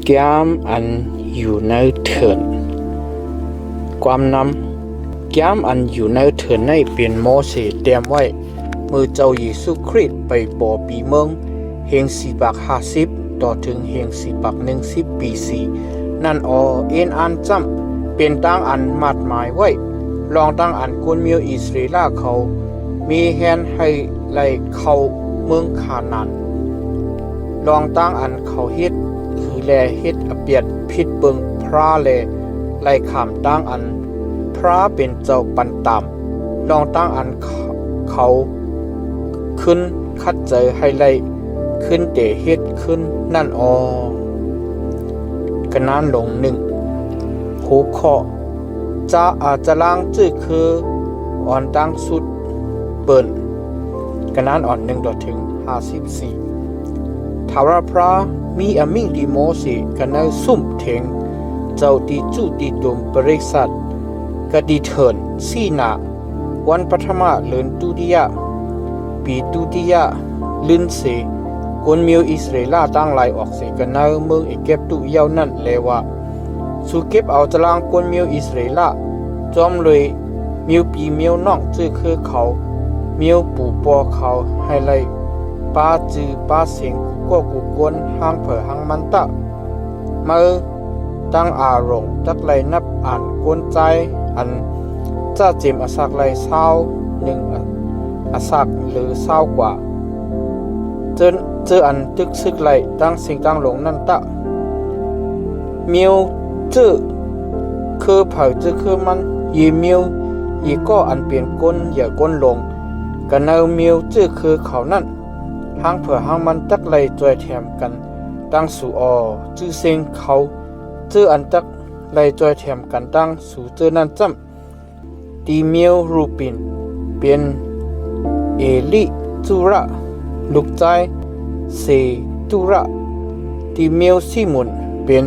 แก้มอันอยู่ในเถินความนำแก้มอันอยู่ในเถินในเป็นโมเสสเตรียมไว้มือเจ้าเยซูคริสต์ไปบ่อปีเมืองเฮง450ต่อถึงเฮง410ปีสีนั่นเอ็นอันจำเป็นตั้งอันมัดหมายไว้ลองตั้งอันคนมิวอิสราเอลเขามีแฮนให้ไล่เข้าเมืองคานาานลองตั้งอันเขาเฮ็ดคือแลเฮ็ดอเปียดพิษเบิงพระแลไล่ขามตั้งอันพระเป็นเจ้าปันตามลองตั้งอันเขาขึ้นคัดใจให้ไล่ขึ้นเตเฮ็ดขึ้นนั่นกะนั้นลงหัวข้อจะล้างจื้อคืออ่อนตั้งสุดเปิ่นกะนั้นอ่อน1ต่อถึง54ทาวราพระมีอมิงดีโมเสกะนายซุ่มเถงเจ้าตีจู้ตีตุมบริษัทกะดีเถินสีนาวันปฐมะเลือนตุติยะปีตุติยะลืนเสคนมิวอิสราเอลตั้งหลายออกเสกะนายเมืองเอเกปตุยาวนั่นเลวะสุเก็บเอาตารางคนมิวอิสราเอลจอมเลยมิวปีมิวน้องจื้อคือเขามิวปู่ปอเขาให้ไล่ป้าจื้อป้าเสียงก็กูกวนห้างเผอห้างมันตะมาตั้งอารมณ์ตักไล่นับอ่านกวนใจอันจะเจมอสักไล่เศร้าอสักหรือเศร้ากว่าเจออันตึกซึกไล่ตั้งสิ่งตั้งหลงนั่นตะมิวจื้อคือเผาจื้อคือมันยีมิวยีก็อันเปลี่ยนก้นอย่าก้นลงกันเอามิวจื้อคือเขานั่นห้างเผื่อห้างมันตักไล่จอยแถมกันตั้งสู่จื้อเซงเขาจื้ออันตักไล่จอยแถมกันตั้งสู่จื้อนั่นจำตีมิวรูปินเป็นเอลิจุระลูกใจเซตุระตีมิวซิมุนเป็น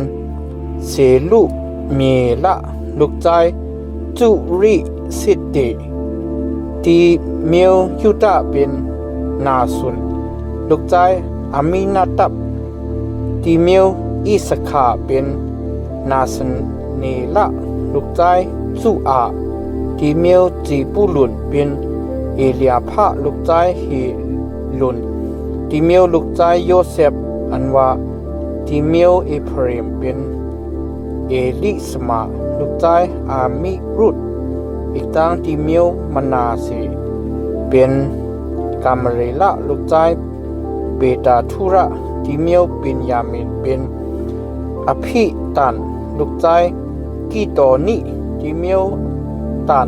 เซลุเมละลูกใจจุริสิตติตีเมียวยุตะเป็นนาสุนลูกใจอามินาตับตีเมียวอิสคาเป็นนาสเนละลูกใจจุอาตีเมียวจีปุลุนเป็นเอเลียพะลูกใจเฮลุนตีเมียวลูกใจโยเซฟอันว่าตีเมียวเอพรมเป็นเอลิสมาลูกใจอามิรุตอีกตั้งที่มิวมนาสีเป็นกามเรละลูกใจเบตาทุระที่มิวเป็นยามินเป็นอภิตันลูกใจกิโตนิที่มิวตัน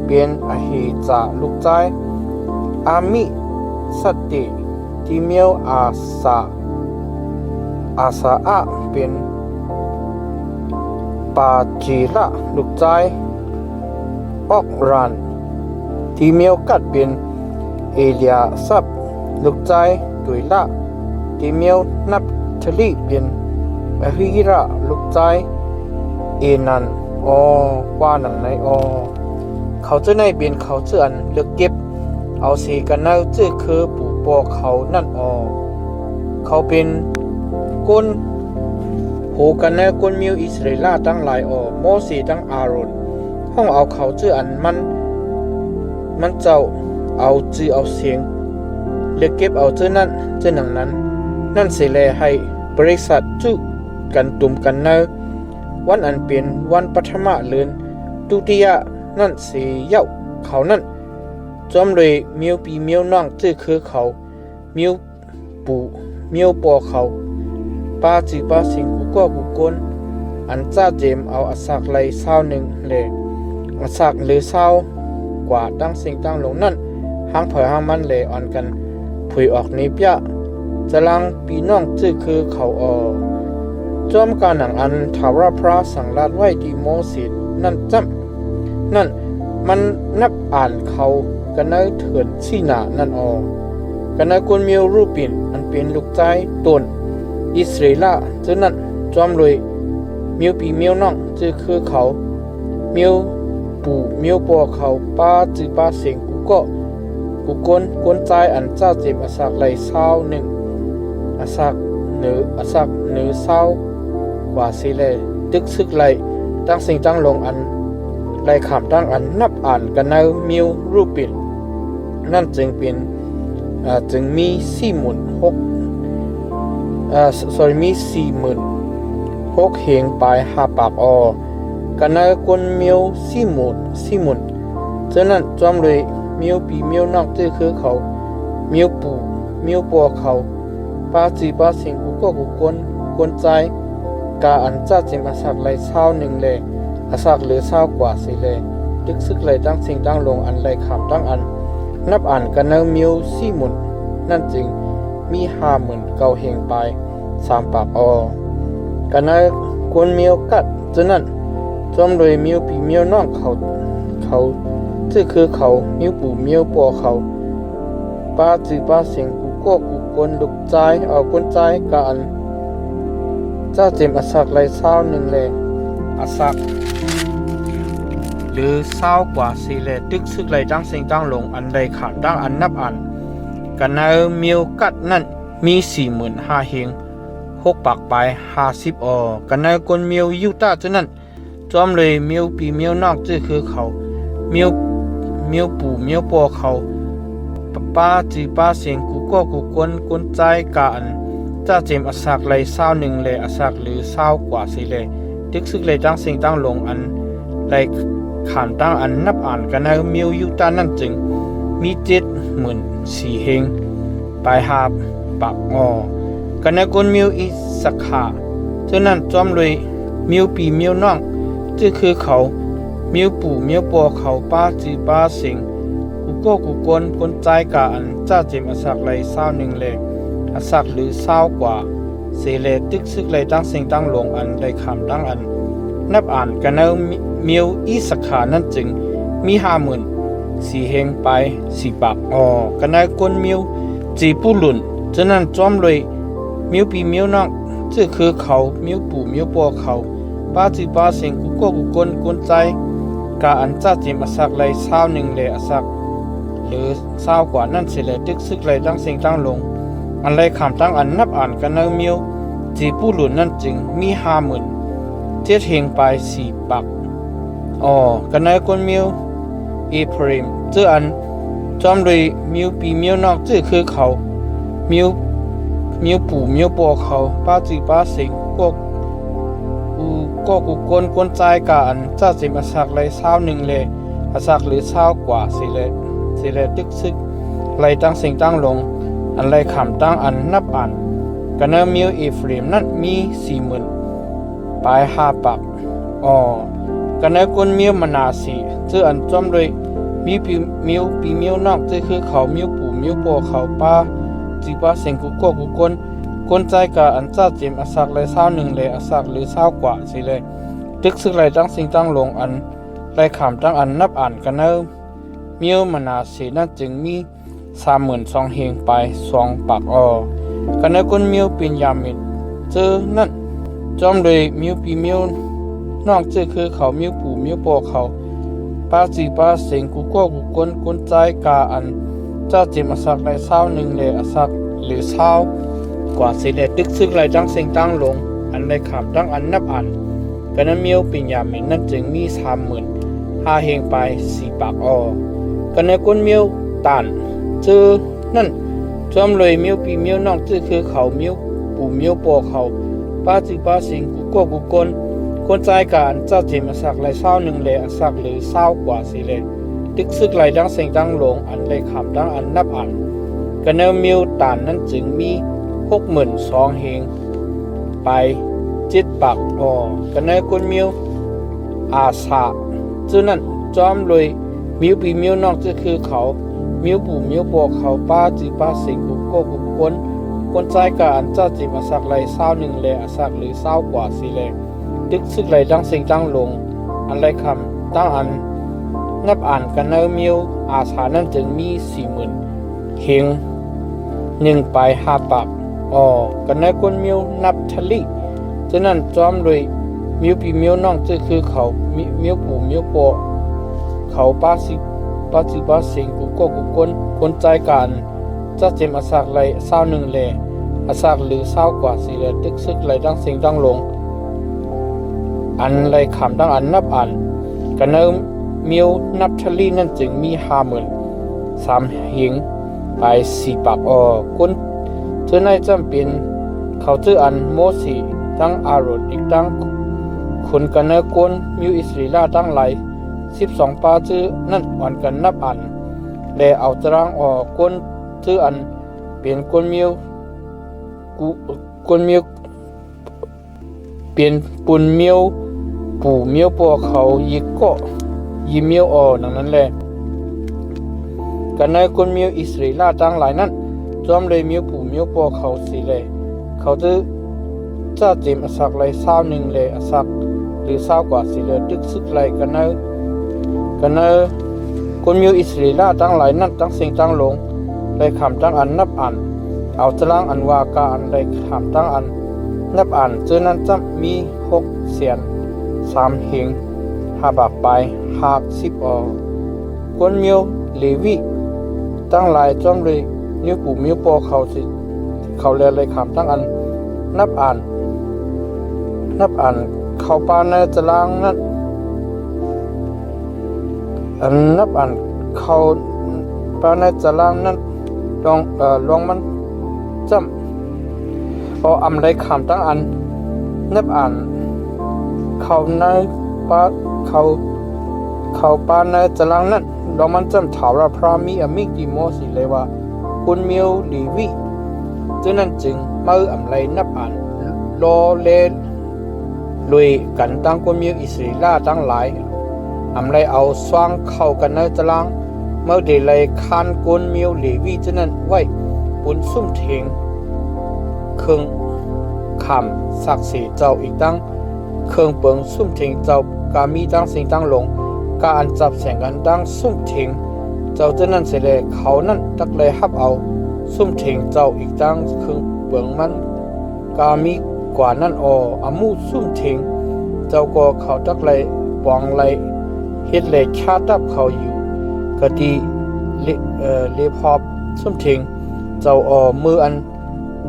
เป็นอหิจาลูกใจอามิสติที่มิวอาสาอะเป็นปาจีละลูกใจออกรันที่มีโอกาสเป็นเอเลียซับลูกใจดุยละที่มีนับทลีเป็นอฮิระลูกใจเอนันกว่าหนังในเขาจะในเป็นเขาเจือนเลือกเก็บเอาสีกันเน่าเจือคือปู่ปอเขานั่นเขาเป็นก้นโหกันแน่ก้นมิวอิสราเอลตั้งหลายโมเสสตั้งอาโรนห้องเอาเขาชื่ออันมันเจ้าเอาจื้อเอาเสียงเลือกเก็บเอาเจ้านั้นเจ้าหนังนั่นเสแลให้บริษัทจุกันตุ่มกันเนอวันอันเป็นวันปฐมะเลือนตุติยะนั่นเสียเย้าเขานั่นจอมเลยมิวปีมิวน้องจื้อคือเขามิวปู่มิวปอเขาป้าจื้อป้าสิงกูก็กูกนอันจ้าเจมเอาอสักไลเศร้าหนึ่งเลยอสักหรือเศร้ากว่าตั้งสิ่งตั้งลงนั่นห้างเผยห้างมันเลยอ่อนกันผุยออกในเปียจะลังปีน้องจื้อคือเขาจอมการหนังอันทาวราพระสังลาดไว้ที่โมเสสนั่นจำนั่นมันนับอ่านเขากันเนยเถินสีหนานั่นกันเนยคนมีรูปินอันเป็นลูกใจตนอิสราเอลเจ้านั่นจอมเลยมิวปีมิวน้องจื้อคือเขามิวปู่มิวปอเขาป้าจื้อป้าเสียงกูกนใจอันเจ้าเจ็บอสักไหลเศร้าหนึ่งอสักเหนือเศร้าก กว่าสิเลยตึกซึกไหลตั้งสิ่งตั้งลงอันไหลขามตั้งอันนับอ่านกันในมิวรูปปินนั่นจึงเป็นจึงมีมี46,000เหงปลาย5ปากกันในคนมิว40,000ฉะนั้นจอมเลยมิวปีมิวนอกที่คือเขามิวปู่มิวปัวเขาป้าจีป้าสิงกูก็กูกวนใจกาอันจ้าเจมอาศักไหลเช้าหนึ่งเลยอาศักหรือเช้ากว่าสิเลยตึกซึกไหลตั้งสิ่งตั้งลงอันไหลขามตั้งอันนับอ่านกันในมิว40,000นั่นจึงมี50,000เหงปลาย3ปากกันในคนมิวกัดฉะนั้นจอมเลยมิวปีมิวนอกเขาที่คือเขามิวปู่มิวปัวเขาป้าจีป้าสิงกูก็กูกวนลุกใจกวนใจกันจ้าเจมอาศักไหลเช้าหนึ่งเลยอาศักหรือเช้ากว่าสิเลยตึกซึกไหลตั้งสิ่งตั้งลงอันใดขาดตั้งอันนับอันกันในมิวกัดนั่นมี45,000เหง6ปากปลาย50กันในคนมิวยูต้าฉะนั้นจอมเลยมิวปีมิวนอกที่คือเขามิวปู่มิวปัวเขาป้าจีป้าเสียงกูก็กูกวนใจกันจ้าเจมอาศักไหลเช้าหนึ่งเลยอาศักหรือเช้ากว่าสิเลยตึกซึกเลยตั้งสิ่งตั้งลงอันไหลขานตั้งอันนับอ่านกันในมิวยูต้านั่นจึงมี74,000เหงปลาย5ปากกันในคนมิวอีสักขาฉะนั้นจอมเลยมิวปีมิวน้องที่คือเขามิวปู่มิวปัวเขาป้าจีป้าสิงกูก็กูกวนใจกันจ้าเจมอาศักไหลเช้าหนึ่งเลยอาศักหรือเช้ากว่าเสเลตึกซึกไหลตั้งสิ่งตั้งลงอันได้คำตั้งอันนับอ่านกันในมิวอีสักขานั่นจึงมี50,000เหงไป4ปากกันในคนมิวจีปูหลุนฉะนั้นจอมเลยมิวปีมิวนอกที่คือเขามิวปู่มิวปัวเขาป้าจีป้าเสียงกูก็กูกวนใจกาอันจ้าเจมอาศักไหลเช้าหนึ่งเลยอาศักหรือเช้ากว่านั่นเสเลยตึกซึกไหลตั้งสิ่งตั้งลงอันไหลขามตั้งอันนับอ่านกันในมิวจีปูหลุนนั่นจึงมี50,000เหงไป4ปากกันในคนมิวอีพริมเจออันจอมเลยมิวปีมิวนอกที่คือเขามิวปู่มิวปัวเขาป้าจีป้าสิงก็กูกวนใจกันจ้าเจมอาศักไหลเช้าหนึ่งเลยอาศักหรือเช้ากว่าสิเลยตึกซึกไหลตั้งสิ่งตั้งลงอันไหลขำตั้งอันนับอ่านกันในมิวอีฟริมนั่นมี40,000ปลาย5ปากกันในคนมิวมนาสีเจออันจอมเลยมิวปีมิวนอกที่คือเขามิวปู่มิวปัวเขาป้าจีป้าเสียงกูก็กูกวนใจกับอันจ้าเจมอาศักไหลเช้าหนึ่งเลยอาศักหรือเช้ากว่าสิเลยตึกซึกไหลตั้งสิ่งตั้งลงอันไหลขามตั้งอันนับอ่านกันเนอมิวมนาสีนั่นจึงมี32,000เหงไป2ปากกันในคนมิวเป็นยามิดเจอนั่นจอมเลยมิวปีมิวนอกเจอคือเขามิวปู่มิวปัวเขาป้าจีป้าเสียงกูก็กูกวนใจกาอันจ้าเจมอาศักไหลเช้าหนึ่งเลยอาศักหรือเช้ากว่าสิเลตึกซึกไหลตั้งสิ่งตั้งลงอันได้ขามตั้งอันนับอันกันนั้นมิวปิญญามินนั่นจึงมี35,000เหงไป4ปากกันในคนมิวตานเจอนั่นจอมเลยมิวปีมิวนอกที่คือเขามิวปู่มิวปัวเขาป้าจีป้าสิงกูก็กูกวนใจกันจ้าเจมอาศักไหลเช้าหนึ่งเลยอาศักหรือเช้ากว่าสิเลตึกซึกไหลตั้งสิ่งตั้งลงอันได้ขามตั้งอันนับอันกันในมิวตานนั่นจึงมี62,000เหงไป7ปากกันในคนมิวอาสาฉะนั้นจอมเลยมิวปีมิวนอกที่คือเขามิวปู่มิวปัวเขาป้าจีป้าสิงกูก็กูกวนใจกันจ้าเจมอาศักไหลเช้าหนึ่งเลยอาศักหรือเช้ากว่าสิเลยตึกซึกไหลตั้งสิ่งตั้งลงอันไหลคำตั้งอันนับอ่านกันในมิวอาสานั่นจึงมี40,000เหง1ไป5ปากกันในคนมิวนับทะลิฉะนั้นจอมเลยมิวปีมิวน้องที่คือเขามิวปู่มิวปัวเขาป้าจีป้าสิงกูก็กูกวนใจกันจ้าเจมอาศักไหลเช้าหนึ่งเลยอาศักหรือเช้ากว่าสิเลยตึกซึกไหลตั้งสิ่งตั้งลง อันไรคำตั้งอันนับอันกันเนมิวนับทลีนั่นจึงมี53,000หิงไป4ปากก้นเธอในจำเป็นเขาเจออันโมสีตั้งอารดอีกตั้งคนกันเนก้นมิวอิสราเอลตั้งหลาย12ปาเจอนั่นอ่อนกันนับอันและเอาตารางก้นเธออันเป็นก้นมิวเปลี่ยนปุ่นเมียวปู่เมียวปอเขายิกก็ยิเมียวดังนั้นแหละกันในคนเมียวอิสราเอลตั้งหลายนั้นจอมเลยเมียวปู่เมียวปอเขาสิเลยเขาจะเต็มอสักเลย21เลยอสักหรือ20กว่าสิเลยดึกซึกเลยกันในคนเมียวอิสราเอลตั้งหลายนั้นตั้งเสียงตั้งลงเลยคำตั้งอันนับอันเอาตารางอันวากาอันเลยคำตั้งอันนับอ่านเจอนั้นจะมี6เสียน3หิง5บากไป50คนเมียวเลวีตั้งหลายจอมเลยนิ้วปู่นิ้วปอเขาเลยคำตั้งอันนับอ่านเขาปาในตารางนั้นอันนับอ่านเขาปาในตารางนั้นลองมันจำอำไรคำตั้งอันนับอ่านเขาในเขาปาในตารางนั้นเรามันจำถาวรพระมีอมิกดีโมสิเลยว่าคุณเมียวลีวีจึงนั้นจึงมาอำไรนับอ่านรอเลลุยกันตั้งคุณเมียวอิสราเอลตั้งหลายอำไรเอาสว่างเข้ากันในตารางเมื่อเดลัยคานคุณเมียวลีวีจึงนั้นไว้ปุ่นซุ่มเถงเครื่องคำศักดิ์ศรีเจ้าอีกตั้งเครื่องเปิงซุ่มเถงเจ้ากามีตั้งสิ่งตั้งลงกาอันจับแสงกันตั้งซุ่มเถงเจ้าเจ้านั้นเสเลยเขานั้นตักเลยฮับเอาซุ่มเถงเจ้าอีกตั้งเครื่องเปิงมันกามีกว่านั้นอามูซุ่มเถงเจ้าก็เขาตักเลยปองเลยเฮ็ดเลยชาตับเขาอยู่ก็ดีเลพอบซุ่มเถงเจ้ามืออัน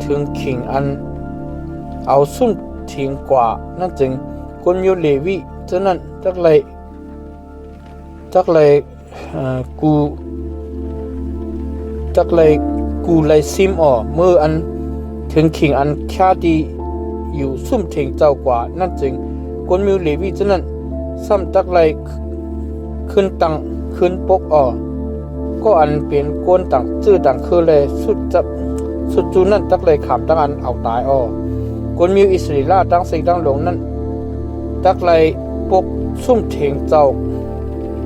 ถึงขิงอันเอาซุ่มทิ้งกว่านั่นจึงคนมิวเลวีฉะนั้นจักเลยกูเลยซิมมืออันถึงขิงอันแค่ดีอยู่ซุ่มทิ้งเจ้ากว่านั่นจึงคนมิวเลวีฉะนั้นซ้ำจักเลยขึ้นตังขึ้นปกก็อันเป็นก้นต่างชื่อต่างคือเลยสุดจูนั่นตักเลยขำตั้งอันเอาตายคนมิวอิสราเอลตั้งสิ่งตั้งหลงนั่นตักเลยปกซุ่มเถงเจ้า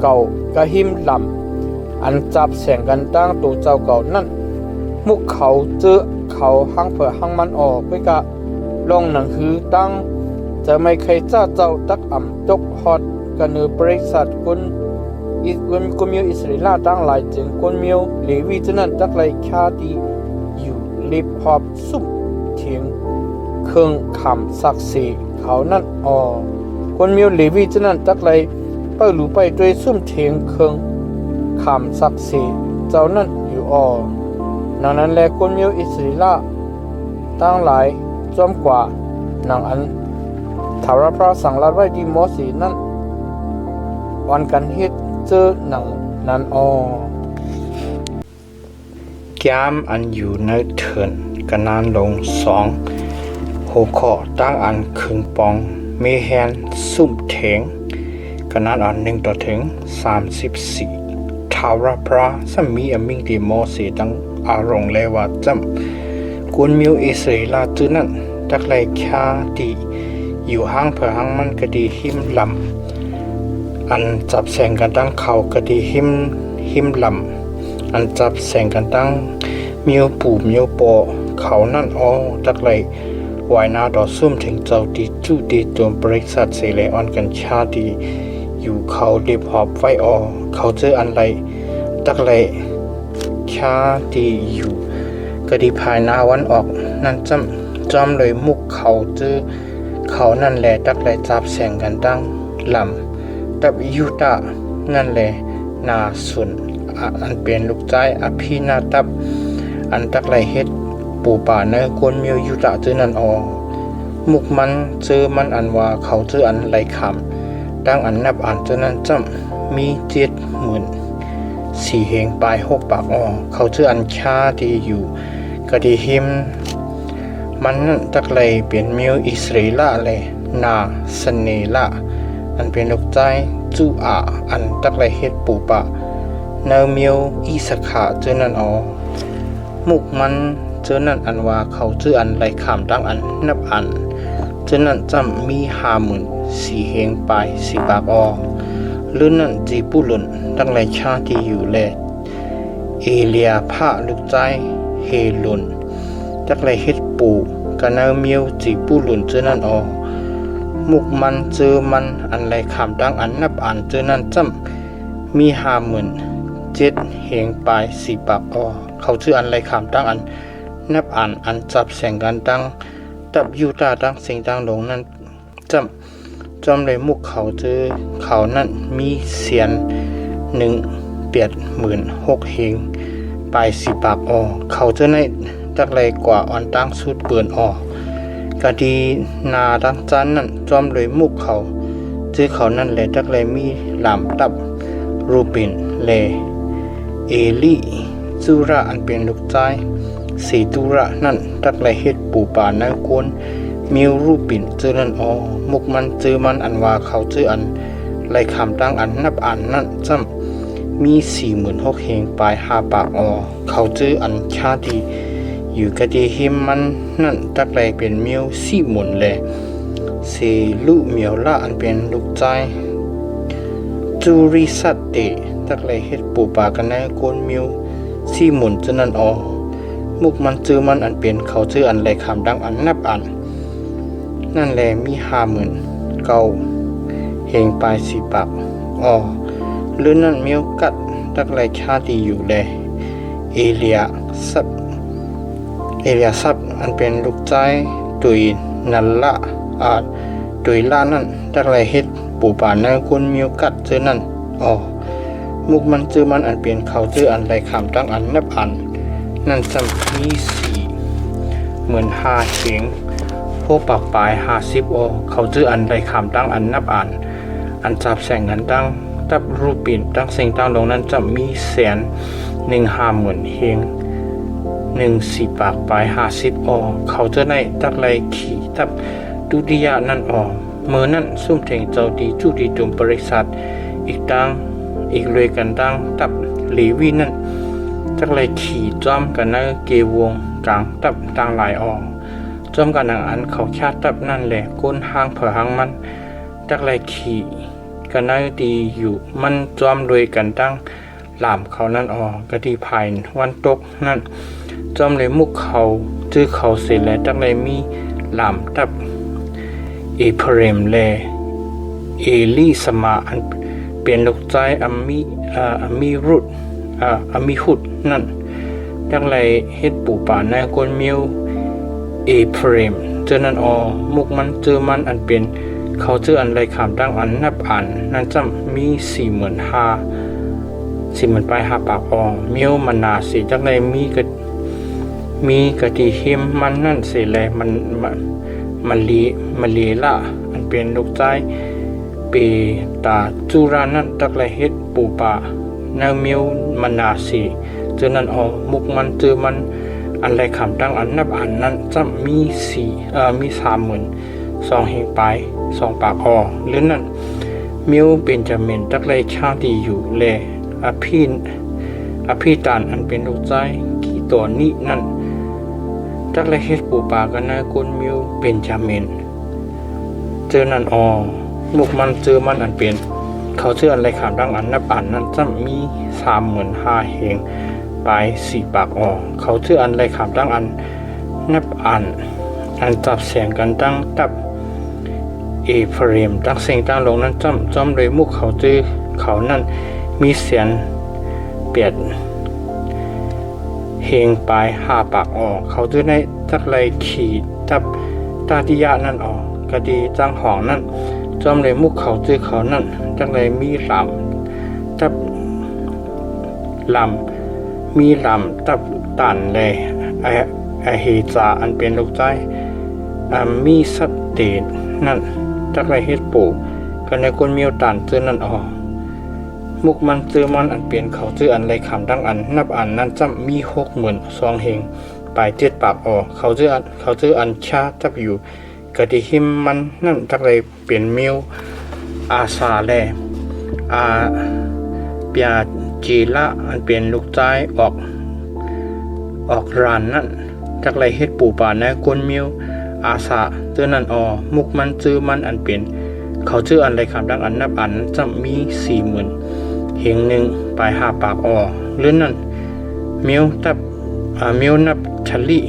เก่ากะหิมลำอันจับแสงกันตั้งตัวเจ้าเก่านั่นมุกเขาเจอเขาหังเผอหังมันไปกะลองหนังหือตั้งจะไม่เคยเจ้าตักอ่ำจกฮอดกันเนือบริษัทคนมิวอิสราเอลตั้งหลายจึงคนมิวเลวีฉะนั้นตักเลยคาดีอยู่ลิบฮอบซุ่มเถียงเครื่องคำศักดิ์ศรีเขานั่นคนมิวเลวีฉะนั้นตักเลยไปหรือไปด้วยซุ่มเถียงเครื่องคำศักดิ์ศรีเจ้านั่นอยู่ดังนั้นแลคนมิวอิสราเอลตั้งหลายจอมกว่านางอันถาวรพระสังรัตไว้ดีโมสีนั่นวันกันเฮ็ดเจอหนังนั้นแก้มอันอยู่ในเถินกันนานลง2หัวข้อตั้งอันครึ่งปองเมแฮนซุ่มเถงกันนานอัน1ต่อถึง34ทาวรพระสมีอมิงดีโมสีดังอารมณ์เลว่าจำกุนมิวอิสราเอลจื้อนั้นตักไลคาดีอยู่ห้างเผอห้างมันก็ดีหิมลำอันจับแสงกันตั้งเขาก็ดีหิมลำอันจับแสงกันตั้งมิวปู่มิวปอเขานั่นตักไลวายนาดอซุ่มถึงเจ้าดีจูดีจนบริษัทเสเลออนกันชาดีอยู่เขาเรียบหอบไฟเขาเจออันไรตักไลชาดีอยู่ก็ดีภายหน้าวันออกนั่นจอมเลยมุกเขาเจอเขานั่นแหละตักไลจับแสงกันตั้งลำตับยูตานั่นแหละนาสุนอันเป็นลูกใจอภินาตับอันตักไลเฮ็ดปูป่าในกวนมิวยูตาเจอนั่น มุกมันเจอมันอันว่าเขาเจออันไหลขำดังอันนับอันเจอนั้นจำมี70,000 4 เหงปลาย6 ปากเขาเจออันชาดีอยู่ก็ดีหิมมันนั่นตักเลยเปลี่ยนมิวอิสราเอลเลยนาสเนละอันเป็นลูกใจจูอาอันตักเลยเฮ็ดปูปะเนมิวอิสขาเจอนั่นมุกมันเจอนั่นอันว่าเขาเจออันไหลขำดังอันนับอันเจอนั่นจำมี50,000 4 เหงปลาย4 ปากหรือนั่นจีปุลุนดังไรชาที่อยู่แลเอเลียพระลูกใจเฮลุนจักไรเฮ็ดปูกะนาเมียวจีปุลุนเจอนั่นมุกมันเจอมันอันไรขำดังอันนับอันเจอนั่นจำมี57,000 เหงปลาย4 ปากเขาชื่ออันไรขำดังอันนับอันจับแสงกันดังตับยูตาดังเสียงดังลงนั้นจำเลยมุกเขาเจอเขานั่นมีเสียน186,000 เหงปลาย4 ปากเขาเจอในตักเลยกว่าอ่อนตั้งสุดเปื่อนกะดีนาดังจันนั่นจอมเลยมุกเขาเจอเขานั่นแหละตักเลยมีหลามตับรูปินเลเอลีจูระอันเป็นลูกใจสีตุระนั่นตักเลยเฮ็ดปูป่านากวนมิวรูปินเจอนั่นมุกมันเจอมันอันว่าเขาเจออันไรคำตั้งอันนับอันนั่นจำมี46,000 เหงปลาย5 ปากเขาเจออันชาดีอยู่กะดีหิมมันนั่นตักไรเป็นมิว40,000เลยเซลุเมียวละอันเป็นลูกใจจูริสัตเตตักไรเฮ็ดปูป่ากันในโกนมิว40,000เจอนั่นมุกมันเจอมันอันเป็นเขาเจออันไรคำดังอันนับอันนั่นแหละมี50,000 เหงปลาย4 ปากหรือนั่นมีโอกาสตักไรชาดีอยู่แลเอเลียซับอันเป็นลูกใจตุยนันละตุยล่านั่นตักไรเฮ็ดปูป่าในคนมีโอกาสเจอนั่นมุกมันเจอมันอันเป็นเขาเจออันไรคำตั้งอันนับอันนั่นจำมี45,000 เหงพวกปากปลาย50เขาเจออันไรคำตั้งอันนับอันจับแสงกันตั้งตับรูปินตั้งเสียงตั้งลงนั้นจะมี150,000 เหง4 ปากปลาย50เขาเจอในตักไรขี่ตับดุดิยานั่นเมื่อนั้นซุ่มเถงเจ้าดีจุดีตุมบริษัทอีกเลยกันตั้งตับหลีวีนั่นตักไรขี่จอมกันในเกวงกลางตับตั้งหลายจอมกันอันเขาชาตับนั่นแหละก้นหางเผอหางมันตักไรขี่กันได้ดีอยู่มันจอมโดยกันตั้งหลามเขานั่นกะดีภายวันตกนั่นจอมเลยมุกเขาจื้อเขาเสร็จแล้วตักไรมีหลามตับเอเพรมเลเอลีสมาอันเป็นลูกใจอามีรุดอามีหุดนั่นตักไรเฮ็ดปูป่าในคนมิวเอเพรมเจอนั่นมุกมันเจอมันอันเป็นเขาเจออันไรขามดังอันนับอันนั่นจำมี40,000 ปลาย5 ปากเมียวมันนาสีจักไรมีกะทิเฮมมันนั่นเสแลมันลีละอันเป็นลูกใจเปตาจูรานั่นจักไรเฮ็ดปูป่าแนวเมียวมันนาสีเจอนั่นมุกมันเจอมันอันไรขามดังอันนับอันนั้นจำมี32,000 เหงปลาย2 ปากหรือนั่นมิวเป็นจำเมนตักไรชาดีอยู่แลอภิตานอันเป็นลูกใจกี่ตัวนี้นั่นตักไรเฮ็ดปูป่ากันนะคนมิวเป็นจำเมนเจอนั่นมุกมันเจอมันอันเป็นเขาเชื่ออันไรขามดังอันนับอันนั้นจำมี35,000 เหงปลาย4 ปากเขาเชื่ออันไรขามดังอันนับอันจับแสงกันตั้งตับเอเพรมตั้งเสียงตั้งลงนั้นจอมเลยมุกเขาเจอเขานั่นมีเสียงเหงปลาย5 ปากเขาเจอในตักไรขี่ตับตาติยานั่นกะดีจังหองนั่นจอมเลยมุกเขาเจอเขานั่นตักไรมีลำตับมีลำตับตันเลยไอเฮจาอันเป็นลูกใจมีสัต เตนนั่นจักไรเฮ็ดปูกันในคนมีตันเจอนั่นมุกมันเจอมันอันเปลี่ยนเขาเจออันไรคำดังอันนับอันนั้นจำมี62,000เฮงปลาย7 ปากเขาเจออันชาจับอยู่กะดิหิมมันนั่นจักไรเปลี่ยนมิวอาซาแลเปียจีละอันเปลี่ยนลูกใจออกร้านนั่นจักไรเฮ็ดปูป่าในคนมิวอาซาเจอนั่นมุกมันเจอมันอันเปลี่ยนเขาเจออันไรคำดังอันนับอันจำมี40,000เฮงหนึ่งปลาย5 ปากเลื่อนนั่นมิวนับชลี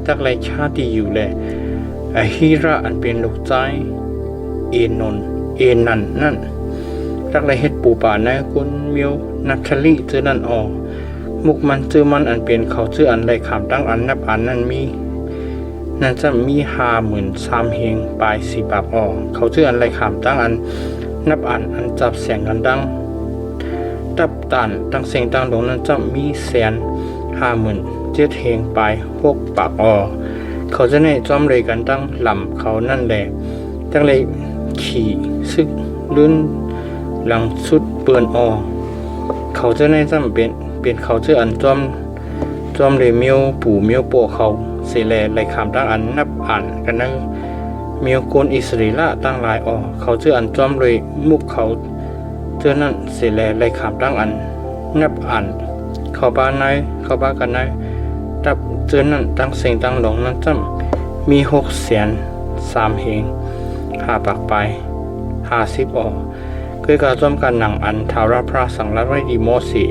จักไรชาติอยู่แลฮีระอันเป็นลูกใจเอนันนั่นจักไรเฮ็ดปูป่าในคนมิวนับชลีเจอนั่นมุกมันเจอมันอันเป็นเขาเจออันไรคำดังอันนับอันนั่นจะมี53,000เฮงปลาย4 ปากเขาเจออันไรคำดังอันนับอันจับแสงกันดังตับตันตั้งเสียงตั้งลงนั้นจะมี157,000เฮงปลาย6 ปากเขาจะในจอมเลยกันตั้งลำเขานั่นแหละตั้งเลยขี่ซึกลื่นหลังสุดเปื่อนเขาจะในจำเป็นเขาจะอันจอมเลยเมียวปู่เมียวโปเขาเสแลไหลคำตั้งอันนับอ่านกันนั่งเมียวโกนอิสริละตั้งหลายเขาจะอันจอมเลยมุกเขาเจอนั่นเสแลไหลคำตั้งอันนับอ่านเขาบ้านกันนายดับเจอนั่นตั้งเสียงตั้งหลงนั้นจำมี603,000เฮง5 ปากไป50เกิดการจอมกันหนังอันทาราพระสังรัตไว้ดีโมสี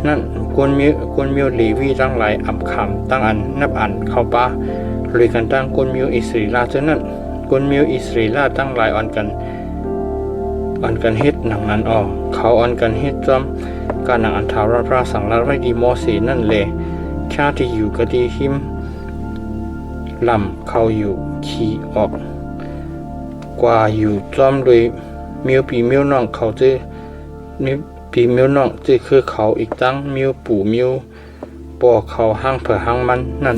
นั่นกวนมิวลีวีตั้งหลายอับคำตั้งอันนับอันเขาป้าหรือกันตั้งกวนมิวอิสริลาเจอนั่นกวนมิวอิสริลาตั้งหลายอ่อนกันเฮ็ดหนังนั้นเขาอ่อนกันเฮ็ดจอมการหนังอันทาราพระสังรัตไว้ดีโมสีนั่นเลยชาที่อยู่กะดีหิมลำเขาอยู่ขี่ออกกว่าอยู่จอมโดยมิวปีมิวน้องเขาจื้อมิวปีมิวน้องจื้อคือเขาอีกตั้งมิวปู่มิวปอเขาห้างเผื่อห้างมันนั่น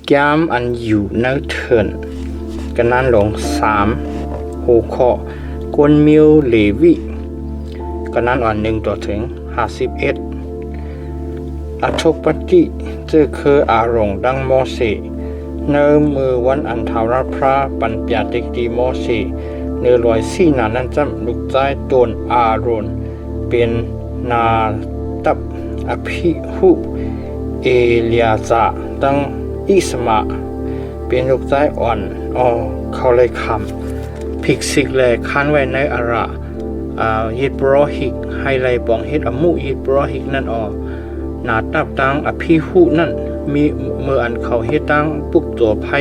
แก้มอันอยู่นักเถินกันนั้นหลง3หัวข้อกวนมิวเลวิกันนั้น1ต่อถึง51อัชปติเจอคืออารมณ์ดังโมเสเนื้อมือวันอันทาราพระปัญญาติดีโมเสเนื้อลอยซี่นานั้นจำลูกใจตนอารมณ์เป็นนาตับอภิหุเอเลียซาตั้งอิสมาเป็นลูกใจอ่อนเขาเลยคำพิกซิกเลยคันไว้ในอาระฮิตโบรฮิกไฮไลบองฮิตอมุฮิตโบรฮิกนั่นนาตับตังอภิหุนั่นมีเมื่ออันเขาเฮ็ดตั้งปุกตัวไพ่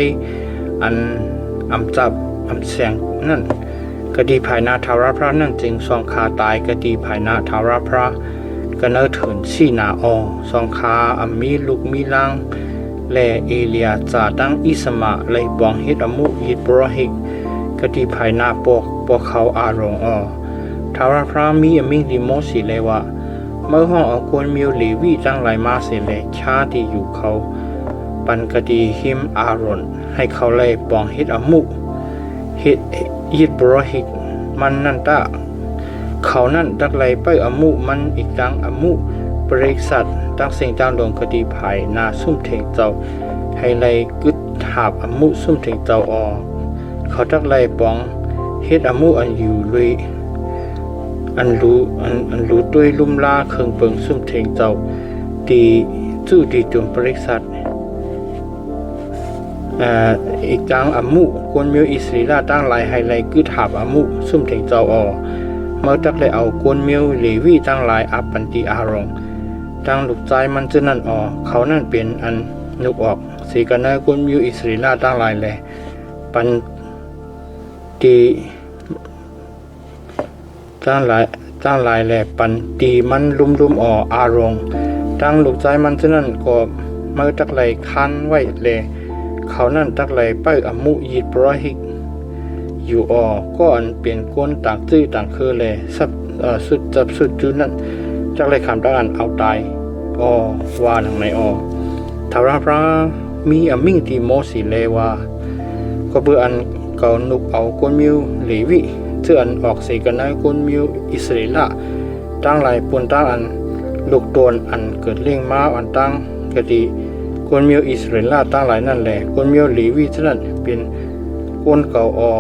อันอำจับอำแสงนั่นกดีภายนาทาราพระนั่นจึงสองขาตายกดีภายนาทาราพระก็เนเถินสีนาสองขามีลูกมีล่างและเอเลียจาตั้งอิสมาเลยบองเฮ็ดอมุฮิตโบรหิกกดีภายนาปอกเขาอารมณ์ทาราพระมีอมิดิโมสีเลยว่าเมื่อห้องเอาคนมิวลีวีตั้งหลายมาเสเลชาที่อยู่เขาปันกดีหิมอารอนให้เขาเลยปองฮิตอมุฮิตบรหิกมันนั่นตาเขานั่นตักเลยไปอมุมันอีกตั้งอมุบริษัทตั้งเสียงจ้างลงคดีภายนาซุ่มเถงเจ้าให้เลยกึดหาบอมุซุ่มเถงเจ้าเขาตักเลยปองฮิตอมุอันอยู่เลยอันรู้ด้วยลุ่มลาเครื่องเปิงซุ่มเทงเจ้าตีจู้ดีจุมบริษัทอีกจังอมุกวนมิวอิสริลาตั้งหลายไฮไลท์กึดหาบอมุซุ่มเทงเจ้าเมื่อตักเลยเอากวนมิวเลวีตั้งหลายอัปปันติอารมณ์ตั้งลูกใจมันจะนั่นเขานั่นเป็นอันนึกออกสีกันนะกวนมิวอิสริลาตั้งหลายแลปันติตั้งหลายแหลปันตีมันลุ่มอารมณ์ตั้งลูกใจมันฉะนั้นก็เมื่อตักไหลคันไว้เลยเขานั่นตักไหลไปอมุยิดปรหิกอยู่ก็อันเปลี่ยนก้นต่างจื้อต่างคือเลยสุดจุนั่นตักไหลคำตั้งอันเอาตายว่าหนังในทาราพระมีอมิ่งตีโมสีเลว่า ก็เบื่ออันเก่านุกเอากวนมิวหลีวิเชื่ออันออกเสกันได้กวนมิวอิสราเอลตั้งหลายปุ่นตั้งอันลูกโดนอันเกิดเลี้ยงม้าอันตั้งกะดีกวนมิวอิสราเอลตั้งหลายนั่นแหละกวนมิวหลีวิฉะนั้นเป็นกวนเก่าออ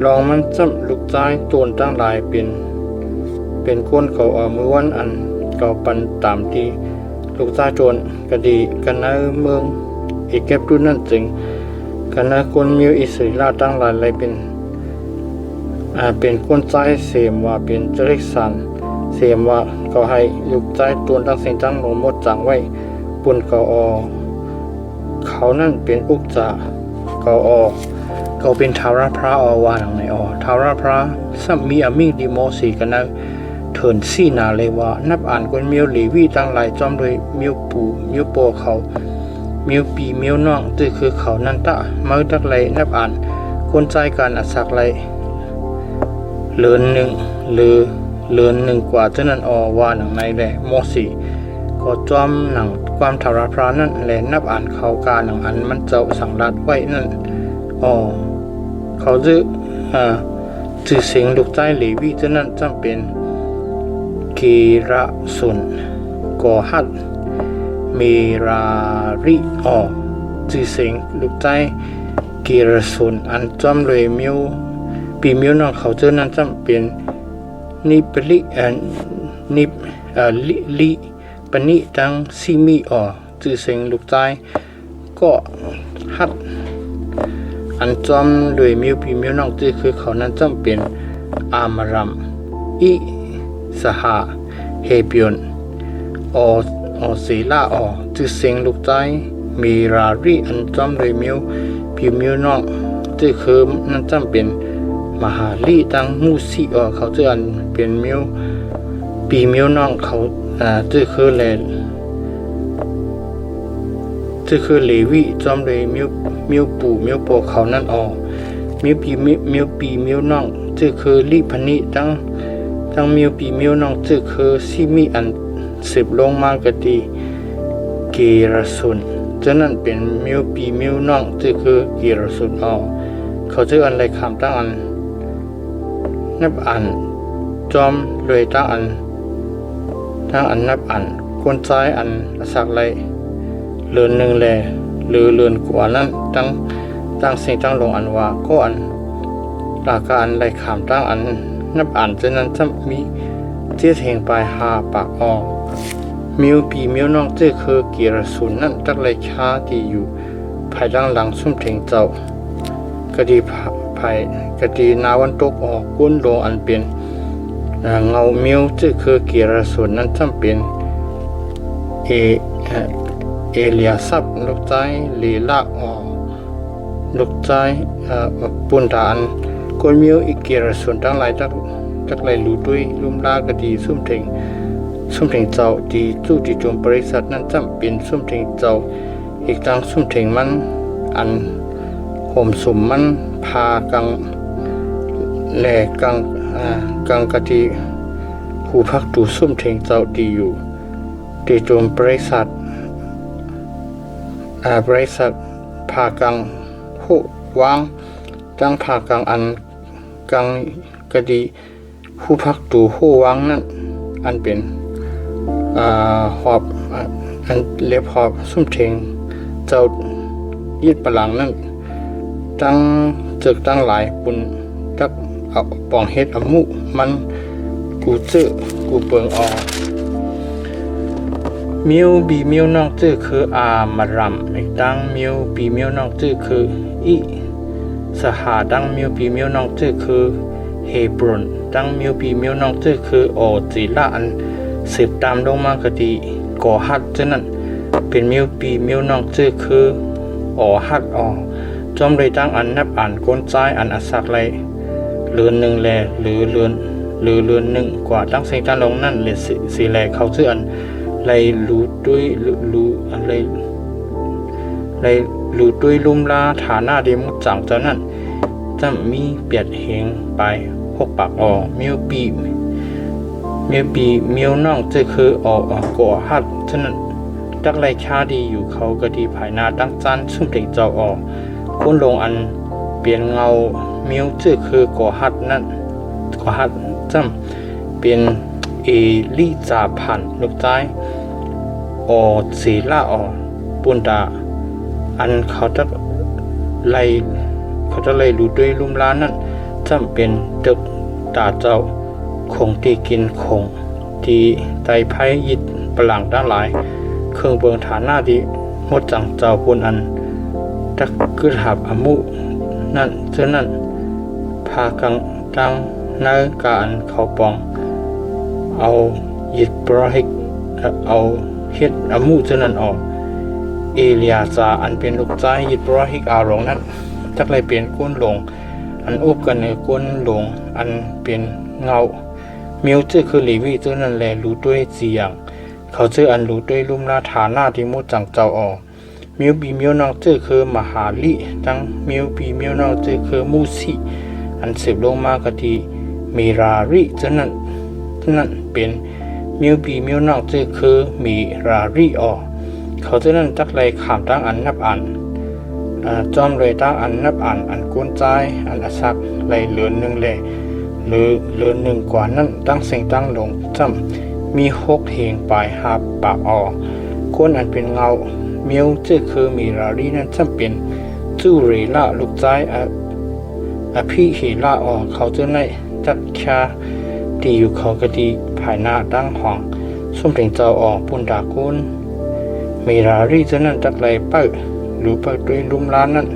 ลองมันจำลูกใจโตนตั้งหลายเป็นกวนเก่าออเมื่อวันอันเก่าปันตามที่ลูกใจโจรกะดีกันในเมืองเอกเก็บดูนั่นจึงกันในกวนมิวอิสราเอลตั้งหลายเลยเป็นคนใจเสียมว่าเป็นเจริญสันเสียมว่าเขาให้ลูกใจตัวตั้งเสียงตั้งลงหมดจังไว้ปุ่นเขาเขานั่นเป็นอุกจาเขาเป็นทาราพระวาหนังในทาราพระสัมมีอามิงดีโมสีกันนะเถินซี่นาเลยว่านับอ่านคนมิวหลีวีตั้งหลายจอมโดยมิวปูมิวโปเขามิวปีมิวน้องตือคือเขานั่นตะมาตักไรนับอ่านคนใจการอัศกไรเลือนหนึ่งหรือเลือนหนึ่งกว่าเจ้านั้นว่าหนังในแหละโมสีก็จอมหนังความทาราพระนั่นแหละนับอ่านเขาการหนังอันมันเจ้าสังรัดไว้นั่นเขาจื้อเสียงลูกใจหลีวิเจ้านั้นจำเป็นกีระสุนกอฮัดมีราริจื้อเสียงลูกใจกีระสุนอันจอมเลยมิวปีมิวน้องเขาเจ้านั้นจำเป็นนิปลิลิปนิดังซิมีจื้อเสียงลูกใจก็ฮัดอันจอมโดยมิวปีมิวน้องจื้อคือเขานั้นจำเป็นอามารัมอิสหาเฮเบียนศีลาจื้อเสียงลูกใจมีรารีอันจอมโดยมิวปีมิวน้องจื้อคือนั้นจำเป็นมหาลีตั้งมูซีเขาจื้ออันเป็นมิวปีมิวน้องเขาจื้อคือแลจื้อคือเลวีจอมโดยมิวปู่มิวโปเขานั่นมิวปีมิวน้องจื้อคือลิพนิตั้งมิวปีมิวน้องจื้อคือซิมีอันสืบลงมากดีเกรสุนฉะนั้นเป็นมิวปีมิวน้องจื้อคือเกรสุนเขาจื้ออันไรคำตั้งอันนับอันจอมเลยตั้งอันนับอันคนใจอันสักไรเลือนหนึ่งแลหรือเลือนกว่านั้นตั้งสิ่งตั้งลงอันว่าก็อันหลักการไรขามตั้งอันนับอ่านฉะนั้นจะมีเจี๊ยเฮงปลายหาปากมิวปีมิวน้องเจ้คือเกียรสุนนั่นตักไรชาที่อยู่ภายหลังซุ่มเถงเจ้ากะดีภายกะดีนาวันตกก้นลงอันเป็นเงามิวเจ้คือเกียรสุนนั้นจำเป็นเอเลียซับลูกใจลีละลูกใจปุ่นฐานคนมิวอีกเกียรส่วนทั้งหลายจักไรรู้ด้วยลุ่มลากดีซุ่มเถงเจ้าดีจู่ที่จมบริษัทนั้นจำเป็นซุ่มเถงเจ้าอีกทางซุ่มเถงมันอันห่มสุ่มมันพากังแหลกังกะดีผู้พักดูซุ่มเถงเจ้าดีอยู่ที่จมบริษัทพากังผู้วางจังพากังอันกังกะดีผู้พักดูผู้วางนั่นอันเป็นหอบอันเล็บหอบซุ่มเถงเจ้ายึดปลังนั่นตั้งจึกตั้งหลายปุ่นจักเอาปองเฮ็ดอมุมันกูเปิงมิวบีมิวนอกจื้อคืออามารัมอีกตั้งมิวบีมิวนอกจื้อคืออิสหาตั้งมิวบีมิวนอกจื้อคือเฮบรอนตั้งมิวบีมิวนอกจื้อคือจีละอันสืบตามลงมากดีก่อฮัดฉะนั้นเป็นมิวบีมิวนอกจื้อคือฮัดจอมเลยตั้งอันนับอ่านก้นใจอันอัสักไรเลือนหนึ่งแลหรือเลือนหนึ่งกว่าตั้งเสียงตั้งลงนั่นเลยสีแลเขาชื่ออันไรรู้ด้วยอะไรไรรู้ด้วยลุ่มลาฐานะเดมุจังเจ้านั้นจะมีเปียดเหงไปหกปากมิวปีมิวน้องจะคือก่อฮัดฉะนั้นจักไรชาดีอยู่เขาก็ดีภายหน้าตั้งจันซุ่มเถงเจ้า ก้นลงอันเปลี่ยนเงามิวชื่อคือก่อฮัดนั่นก่อฮัดจ้ำเป็นเอลิจาพันลูกใจออศีลาออปุนดาอันเขาจะไล่ดูด้วยลุ่มล้านนั่นจำเป็นตึกตาเจ้าคงที่กินคงที่ไตไพ่ยิดปลังด้านหลายเครื่องเบิงฐานหน้าดีหมดจังเจ้าปุนอันตักกึดหับอมุนั่นเจ้านั่นพากังดังในการเขาปองเอายิดปรหิกเอาเฮ็ดอมุเจ้านั่นออกเอเลียซาอันเป็นลูกใจยิดปรหิกอารองนั้นจักเลยเปลี่ยนก้นหลงอันอุบกันในก้นหลงอันเป็นเงามิวชื่อคือลีวีเจ้านั่นแลรู้ด้วยเสียงเขาชื่ออันรู้ด้วยลุ่มลาฐาหน้าที่มุดจังเจ้าออมิวบีมิวนองชื่อคือมหาลิทั้งมิวบีมิวนองชื่อคือมูซีอันสืบลงมากะทีมีราริเจ้านั่นเป็นมิวบีมิวนองชื่อคือมีราริออเขาเจ้านั่นจักเลยขามตั้งอันนับอันจอมเลยตั้งอันนับอันก้นใจอันอสักเลยเหลือหนึ่งเลยหรือเหลือหนึ่งกว่านั้นตั้งเสียงตั้งลงจำมี6เหงปลายหาบปากออก้นอันเป็นเงาเมียวชื่อคือมีรารีนั้นจำเป็นจูเรล่าลูกใจอภิเฮล่าออเขาจะในจัดชาที่อยู่เขากะดีภายหน้าตั้งห้องส้มเพ่งเจ้าออกปุ่นดาก้นมีรารีจะนั้นจัดไรเปิดหรือเปิดด้วยลุ่มล้านนั้น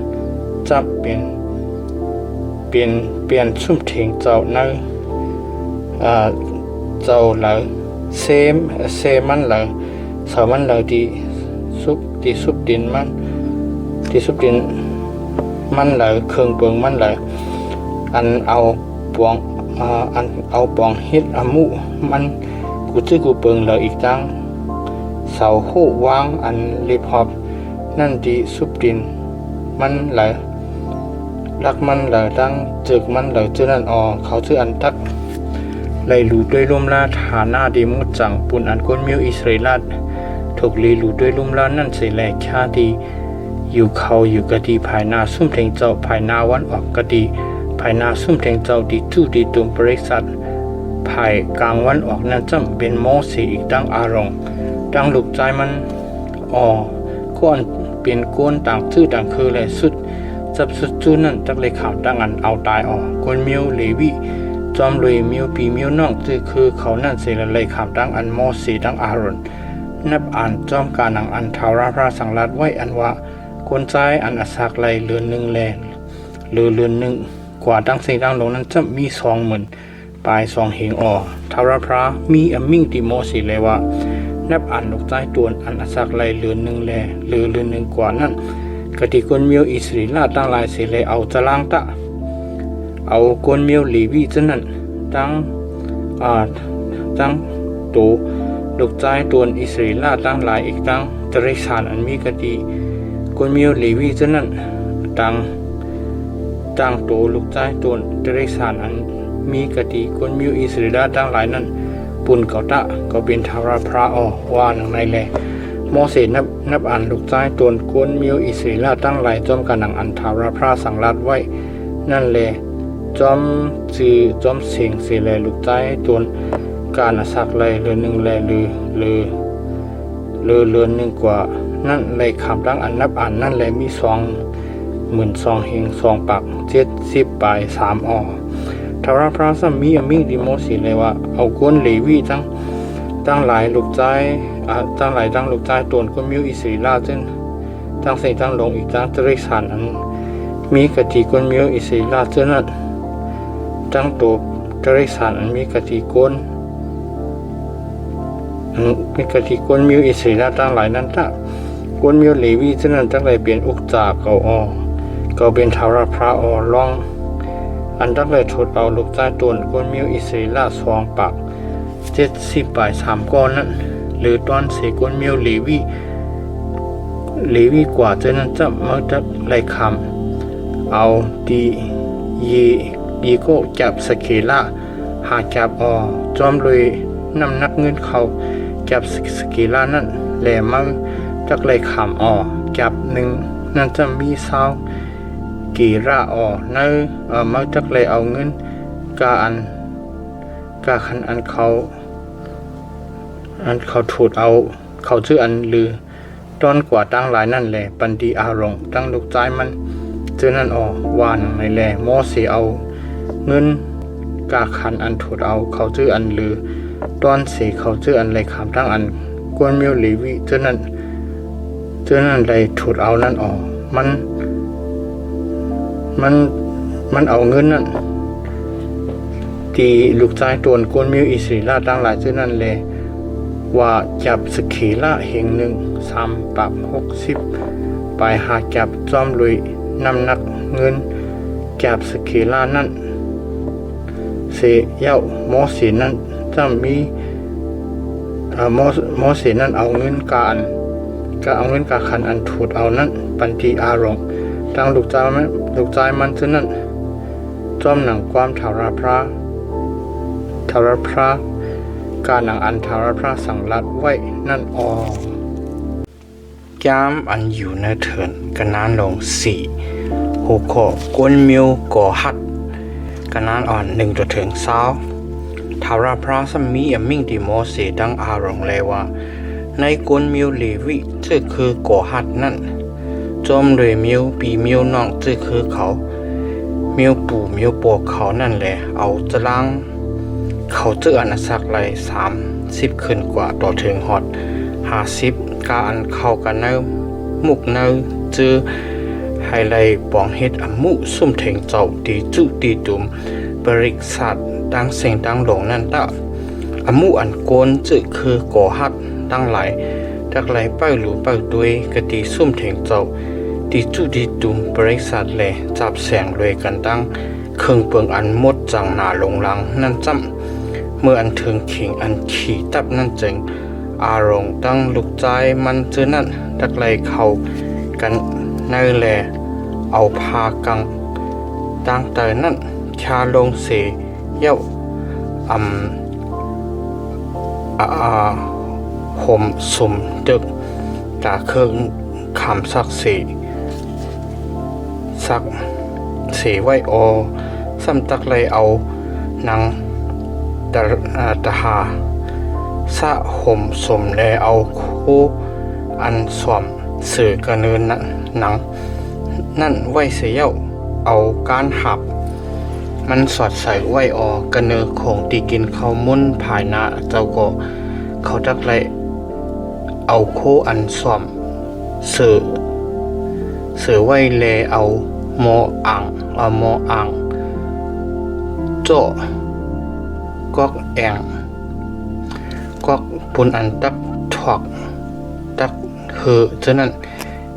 จะเปลี่ยนสุ่มเถงเจ้าในเจ้าเหลาเซมันเหลาสาวมันเหลาที่ซุบดินมันเหลาเครื่องเบิงมันเหลาอันเอาปองเฮ็ดอมุมันกูชื่อกูเบิงเหลาอีกตั้งเสาโหวางอันรีบฮอบนั่นที่ซุบดินมันเหลารักมันเหลาตั้งจึกมันเหลาเจ้านั่นออเขาชื่ออันทักไล่หลูด้วยลมลาฐาหน้าดีมุดจังปุ่นอันก้นมิวอิสราเอลถูกลีหลูด้วยลมลานั่นเสียแหลกชาดีอยู่เขาอยู่กะดีภายนาซุ่มเทงเจ้าภายนาวันออกกะดีภายนาซุ่มเทงเจ้าดีจู่ดีตุมบริษัทภายกลางวันออกนั้นจำเป็นโมสีอีกดังอารมณ์ดังลูกใจมันก้อนเปลี่ยนก้นต่างชื่อต่างคือเลยสุดจับสุดจูนั่นจักเลยข่าวดังอันเอาตายออกก้นมิวเลวีจอมเลยมิวปีมิวนอกจือคือเขานั่นเสละเลยขามดังอันโมสีดังอารอนนับอ่านจอมการนังอันทาราพระสังรัดไว้อันว่าคนใจอันอสักไหลเลือนหนึ่งแลหรือเลือนหนึ่งกว่าดังเสียงดังลงนั้นจะมี20,000ปลาย2เหงอทาราพระมีอมิ่งติโมสีเลยว่านับอ่านลูกใจตัวอันอสักไหลเลือนหนึ่งแลหรือเลือนหนึ่งกว่านั้นกติกลมิวอิสริลาตั้งหลายเสเลยเอาจะล้างตะเอากวนเมียวลีวีเจ้านั่นตั้งตัวลูกใจตัวอิสราเอลตั้งหลายอีกตั้งตริสานอันมีกติกวนเมียวลีวีเจ้านั่นตั้งตัวลูกใจตัวตริสานอันมีกติกวนเมียวอิสราเอลตั้งหลายนั้นปุ่นเกาตะก็เป็นทาราพระอว่าหนังในแลโมเสสนับอ่านลูกใจตัวกวนเมียวอิสราเอลตั้งหลายจอมกันหนังอันทาราพระสังรัดไว้นั่นแลจอมเสียงเสียแลลูกใจตัวการอสักไหลเรือนหนึ่งแลหรือเรือนหนึ่งกว่านั่นไหลคำตั้งอันนับอ่านนั่นแลมี22,000เหง2ปัก70ปลาย3อทาราพระสัมมีอมิ่งดิโมสีเลยว่าเอาก้นเลวีตั้งหลายลูกใจตั้งลูกใจตัวก้นมิวอิสราเอลซึ่งตั้งเสียงตั้งลงอีกตั้งตริสานอันมีกติก้นมิวอิสราเอลซึ่งนั้นตั้งตัวตริสานอันมีกติกลมิวอิสราเอลตั้งหลายนั้นถ้ากลมิวเลวีฉะนั้นตั้งหลายเปลี่ยนอุกจากก็เป็นทาราพระลองอันตั้งหลายทดเอาลูกใต้ต้นกลมิวอิสราเอล2ปัก70ปลาย3ก้อนนั้นหรือตอนเสกลมิวเลวีกว่าฉะนั้นจะมาจะไหลคำเอาดียีโกจับสเกล่าหาจับจอมเลยนำนักเงินเขาจับสเกล่านั่นแหลมมาจากเลยขามจับหนึ่งนั่นจะมีเศร้า กีระออในมักจักเลยเอาเงินกาคันอันเขาถูดเอาเขาชื่ออันหรือต้นกว่าตั้งหลายนั่นแหละปันดีอารมณ์ตั้งลูกใจมันเจอนั่นออวานในแลมอเสียเอาเงินกาคันอันถูดเอาเขาชื่ออันหรือต้นเสียเขาชื่ออันเลยคำตั้งอันกวนมิวลีวิเจอนั่นเลยถูดเอานั่นออมันเอาเงินนั่นตีลูกชายตวนกวนมิวอิสริลาตั้งหลายชื่อนั่นเลยว่าจับสขีละเหงหนึ่ง3 ปรับ 60ไปหาจับจอมลุยน้ำหนักเงินจับสขีละนั่นเสียเย้าหมอสีนั่นจะมีหมอสีนั่นเอาเงินก็เอาเงินกาคันอันถูดเอานั่นปันทีอารมณ์ตั้งลูกใจมันชื่อนั่นจอมหนังความทาราพระการหนังอันทารพระสังรัดไว้นั่นแก้มอันอยู่ในเถินกันนานลง4หัวข้อกวนมิวก่อหัดกันนานอ่อน1จนถึง20ทารพระสมีอมิ่งดิโมเสดังอารมณ์เลยว่าในกวนมิวเลวิชื่อคือก่อหัดนั่นจอมเลยมิวปีมิวน้องชื่อคือเขามิวปู่มิวปวกเขานั่นแหละเอาจะล้างเขาเจออันสักไร30ขึ้นกว่าต่อถึงฮอด50กาอันเข้ากันเนื้อมุกเนื้อเจอไฮไลปองเฮ็ดอมุซุ่มเถงเจ้าตีจุตีตุมบริษัทดังเสียงดังหลงนั่นตะอมุอันโกนจือคือก่อฮัดตั้งหลายดักไหลเป้าหลูเป้าด้วยกะตีซุ่มเถงเจ้าตีจุตีตุมบริษัทแลจับแสงเลยกันตั้งเครื่องเปลืองอันหมดจังหนาลงลังนั่นจำเมื่ออันถึงขิงอันขี่ตับนั่นจึงอารมณ์ตั้งลูกใจมันเจอนั่นดักไหลเข้ากันในแลเอาพากังตั้งแต่นั่นชาลงเสเย้าห่มสมดึกตาเครื่องคำสักเสไว้ซ้ำตักเลยเอานางตาหาสะห่มสมแลเอาคู่อันสวมสื่อกระเนินหนังนั่นไว้เสียเย้าเอาการหับมันสอดใส่ไว้กระเนินของตีกินเขามุ่นภายหน้าเจ้าก็เขาตักเลยเอาคู่อันสวมสื่อไว้แลเอาหมออ่างโจกอกแองกอกปุนอันตักถอกตักเจ้านั่น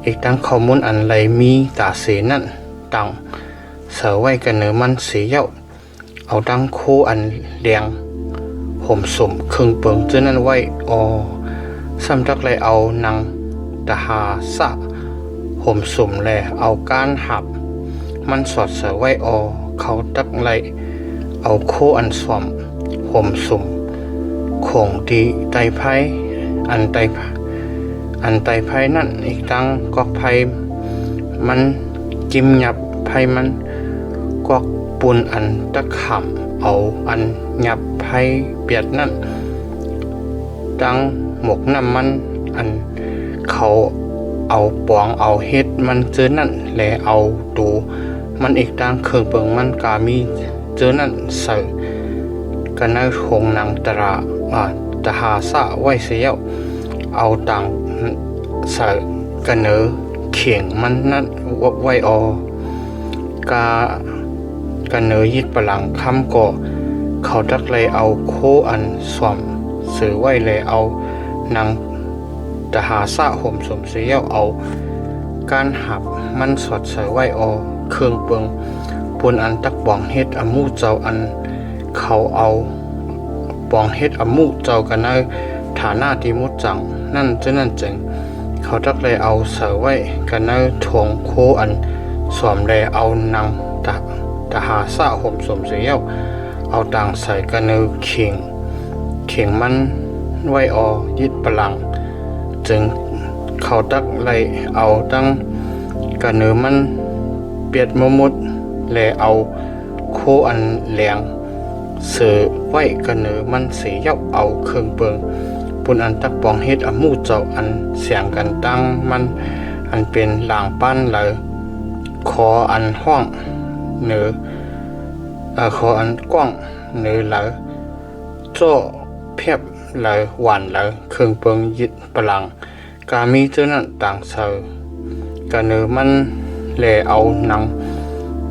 อีกทั้งข้อมูลอันไรมีตาเสนั่นตังเสือไว้กันเนื้อมันเสียเย้าเอาตั้งโคอันเลียงห่มสมเครื่องเปิงเจ้านั่นไว้ซ้ำตักเลยเอานางตาหาสะห่มสมแลเอาการหับมันสอดเสือไว้เขาตักเลยเอาโคอันสวมห่มสมของดีไตไพ่อันไตไพ่นั่นอีกตั้งกอกไพ่มันจิ้มหยับไพ่มันกอกปูนอันตะขำเอาอันหยับไพ่เปียดนั่นตั้งหมกน้ำมันอันเขาเอาปองเอาเฮ็ดมันเจอนั่นแลเอาตูมันอีกตั้งเครื่องเปิงมันกามีเจอนั่นใส่กันในหงหนังตหาสะไว้เสียเอาต่างใส่กันเนอเขียงมันนั่นไว้กันเนอยิดปลังคำก่อเขาตักเลยเอาโคอันสวมสื่อไว้เลยเอานางตหาสะห่มสมเสียเอาการหับมันสอดใส่ไว้เครื่องเปิงปูนอันตักบองเฮ็ดอมูเจ้าอันเขาเอาบองเฮ็ดอมูเจ้ากันในฐานะที่มุดจังนั่นจึงเขาตักเลยเอาเสือไว้กันในถงโคอันสวมเลยเอานางตหาสะห่มสมเสียเอาต่างใส่กันในเขียงมันไว้ยิดปลังจึงเขาตักเลยเอาตั้งกันเนื้อมัน ปียดมมดแลเอาโคอันแหลงเสือไว้กันเนอมันเสียเอาเครื่องเปิงปุ่นอันตักปองเฮ็ดอมูเจ้าอันเสียงกันตั้งมันอันเป็นหลางปั้นเลยขออันห้องเนือขออันกว้างเนือเลยโจ้เพียบเลยหวานเลยเครื่องเปิงยึดพลังกามีเจ้านั้นต่างเซอกันเนือมันแลเอาหนัง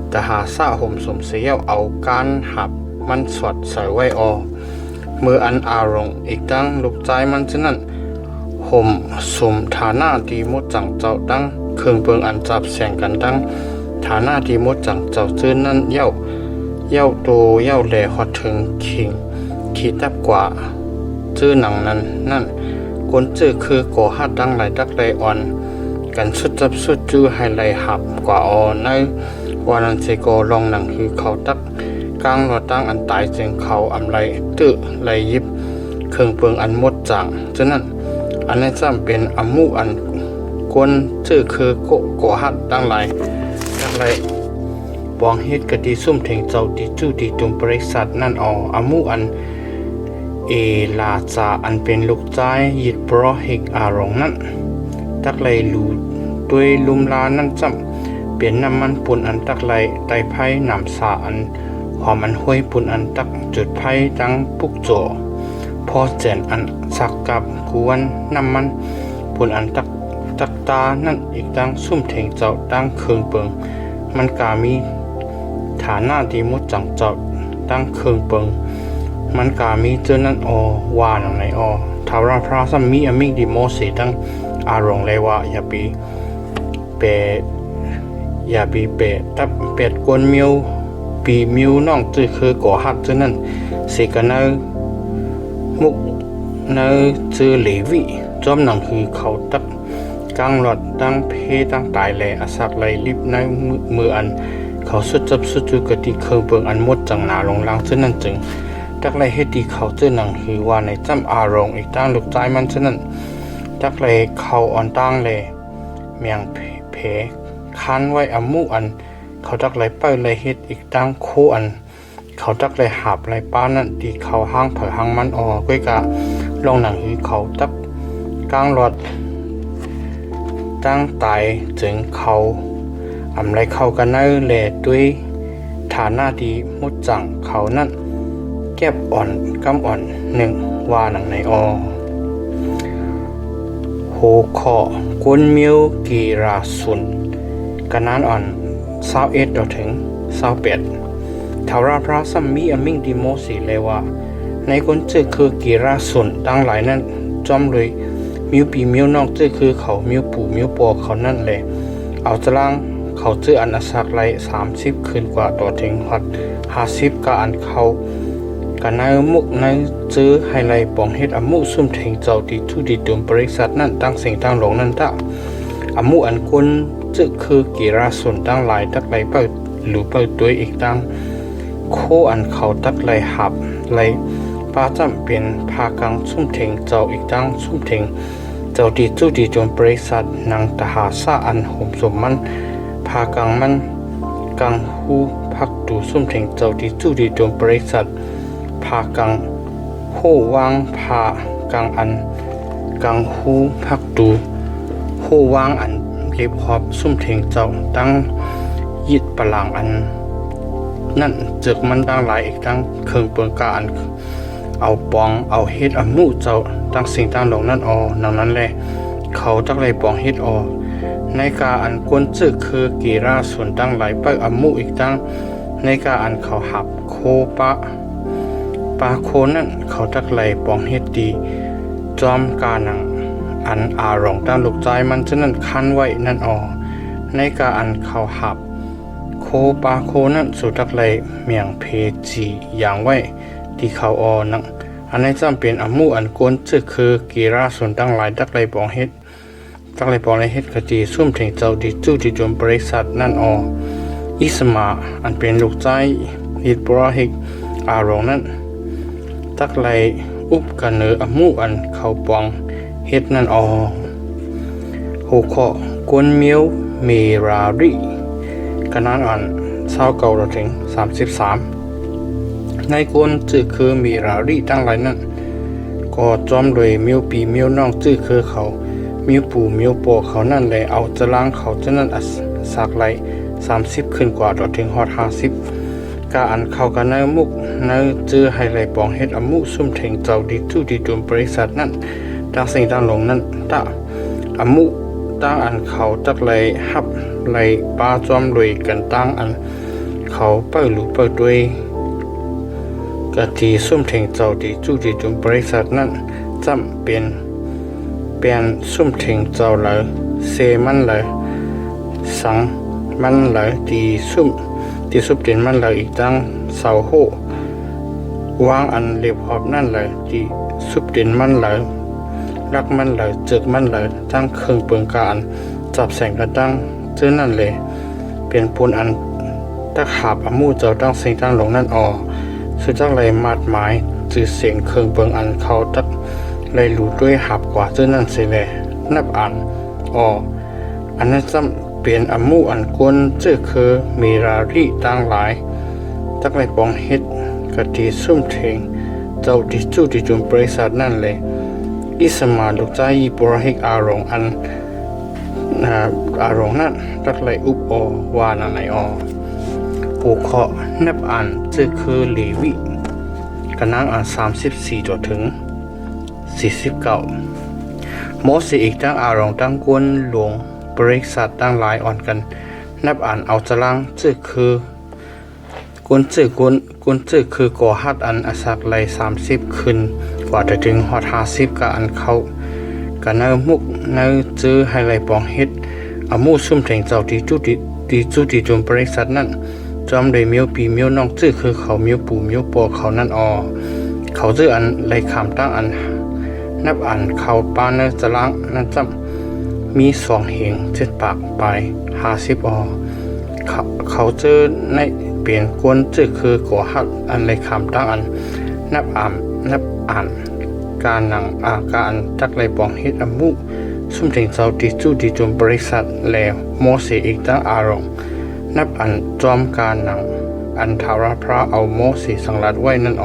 แต่หาซาห่มสมเสียวเอาการหับมันสวดใส่ไว้ออเมื่ออันอารมณ์อีกตั้งลูกใจมันฉะนั้นห่มสมฐานะดีมดจังเจ้าตั้งเครื่องเปิงอันจับแสงกันตั้งฐานะดีมดจังเจ้าซื่อนั้นเย้าโตเย้าแหล่ฮอดถึงขิงขีดตับกว่าชื่อหนังนั่นคนชื่อคือก่อฮัดดังไหลดักไหลอ่อนกันสุดจับสุดจื้อให้ไหลหับกว่าอ่อนในวานันเซโกลองหนังคือเขาตักกลางรอตั้งอันตายจึงเขาอำไหลตื้อไหลยิบเครื่องเปิงอันมดจางฉะนั้นอันนี้จำเป็นอมูอันกวนชื่อคือก่อฮัดดังไหลดักไหลปองเฮ็ดกะดีซุ่มเถงเจ้าดีจู้ดีตุมบริษัทนั่นอมูอันเอลาจาอันเป็นลูกใจยิดโปรเฮกอารองนั้นตักไหลลูด้วยลุมลานั่นจำเปลี่ยนน้ำมันปุ่นอันตักไหลไตไผ่น้ำสาอันหอมอันห้วยปุ่นอันตักจุดไผ่ตั้งปุกโจพอแจนอันสักกับกวนน้ำมันปุ่นอันตักตานั่นอีกตั้งซุ่มเถงเจ้าตั้งเครื่องเปิงมันกามีฐานะดีมุดจังเจ้าตั้งเครื่องเปิงมันกามีเจอนั่นวาหนังในทาราพระสัมมีอมิกดีโมเสตั้งอารมณ์เลยว่าอย่าปีเปตับเป็ดกวนมิวปีมิวน้องจื้อคือก่อฮัดเจอนั่นเสกันเนมุกเนจื้อเหลวิจอมหนังคือเขาตักกลางหลอดตั้งเพตั้งตายแลอาศักไหลลิบในมืออันเขาสุดจับสุดจุกติเครื่องเบิงอันมดจังหนาลงล่างเช่นนั้นจึงตักไหลเฮดีเขาเจอหนังคือว่าในจำอารมณ์อีกตั้งลูกใจมันเช่นนั้นตักไหลเขาอ่อนตั้งแลเมียงเพคันไว้อมูอันเขาตักไหลไปไหลเฮ็ดอีกตั้งโคอันเขาตักไหลหับไหลป้านั่นดีเขาห้างเผยห้างมันก้อยกะลองหนังคือเขาตักกลางหลอดตั้งตายจึงเขาอำไรเข้ากันเนอแลด้วยฐานะดีมุดจังเขานั่นแก็บอ่อนกำอ่อนหนึ่งว่าหนังในโหขอกวนมิวกีราสุนกันนั้นอ่อน21ต่อถึง28ทาราพระสัมมีอมิงดิโมสีเลยว่าในคนเจอคือกีราสุนดังหลายนั้นจอมเลยมิวปีมิวนอกเจอคือเขามิวปู่มิวปอเขานั่นแหละเอาจลังเขาเจออันอสักไหล30ขึ้นกว่าต่อถึงฮอด50ก็อันเขากันนายมุกนายเจอไฮไลท์ปองเฮ็ดอมุซุ่มเถงเจ้าดีทุดีตุมบริษัทนั่นตั้งสิ่งตั้งหลงนั่นตะอมุอันคนเจอคือกีราสุนตั้งหลายตักไหลเปิดหรือเปิดตัวอีกตั้งโคอันเขาตักไหลหับไหลป้าจำเป็นพากังซุ่มเถงเจ้าอีกตั้งซุ่มเถงเจ้าดีจุดีจนบริษัทนางตหาซาอันห่มสมมันพากังมันกังหูพักดูซุ่มเถงเจ้าดีจุดีจนบริษัทพากังโหวางพากังอันกังหูพักดูโหวางอันเล็บหอบซุ่มเถงเจ้าตั้งยิดปลางอันนั่นเจอกมันตั้งหลายอีกตั้งเครื่องเปิงกาอันเอาปองเอาเฮ็ดอมูเจ้าตั้งสิ่งตั้งหลงนั่นนังนั้นแหละเขาตักเลยปองเฮ็ดในกาอันกวนจึกคือกีราส่วนตั้งหลายไปอมูอีกตั้งในกาอันเขาหับโคปะโคนั่นเขาตักเลยปองเฮ็ดดีจอมกาหนังอันอารองตั้งลูกใจมันฉะนั้นคันไว้นั่นในกาอันเขาหับโคนั่นสุตักเลยเมียงเพจีอย่างไว้ที่เขานังอันนี้จำเป็นอมูอันกวนจึกคือกีราส่วนตั้งหลายตักเลยปองเฮ็ดกะจีซุ่มเถงเจ้าดีจู้ที่จมบริษัทนั่นอิสมาอันเป็นลูกใจฮิตบราฮิกอารองนั่นตักเลยอุบกันเนออมูอันเขาปองเฮ็ดนั่นโหขอกวนเมียวเมราริ ขนาดอ่อน29ถึง33ในกวนจื้อคือมีรารีตั้งหลายนั้นก็จอมโดยมิวปีมิวน้องจื้อคือเขามิวปู่มิวโปเขานั่นเลยเอาจะล้างเขาจะนั่นสักไหล30ขึ้นกว่าต่อถึงฮอด50กาอันเข้ากันในมุกในจื้อให้ไหลปองเฮ็ดอมุซุ่มเถงเจ้าดีทุดีจุมบริษัทนั้นตั้งสิ่งตั้งลงนั้นตาอมุตั้งอันเขาจักไหลฮับไหลป้าจอมรวยกันตั้งอันเขาเปิดหรือเปิดด้วยกะทีซุ่มเถงเจ้าดีจูดีจุมบริษัทนั้นจำเป็นซุ่มเถงเจ้าเลยเซมันเลยสังมันเลยตีซุ่มเด่นมันเลยอีกตั้งเสาโหวางอันเรียบหอบนั่นเลยตีซุบเด่นมันเลยรักมันเลยจึกมันเลยตั้งเครื่องเปลืองการจับแสงกระตั้งเจ้านั่นเลยเป็นปูนอันตะขาบอมูเจ้าตั้งเสียงตั้งหลงนั่นสุดจักเลยมาดหมายจือเสียงเครื่องเปลืองอันเขาตักเลยหลุดด้วยหับกว่าเจ้านั่นเสียเลยนับอ่านอันนั้นจำเปลี่ยนอมูอันกวนเจ้าคือมีรารีตั้งหลายตักเลยปองเฮ็ดกะทีซุ่มเถงเจ้าดิจูดิจุมบริษัทนั่นเลยอิสมาลูกใจปรหิกอารมณ์นั้นตักเลยอุบวานาในผูกเคาะนับอ่านเจ้าคือเลวิกระนังอ่าน34จนถึง49โมเสอีกตั้งอารมณ์ตั้งกวนหลวงบริษัทตั้งหลายอ่อนกันนับอ่านเอาจะลังเจ้าคือกวนเจ้คือก่อฮัดอันอสักไหล30ขึ้นกว่าจะถึงฮอด50กับอันเขากันเนมุกเนเจอให้ไหลปองเฮ็ดอมูซุ่มเถงเจ้าดีจุดิจุมบริษัทนั้นจอมโดยมิวปีมิวน้องเจ้าคือเขามิวปู่มิวปอเขานั่นเขาเจออันไหลขามตั้งอันนับอ่านเขาปานเนจะล้างนั่นจำมี2เหง7ปากไป50เขาเจอในเปลี่ยนกวนเจ้าคือก่อฮัดอันไหลขามตั้งอันนับอ่านการหนังอาการจักไหลปองเฮ็ดอมุซุ่มเถงเจ้าดีจุมบริษัทแล้วโมเสอีกตั้งอารมณ์นับอันจอมการหนังอันทาราพระเอาโมเสสังลัดไว้นั่น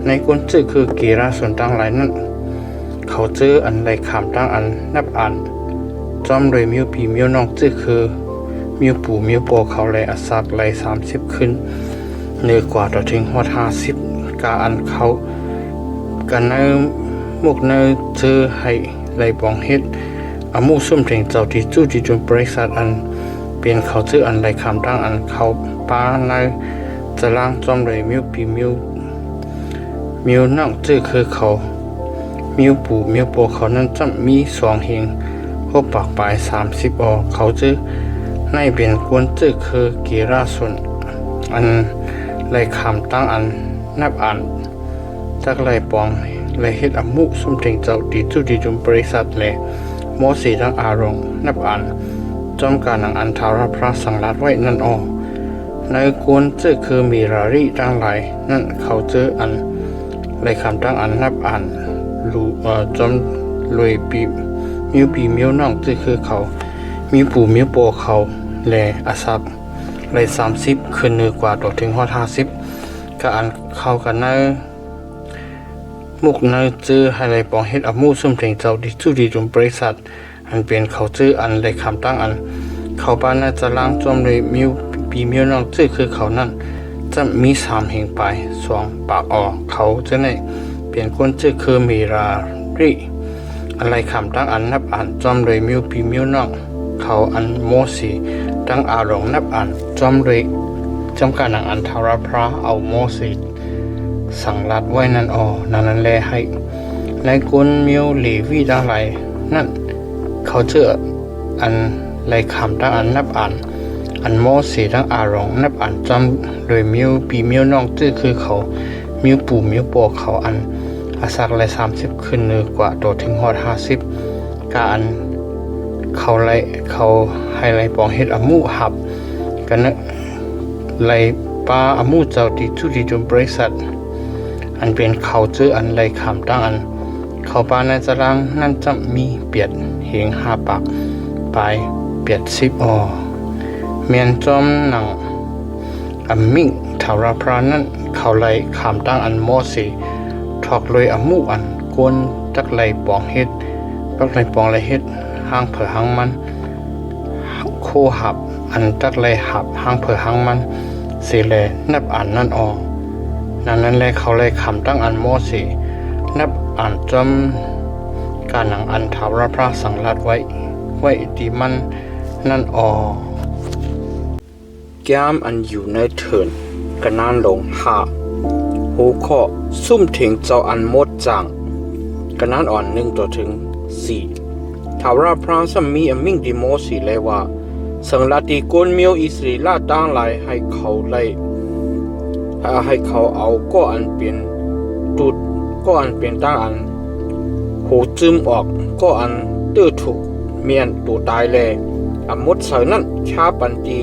ในกวนเจ้าคือกีราส่วนตั้งหลายนั้นเขาเจออันไหลขามตั้งอันนับอ่านจอมโดยมิวปีมิวน้องเจ้าคือมิวปู่มิวปอเขาไหลอสักไหล30ขึ้นเหนือกว่าต่อถึงฮอด50กาอันเขากันเนมุกเนเจอให้ไหลปองเฮ็ดอมูซุ่มเถงเจ้าดีจูดิจุมบริษัทอันเปลี่ยนเขาเจออันไหลคำตั้งอันเขาป้าในจะล้างจอมเลยมิวปีมิวนั่งเจอคือเขามิวปู่มิวปอเขานั้นจะมี2เหงพบปากปลาย30เขาเจอในเปลี่ยนกวนเจอคือกีราส่วนอันไหลคำตั้งอันนับอ่านจักไหลปองไหลเฮ็ดอมุซุ่มเถงเจ้าดีจูดิจุมบริษัทและโมสีทั้งอารมณ์นับอ่านจอมการหนังอันทาราพระสังลัดไว้นั่นในกวนเจอคือมีรารีตั้งหลายนั่นเขาเจออันไหลคำตั้งอันนับอ่านจอมรวยปีมิวน้องเจอคือเขามีปู่มิวโปเขาและอาศักไหล30ขึ้นเหนือกว่าต่อถึงฮอด50ก็อันเข้ากันในมุกเนเจอให้ไหลปองเฮ็ดอมูซุ่มเถงเจ้าดีจูดีจุมบริษัทอันเป็นเขาเจออันไหลคำตั้งอันเขาปานน่าจะล้างจอมเลยมิวปีมิวน้องเจอคือเขานั่นจะมี3เหงไป2ปากเขาจะในเปลี่ยนคนเจอคือมีรารีอะไรคำตั้งอันนับอ่านจอมเลยมิวปีมิวน้องเขาอันโมสีตั้งอารมณ์นับอ่านจอมเลยจำการหนังอันทาราพระเอาโมสีสังลัดไว้นั่นนั่นแลให้ในกวนมิวเลวีตั้งหลายนั่นเขาเจออันไหลคำตั้งอันนับอ่านอันโมสีตั้งอารมณ์นับอ่านจอมโดยมิวปีมิวน้องเจอคือเขามิวปู่มิวปอเขาอันอาศักไหล30ขึ้นเหนือกว่าต่อถึงฮอด50กาอันเขาให้ไหลปองเฮ็ดอมูหับกันนะไหลปลาอมูเจ้าดีจูดิจุมบริษัทอันเป็นเขาเจออันไหลขามตั้งอันเขาปลาในตารางนั่นจะมีเปียดเหง5ปากปลายเปียด10 เมียนจอมหนังอัมมิ่งทาวราพรานั้นเขาไลขามตั้งอันโมสีถอกเลยอมูอันกวนจักไลปองเฮ็ดปักไลปองไลเฮ็ดห้างเผอห้างมันโคหับอันจักไลหับห้างเผอห้างมันเสแลนับอ่านนั่นออกนั้นแลเขาไลขามตั้งอันโมสีนับอ่านจอมการหนังอันทาวราพราสังลัดไว้ดีมันนั่นออแก้มอันอยู่ในเถินกระนานลงหาหูข้อซุ่มถึงเจ้าอันมดจางกระนานอ่อน1 ต่อถึง 4ทาวราพรางสมีอมิ่งดิโมสีเลยว่าสังลาติโกนเมียวอิสรีลาตั้งหลายให้เขาเอาก็อันเป็นตุดก็อันเป็นตั้งอันหูจึมออกก็อันตื้อถูกเมียนตัวตายแลอมดเสานั้นชาปันตี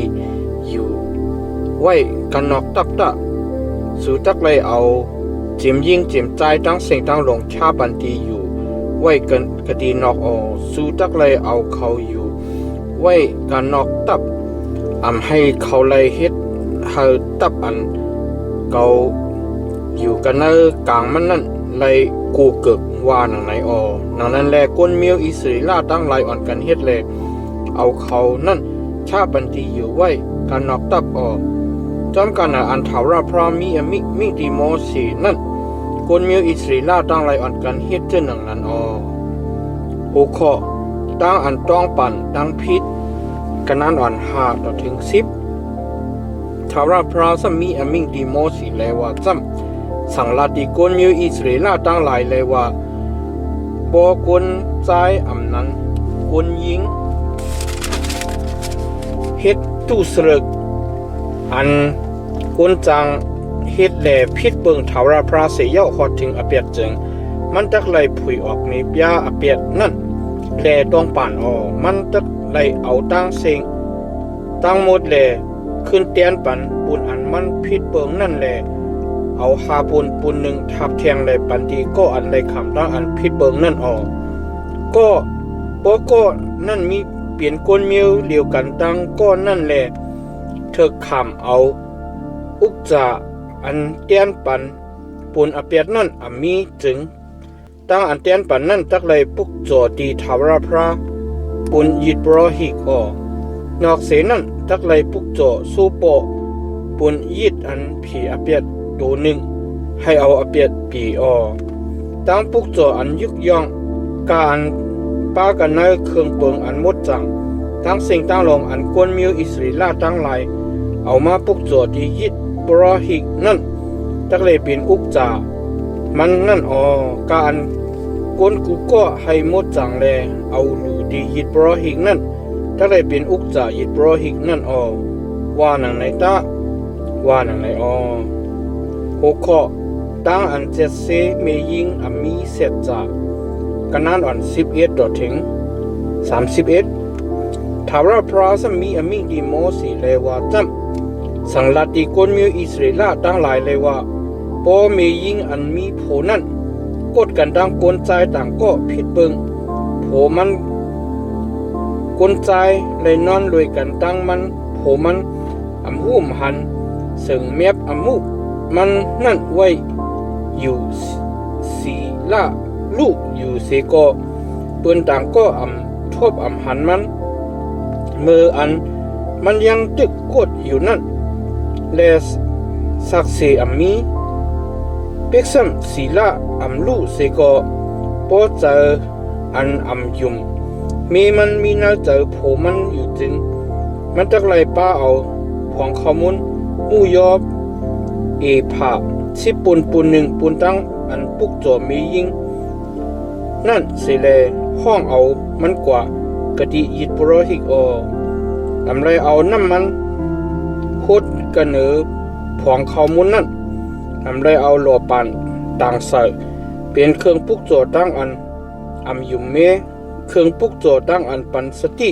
อยู่ไว้กันนอกตับตะสู่จักเลยเอาเจียมยิงเจียมใจตั้งเสียงตั้งลงชาปันตีอยู่ไว้กันกะดีนอกออสู่จักเลยเอาเขาอยู่ไว้กันนอกตับให้เขาเลยเฮ็ดเฮาตับอันเกาอยู่กันในกลางมันนั่นเลยกูเกิกว่าหนังไหนออหนังนั้นแลก้นเมียวอิสริลาตั้งหลายอ่อนกันเฮ็ดเลยเอาเขานั่นชาบันตีอยู่ไว้กันนอกตับออกจอมกันอันทาวราพรามีมิดีโมสีนั่นก้นเมียวอิสริลาตั้งหลายอ่อนกันเฮ็ดเจ้าหนังนั้นออหัวข้อตั้งอันต้องปั่นตั้งพิษกันนั้นอ่อน5 ต่อถึง 10ทาวราพราสมีมิดีโมสีเลยว่าจำสังลาติกนมิวอิสราเอลตั้งหลายเลยว่าบอกนใจนั้นกนยิงเฮ็ดตู้สรึกอันกนจังเฮ็ดแหล่พิษเบิงทาวราพราเสียเย่าฮอดถึงอเปียดจึงมันตักไหลผุยออกในปยาอเปียดนั่นแหล่ต้องป่านออมันตักไหลเอาตั้งเสียงตั้งหมดแหล่ขึ้นเตียนปันปูนอันมันพิษเบิงนั่นแหล่เอาหาปูนหนึ่งทับแทงเลยปันทีก็อันเลยคำตั้งอันพิษเบิงนั่นออกก็นั่นมีเปลี่ยนก้นเมียวเหลียวกันตั้งก็นั่นแหละเธอคำเอาอุกจาอันเตียนปันปูนอเปียดนั่นมีจึงตั้งอันเตียนปันนั่นตักเลยปุกจอดีทาวราพราปูนยิดบรอฮิกออกนอกเสนั่นตักเลยปุกจอสู้โปปูนยิดอันผีอเปียดตัวหนึ่งให้เอาอเปียดปีออตั้งปุกจออันยึกย่องการป้ากันในเครื่องเปิงอันมดจังทั้งสิ่งตั้งลงอันกวนมิวอิสราเอลตั้งหลายเอามาปุกจอที่ยิดบรอฮิกนั่นตักเลยเป็นอุกจามันนั่นการกวนกูก็ให้มดจังแลเอาลูดียิดบรอฮิกนั่นตักเลยเป็นอุกจายิดบรอฮิกนั่นว่าหนังไหนตาว่าหนังไหนหัวข้อตั้งอันเจ็ดเซเมยิงมีเสร็จจากกันนั้นอ่อน11 ต่อถึง 31ทาวราพราสมีมิดีโมสีเลยว่าจำสังลาติกนมิวอิสราเอลตั้งหลายเลยว่าปอเมยิงอันมีโผนั่นกดกันตั้งกลใจต่างก็ผิดเบิงโผมันกลใจเลยนอนรวยกันตั้งมันโผมันหุ้มหันซึ่งเมียบมุมันนั่นไว้อยู่สีละลูกอยู่เสก็เปิ้นต่างก็ทบหันมันมืออันมันยังตึกกดอยู่นั่นและสักเสมีเป็กซ้ำสีละลูกเสก็พอเจออันยุมมีน่าเจอโผมันอยู่จริงมันตักไหลป้าเอาของข้อมูลมูยอบผ่าสิปูนหนึ่งปูนตั้งอันปุกจอมียิงนั่นเสเลห้องเอามันกว่ากะดิยิดโปรฮิกไรเอาน้ำมันโคตรกันเนอผองข้อมูลนั่นไรเอาหล่อปานต่างใส่เป็นเครื่องปุกจอตั้งอันยุมเมเครื่องปุกจอตั้งอันปันสติ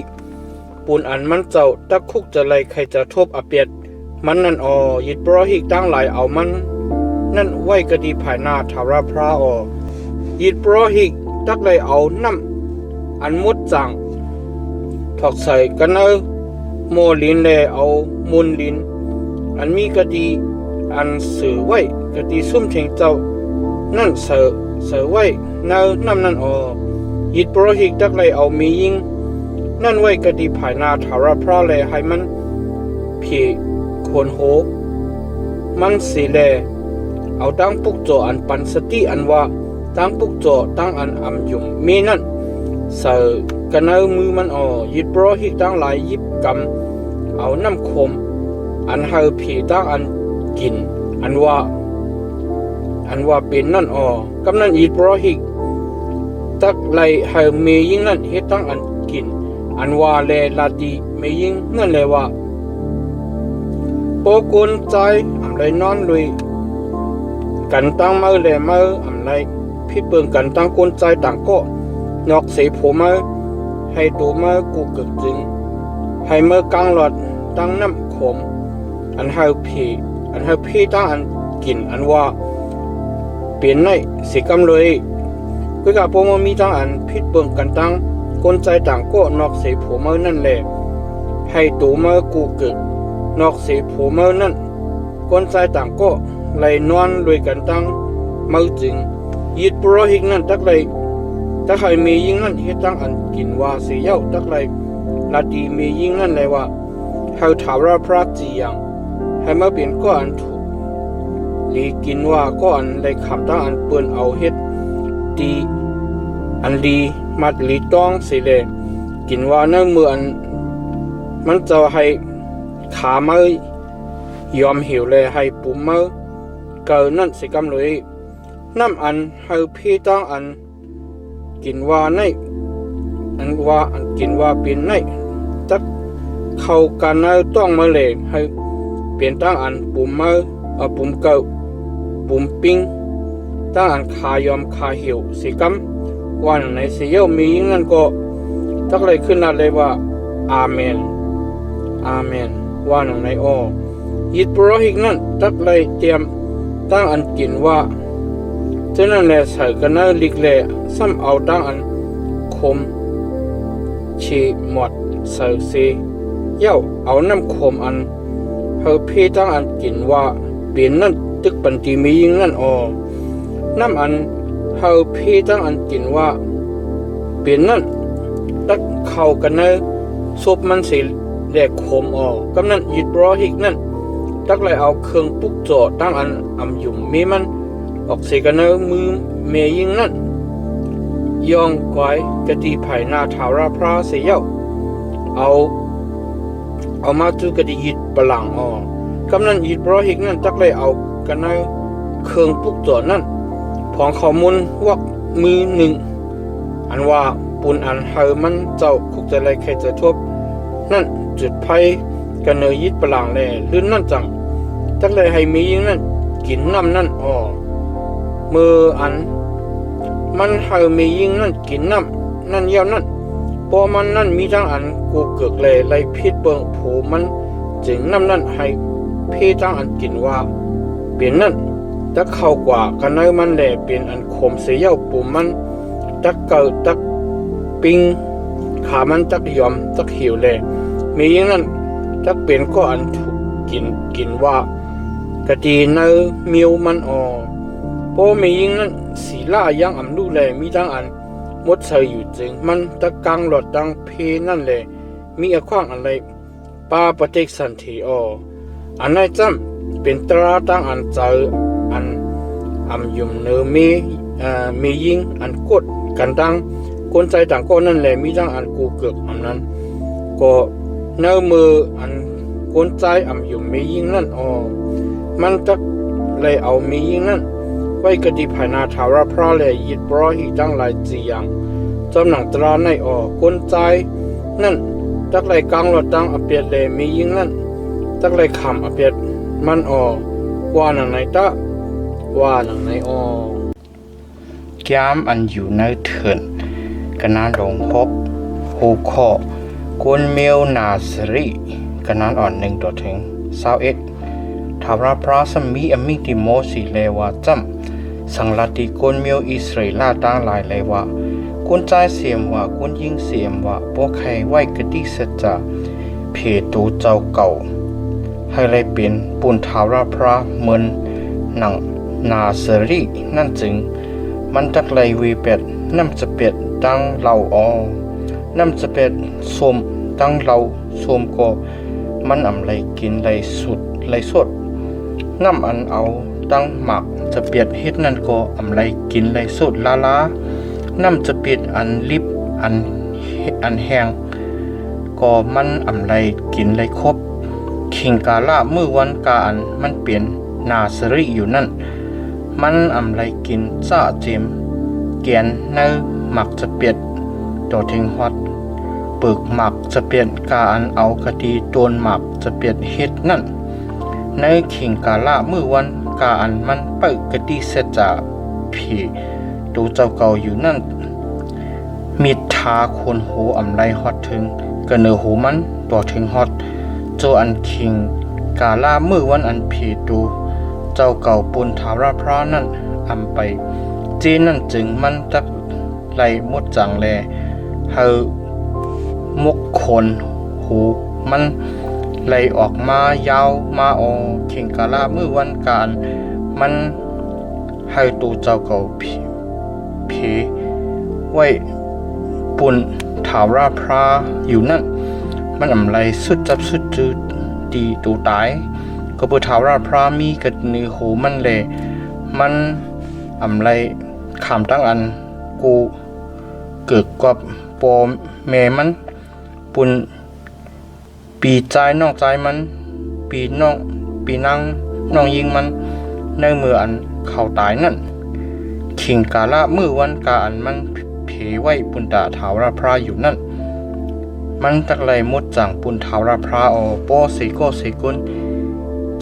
ปูนอันมันเจ้าตักคุกจะไรใครจะทบอเปียดมันนั่นยิดโปรฮิกตั้งหลายเอามันนั่นไว้กะดีภายหน้าทาราพรายิดโปรฮิกตักเลยเอาน้ำอันมุดจังถอกใส่กัน โมลินแลเอามุนลินอันมีกะดีอันสื่อไว้กะดีซุ่มเทงเจ้านั่นเสือไว้นานำนั่นยิดโปรหิกดักเลยเอามียิงนั่นไว้กะดีภายนาทาราพระแลให้มันผีควรโหมันสีแลเอาตั้งปุกโจอันปันสติอันว่าตั้งปุกโจตั้งอันอัมยุมมีนั่นเสือกันเอามือมันยิดโปรหิกตั้งหลายยิบกำเอาน้ำคมอันเฮาผีตั้งอันกินอันว่าเป็นนั่นกำนั้นยิดโปรหิกตักไลเฮาเมยิงนั่นเฮ็ดตั้งอันกินอันว่าแลลาดีเมยิงนั่นเลยว่าโปกุนใจอำไรนอนลุยกันตั้งมือแลมืออำไรพี่เปิงกันตั้งกุนใจต่างก็นอกเสียผมมือให้ตัวมือกูเกิดจึงให้มือกลางหลอดตั้งน้ำขมอันเฮาพี่ตั้งอันกินอันว่าเปลี่ยนในสิกำเลยก็กับผมมีตั้งอันพี่เปิงกันตั้งกุนใจต่างก็นอกเสียผมมือนั่นแหละให้ตัวมือกูเกิดนอกเสียผูเมื่อนั้นคนใจต่างก็ไหลนอนด้วยกันตั้งเมื่อจึงยิดโปรหิกนั้นตักเลยถ้าใครมียิ่งนั้นเฮ็ดตั้งอันกินว่าเสียเย้าตักเลยลาดีมียิ่งนั้นเลยว่าเฮาถาวรพระจียังให้มาเป็นก็อันถูกลีกินว่าก็อันเลยคำตั้งอันเปื้อนเอาเฮ็ดดีอันดีมัดลีต้องสิเลยกินว่าเนื้อมืออันมันจะให้ขามือยอมหิวเลยให้ปุ่มมือเกินนั่นสิกำเลยน้ำอันให้พี่ต้องอันกินว่าในอันว่าอันกินว่าเป็นในตักเข้ากันในต้องมาเลยให้เปลี่ยนตั้งอันปุ่มมือปุ่มเก่าปุ่มปิ้งตั้งอันขายอมขาหิวสิกำวันในสิเยมีงั้นก็ตักเลยขึ้นนั่นเลยว่าอาเมนอาเมนว่าหนังในยิดโปรหิกนั่นตักเลยเตรียมตั้งอันกินว่าเจ้านั่นแหละใส่กันนั่นลิกแหละซ้ำเอาตั้งอันคมชีหมดใส่ซีเย้าเอาน้ำคมอันเฮาพี่ตั้งอันกินว่าเปลี่ยนนั่นตึกปันตีมียิงนั่นน้ำอันเฮาพี่ตั้งอันกินว่าเปลี่ยนนั่นตักเข้ากันนั่นซบมันสีแดกขมกำนั้นยิดโปรหิกนั่นตักเลยเอาเครื่องปุกโจตั้งอันอำยุ่มมีมันออกเสกันเนมือเมยิงนั่นยองก้อยกะดีภายนาทาราพระเสียเอามาจูกะดียิดปลังกำนั้นยิดโปรหิกนั่นตักเลยเอากันเนเครื่องปุกโจนั่นพองข้อมูลวักมือหนึ่งอันว่าปุนอันเฮามันเจ้าคุกจะเลยใครจะทบนั่นจุดไฟกันเนยยิดปลังเลยลื่นนั่นจังจักเลยให้มียิงนั่นกินน้ำนั่นมืออันมันให้มียิงนั่นกินน้ำนั่นเยี่ยวนั่นพอมันนั่นมีจังอันกูเกิดเลยไล่พิษเบิงผูมันจึงน้ำนั่นให้พี่จังอันกินว่าเปลี่ยนนั่นจักเข้ากว่ากันเนยมันแหล่เปลี่ยนอันขมเสียเยี่ยวปุ่มมันจักเกิดจักปิงขามันจักยอมจักหิวเลยมีอย่างนั้นจักเป็นก็อันถูกกินว่ากะดีเนื้อมิวมันพอมีอย่างนั้นสีล่ายังอำดูเลยมีทั้งอันมดเชยอยู่จริงมันตะกังหลอดดังเพนั่นเลยมีอขว้างอะไรปาปฏิสันติอันไหนจำเป็นตราตั้งอันเจออันอำยุมเนื้อมียิงอันกดกันตั้งคนใจต่างก็นั่นแหละมีทั้งอันกูเกิดอันนั้นก็เนื้อมืออันคนใจอำอยู่มียิงนั่นมันจะเลยเอามียิงนั่นไว้กะดีภายนาทาราพระเลยยิดโปรหิตั้งหลายจีอย่างจำหนังตราในคนใจนั่นจักเลยกลางหลอดดังอเปียดเลยมียิงนั่นจักเลยขำอเปียดมันว่าหนังไหนตะว่าหนังไหนแก้มอันอยู่ในเถินกนานหลงพบหูคอกวนเมียวนาสรีกนานอ่อน1ต่อถึง21ทาราพระสมีอมิติโมสีเลวาจำสังลติกวนเมียวอิสราเอลตั้งหลายเลวากุนใจเสียมว่ากุนยิงเสียมว่าพวกใครไหวกะดีสัจจะพิ ตูเจ้าเก่าให้เลยเป็นปุนทาวราพระเหมือนหนังนาเซรีนั่นจึงมันตักไลวีเป็ดน้ำจะเป็ดตั้งเหล่าน้ำจะเป็ดส้มตั้งเหล่าส้มก็มันอำไรกินไรสุดไรสดน้ำอันเอาตั้งหมักจะเปียดเฮ็ดนั่นก็อำไรกินไรสดลาน้ำจะเปียดอันลิบอันแห้งก็มันอำไรกินไรครบคิงกาลามือวันกาอันมันเปลี่ยนนาสริอยู่นั่นมันอำไรกินจ้าเจมแกนเนื้อหมักจะเปียดต่อถึงฮอดปึกหมักจะเปลี่ยนกาอันเอากะดีต้นหมักจะเปลี่ยนเฮ็ดนั่นในขิงกาละมือวันกาอันมันเปิดกะดีเสจาผีดูเจ้าเก่าอยู่นั่นมีทาคนโหอำไรฮอดถึงกะเนอหูมันต่อถึงฮอดโจอันขิงกาละมือวันอันผีดูเจ้าเก่าปุนทาราพระนั่นอำไปเจนั่นจึงมันจักไหลมดจังแลเฮามกคนหูมันไหลออกมายาวมาออเข่งกาลามือวันการมันให้ตูเจ้าเก่าผีไว้ปุ่นถาวราพระอยู่นั่นมันอำไรสุดจับสุดจืดดีตูตายก็เปิดถาวราพระมีกระนือหูมันแลมันอำไรขามตั้งอันกูเกิดกับปอแม่มันปุ่นปีใจน้องใจมันปีน้องปีนั่งน้องยิงมันในมืออันเขาตายนั่นขิงกาละมือวันกาอันมันเพไว้ปุนตาถาวราพระอยู่นั่นมันตักไหลมดจังปุนถาวราพระปอสีก็สีกุน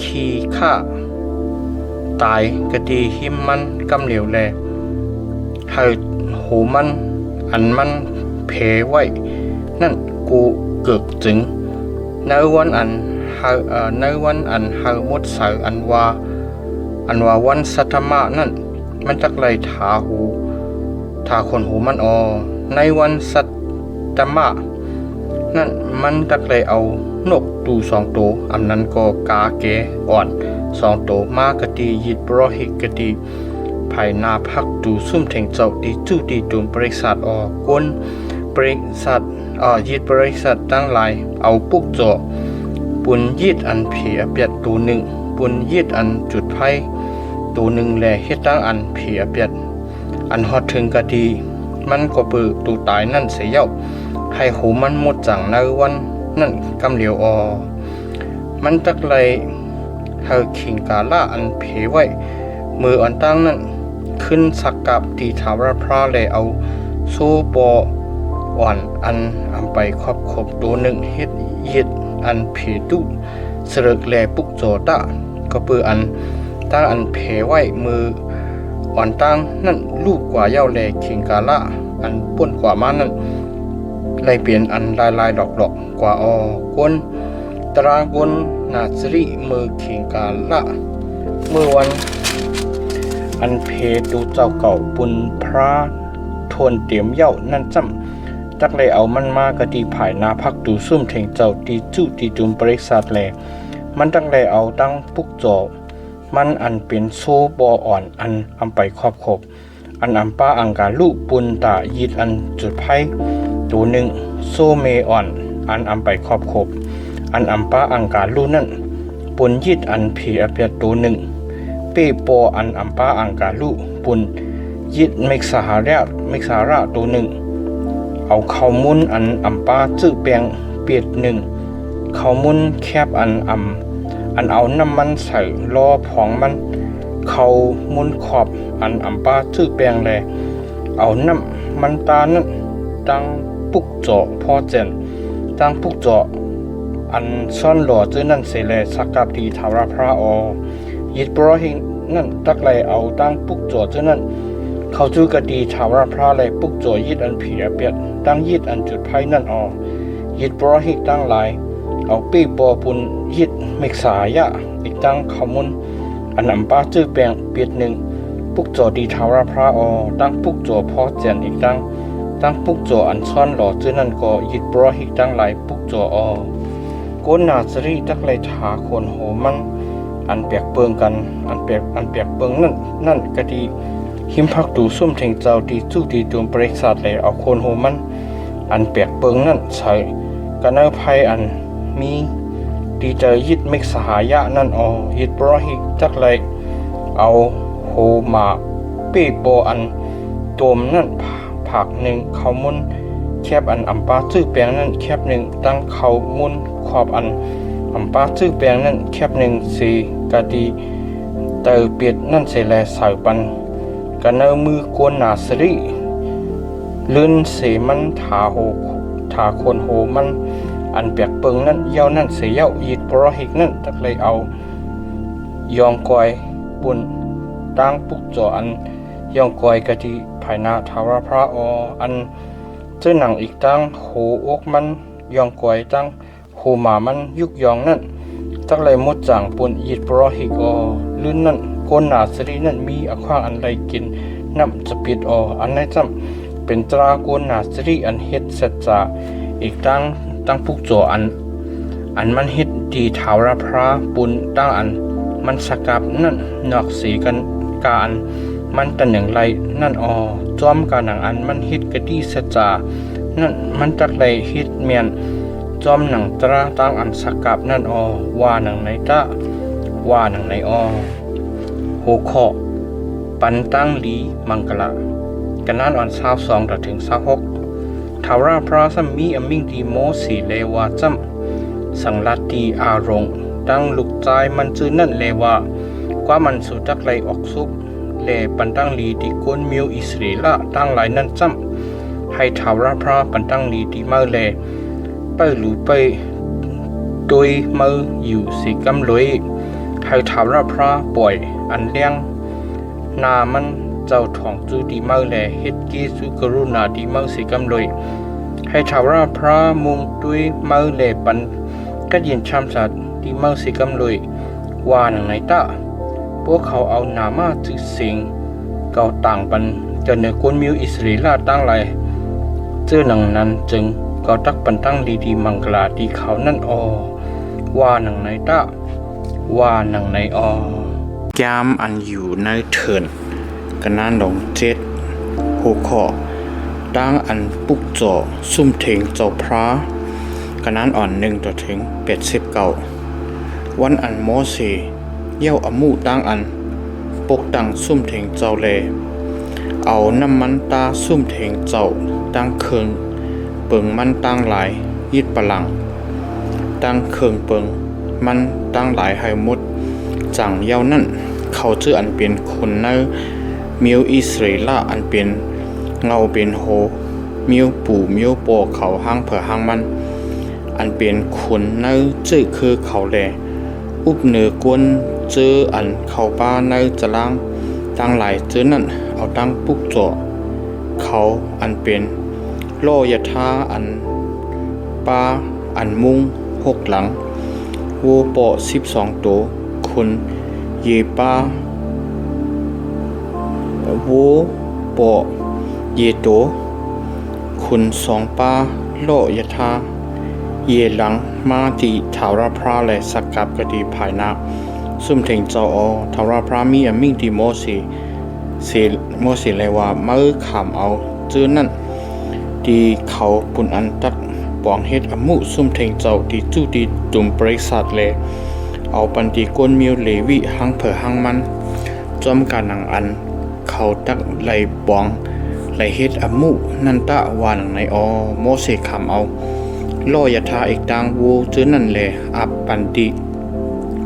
ขี่ฆ่าตายกะดีหิมมันกำเหลวแลให้หูมันอันมันเพไว้นั่นกูเกิดจึงในวันอันในวันอันเฮาหมดสายอันว่าวันสัทธมะนั่นมันจักไหลถาคนหูมันในวันสัทธมะนั่นมันจักไหลเอานกตู2ตัวอันนั้นก็กาเกอ่อน2ตัวมากะดียิดบรหิกะดีภายนาพักตูซุ่มเถงเจ้าดีจู้ดีตุมบริษัทกวนบริษัทยิดบริษัทตั้งหลายเอาปุกโจปุนยิดอันผีอเปียดตัวหนึ่งปุนยิดอันจุดไพ่ตัวหนึ่งแลเฮ็ดตั้งอันผีอเปียดอันฮอดถึงกะดีมันก็ปือตูตายนั่นเสียเย้าให้หูมันหมดจังในวันนั่นกำเหลียวมันตักไหลเฮาขิงกาละอันเพไว้มืออันตั้งนั่นขึ้นสักกับตีถาวรพระเลยเอาโซปออ่อนอันอำไปครอบครบตัวหนึ่งเฮ็ดยิดอันเพตุเสรกแลปุกโจตะก็ปืออันตั้งอันเพไว้มืออ่อนตั้งนั่นลูกกว่าเย้าแลขิงกาละอันป้นกว่ามานั่นเลยเปลี่ยนอันลายดอกกว่ากวนตรากวนนาสริมือขิงกาละเมื่อวันอันเพตูเจ้าเก่าปุนพระทวนเตรียมเย้านั่นจำจักเลยเอามันมากะดีภายนาพักตูซุ่มเถงเจ้าตีจู้ตีจุมบริษัทแลมันจักเลยเอาตั้งปุกโจมันอันเป็นโซบออ่อนอันอำไปครอบครบอันอำป้าอังกาลุปุนตายิดอันจุดไพ่ตัวหนึ่งโซเมอ่อนอันอำไปครอบครบอันอำป้าอังกาลุนั่นปุนยิดอันผีอเปียตัวหนึ่งเป้ปออันอำป้าอังกาลุปุนยิดเมกสาระตัวหนึ่งเอาข้าวมุนอันอำป้าจื้อแปงเปียดหนึ่งข้าวมุนแคบอันเอาน้ำมันใส่ล้อผองมันข้าวมุนขอบอันอำป้าจื้อแปงแลเอาน้ำมันตานั่นตั้งปุกโจพอเจนตั้งปุกโจอันซ่อนหล่อจื้อนั่นเสแลสักกับดีถาวรพระยิดบรหิงนั่นตักไหลเอาตั้งปุกโจจื้อนั่นเขาจูกะดีถาวรพระเลยปุกโจยิดอันผีอเปียดตั้งยิดอันจุดไพ่นั่นยิดบรหิกตั้งหลายเอาปีปอปุนยิดเมกสายะอีกตั้งขมุนอันอำป้าจื้อแปงเปียดหนึ่งปุกโจดีถาวรพระตั้งปุกโจพอเจนอีกตั้งปุกโจอันซ่อนหล่อจื้อนั่นก็ยิดบรหิกตั้งหลายปุกโจ ก้นนาสรีตักเลยถาคนโหมันอันเปียกเปิงกันอันเปียกเปิงนั่นก็ดีหิมพักดูซุ่มเทงเจ้าดีจู้ดีตัวบริษัทเลยเอาคนโหมันอันเปียกเปิงนั่นใส่กันเอาภัยอันมีดีเจยิดมิกสหายะนั่นออยิดบรอฮิจักเลยเอาโหมาเปีโปอันตัวนั่นผักหนึ่งเขามุนแคบอันอัมปาชื่อแปลงนั่นแคบหนึ่งตั้งเขามุนขอบอันอัมปาชื่อแปลงนั่นแคบหนึ่งสีกะดีเตอเปียดนั่นเสแลสายปันกันเอามือกวนนาสรีลื่นเสมันถาคนโหมันอันเปียกเปิงนั่นเย้านั่นเสียเย้ายิดปรหิกนั่นจักเลยเอายองกอยบุญตั้งปุกจ่ออันยองกอยกะดีภายนาทาวพระออันเจ้าหนังอีกตั้งโหอกมันยองกอยตั้งโหหมามันยุกยองนั่นจักเลยมดจางปุนยิดปรหิกลื่นนั่นคนหนาสรีนั่นมีอควางอันใดกินน้ำจะปิดอันไหนจำเป็นตราโกนหนาสรีอันเฮ็ดเสร็จจาอีกตั้งปุกจ่ออันมันเฮ็ดดีถาวรพระปุนตั้งอันมันสกับนั่นนอกสีกันกาอันมันตะหนึ่งไรนั่นจอมกาหนังอันมันเฮ็ดกะดีเสร็จจานั่นมันจักเลยเฮ็ดเมียนจอมหนังตราตั้งอันสกับนั่นว่าหนังไหนตะว่าหนังไหนหัวข้อปันตั้งลีมังกละกันนั้นอ่อน22ถึง26ทาวราพระสัมมีอมิงดีโมสีเลวาจำสังลัตตีอารมณ์ตั้งลูกใจมันจื้อนั่นเลวากว่ามันสุจักไลออกซุบเลปันตั้งลีดีก้นมิวอิสรีละตั้งหลายนั่นจำให้ทาวราพระปันตั้งลีดีเมื่อเลไปหรือไปโดยเมื่ออยู่สีกำลอยให้ทาวราพระป่วยอันเลี้ยงนามันเจ้าทองจูดีเมื่อแลเฮ็ดกีสุกรุณาดีเมื่อสิกำเลยให้ชาวราพระมุงด้วยเมื่อแลปันก็ยินชามสัตดีเมื่อสิกำเลยว่าหนังไหนตะพวกเขาเอานามาจือสิงเก่าต่างปันจะเนื้อก้นมิวอิสรีลาตั้งไหลเจ้าหนังนั้นจึงก็ตักปันตั้งดีมังกลาดีเขานั่นว่าหนังไหนตะว่าหนังไหนยามอันอยู่ในเถินกันนั้นดอง7หัวข้อตั้งอันปุกจ่อซุ่มเถงเจ้าพระกันนั้นอ่อน1ถึง89วันอันโมเสเย้าอมูตั้งอันปกตั้งซุ่มเถงเจ้าเลเอาน้ำมันตาซุ่มเถงเจ้าตั้งเคืองเปิงมันตั้งหลายยิดปลังตั้งเคืองเปิงมันตั้งหลายให้หมดจังเย้านั่นเขาชื่ออันเป็นคนเนมิวอิสราเอลอันเป็นเงาเป็นโหมิวปู่มิวโปเขาห้างเผื่อห้างมันอันเป็นคนเนชื่อคือเขาแลอุบเหนือกวนเจออันเขาป้าเนจะล้างตั้งหลายเจอนั่นเอาตั้งปุกจ่อเขาอันเป็นโลยธาอันป้าอันมุง6หลังวัวปอ12ตัวคนเยป้าวัวปอเยโตคุณ2ป้าโลยธาเยหลังมาติทาวราพระและสกับกดีภายนาซุ่มเถงเจ้าทาวราพระมีอมิ่งดีโมสีเลยว่าเมื่อขามเอาจื้อนั่นดีเขาปุ่นอันตักปองเฮ็ดอมุซุ่มเถงเจ้าดีจู้ดีตุ่มบริษัทเลยเอาปันตีก้นมิวเลวิหังเผื่อหังมันจอมการหนังอันเขาตักไหลปองไหลเฮ็ดอมุนันตะวานังในโมเสขำเอาโลยธาอีกดังวูเจอนั่นแหละอับปันติ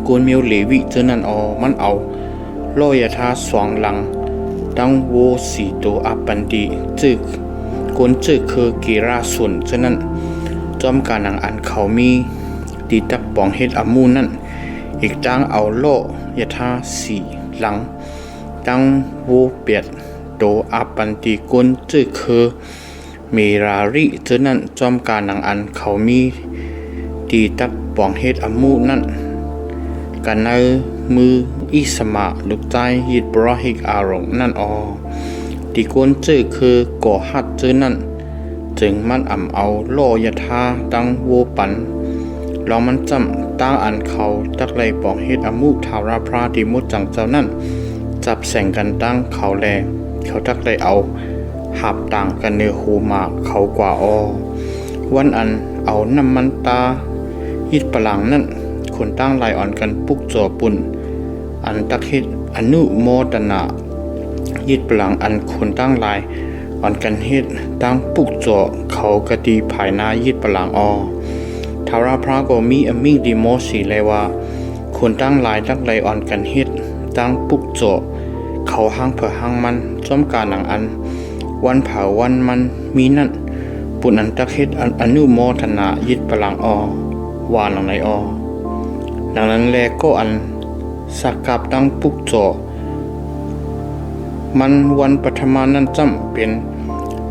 ก้นมิวเลวิเจอนั่นมันเอาโลยธา2หลังดังวู4ตัวอับปันติจึกก้นจึกคือกีราสุนเจอนั่นจอมการหนังอันเขามีดีตักปองเฮ็ดอมุนั่นอีกตั้งเอาโลยธา4หลังตั้งวูเปียดโตอาปันติกุนจื้อคือเมราริเจอนั่นจอมการหนังอันเขามีดีตักปองเฮ็ดอมุนั่นกันในมืออิสมาลูกใจยิดบรอฮิกอารมนั่นดีกุนจื้อคือก่อฮัดเจอนั่นจึงมันเอาโลยธาตั้งวูปัน ลองมันจำตั้งอันเขาตักเลยปองเฮ็ดอมุทาราพราติมุจังเจ้านั่นจับแสงกันตั้งเขาแลเขาตักเลยเอาหับต่างกันเนื้อหูมาเขากว่าวันอันเอาน้ำมันตายิดปลังนั่นคนตั้งลายอ่อนกันปุกจ่อปุ่นอันตักเฮ็ดอนุโมทนายิดปลังอันคนตั้งลายอ่อนกันเฮ็ดตั้งปุกจ่อเขากะดีภายหน้ายิดปลังทาราพระก็มีอมิ่งดีโมสีเลยว่าคนตั้งลายตักลายอ่อนกันเฮ็ดตั้งปุกจ่อเขาห้างเผื่อห้างมันจ้อมการหนังอันวันเผาวันมันมีนั่นปุ่นอันตักเฮ็ดอนุโมทนายิดปลังวานหลังในดังนั้นแลก็อันสักกับตั้งปุกจ่อมันวันปฐมานั้นจำเป็น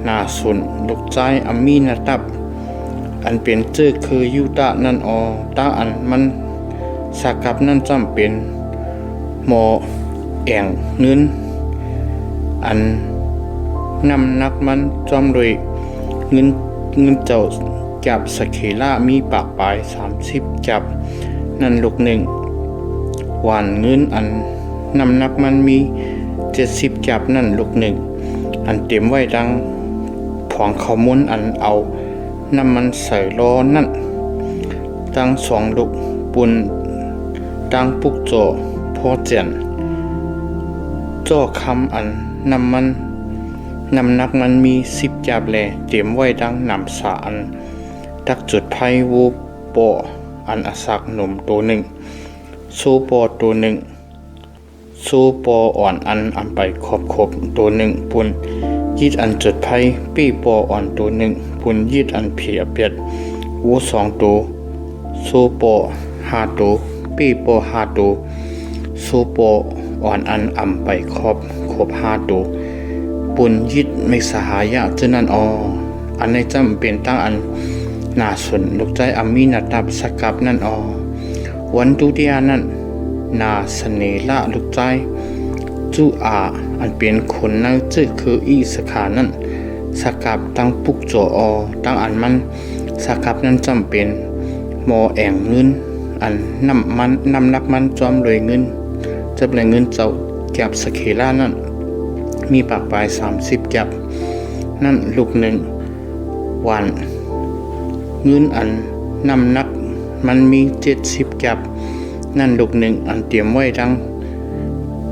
นาสุนลูกใจอามีนาตับอันเป็นเจื้อคือยุตะนั่นตาอันมันสักกับนั้นจำเป็นหมอแองเงินอันนำนักมันจอมเลยเงินเจ้าจับสเขล่ามีปากปลาย30จับนั่นลูกหนึ่งหวานเงินอันนำนักมันมี70จับนั่นลูกหนึ่งอันเต็มไว้ดังผองเขามุนอันเอาน้ำมันใส่ล้อนั่นตั้ง2ลูกปุ่นตั้งปุกจ่อพอเจียนจ่อคำอันน้ำนักมันมี10จับแลเตรียมไว้ดังนำสาอันตักจุดไพ่วูปออันอสักหนุ่มตัวหนึ่งซูปอตัวหนึ่งซูปออ่อนอันไปขบตัวหนึ่งปุ่นยีดอันจุดไพ่ปี้ปออ่อนตัวหนึ่งปุ่นยีดอันเพียเปียดวู2ตัวซูปอ5ตัวปี้ปอ5ตัวซูปออ่อนอันไปขบ5ตัวปุ่นยิดไม่สหายะจึนั่นอันในจำเป็นตั้งอันนาสุนลูกใจอามีนาตับสกับนั่นวันตุเดียนั่นนาเสนละลูกใจจูอันเป็นคนนั่งจื้อคืออีสขานั่นสกับตั้งปุกโจตั้งอันมันสกับนั่นจำเป็นหมอแองเงินอันนำนักมันจอมเลยเงินจะเป็นเงินเจ้าแก็บสเขล่านั่นมีปากปลาย30จับนั่นลูกหนึ่งวันเงินอันนำนักมันมี70จับนั่นลูกหนึ่งอันเตรียมไว้ดัง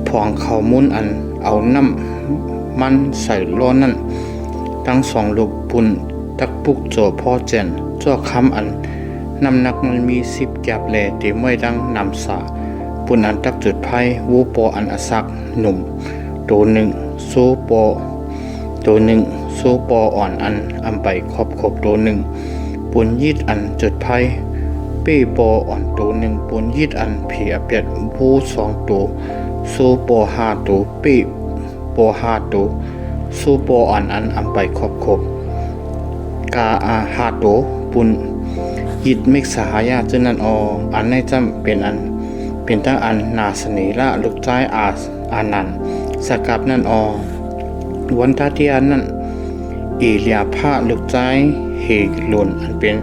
ผองเขามุนอันเอาน้ำมันใส่ล้อนั่นตั้ง2ลูกปุ่นตักปุกโจพ่อเจนจ่อคำอันน้ำนักมันมี10จับแลเตรียมไว้ดังนำสาปุ่นอันตักจุดไพ่วูปออันอสักหนุ่มตัวหนึ่งซูปอตัวหนึ่งซูปออ่อนอันไปขบตัวหนึ่งปุ่นยีดอันจุดไพ่ปี้ปออ่อนตัวหนึ่งปุ่นยีดอันเพียเปียดวู2ตัวซูปอ5ตัวปี้ปอ5ตัวซูปออ่อนอันไปขบกา5ตัวปุ่นยีดเมกสหายาจึนั่นอันในจำเป็นตั้งอันนาสนีละลูกใจอานันสกับนั่นวันทัติอันนั่นเลียผ้าลูกใจเฮกหลุนอันเป็น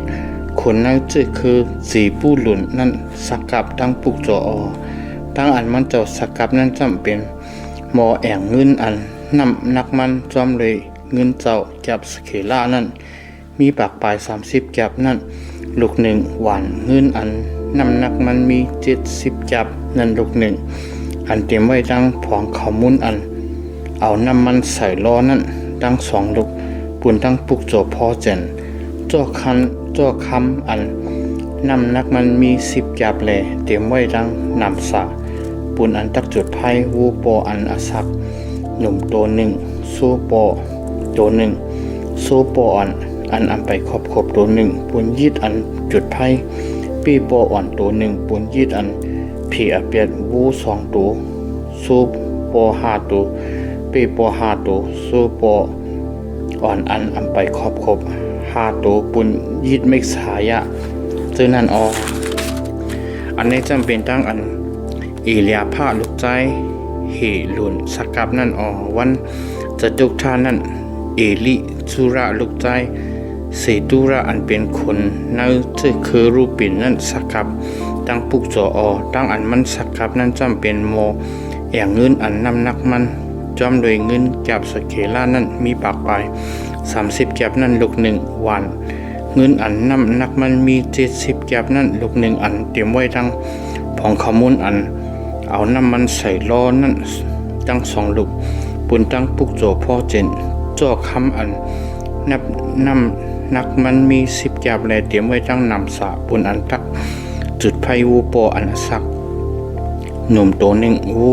คนนั่งจื้อคือสีผู้หลุนนั่นสกับตั้งปุกโจตั้งอันมันเจ้าสกับนั่นจำเป็นหมอแองเงินอันนำนักมันจอมเลยเงินเจ้าจับสเขล่านั่นมีปากปลาย30จับนั่นลูกหนึ่งหวานเงินอันนำนักมันมี70จับนั่นลูกหนึ่งอันเตรียมไว้ดังผองเขามุนอันเอาน้ำมันใส่ล้อนั่นดัง2ลูกปุ่นดังปุกโจพอเจนจ่อคำอันนำนักมันมี10จับแลเตรียมไว้ดังนำสาปุ่นอันตักจุดไพ่วูปออันอสักหนุ่มตัวหนึ่งซูปอตัวหนึ่งซูปออ่อนอันไปขบตัวหนึ่งปุ่นยีดอันจุดไพ่ปี้ปออ่อนตัวหนึ่งปุ่นยีดอันเพียเปียดวู2ตัวซูปอ5ตัวปี้ปอ5ตัวซูปออ่อนอันไปขบ5ตัวปุ่นยีดเมกสายะจึนั่นอันนี้จำเป็นตั้งอันเลียผ้าลูกใจเฮหลุนสกับนั่นวันจะดุกท่านั่นเอลิสุระลูกใจ เสตุระอันเป็นคนนั่นจะคือรูปปินนั่นสักกับตั้งปุกจออตั้งอันมันสักกับนั่นจำเป็นโมอย่างเงินอันนำนักมันจอมโดยเงินจับสเกล่านั่นมีปากปลาย30จับนั่นลูกหนึ่งวันเงินอันนำนักมันมี70จับนั่นลูกหนึ่งอันเตรียมไว้ทั้งของขมูลอันเอาน้ำมันใส่ล้อนั่นตั้ง2ลูกปุนตั้งปุกโจพ่อเจนจ่อคำอันนับนำนักมันมี10จับแลเตรียมไว้ตั้งนำสาปุนอันตักจุดไฟวูโปอันสักหนุ่มตัวหนึ่งวู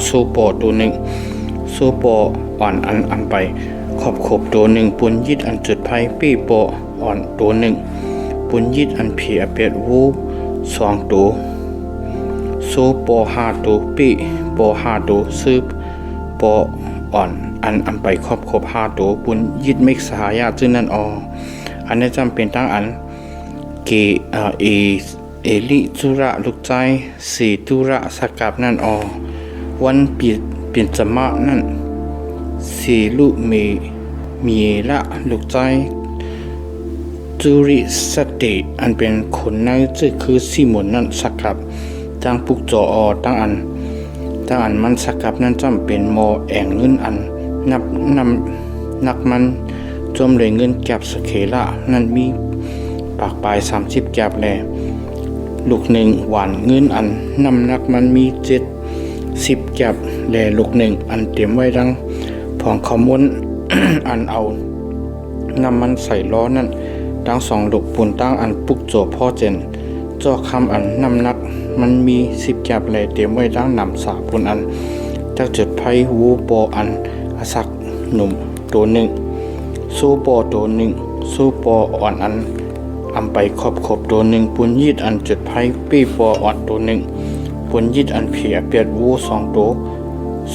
โซโปตัวหนึ่งโซโปอ่อนอันไปขบตัวหนึ่งปุนยิดอันจุดไฟปี้โปอ่อนตัวหนึ่งปุนยิดอันผีอเป็ดวู2ตัวโซโป5ตัวปี้โป5ตัวซื้อโปอ่อนอันไปขบ5ตัวปุนยิดมิกสหายาจึงนั่นอันนี้จำเป็นตั้งอันเลิจุระลูกใจสีตุระสกับนั่นวันเปลี่ยนจมะนั่นสีลูกมีละลูกใจจุริสติอันเป็นคนนั่นจะคือสีหมุนนั่นสกับตั้งปุกจอตั้งอันมันสกับนั่นจำเป็นโมแองเงินอันนักมันจมเลยเงินแก็บสเคละนั่นมีปากปลาย30แก็บแลลูกหนึ่งหวานเงินอันนำนักมันมี70จับแลลูกหนึ่งอันเตรียมไว้ดังผองขมุน อันเอานำมันใส่ล้อนั่นดัง2ลูกปุ่นตั้งอันปุกโจพ่อเจนจ่อคำอันนำนักมันมี10จับแลเตรียมไว้ดังนำสาปุ่นอันจากจุดไฟวูโปอันอสักหนุ่มตัวหนึ่งซูโปตัวหนึ่งซูโปอ่อนอันไปขบตัวหนึ่งปุนยิดอันจุดไฟปี้ปออ่อนตัวหนึ่งปุนยิดอันเพียเปียดวู2ตัว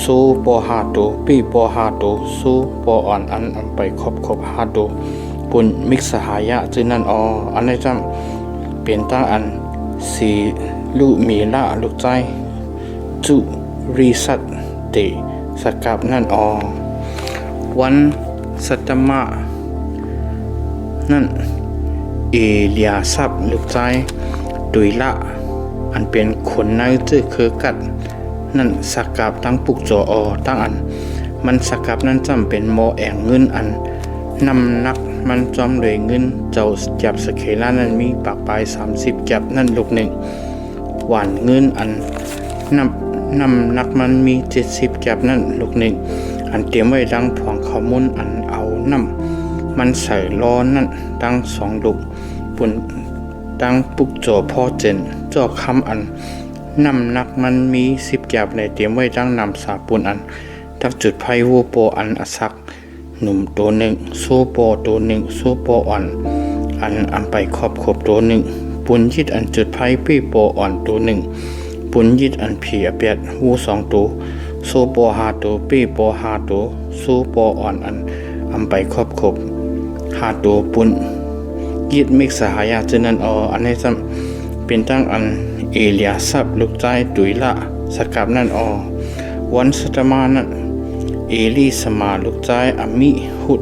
ซูปอ5ตัวปี้ปอ5ตัวซูปออ่อนอันไปขบ5ตัวปุนมิกสหายะจึงนั่นอันนี้จำเปลี่ยนตั้งอันสีลูมีละลูกใจจุริสัตเตสกับนั่นวันสัตมะนั่นเอเลียซับลูกใจดุยละอันเป็นคนนั่นจะคือกัดนั่นสักกับตั้งปุกจอตั้งอันมันสักกับนั่นจำเป็นโมแองเงินอันนำนักมันจอมเลยเงินเจ้าจับสเคล่านั่นมีปากปลาย30จับนั่นลูกหนึ่งหวานเงินอันนำนักมันมี70จับนั่นลูกหนึ่งอันเตรียมไว้ดังผองขมุนอันเอาน้ำมันใส่ล้อนั่นตั้ง2ลูกปุ่นตั้งปุกโจพ่อเจนจ่อคำอันนำนักมันมี10จับในเตรียมไว้ตั้งนำสาปุ่นอันทักจุดไฟวูโปอันอสักหนุ่มตัวหนึ่งโซโปตัวหนึ่งโซโปอ่อนอันไปขบตัวหนึ่งปุนยิดอันจุดไฟปี้โปอ่อนตัวหนึ่งปุนยิดอันผีอเปียดวู2ตัวโซโป5ตัวปี้โป5ตัวโซโปอ่อนอันไปขบ5ตัวปุนยิดมิกสหายาจึงนั่นอันนี้จำเป็นตั้งอันเอเลียซับลูกใจดุยละสกับนั่นวันสตมานั่นเอลีสมาลูกใจอามิหุด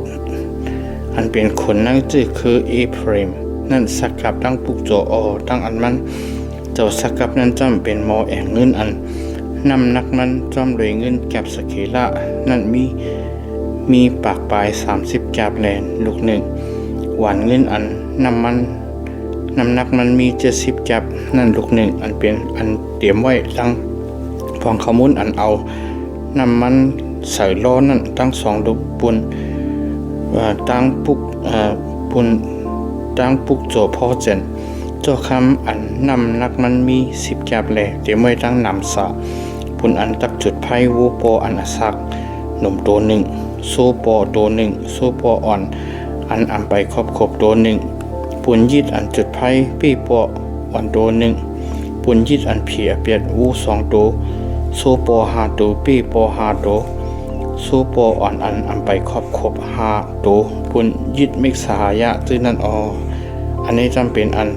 อันเป็นคนนั่งจื่อคือเอเพรมนั่นสกับตั้งปุกโจตั้งอันมันเจ้าสกับนั่นจำเป็นโมแองเงินอันนำนักมันจอมโดยเงินแก็บสเคละนั่นมีปากปลาย30จับแลนลูกหนึ่งหวานเงินอันนำนักมันมี70จับนั่นลูกหนึ่งอันเป็นอันเตรียมไว้ตั้งพองขมุนอันเอานำมันใส่ล้อนั่นตั้ง2ลูกปุนตั้งปุกโจพ่อเจนเจ้าคำอันนำนักมันมี10จับแลเตรียมไว้ตั้งนำสาปุนอันตักจุดไฟวูโปอันอสักหนุ่มตัวหนึ่งโซโปตัวหนึ่งโซโปอ่อนอันไปขบตัวหนึ่งปุนยิดอันจุดไฟปี้โปอ่อนตัวหนึ่งปุนยิดอันเพียเปียดวู2ตัวโซโป5ตัวปี้โป5ตัวโซโปอ่อนอันไปขบ5ตัวปุนยิดมิกสหายะจึงนั่นอันนี้จำเป็นอัน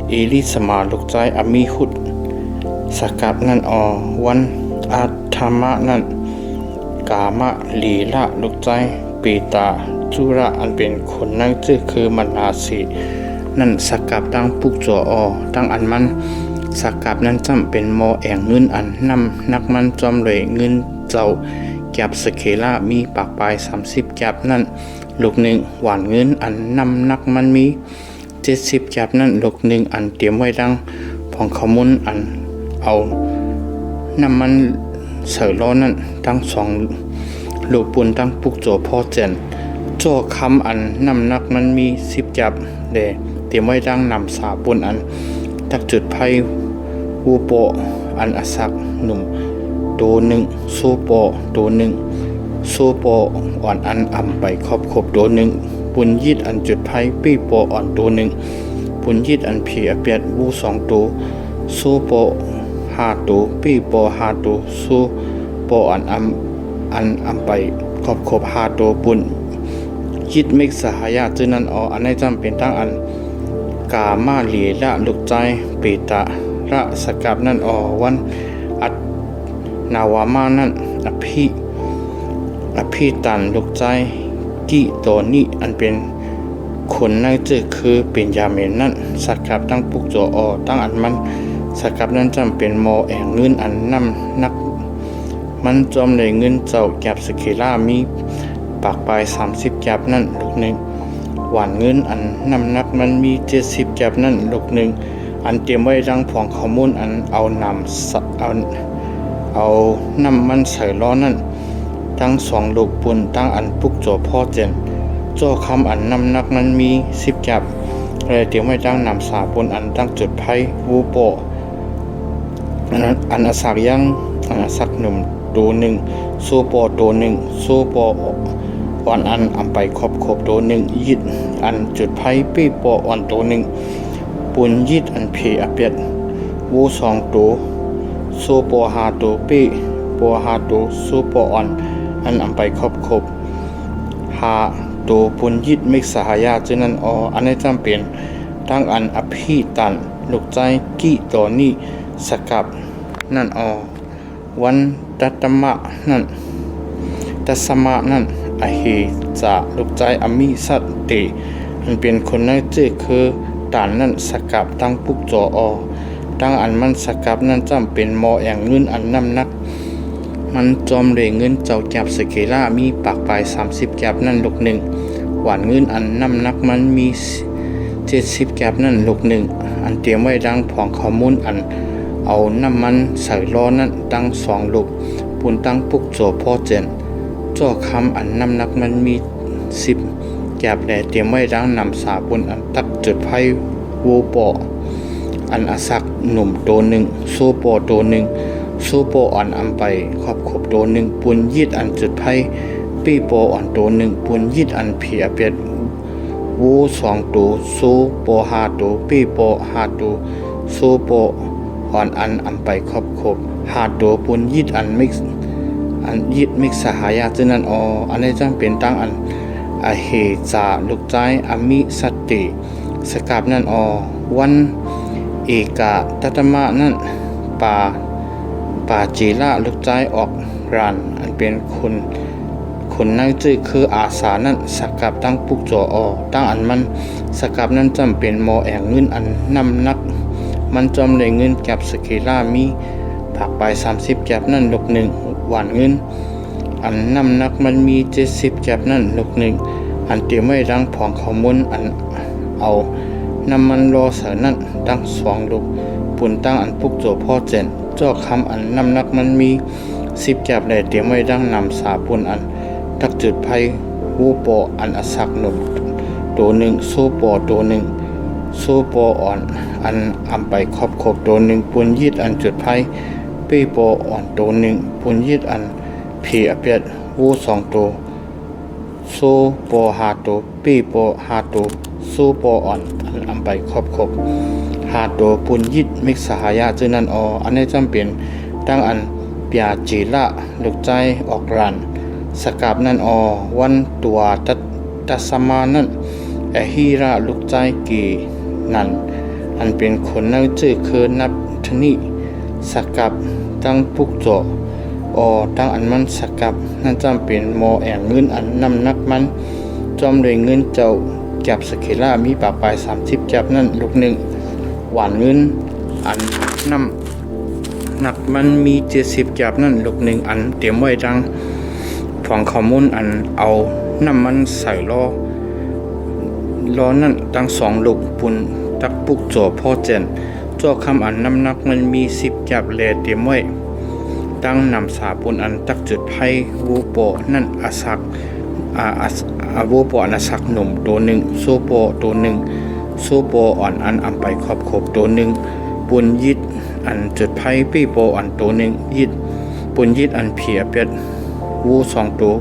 เอลิสมาลูกใจอามิหุดสกับนั่นวันอาธรรมะนั่นกามะลีละลูกใจปีตา จุระอันเป็นคนนั่งจื้อคือมนาสีนั่นสกับตั้งปุกจัวอตั้งอันมันสกับนั้นจำเป็นมอแองเงินอันนำนักมันจอมเลยเงินเจ้าแก็บสเคล่ามีปากปลาย30แก็บนั่นลูกหนึ่งหวานเงินอันนำนักมันมี70แก็บนั่นลูกหนึ่งอันเตรียมไว้ดังพองขมุนอันเอาน้ำมันเสือล้อนั่นตั้ง2ลูกปุ่นตั้งปุกจัวพ่อเจนโจ้คำอันนำนักมันมี10แก็บเดเตรียมไว้ดังนำสาปุ่นอันตักจุดไพ่วูโปอันอสักหนุ่มโตหนึ่งสู้โปโตหนึ่งสู้โปอ่อนอันอ่ำไปครอบโตหนึ่งปุนยีดอันจุดไพ่ปี้โปอ่อนโตหนึ่งปุนยีดอันผีอเปียดวู2ตัวสู้โป5ตัวปี้โป5ตัวสู้โปอ่อนอ่ำไปครอบ5ตัวปุนยีดเมกสหายาจึนั้นอันในจำเป็นตั้งอันกามาเหลีละลูกใจปีตะระสกับนั่นวันอัดนาวามานั่นอภิตันลูกใจกิโตนี้อันเป็นคนนั่งเจอคือเป็นยาเมนนั่นสกับตั้งปุกโจตั้งอันมันสกับนั่นจำเป็นมอแองเงินอันนำนักมันจอมเลยเงินเจ้าแก็บสเคล่ามีปากปลาย30แก็บนั่นลูกหนึ่งหวานเงินอันนำนักมันมี70แก็บนั่นลูกหนึ่งอันเตรียมไว้ดังผองข้อมูลอันเอาน้ำมันใส่ล้อนั่นตั้ง2ลูกปุ่นตั้งอันปุกโจพ่อเจนโจคำอันนำนักมันมี10แก็บเลยเตรียมไว้ดังนำสาปุ่นอันตั้งจุดไพ่วูโปอันอสักยังอันอสักหนุ่มตัวหนึ่งสู้โปตัวหนึ่งสู้โปอ่อนอันอำไปครบตัวหนึ่งยิดอันจุดไพ่ปี้โปอ่อนตัวหนึ่งปุนยิดอันเพอเปียดวู2ตัวสู้โป5ตัวปี้โป5ตัวสู้โปอ่อนอันอำไปครบ5ตัวปุนยิดมิกสหายาจึนั้นอันนี้จำเป็นตั้งอันอภิตันลูกใจกิตัวนี้สกับนั่นวันตัตมะนั่นตัสมะนั่นอเหจะลูกใจอมิสัตติมันเป็นคนนั่นจื้อคือตานนั่นสกับตั้งปุกโจตั้งอันมันสกับนั่นจำเป็นมอแองเงินอันนำนักมันจอมเลยเงินเจ้าแก็บสเกล่ามีปากปลาย30แก็บนั่นลูกหนึ่งหวานเงินอันนำนักมันมี70แก็บนั่นลูกหนึ่งอันเตรียมไว้ดังผองข้อมูลอันเอาน้ำมันใส่ล้อนั่นตั้ง2ลูกปุ่นตั้งปุกโจพ่อเจนจ่อคำอันน้ำหนักมันมี10แก็บแลเตรียมไว้ดังนำสาปุ่นอันตักจุดไพ่วูโปอันอสักหนุ่มตัวหนึ่งสู้โปตัวหนึ่งสู้โปอ่อนอำไปครอบตัวหนึ่งปุ่นยีดอันจุดไพ่ปี้โปอ่อนตัวหนึ่งปุ่นยีดอันเพียเปียดวู2ตัวสู้โป5ตัวปี้โป5ตัวสู้โปอ่อนอันอำไปครบ5ตัวปุ่นยีดอันยิดมิกสหายาจึนั้นอันนี้จำเป็นตั้งอันอเหจาลูกใจอมิสัตติสกับนั่นวันเอกาตัตมะนั่นป่าจีละลูกใจออกรันอันเป็นคนนั่งจื้อคืออาสานั่นสกับตั้งปุกโจตั้งอันมันสกับนั่นจำเป็นมอแองเงินอันนำนักมันจอมเลยเงินแก็บสกีล่ามีผักไป30แก็บนั่นลูกหนึ่งหวานเงินอันนำนักมันมี70แก็บนั่นลูกหนึ่งอันเตรียมไว้ดังผองข้อมูลอันเอาน้ำมันรอเสนั่นตั้ง2ลูกปุ่นตั้งอันปุกโจพ่อเจนจ่อคำอันน้ำนักมันมี10แก็บแลเตรียมไว้ดังนำสาปุ่นอันตักจุดไพ่วูโปอันอสักหนุ่มตัวหนึ่งสู้โปตัวหนึ่งสู้โปอ่อนอันอำไปครบตัวหนึ่งปุนยีดอันจุดไพ่ปี้โปอ่อนตัวหนึ่งปุนยีดอันผีอเปียดวู2ตัวสู้โป5ตัวปี้โป5ตัวสู้โปอ่อนอันอำไปครบ5ตัวปุนยีดมิกสหายาจึนั้นอันนี้จำเป็นตั้งอันเปียจีละลูกใจออกรันสกับนั่นวันตัวตัสมานั่นฮีระลูกใจกีนั่นอันเป็นคนนั่งจื้อคือนับทนิสกับตั้งปุกโจตั้งอันมันสกับนั่นจำเป็นมอแองเงินอันนำนักมัน จอมเลยเงินเจ้าจับสเกล่ามีปากปลาย30จับนั่นลูกหนึ่งหวานเงินอันน้ำหนักมันมี70จับนั่นลูกหนึ่งอันเตรียมไว้ดังฝังข้อมูลอันเอาน้ำมันใส่ล้อนั่นตั้ง2ลูกปุ่นตักปุกจ่อพ่อเจนจ่อคำอันน้ำหนักมันมี10จับแลเตรียมไว้ตั้งนำสาปุ่นอันตักจุดไพ่วูโปนั่นอาศักวูโปอันอาศักหนุ่มตัวหนึ่งโซโปตัวหนึ่งโซโปอ่อนอันอำไปขอบตัวหนึ่งปุ่นยิดอันจุดไพ่ปีโปอันตัวหนึ่งยิดปุ่นยิดอันเพียเป็ดวู2ตัว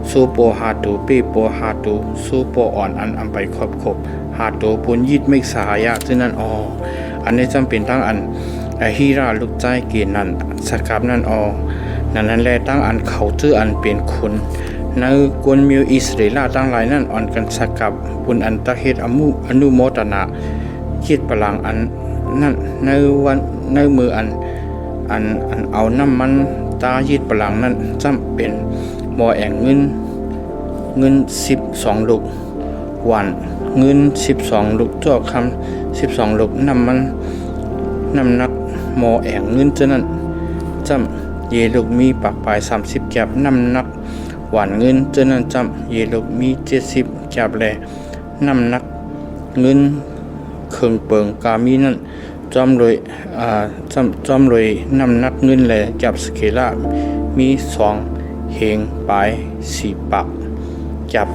ซูโป5ตัวปีโป5ตัวซูโปอ่อนอันอำไปขอบ5ตัวปุ่นยิดไม่สายะซึ่งนั่นอันนี้จำเป็นตั้งอันฮีราลูกใจเกณฑ์นั่นสกับนั่นนั่นแลตั้งอันเขาชื่ออันเป็นคุณในกวนมิวอิสราเอลตั้งหลายนั่นอ่อนกันสกับปุ่นอันตะเฮ็ดอนุโมทนาคิดพลังอันนั่นในมืออันเอาน้ำมันตายิดพลังนั่นจำเป็นหมอแองเงิน12ลูกหวานเงิน12ลูกจ่อคำ12ลูกน้ำหนักหมอแองเงินจะนั้นจำเยลูกมีปากปลาย30จับน้ำหนักหวานเงินจะนั้นจำเยลูกมี70จับแลน้ำหนักเงินเครื่องเปิงกามีนั่นจอมเลยน้ำหนักเงินแลจับสเกล่ามี2เฮงปลาย4ปักจับ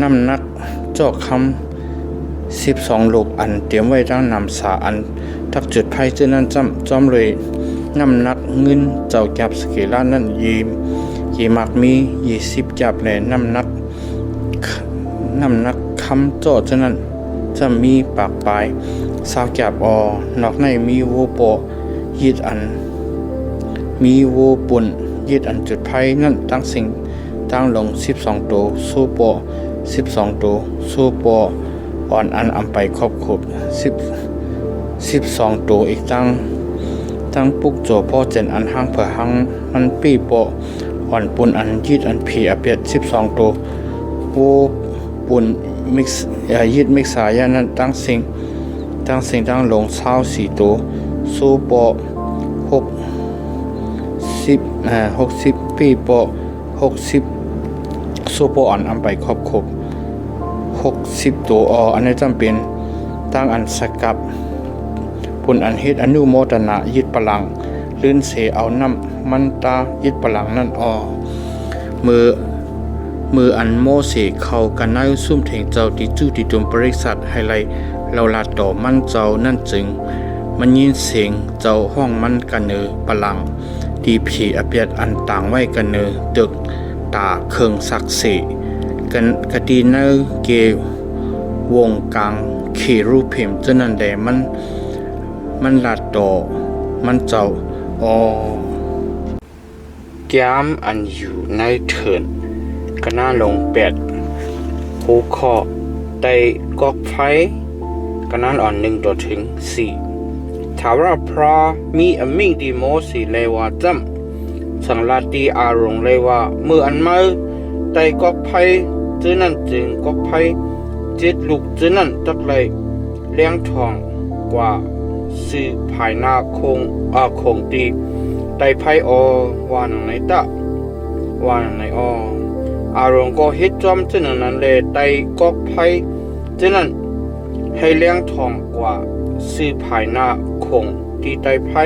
น้ำหนักจอกคำ12ลูกอันเตรียมไว้ตั้งนำสาอันทักจุดไพ่เจ้านั้นจอมเลยน้ำหนักเงินเจ้าจับสเกล่านั่นยีมักมี20จับเลยน้ำหนักคำจ่อเจ้านั้นจะมีปากปลาย20จับนอกในมีโวโปยีดอันมีโวปุ่นยีดอันจุดไพ่นั่นตั้งลง12ตัวซูโป12ตัวซูโปอ่อนอันอำไปครอบ12ตัวอีกตั้งปุกโจพ่อเจนอันห้างเผื่อห้างมันปีโปอ่อนปุ่นอันยีดอันผีอเปียด12ตัวโวปุ่นมิกซ์ยีดมิกซ์สายนั้นตั้งลง24ตัวซูโป60ปีโป60ซูโปอ่อนอำไปครอบ60ตัวอันนี้จำเป็นตั้งอันสกับปุ่นอันเฮ็ดอนุโมทนายึดพลังลื่นเสเอาน้ำมันตายึดพลังนั่นมืออันโมเสเข้ากันนายซุ่มเถงเจ้าที่จู่ที่ตุมบริษัทให้ไลเราลาต่อมันเจ้านั่นจึงมันยินเสียงเจ้าห้องมันกันเนอพลังดีผีอเปียดอันต่างไว้กันเนอตึกตาเคืองศักดิ์สิกันกะดีเนอเกวงกลางขีรูปเพิมเจ้านั่นแดมันลาต่อมันเจ้าแก้มอันอยู่ในเถินก็น่าลง8หูคอไตกอกไฟก็น่าอ่อน1ต่อถึง4ถาวรพระมีอมิ่งดีโมสีเลวาจำสังลาตีอารมณ์เลวามืออันมือไตกอกไฟจื้อนั่นจึงกอกไฟ7ลูกจื้อนั่นตักเลยเลี้ยงทองกว่าสื่อภายหน้าคงตีไตไพ่วานังไหนตะวานังไหนอารมณ์ก็เฮ็ดจอมจื้อนั้นเลยไตกอกไฟจื้อนั้นให้เลี้ยงทองกว่าสื่อภายหน้าคงตีไตไพ่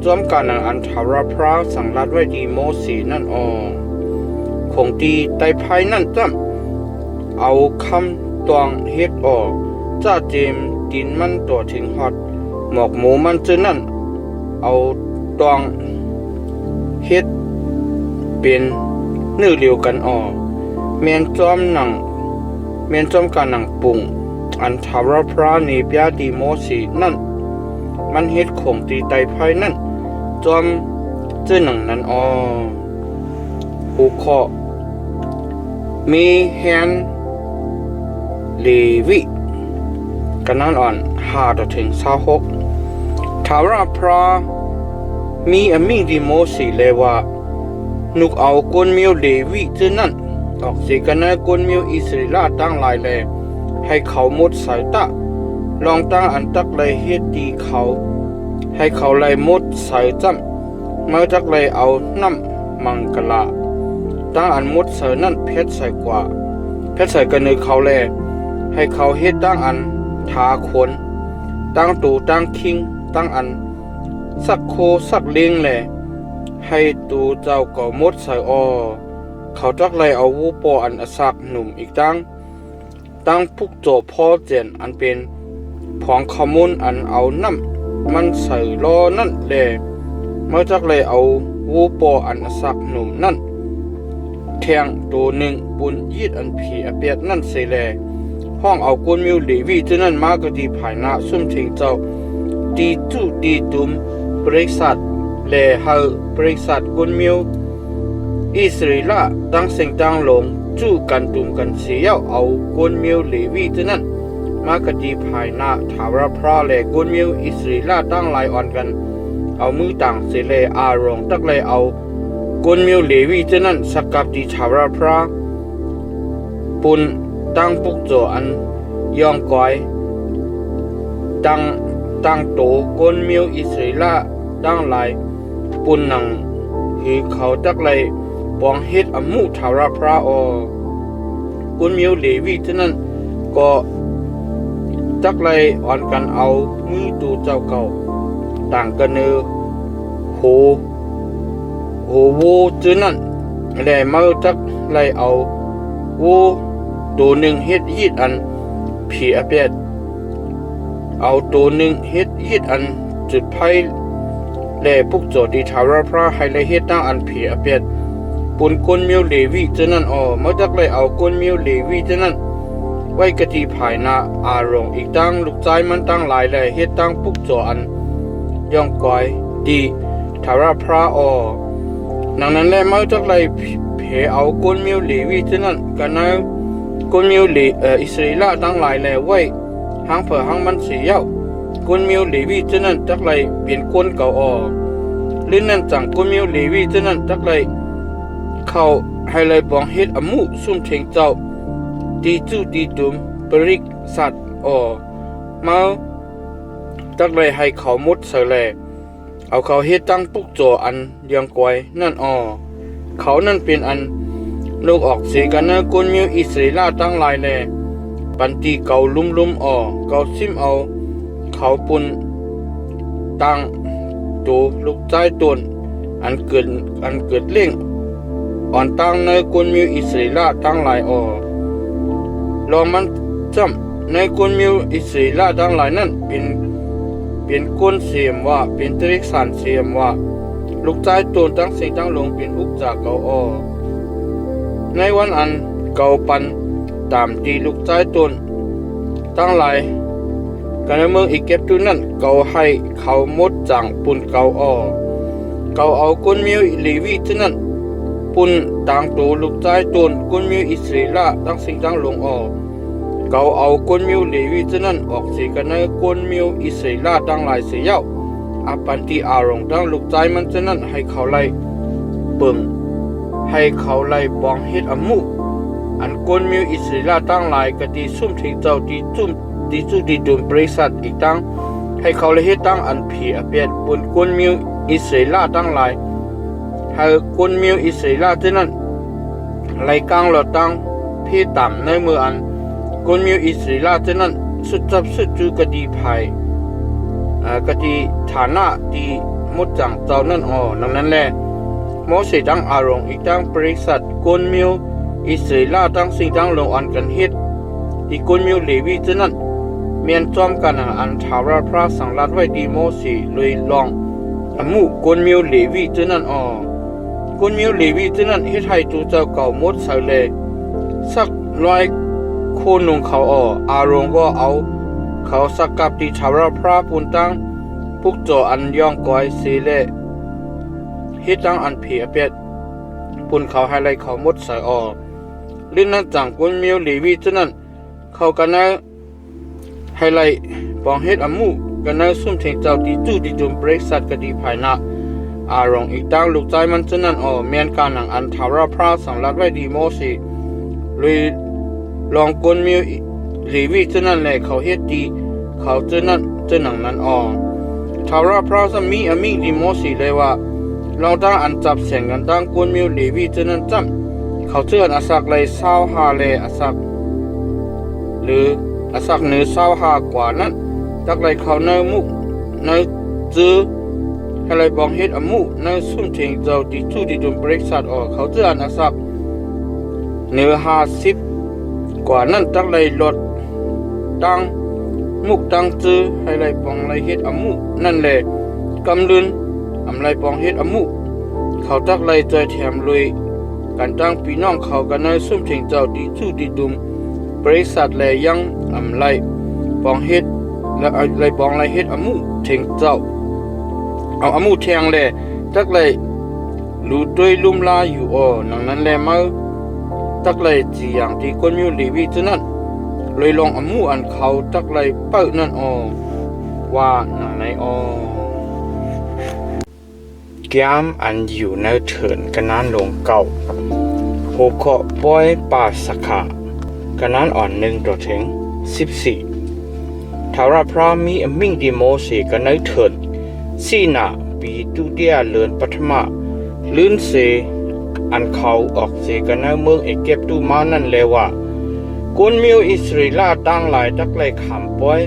จอมการอันทารพระสังรัดไว้ดีโมสีนั่นคงตีไตไพ่นั่นจำเอาคำตวงเฮ็ดจ้าเจมดินมันตัวถึงฮอดหมอกหมูมันจื้อนั่นเอาตวงเฮ็ดเป็นเนื้อเดียวกันแม่นจอมการหนังปุ่งอันทาวรพระเนปยาดีโมสีนั่นมันเฮ็ดของตีไตไพ่นั่นจอมจื้อหนังนั้นหูคอมีแฮนเลวิกันนั่นอ่อน5ต่อถึง26ทาวรพระมีอมิ่งดีโมสีเลวานุกเอากวนเมียวเลวิจื้อนั่น ออกสีกันนะกุนมิวอิสริลาตั้งหลายแลให้เขาหมดสายตาลองตั้งอันตักเลยเฮ็ดดีเขาให้เขาเลยหมดสายจำเมื่อจักเลยเอาน้ำมังกลาตั้งอันหมดสายนั่นเพชรใส่กว่าเพชรใส่กันในเขาแลให้เขาเฮ็ดตั้งอันทาขนตั้งตูตั้งคิงตั้งอันสักโคสักเลี้ยงแลให้ตูเจ้าก็หมดใส่เขาจักเลยเอาวูปออันอสักหนุ่มอีกตั้งพุกโจพ่อเจนอันเป็นผองขมุนอันเอาน้ำมันใส่ล้อนั่นแลเมื่อจักเลยเอาวูปออันอสักหนุ่มนั่นแทงตัวหนึ่งปุนยีดอันผีอเปียดนั่นเสแลห้องเอากุนมิวเลวีเจ้านั่นมากดีภายหน้าซุ่มเทงเจ้าตีจูตีตุมบริษัทแลเฮาบริษัทกุนมิวอิสราเอลตั้งเสียงตั้งลงจู้กันตุมกันเสียเอากุนมิวเลวีเจ้านั้นมากดีภายหน้าถาวรพระแลกุนมิวอิสราเอลตั้งหลายอ่อนกันเอามือต่างเสเลอารองตักเลยเอากุนมิวเลวีเจ้านั้นสกับดีถาวรพระปุนตั้งปุกโจอันยองก้อยตั้งโตกุนมิวอิสราเอลตั้งหลายปุนนังหือเขาตักเลยปองเฮ็ดอมุถาวรพระกุนมิวเลวีเท่านั้นก็ตักเลยอ่อนกันเอามือตูเจ้าเก่าต่างกันเนอโหโวเท่านั้นแลมาตักเลยเอาโวตัวหนึ่งเฮ็ดยีดอันผีอเปียดเอาตัวหนึ่งเฮ็ดยีดอันจุดไพ่แลพวกโจดีถาวรพระให้เลยเฮ็ดตั้งอันผีอเปียดปุนกุนมิวเลวีเจ้านั้นเมื่อจักเลยเอากุนมิวเลวีเจ้านั้นไว้กะทีภายหน้าอารองอีกตั้งลูกใจมันตั้งหลายเลยเฮ็ดตั้งปุกโจอันย่องก้อยดีถาวรพระดังนั้นแลเมื่อจักเลยเพเอากุนมิวเลวีเจ้านั้นกันนะกุนมิวอิสราเอลตั้งหลายเลยไว้หางเผื่อหางมันเสียวกุนมิวเลวีเจ้านั้นจักเลยเปลี่ยนกุนเก่าลื่นนั่นจังกุนมิวเลวีเจ้านั้นจักเลยเขาให้เลยบองเฮ็ดอมุซุ่มเทงเจ้าตีจูตีตุมบริกสัตมาจักเลยให้เขามุดเสลเอาเขาเฮ็ดตั้งปุกโจอันยังกวยนั่นเขานั่นเป็นอันลูกออกเสียกันนะกุนมิวอิสราเอลตั้งหลายแลปันตีเก่าลุ่มเก่าซิมเอาเขาปุ่นตั้งตัวลูกใจตนอันเกิดเล่งอ่อนตั้งในกุนมิวอิสราเอลตั้งหลายลองมันจำในกุนมิวอิสราเอลตั้งหลายนั่นเป็นกุนเสียมว่าเป็นตริกสารเสียมว่าลูกใจตนตั้งสิ่งตั้งลงเป็นอุกจากเก่าในวันอันเก่าปันตามตีลูกใจตนตั้งหลายกันในเมืองอีเก็บตุนั่นเก่าให้เขามดจังปุ่นเก่าเอากุนมิวเลวีเท่านั้นปุ่นต่างตัวลูกใจตนกุนมิวอิสราเอลตั้งสิ่งตั้งลงเก่าเอากุนมิวเลวีเท่านั้นออกเสียกันในกุนมิวอิสราเอลตั้งหลายเสียอาปันตีอารองตั้งลูกใจมันเท่านั้นให้เขาไล่เปิงให้เขาไล่บองเฮ็ดอมุอันกุนมิวอิสราเอลตั้งหลายกะตีซุ่มถึงเจ้าตีจูดีดุมบริษัทอีกตั้งให้เขาเลยเฮ็ดตั้งอันผีอเปียดบนกุนมิวอิสราเอลตั้งหลายให้กุนมิวอิสราเอลเท่านั้นไล่กลางเราตั้งพี่ต่ำในมืออันกุนมิวอิสราเอลเท่านั้นสุดจับสุดจูกะดีภัยกะดีฐานะดีมดจังเจ้านั่นดังนั้นแหละโมเสสตั้งอารมณ์อีกตั้งบริษัทกุนมิวอิสราเอลตั้งสิ่งตั้งลงอันกันเฮ็ดที่กุนมิวเลวีเท่านั้นเมียนจอมกันอันถาวรพระสังรัดไว้ดีโมเสสเลยลองอมุกุนมิวเลวีเท่านั้นกุนมิวเลวีเท่านั้นเฮ็ดให้ตูเจ้าเก่าหมดใส่เลยสักร้อยโคนงเขาอารมณ์ก็เอาเขาสักกับที่ถาวรพระปุนตั้งพุกโจอันย่องก้อยเสเลเฮ็ดตั้งอันผีอเปียดปุ่นเขาให้ไล่เขาหมดใส่ลิ้นนั่นจังกุนมิวเลวีเท่านั้นเขากันนะให้ไล่ปองเฮ็ดอมุกันนะซุ่มเทงเจ้าตีจูดีจุมบริษัทกะดีภายหน้าอารองอีกตั้งลูกใจมันเท่านั้นเมียนการหนังอันถาวรพระสังรัดไว้ดีโมเสส เลยลองกวนมิวหรือวิจนั้นแหละเขาเฮ็ดดีเขาเจอนั่นเจอหนังนั้นทาราพระสมีอมิดิโมสีเลยว่าลองตั้งอันจับเสียงกันตั้งกวนมิวหรือวิจนั้นจำเขาเจออาศักเลยเศร้าหาเลยอาศักหรืออาศักเนื้อเศร้าหากว่านั้นตักเลยเขาเนื้อมุกเนื้อจื้อให้เลยบองเฮ็ดอมุเนื้อสุ่มเถิงเจ้าที่ทุดิดุมบริษัทเขาเจออาศักเนื้อ50กว่านั้นตักเลยลดตั้งมุกตั้งจื้อให้เลยบองเลยเฮ็ดอมุนั่นแหละกำลืนเลยบองเฮ็ดอมุเขาตักเลยใจแถมเลยการตั้งพี่น้องเขากันในสุ่มเถิงเจ้าดีทุดิดุมบริษัทเลยยังเลยบองเฮ็ดและเลยบองเลยเฮ็ดอมุเถิงเจ้าเอาอมุแทงเลยตักเลยรู้ด้วยลุ่มลาอยู่นังนั้นแหละมาตักเลยจีอย่างที่คนมิวลีวีฉะนั้นเลยลองอมุอันเขาตักเลยเปิดนั่นว่านังไหนแก้มอันอยู่ในเถินกันนั้นลงเก่าหัวข้อป้อยป่าสกากันนั้น1ต่อถึง14ทาราพระมีอมิงดิโมสีกันในเถินสีนาปีตุเดียเลือนปัทมาลื่นเสอันเขาออกเสกันในเมืองเอเกปตุมานั่นเลยว่ากุนมิวอิสราเอลตั้งหลายตักเลยขำป้อย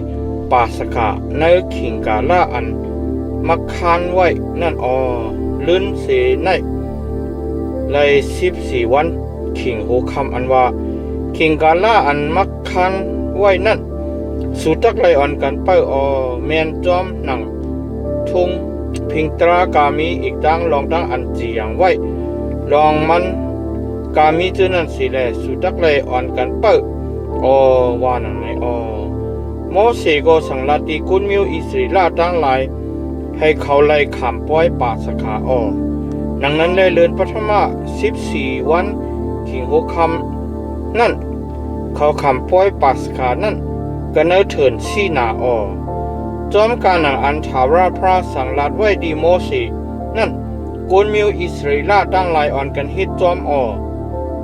ป่าสกาในขิงกาลาอันมักคานไว้นั่นลื่นเสในเลย14วันขิงโหคำอันว่าขิงกาลาอันมักคานไว้นั่นสุตักเลยกันไปแมนจอมหนังทุ่งพิงตรากามีอีกตั้งลองตั้งอันจีอย่างไว้ลองมันกามีจืนั้นสิแลสุตักเลยกันไปว่านังไหนโมเสก็สั่งลาติกุนมิวอิสราเอลตั้งหลายให้เขาไล่ขำป้อยป่าสกาดังนั้นเลยเลือนปัทมา14วันขิงโหคำนั่นเขาขำป้อยป่าสกานั่นก็เนื้อเถินสีนาจอมการหนังอันทาราพระสั่งลัดไว้ดีโมสีนั่นกุนมิวอิสราเอลตั้งหลายกันฮิตจอม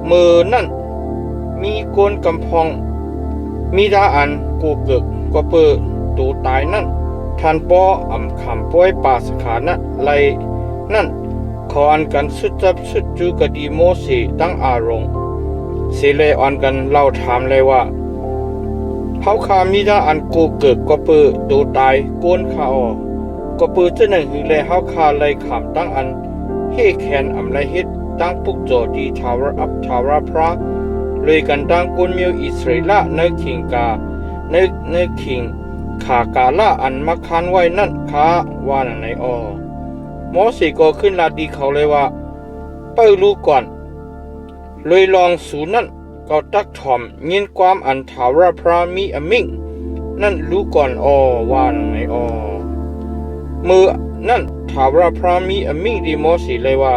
มือนั่นมีโกนกำพองมีดาอันกูเกิกก็เปิดตูตายนั่นท่านป้อขำป้อยป่าสกานั่นไลนั่นขอกันสุดจับสุดจูกดีโมสีตั้งอารมณ์เสเลยกันเล่าถามเลยว่าเขาขามีดาอันกูเกิดก็เปิดตูตายโกนขาก็เปิดเจ้าหนึ่งหือเลยเขาขาเลยขำตั้งอันเฮแคนไรเฮ็ดตั้งปุกโจดีทาวร์อัพทาวร์พระเลยกันตั้งกุนมิวอิสราเอลในขิงกาในขิงขากาละอันมักคันไว้นั่นขาว่านังไหนโมเสก็ขึ้นลาดีเขาเลยว่าไปรู้ก่อนเลยลองสูนั่นก็ตักถ่อมยินความอันทาวราพระมีอมิงนั่นรู้ก่อนว่านังไหนมือนั่นทาวราพระมีอมิงดีโมเสเลยว่า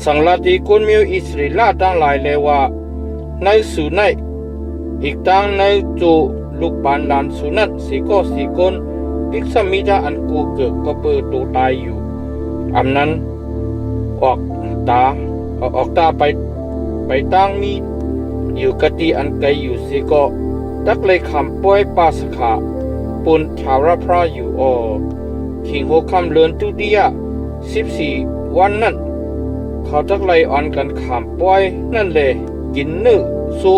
สังลาดีกุนมิวอิสราเอลตั้งหลายเลยว่าในสูในอีกตั้งในจูลูกปานลานสุนัตสีก็สีคนพิกษมิดาอันกูเกิดก็เปิดตัวตายอยู่นั้นออกตาไปตั้งมีอยู่กติอันไกลอยู่สีก็ตักเลยคำป้อยปาสขาปุนทาวราพระอยู่ขิงโหคำเลือนตุเดีย14วันนั่นเขาตักเลยกันคำป้อยนั่นเลยกินเนื้อสู้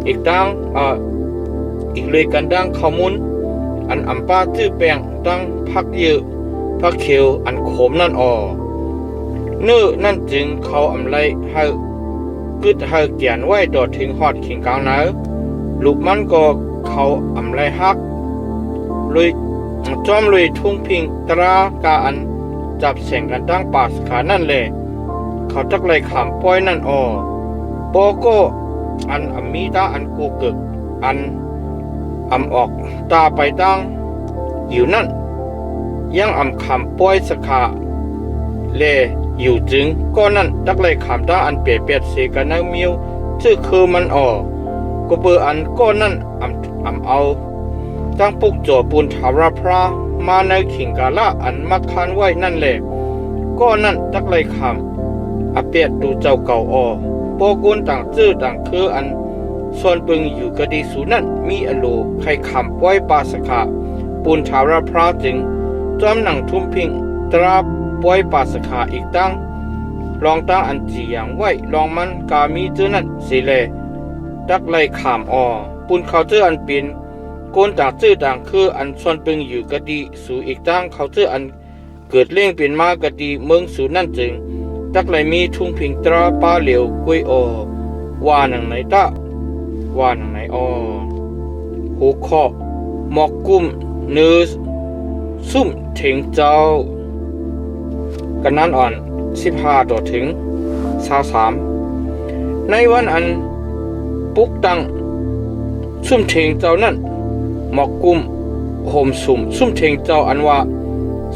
อีกตั้งอีกเลยกันดังข้อมูลอันอัมปาตื้อแปลงตั้งพักเยอะพักเขียวอันขมนั่นเนื้อนั่นจึงเขาไรให้กึดให้เกียนไว้ต่อถึงหอดขิงกลางนะลูกมันก็เขาไรฮักเลยจอมเลยทุ่งพิงตรากาอันจับเสียงกันตั้งป่าสขานั่นเลยเขาตักเลยขำป้อยนั่นปอก็อันมีตาอันกูเกิกอันออกตาไปตั้งอยู่นั่นยังคำป้อยสขาเลอยู่จึงก็นั่นตักเลยขำตาอันเปียดเสกันนมิวชื่อคือมันก็เบออันก็นั่นเอาตั้งปุกโจปูนทาราพระมาในขิงกาละอันมักคันไว้นั่นแหละก็นั่นตักเลยขำเปียดดูเจ้าเก่า โปกุนต่างจื้อต่างคืออันส่วนปึงอยู่กะดีสูนั่นมีอโลไข่คำป้อยปาสขาปูนชาวราพราจึงจอมหนังทุ่มพิงตราป้อยปาสขาอีกตั้งลองตั้งอันจีอย่างไว้ลองมันกามีจื้อนั่นสิเลดักไล่ขามปูนเขาจื้ออันปินโกนต่างจื้อต่างคืออันส่วนปึงอยู่กะดีสูอีกตั้งเขาจื้ออันเกิดเล่งเป็นมากะดีเมืองสูนั่นจึงดักไล่มีทุ่งพิงตราป้าเหลียวกุยว่าหนังไหนตะว่าหนังไหนหูคอหมอกกุ้มเนื้อซุ่มเถงเจ้ากันนั้นอ่อน15ต่อถึง23ในวันอันปุกตังซุ่มเถงเจ้านั่นหมอกกุ้มห่มซุ่มเถงเจ้าอันว่า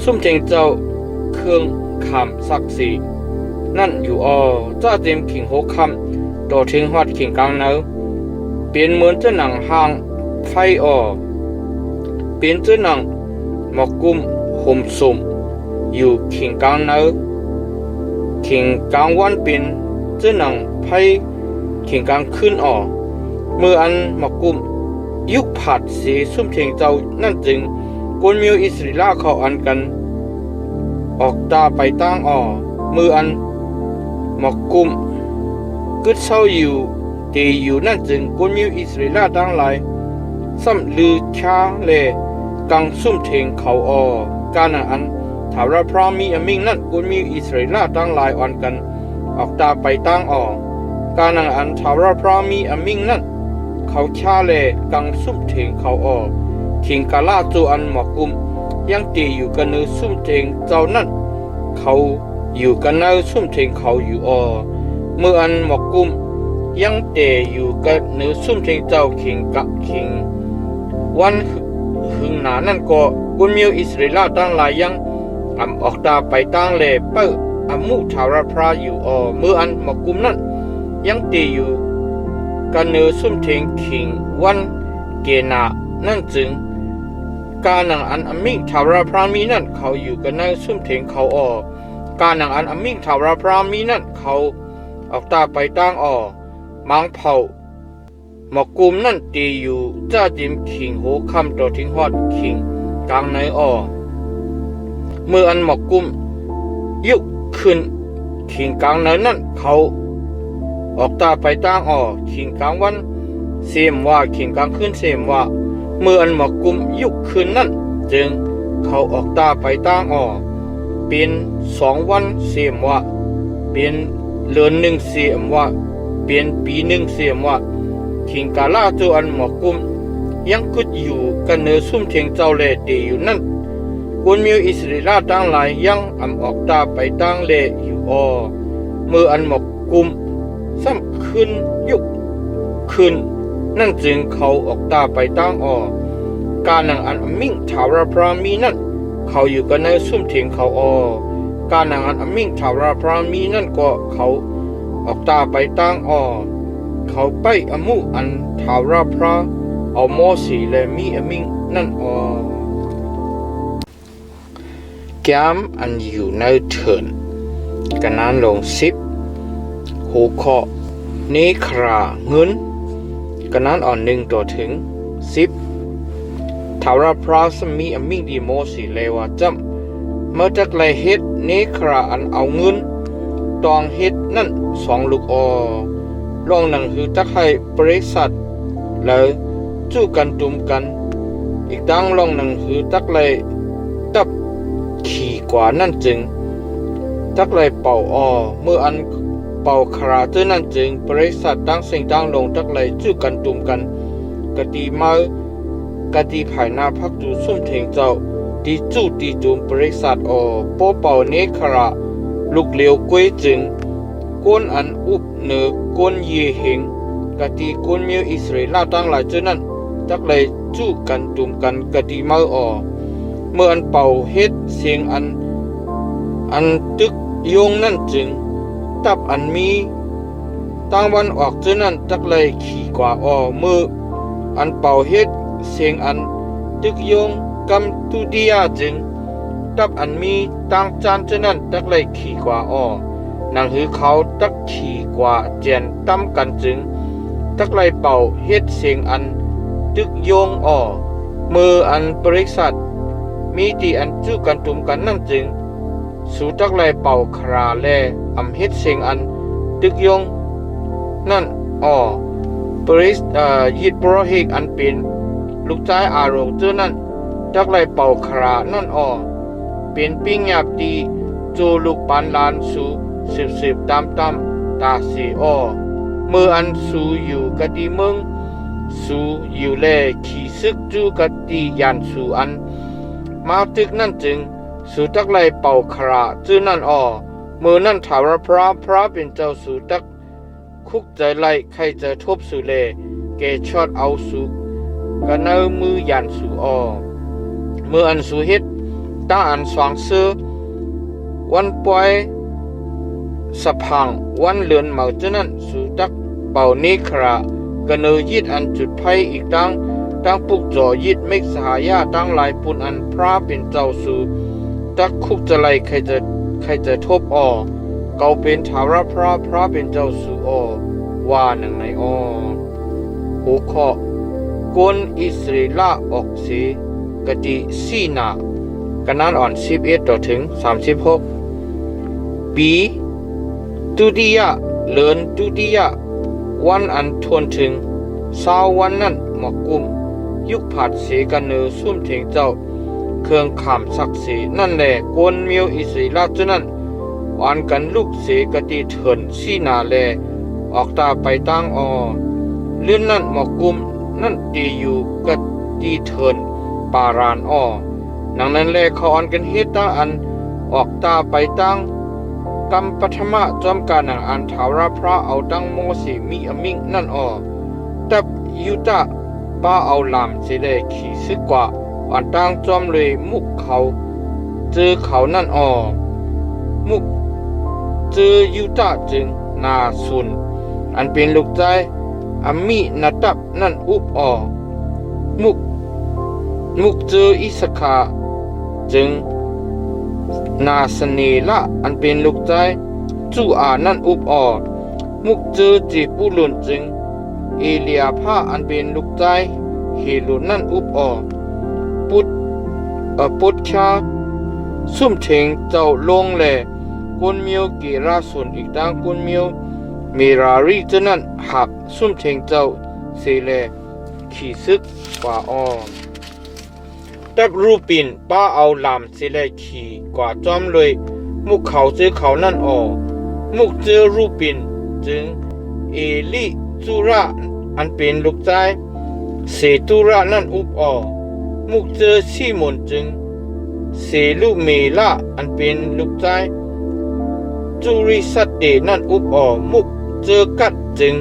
ซุ่มเถงเจ้าเครื่องคำศักดิ์ศรีนั่นอยู่จ้าเต็มขิงโหคำต่อถึงฮอดขิงกลางเนื้อเปลี่ยนเหมือนเจ้าหนังห่างไฟเปลี่ยนเจ้าหนังหมอกกุ้มห่มสุ่มอยู่ขิงกลางเนื้อขิงกลางวันเป็นเจ้าหนังไฟขิงกลางขึ้นเมื่ออันหมอกกุ้มยุคผัดสีซุ่มเทงเจ้านั่นจึงกวนมิวอิสริลาเขาอันกันออกตาไปตั้งมืออันหมอกกุ้มกึดเศร้าอยู่ตีอยู่นั่นจึงกวนมิวอิสริลาตั้งหลายซ้ำลือชาเลกังซุ่มเทงเขาการอันถาวรพร้อมมีอมิงนั่นกวนมิวอิสริลาตั้งหลายอ่อนกันออกตาไปตั้งการอันถาวรพร้อมมีอมิงนั่นเขาชาเลกังซุ่มเทงเขาขิงกาลาจูอันหมอกกุ้มยังตีอยู่กันเนื้อซุ่มเทงเจ้านั่นเขาอยู่กันเนื้อซุ่มเทงเขาอยู่เมื่ออันหมอกกุ้มยังเตอยู่กันเนื้อซุ่มเทงเจ้าขิงวันหึงหนานั่นก็กุนมิวอิสราเอลตั้งหลายยังออกตาไปตั้งเลเปอมุทาวรพราอยู่เมื่ออันหมอกกุ้มนั่นยังตีอยู่กันเนื้อซุ่มเทงขิงวันเกนานั่นจึงการนังอันอมิงทาวรพรามีนั่นเขาอยู่กันในซุ่มเทงเขาการนังอันอมิงทาวรพรามีนั่นเขาออกตาไปตั้งมังเผาหมอกกุมนั่นตีอยู่จ้าจิมขิงโหคำต่อทิ้งฮอดขิงกลางในเมื่ออันหมอกกุมยุกขึ้นขิงกลางในนั่นเขาออกตาไปตั้งขิงกลางวันเสียมว่าขิงกลางขึ้นเสียมว่าเมื่ออันหมอกกุมยุกขึ้นนั่นจึงเขาออกตาไปตั้งเป็น2 วันเสียมว่าเป็นเดือน1เสียมว่าเป็นปี1เสียมว่าขิงกาลาจูอันหมอกกุมยังกุดอยู่กันเนื้อซุ่มเทงเจ้าเลตีอยู่นั่นกวนมิวอิสราเอลตั้งหลายยังออกตาไปตั้งเลอยู่เมื่ออันหมอกกุมซ้ำขึ้นยุกขึ้นนั่นจึงเขาออกตาไปตั้งการนังอันมิ่งทาวรพรามีนั่นเขาอยู่กันในซุ่มเทงเขาการนังอันมิ่งทาวรพรามีนั่นก็เขาออกตาไปตั้งเขาไปอมุอันทาวรพราโมสีและมีอมิ่งนั่นแกมอันอยู่ในเถินกันนั้นลง10หูคอนี้คราเงินกันนั้น1ต่อถึง10ทาวรพราสมีอมิ่งดีโมสีเลวจำเมื่อจักไลเฮ็ดนี้คราอันเอาเงินตองเฮ็ดนั่น2 ลูกลองหนังคือจักให้บริษัทแล้วจู้กันตุมกันอีกดังลองหนังคือจักไลตับขี่กว่านั่นจึงจักไลเป่าเมื่ออันเป่าคราเจอนั่นจึงบริษัทตั้งสิ่งตั้งลงจักไลจู้กันตุมกันกะตีมากะตีภายหน้าพักจูซุ่มเทงเจ้าตีจู้ตีจุมบริษัทโปเป่าเนคราลูกเหลียวกวยจึงก้นอันอุบเนือก้นเยเหงกะตีก้นมิวอิสราเอลตั้งหลายเจอนั่นจักเลยจู้กันตุมกันกะตีเมื่ออันเป่าเฮ็ดเสียงอันตึกโยงนั่นจึงตับอันมีตั้งวันออกเจอนั่นจักเลยขี่กว่าเมื่ออันเป่าเฮ็ดเสียงอันตึกโยงกำตุดียจึงตับอันมีตั้งจานเจอนั่นจักเลยขี่กว่า นังหือเขาตักขี่กว่าเจียนตั้มกันจึงตักไลเป่าเฮ็ดเสียงอันตึกโยงอ่อมืออันบริษัทมีตีอันจู้กันตุมกันนั่นจึงสู่ตักไลเป่าคราแลอำเฮ็ดเสียงอันตึกโยงนั่นอ่อบริษยิดบรหิกอันเป็นลูกชายอารมณ์เจ้านั่นตักไลเป่าครานั่นอ่อเป็นปิ้งหยาบดีโจลูกปานลานสู่สืบตามตาสีอ้อเมื่ออันสู่อยู่กะดีเมืองสู่อยู่แลขี่ซึกจูกะดียันสู่อันมาตึกนั่นจึงสู่ตักไลเป่าคราจื้อนั่นอ้อเมื่อนั่นถาวรพระเป็นเจ้าสู่ตักคุกใจไล่ใครจะทบสู่เลแกชอดเอาสู่กะเนอมือยันสู่อ้อเมื่ออันสู่เฮ็ดตาอันสว่างเสือวันปอยสะพังวันเลือนเหมาเจ้านั้นสู่ตักเป่านิครากะเนอยิดอันจุดไฟอีกตั้งปุกจ่อยิดเมกสหายาตั้งหลายปุนอันพระเป็นเจ้าสู่ตักคุกจะไล่ใครจะทบอ้อเกาเป็นถาวรพระเป็นเจ้าสู่อ้อว่าหนังในอ้อหัวข้อกนอิสราเอลออกเสียกติสีนากันนั้นอ่อน11ต่อถึง36ปีตุติยะเลือนตุติยะวันอันทวนถึง20วันนั้นหมอกกุมยุคผัดเสกันเนอซุ่มเถงเจ้าเครื่องขามศักดิ์ศรีนั่นแหละกวนเมียวอิสราเอลเจ้านั้นอ่อนกันลูกเสกติเถินสีนาแลออกตาไปตั้งอเลื่อนนั่นหมอกกุมนั่นตีอยู่กตีเถินปารานอ้อนังนั้นแลเขาอ่อนกันเฮ็ดตาอันออกตาไปตั้งกรรมปฐมะจอมการหนังอันถาวรพระเอาตั้งโมสีมีอมิงนั่นอ้อแต่ยุตะป้าเอาลามสิได้ขี่ซึกกว่าอันตั้งจอมเลยมุกเขาเจอเขานั่นอ้อมุกเจอยุตะจึงนาสุนอันเป็นลูกใจอามีนาตับนั่นอุบอ้อมุกเจออิสคาจึงนาสเนละอันเป็นลูกใจจูอานั่นอุบอ้อมุกเจอจีปุลุนจึงเอเลียพาอันเป็นลูกใจเฮลุนนั่นอุบอ้อปุตชาซุ่มเถงเจ้าลงแลกุนเมียวเกราสุนอีกดังกุนเมียวเมรารีเจ้านั้นหักซุ่มเถงเจ้าเซเลขี่ซึกกว่าอ้อตับรูปินป้าเอาลำเซเลขี่กว่าจอมเลยมุกเขาเจอเขานั่นอ้อมุกเจอรูปินจึงเอลิจูระอันเป็นลูกใจเสตุระนั่นอุบอ้อมุกเจอซีมนจึงเสลุเมละอันเป็นลูกใจจูริสัตเตนั่นอุบอ้อมุกเจอกัดจึง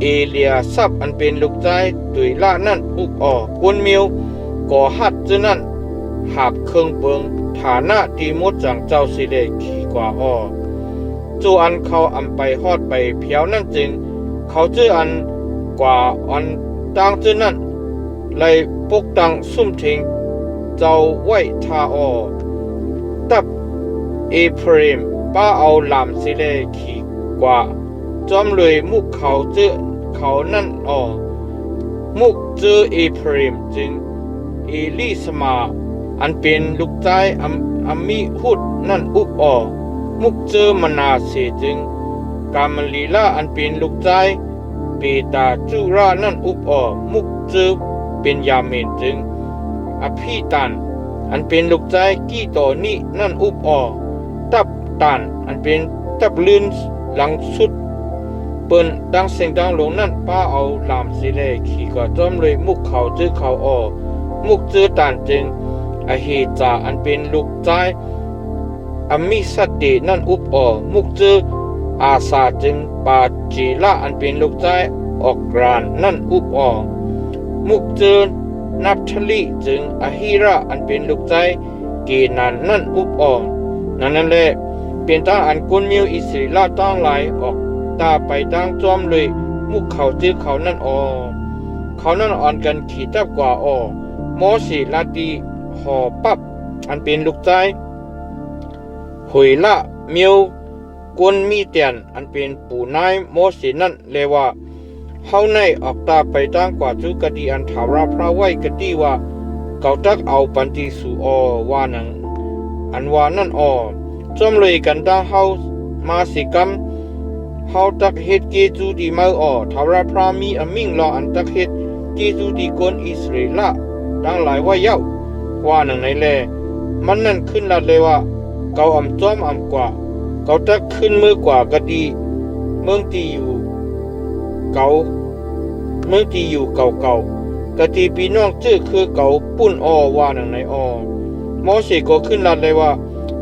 เอเลียซับอันเป็นลูกใจตุยละนั่นอุบอ้อกวนเมียวก่อหัดเจนั่นหาบเครื่องเบิงฐานะตีมดจังเจ้าสิเลขี่กว่าอ้อจูอันเขาอำไปฮอดไปเพียวนั่นจึงเขาเจออันกว่าอันต่างเจนั่นเลยปกตังซุ่มเทงเจ้าไว้ทาอ้อตับเอพรมป้าเอาลามสิเลขี่กว่าจอมเลยมุกเขาเจอเขานั่นอ้อมุกเจอเอพรมจึงเอลิสมาอันเป็นลูกใจอัมมิฮุดนั่นอุบอ้อมุกเจอมนาเสจึงกามลีลาอันเป็นลูกใจเปตาจุรานั่นอุบอ้อมุกเจอเป็นยาเมนจึงอภิตันอันเป็นลูกใจกี้ต่อนี้นั่นอุบอ้อตับตันอันเป็นตับลื่นหลังสุดเปิ้นดังเสียงดังลงนั่นป้าเอาลามสิเลขี่ก็จอมเลยมุกเขาเจอเขาอ้อมุกเจอตันจึงอเฮจาอันเป็นลูกใจอมิสัตเตนั่นอุบอ้อมุกเจออาซาจึงปาจีละอันเป็นลูกใจออกกรานนั่นอุบอ้อมุกเจอนับทลีจึงอหิระอันเป็นลูกใจเกนันนั่นอุบอ้อนั่นแหละเป็นตั้งอันกุนมิวอิสราตั้งหลายออกตาไปตั้งจอมเลยมุกเขาเจอเขานั่นอ้อเขานั่นอ่อนกันขี่ตับกว่าอ้อโมสีลาตีหอปับอันเป็นลูกใจหวยละเมียว กวนมีเตียนอันเป็นปู่นายโมเสสนั่นเลยว่าเฮาในออกตาไปตั้งกว่าจุกดีอันถาราพระไว้กดีว่าเกาตักเอาปันติสู่อว่านังอันว่านั่นจอมเลยกันตั้งเฮามาสิกรรมเฮาตักเฮ็ดเกจูดีมาถาราพระมีอมิ่งรออันตักเฮ็ดเกจูดีกวนอิสราเอลตั้งหลายว่าเย้าว่านังไหนแลมันนั่นขึ้นละเลยว่าเกาจอมกว่าเกาตักขึ้นมือกว่ากดีเมืองที่อยู่เก่าเมื่อที่อยู่เก่าๆกะทีพี่น้องชื่อคือเก่าปุ้นว่าหนังในมอเสก็ขึ้นลัดเลยว่า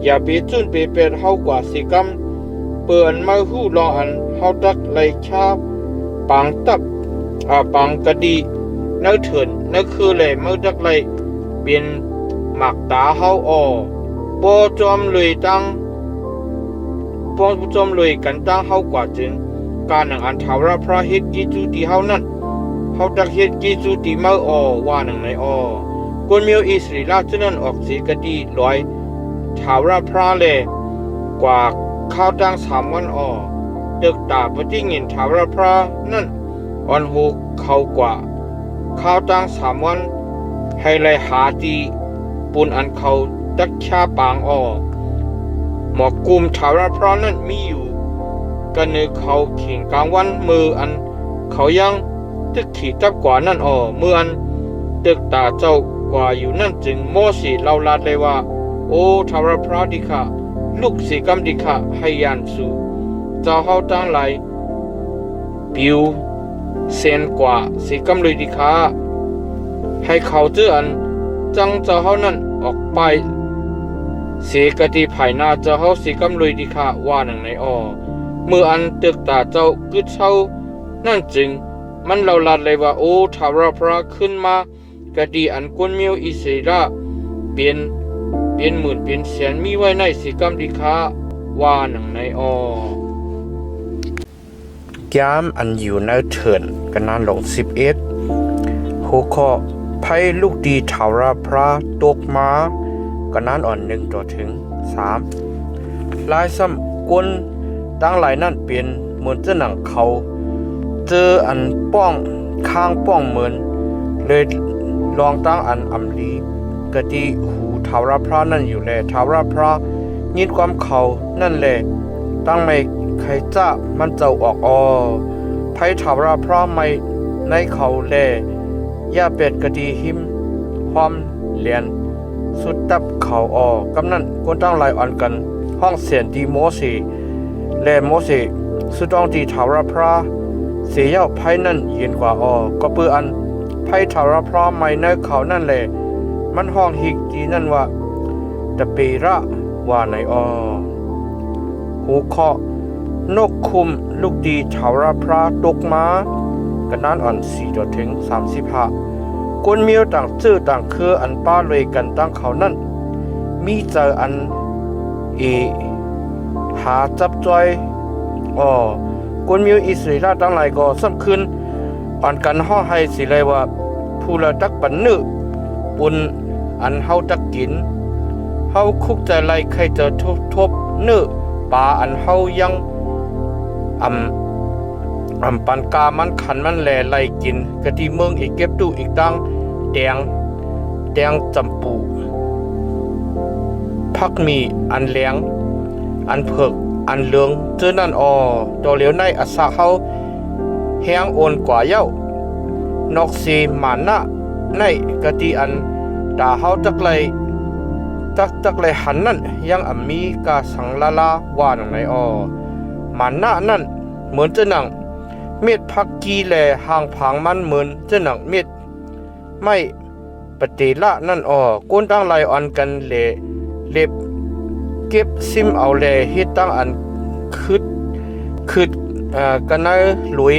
อย่าไปจุนไปเป็ดเฮากว่าสิกรรมเปิดมาหู้รออันเฮาตักไลชาปังตับปังกะดีเนื้อเถื่อนเนื้อคือเลยเมื่อตักไลเป็นหมักตาเฮาปอจอมเลยตั้งปอจอมเลยกันตั้งเฮากว่าจึงการหนังอันถาวรพระเฮ็ดกิจูที่เฮานั้นเฮาตักเฮ็ดกิจูที่มาว่าหนังในกวนเมียวอิสราเอลฉะนั้นออกสีกะดีลอยถาวรพระแลกว่าข้าวตั้ง3 วันตึกตาปฏิเงินถาวรพระนั่นอ่อนหูเขากว่าข้าวตั้ง3 วันให้ไลหาตีปุนอันเขาตักชาปางหมอกกุมถาวรพระนั่นมีอยู่กันเนื้อเขาเข่งกลางวันมืออันเขายังตึกขี่จับกว่านั่นมืออันตึกตาเจ้ากว่าอยู่นั่นจึงโมเสสเล่าลาดเลยว่าโอ้ทาวรพระดิคะลูกสีกำดิคะให้ยันสู่เจ้าเฮาตั้งหลายปิวเซนกว่าสีกำเลยดิคะให้เขาเจออันจังเจ้าเฮานั่นออกไปเสกติภายหน้าเจ้าเฮาสีกำเลยดิคะว่าหนังในเมื่ออันตึกตาเจ้ากึดเช่านั่นจึงมันเล่าลาดเลยว่าโอ้ทาวรพระขึ้นมากะดีอันกวนเมียวอิสราเป็นหมื่นเป็นแสนมีไว้ในสิกรรมดิคาว่าหนังในยามอันอยู่ในเถินกันนานลง11หัวข้อภัยลูกดีทาวรพระตกมากันนานอ่อน1ต่อถึง3ลายซ้ำกวนตั้งหลายนั่นเป็นเหมือนจะหนังเขาเจออันป้องข้างป้องเหมือนเลยลองตั้งอันอำลีกะดีหูทาวรพระนั่นอยู่แลทาวรพระยินความเขานั่นแหละตั้งไม่ใครจ้ามันเจ้าออกไผทาวรพระไม่ในเขาแลย่าเป็ดกะดีหิมความเลียนสุดตับเขากำนั้นคนตั้งหลายอ่อนกันห้องเสียนดีโมเสและโมเสสสุดต้องที่ทาวรพระเสียเย้าไผนั่นเย็นกว่าก็เปื้ออันไผทาวรพระไม่ในเขานั่นแหละมันห้องหิกที่นั่นว่าตะเประว่าในหูเคาะนกคุมลูกดีทาวรพระตกมากันนั้นอ่อน4ต่อถึง35คนเมียวต่างชื่อต่างคืออันป้าเลยกันตั้งเขานั่นมีเจออันหาจับจอยคนมีอิสราเอลตั้งหลายก็สำคัญอ่อนกันห่อให้สิเลยว่าผู้ละตักปันนึปุนอันเฮาตักกินเฮาคุกใจไล่ใครจะทบนึปลาอันเฮายังปันกามันขันมันแลไล่กินกะที่เมืองอีกเก็บตู้อีกตั้งแดงจำปูพักมีอันแหลงอันเผือกอันเหลืองเจอนั่นตัวเหลียวในอาสาเฮาแห้งโอนกว่าเย้านอกซีหมานะในกะที่อันตาเฮาจักเลยหันนั่นยังมีกาสังลาว่าหนังไหนหมานะนั่นเหมือนจะหนังเม็ดพักกีแลห่างผางมันเหมือนจะหนังเม็ดไม่ปฏิละนั่นก้นตั้งไหลอ่อนกันเล็บเก็บซิมเอาแลเฮ็ดตั้งอันคืดกันในหลุย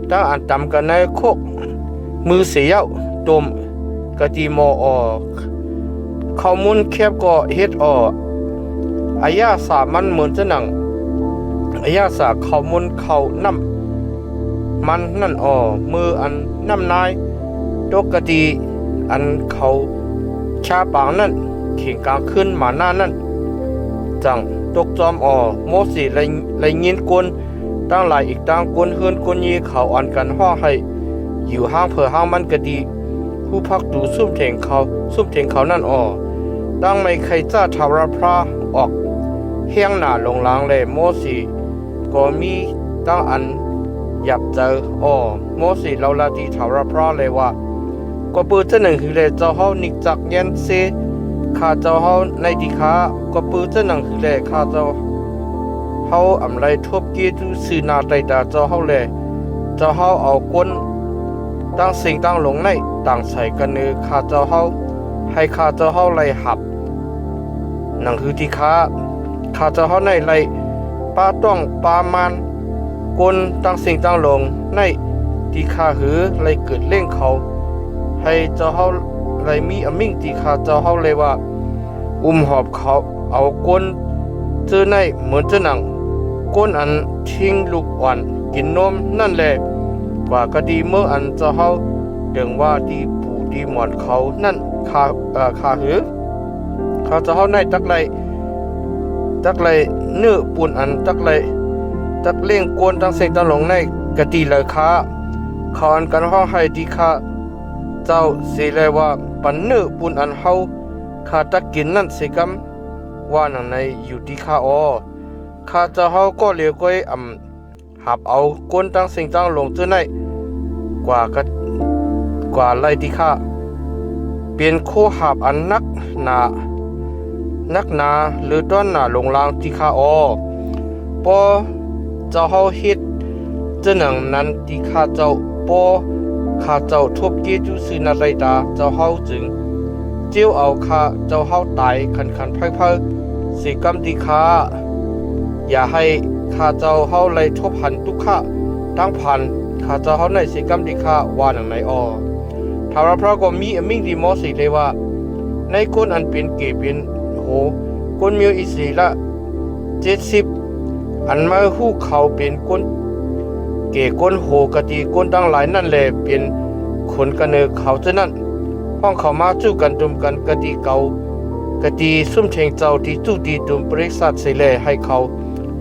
ตั้งอันตำกันในโคกมือเสียวตมกะติโมข้าวมุนแคบก็เฮ็ดอายาสามันเหมือนจะหนังอายาสาข้าวมุนข้าวน้ำมันนั่นมืออันน้ำนายตกกะติอันเขาชาปางนั่นเข่งกลางขึ้นมาหน้านั่นจัง ตกจอมโมสิไลยินกวนตั้งหลายอีกตั้งกวนเฮือนกวนยีเขาอ่อนกันห้อให้อยู่ห้างเผื่อห้างมันก็ดีผู้พักดูซุ่มเถงเขานั่นตั้งไม่ใครจ้าทาวรพระออกเฮียงหน้าลงล้างเลยโมสิก็มีตั้งอันหยับเจอโมสิเราลาดีทาวรพระเลยว่าก็ปืนเจ้าหนึ่งคือเลยเจ้าเฮานิกจักเย็นเซข้าเจ้าเฮาในดีขาก็ปืนเจ้าหนึ่งคือเลยข้าเจ้าเฮาอำไรทบเกียดูสื่อนาไตดาเจ้าเฮาเลยเจ้าเฮาเอาก้นตั้งสิ่งตั้งลงในต่างใส่กันเนื้อข้าเจ้าเฮาให้ข้าเจ้าเฮาไล่หับนั่นคือที่ข้าเจ้าเฮาในไล่ป้าต้องปามันก้นตั้งสิ่งตั้งลงในที่ข้าหือไล่เกิดเล่งเขาให้เจ้าเฮาไล่มีอมิ่งที่ข้าเจ้าเฮาเลยว่าหอบเขาเอาก้นเจอในเหมือนเจ้าหนังก้นอันทิ้งลูกอ่อนกินนมนั่นแหละกว่าก็ดีเมื่ออันเจ้าเฮาเดิงว่าดีปู่ดีหมอนเขานั่นข้าหือข้าเจ้าเฮาในตักไลเนื้อปูนอันตักเลี้ยงกวนตั้งเสียงตั้งหลงในกะตีเลยเขาอันกันห้องให้ดีข้าเจ้าสิเลยว่าปันเนื้อปูนอันเฮาข้าตักกินนั่นสิกำว่านั่นในอยู่ที่ข้าข้าเจ้าเฮาก็เลี้ยวก้อยหับเอากวนตั้งเสียงตั้งหลงเจอในกว่าไล่ที่ข้าเปลี่ยนโคหับอันนักหนาหรือต้นหนาลงลางที่ข้าปอเจ้าเฮาเฮ็ดเจ้าหนังนั้นที่ข้าเจ้าปอข้าเจ้าทบเกจูซื้อนาไรตาเจ้าเฮาจึงเจียวเอาข้าเจ้าเฮาตายคันไพ่สิกรรมที่ข้าอย่าให้ข้าเจ้าเฮาไล่ทบหันทุกข้าทั้งพันข้าเจ้าเฮาในสิกรรมที่ข้าว่าหนังไหนทาวพระก็มีอมิ่งดีมอสิเลยว่าในคนอันเป็นเกเป็นโหคนมีอิสิละ70อันมาฮู้เขาเป็นคนเกคนโหกะตีคนตั้งหลายนั่นแหละเป็นคนกันเนอเขาเท่านั้นห้องเขามาจู้กันตุมกันกะตีเก่ากะตีซุ่มเชงเจ้าที่จู้ตีตุมบริษัทเสแลให้เขา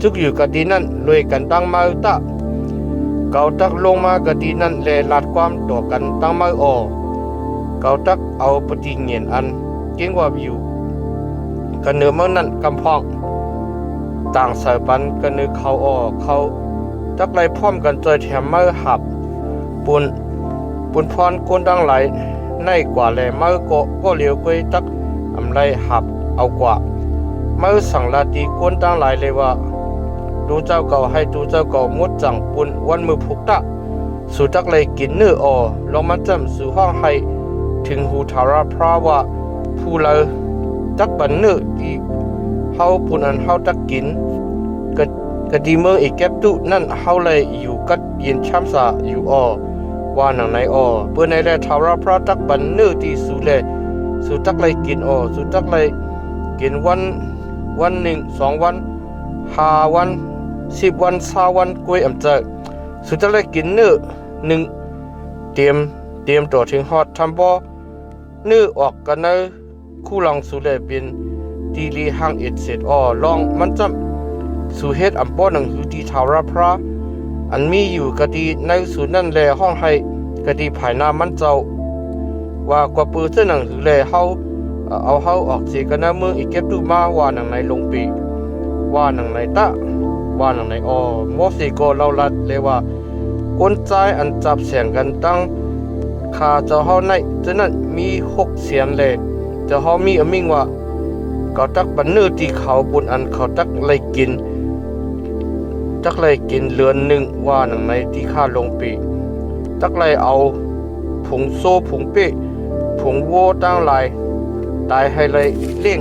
จุกอยู่กะตีนั่นรวยกันตั้งมาตะเกาตักลงมากะตีนั่นแลลาดความต่อกันตั้งมาเกาตักเอาปฏิเงียนอันเก่งว่าอยู่กันเนื้อเมื่อนั้นกำพองต่างสายปันกันเนื้อเขาตักไล่พร้อมกันจอยแถมเมื่อหับปุ่นพรคนดังไหลในกว่าแลเมื่อก็เลี้ยวก้อยตักอำไรหับเอากว่าเมื่อสั่งลาตีคนดังไหลเลยว่าดูเจ้าเก่าให้ดูเจ้าเก่ามุดจังปุ่นวันมือผูกตะสู่ตักเลยกินเนื้อลงมันจำสู่ห้องให้ถึงหูทาราพระว่าผู้เลอตักบันเนื้อที่เฮาปุ่นอันเฮาตักกินกะดีเมื่ออีกแก็บตุนั่นเฮาเลยอยู่กัดเย็นช้ำสาอยู่ว่าหนังในเพื่อในแลทาราพระตักบันเนื้อที่สู่เลยสู่ตักเลยกินสู่ตักเลยกินวันหนึ่ง2 วัน5 วัน10 วัน20 วันกล้วยอำเจอสู่ตักเลยกินเนื้อหนึ่งเตรียมตัวถึงฮอดทำบ่เนื้อออกกันในคู่ลังสู่เลยเป็นดีลีห้างเอ็ดเสร็จลองมันจำสู่เฮ็ดอำป้อหนังคือที่ทาวราพระอันมีอยู่กะดีในสู่นั่นแลห้องให้กะดีภายหน้ามันเจ้าว่ากว่าปืนเจ้าหนังคือแลเฮาเอาเฮาออกเสียกันนะเมืองอีกเก็บดูมาว่าหนังในลงปีว่าหนังในตะว่าหนังในโมสิโกเล่าลัดเลยว่าคนใจอันจับเสียงกันตั้งข้าเจ้าเฮาในเจ้านั้นมี6 เสียงเลยเจ้าเฮามีอมิ่งว่าเขาตักบันเนื้อที่เขาปุ่นอันเขาตักเลยกินเรือนหนึ่งว่าหนังในที่ข้าลงปีตักเลยเอาผงโซ่ผงเป้ผงโวตั้งลายตายให้เลยเลี้ยง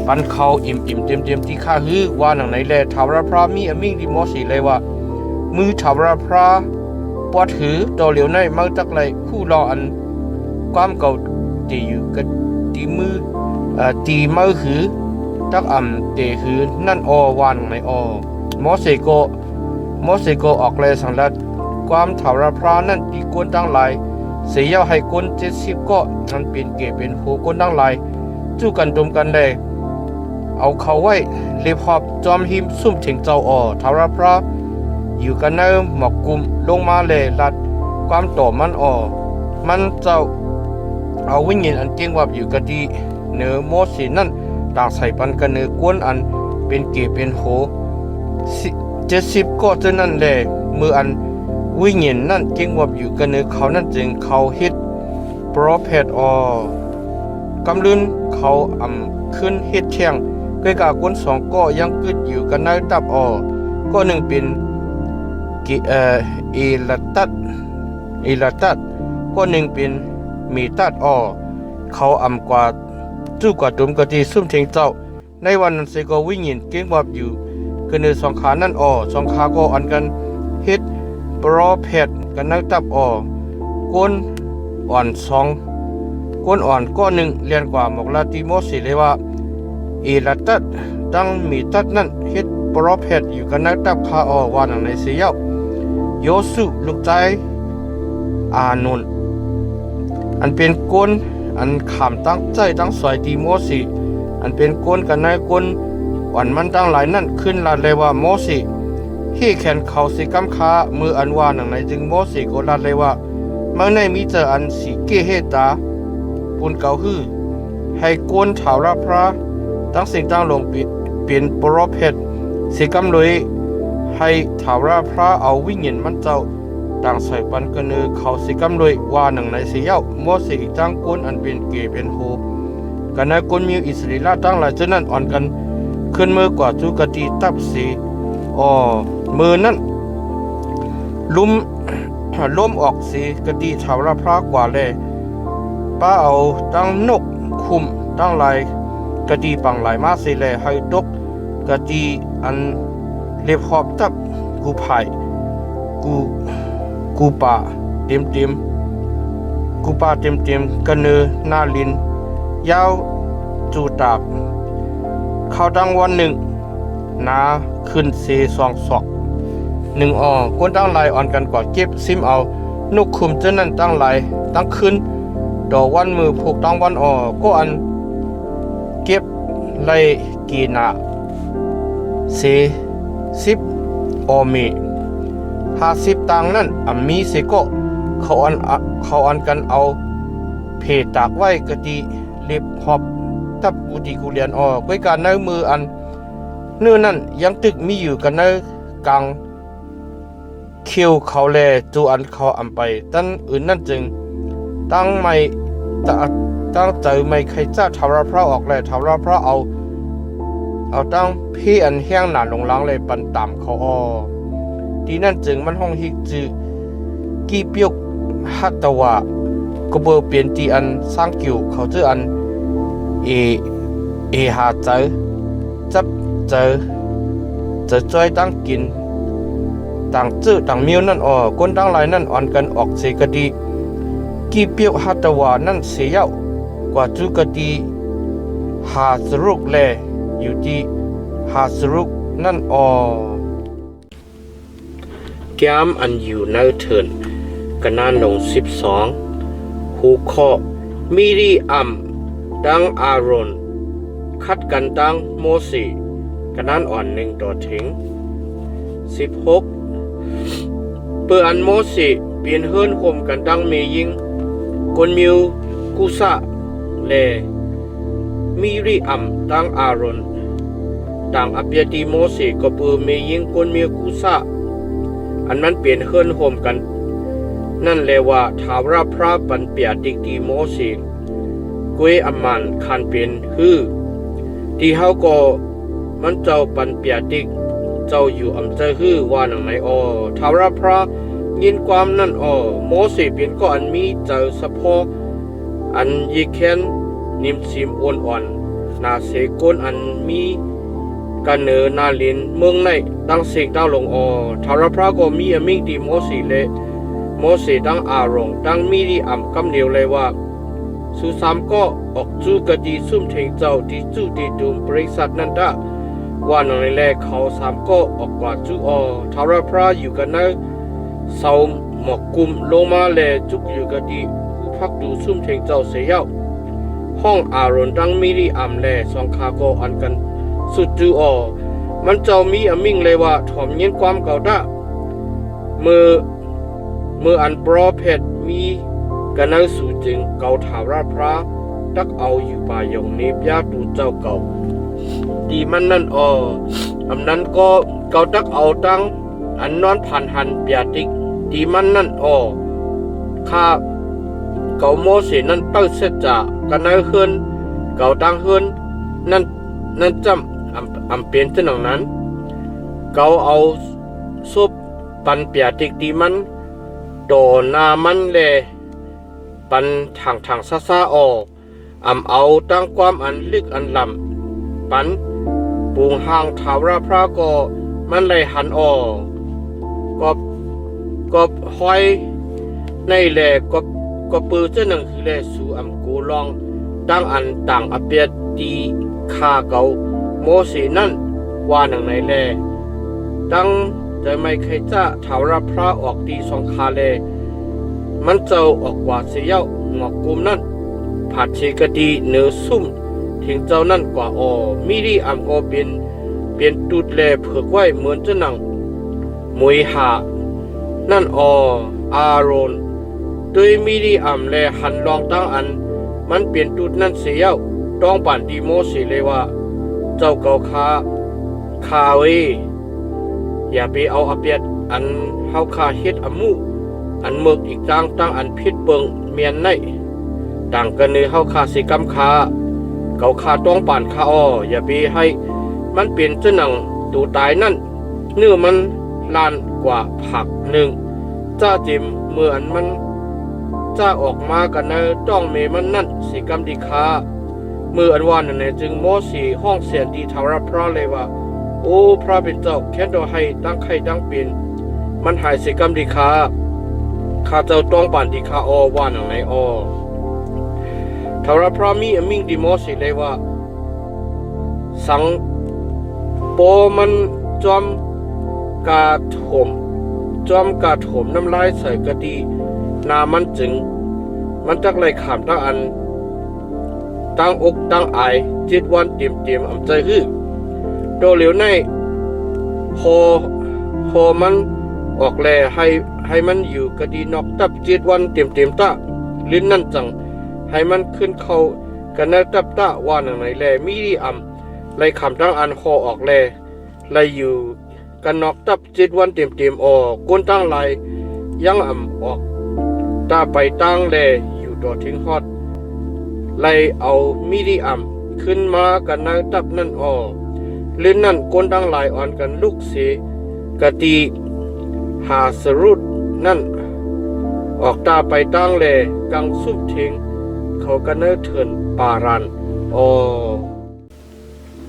ปันเขาอิ่มเต็มที่ข้าฮือว่าหนังในแลทาวราพระมีอมิ่งดีมอสีเลยว่ามือทาวราพระปวดหือต่อเหลียวในมือตักเลยคู่รออันความเก่าตีอยู่กับตีมือตีมือหือตักเตะหือนั่นวันในมอเสโกออกเลยสังลัดความทาวราพระนั่นตีกวนตั้งหลายเสียให้คน70ก็มันเป็นเก็บเป็นหูคนตั้งหลายจู้กันดมกันเลยเอา เอาเขาไว้เรียบหอบจอมหิมซุ่มถึงเจ้าทารพระอยู่กันเนหมอกกุมลงมาเลยลัดความต่อมันมันเจ้าเอาวิญญาณอันเก่งว่าอยู่กะดีเนื้อโมสีนั่นต่างใส่ปันกันเนื้อกวนอันเป็นเกเป็นโห70ก็เท่านั้นแหละมืออันวิญญาณนั่นเก่งว่าอยู่กันเนื้อเขานั่นจึงเขาเฮ็ดโปรเพตกำลืนเขาขึ้นเฮ็ดเที่ยงใกล้กับคนสองก็ยังกึดอยู่กันในตับก็หนึ่งเป็นเอลตัดก็หนึ่งเป็นมีตัดเขากว่าจู่กว่าตุมกะทีซุ่มเทงเจ้าในวันนั้นเสก็วิ่งยินเก่งว่าอยู่กันในสองขานั่นสองขาก็อันกันเฮ็ดโปรเพตกันในตับก้นอ่อนสองก้นอ่อนก็หนึ่งเรียนกว่าหมกลาติโมสิเลยว่าเอลตัดตั้งมีตัดนั่นเฮ็ดโปรเพตอยู่กันในตับคาว่านังในเสียวโยสุลูกใจอานุนอันเป็นก้นอันขามตั้งใจตั้งสวยดีโมสิอันเป็นก้นกันในก้นอ่อนมันตั้งหลายนั่นขึ้นลาเลยว่าโมสิที่แขนเขาสิกำคามืออันว่านังในจึงโมสิก็ลาเลยว่าเมื่อในมีเจออันสีเกเฮตาปุนเกาฮือให้ก้นถาวรพระตั้งสิ่งตั้งลงเป็นโปรเพตสิกำเลยให้ถาวรพระเอาวิญญาณมันเจ้าต่างใส่ปันกันเนือเขาสิกำเลยว่าหนังในเสียวโมสิตั้งก้นอันเป็นเกเป็นโฮกันในก้นมีอิสริลาตั้งหลายเจ้านั้นอ่อนกันขึ้นมือกว่าจุกติตับสีมือนั้นล้มออกสีกติถาวรพระกว่าเลยป้าเอาตั้งนกคุมตั้งหลายกติปังหลายมาสิเลยให้ตกกติอันเล็บหอบตับกูไผ่กูป่าเต็มกูป่าเต็มกันเนอหน้าลินยาวจูตากเข้าดังวันหนึ่งนาขึ้นเซซองศอกหนึ่งก้นตั้งลายอ่อนกันกว่าเก็บซิมเอานกคุมเจ้านั้นตั้งลายตั้งขึ้นดอกวันมือผูกตั้งวันก็อันเก็บไล่กีนาเซ10มี50ตังนั่นมีเสก็เขาอันกันเอาเพตากไว้กะดีเล็บหอบตับกูดีกูเรียนก้วยการในมืออันเนื้อนั่นยังตึกมีอยู่กันในกลางเคียวเขาแลจูอันเขาไปตั้นอื่นนั่นจึงตั้งไม่ตั้งใจไม่ใครจะถาวรพระออกเลยถาวรพระเอาตั้งพี่อันแห้งหนาลงล้างเลยปันตามเขาที่นั่นจึงมันห้องฮิกจือกีเปียกฮัตตวะก็เบอเปลี่ยนที่อันสร้างกิวเขาจืออันหาเจอจับเจอจ้อยตั้งกินต่างจื้อต่างมิวนั่นก้นตั้งหลายนั่นอ่อนกันออกเสกดีกีเปียกฮัตตวะนั่นเสียวกว่าจุกดีหาสรุกแลอยู่ที่หาสรุกนั่นแก้มอันอยู่ในเถินกันนานลง12หูคอมิริอัมดังอารอนคัดกันดังโมสีกันนานอ่อนหนึ่งต่อถึง16เปื่ออันโมสีเปลี่ยนเฮิรนคมกันดังเมยิงกนมิวกุซะเลมิริอัมดังอารอนต่างอเปียตีโมสีก็เปื่อเมยิงกนมิวกุซะอันนั้นเปลี่ยนเฮิรนโฮมกันนั่นเลยว่าถาวรพระปันเปียติกตีโมสิกวยอมันคันเป็นที่เฮาก็มันเจ้าปันเปียติกเจ้าอยู่เจ้าว่าหนังไหนถาวรพระยินความนั่นโมสิเป็นก็อันมีเจ้าสะพออันยีแค้นนิมซิมอ่อนนาเสกนอันมีกันเนอนาลินเมืองในตั้งเสกตั้งลงถาวรพระก็มีอมิงตีโมสีเลโมสีตั้งอารมณ์ตั้งมีดีกำเดียวเลยว่าสุสามก็ออกจูกดีซุ่มเทงเจ้าที่จูดีดุมบริษัทนั่นดะว่าหนังในแรกเขาสามก็ออกกว่าจูถาวรพระอยู่กันในเสาหมอกกุมลงมาแลจุกอยู่กดีผู้พักดูซุ่มเทงเจ้าเสียห้องอารมณ์ตั้งมีดีแลสองขาก็อันกัน สุดจูออมันเจ้ามีอมิ่งเลยว่าถ่อมเย็นความเก่าดะมืออันโปรเพดมีกันนั้นสู่จึงเก่าถาวรพระตักเอาอยู่ป่ายงเนบยาตูเจ้าเก่าดีมันนั่นอำนั้นก็เก่าตักเอาตั้งอันนอนผ่านหันเปียติกดีมันนั่นข้าเก่าโมเสนั่นเต้าเสจะกันนั้นเฮือนเก่าตั้งเฮือนนั่นจำอำเป็นเจ้านั้นเก่าเอาซุปปันเปียติกดีมันโดนามันแลปันทางซาเอาตั้งความอันลึกอันลำปันปูงห่างถาวรพระก็มันเลยหันก็ห้อยในแหล่ก็ปือเจ้าหนังคือแหล่สู่อำกูลองตั้งอันต่างอเปียตีข้าเก่าโมเสนั่นว่าหนังในแหล่ตั้งแต่ไม่เคยจะถาวรพระออกตีสองคาเลมันเจ้าออกกว่าเสียวงอกกุมนั่นผัดเชกดีเนื้อซุ่มถึงเจ้านั่นกว่ามิริอัมก็เป็นตุดแลเผือกไว้เหมือนเจ้าหนังมวยหานั่นอารอนโดยมิริอัมแลหันลองตั้งอันมันเปลี่ยนตุดนั่นเสียวต้องปั่นดีโมเสเลยว่าเจ้าเก่าคาเวอย่าไปเอาอเปียดอันเฮาคาเฮ็ดอมูอันเมือกอีกตั้งอันพิษเบิงเมียนในต่างกันในเฮาคาสิกรรมคาเก่าคาต้องป่านคาอย่าไปให้มันเป็นเจ้าหนังตูตายนั่นเนื้อมันลานกว่าผักหนึ่งจ้าจิมเมื่ออันมันจ้าออกมากันในต้องเมมันนั่นสิกรรมดีคาเมื่ออันวานนั่นจึงโมสีห้องเสียนดีทาวรพระเลยว่าโอ้พระเป็นเจ้าแค่ดอให้ตั้งไข่ตั้งเป็นมันหายสิกรรมดีคาข้าเจ้าต้องป่านดีคาว่าหนังในทาวรพระมีอมิ่งดีโมสีเลยว่าสังโปมันจอมกาถมน้ำลายใส่กะดีนามันจึงมันจักไรขามตั้งอันตั้งอกตั้งอาย7 วันเตรียมอำใจฮื้อโดเหลียวในพอมันออกแลให้มันอยู่กะดีนอกตับ7 วันเตรียมตะลิ้นนั่นจังให้มันขึ้นเข้ากันในตับตะว่าหนังไหนแลมีดีอำไรขามตั้งอันออกแลไรอยู่กันนอกตับ7 วันเตรียมก้นตั้งไรยังออกตาไปตั้งแลอยู่ต่อถึงฮอดไล่เอามีดีอัมขึ้นมากันนางตับนั่นเล่นนั่นก้นตั้งหลายอ่อนกันลูกเสกะตีหาสรุดนั่นออกตาไปตั้งแลกังซุบเทงเขากันเนเถินปารัน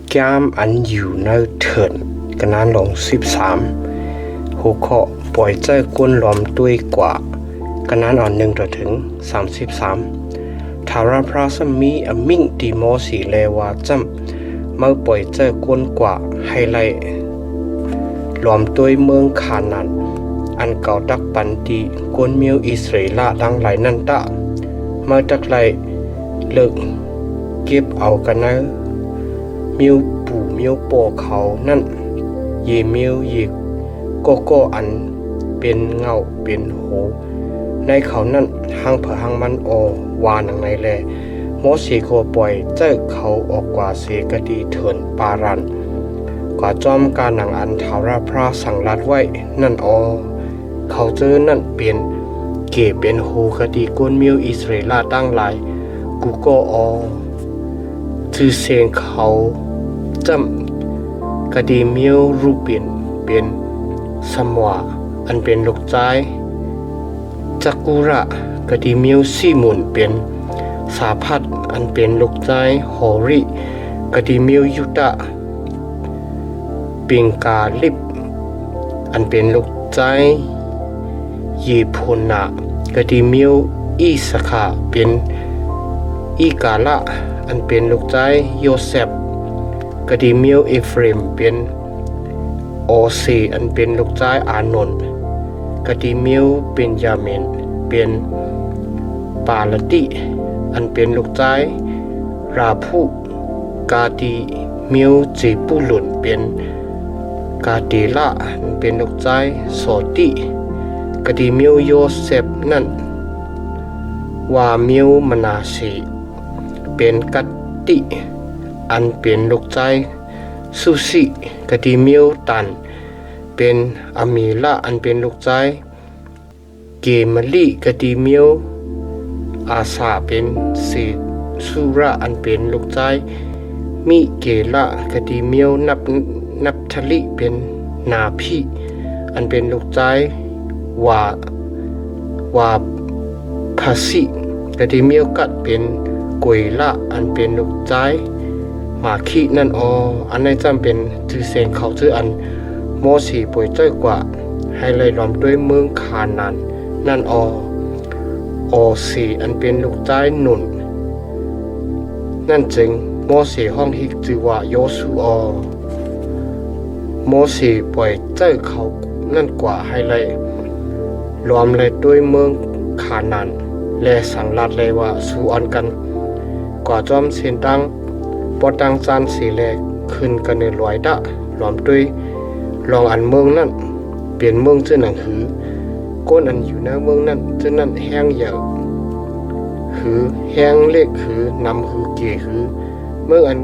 แก้มอันอยู่เนเถินกันนั้นลง13หัวข้อปล่อยใจก้นล้อมด้วยกว่ากันนั้นอ่อน1 ต่อถึง 33ทารพระสมีอมิ่งดีโมสีเลวาจำเมื่อปล่อยเจอกวนกว่าให้ไล่ล้อมด้วยเมืองคานันอันเก่าดักปันดีกวนมิวอิสราเอลดังไหลนันตะเมื่อดักไหลเลิกเก็บเอากันนะมิวปู่มิวโปเขานั่นเยมิวเยโกอันเป็นเงาเป็นโหในเขานั่นหางเผหางมันวาหนังในแลโมสีโคปล่อยเจ้าเขาออกกว่าเสกดีเถินปารันกว่าจอมการหนังอันทาวราพระสั่งรัดไว้นั่นเขาเจอนั่นเป็นเกเป็นโฮคดีกวนมิวอิสราเอลตั้งหลายกูก็ชื่อเสียงเขาจำคดีมิวรูปเป็นสมวาอันเป็นลูกใจจักกุระกะดีมิวซีมุนเป็นสาพัดอันเป็นลูกใจฮอริกะดีมิวยุตะปิงกาลิบอันเป็นลูกใจยีพนากะดีมิวอีสคาเป็นอีกาละอันเป็นลูกใจโยเซฟกะดีมิวเอฟเรมเป็นโอซีอันเป็นลูกใจอานนท์กะดีมิวเป็นยาเมนเป็นปาลติอันเป็นลูกใจราผู้กาดี มิวจีปุหลุนเป็นกาติละเป็นลูกใจโสติกดีมิวโยเซฟนั่นว่ามิวมนาสีเป็นกัตติอันเป็นลูกใจสุสิกดีมิวตันเป็นอามีละอันเป็นลูกใจเกมลีกดีมิวอาสาเป็นสีสุระอันเป็นลูกใจมิเกละกดีมิวนับทลิเป็นนาพีอันเป็นลูกใจว่าภาษีกดีมิวกัดเป็นกวยละอันเป็นลูกใจมาขีนั่นอันนี้จำเป็นจือเสียงเขาจืออันโมสีป่วยจ้อยกว่าให้เลยล้อมด้วยเมืองคานันนั่นสีอันเป็นลูกใจหนุนนั่นจึงโมสีห้องฮิกจือว่าโยสุโมสีป่วยจ้อยเขานั่นกว่าให้เลยล้อมเลยด้วยเมืองคานันและสังลัดเลยว่าสู่อันกันกว่าจอมเส้นตั้งปอตังจานสีแลกขึ้นกันในลอยดะล้อมด้วยลองอันเมืองนั่นเปลี่ยนเมืองเจ้าหนังหือก้นอันอยู่ในเมืองนั่นเจ้านั่นแห้งเยอะหือแห้งเล็กหือนำหือเกหือเมื่ออัน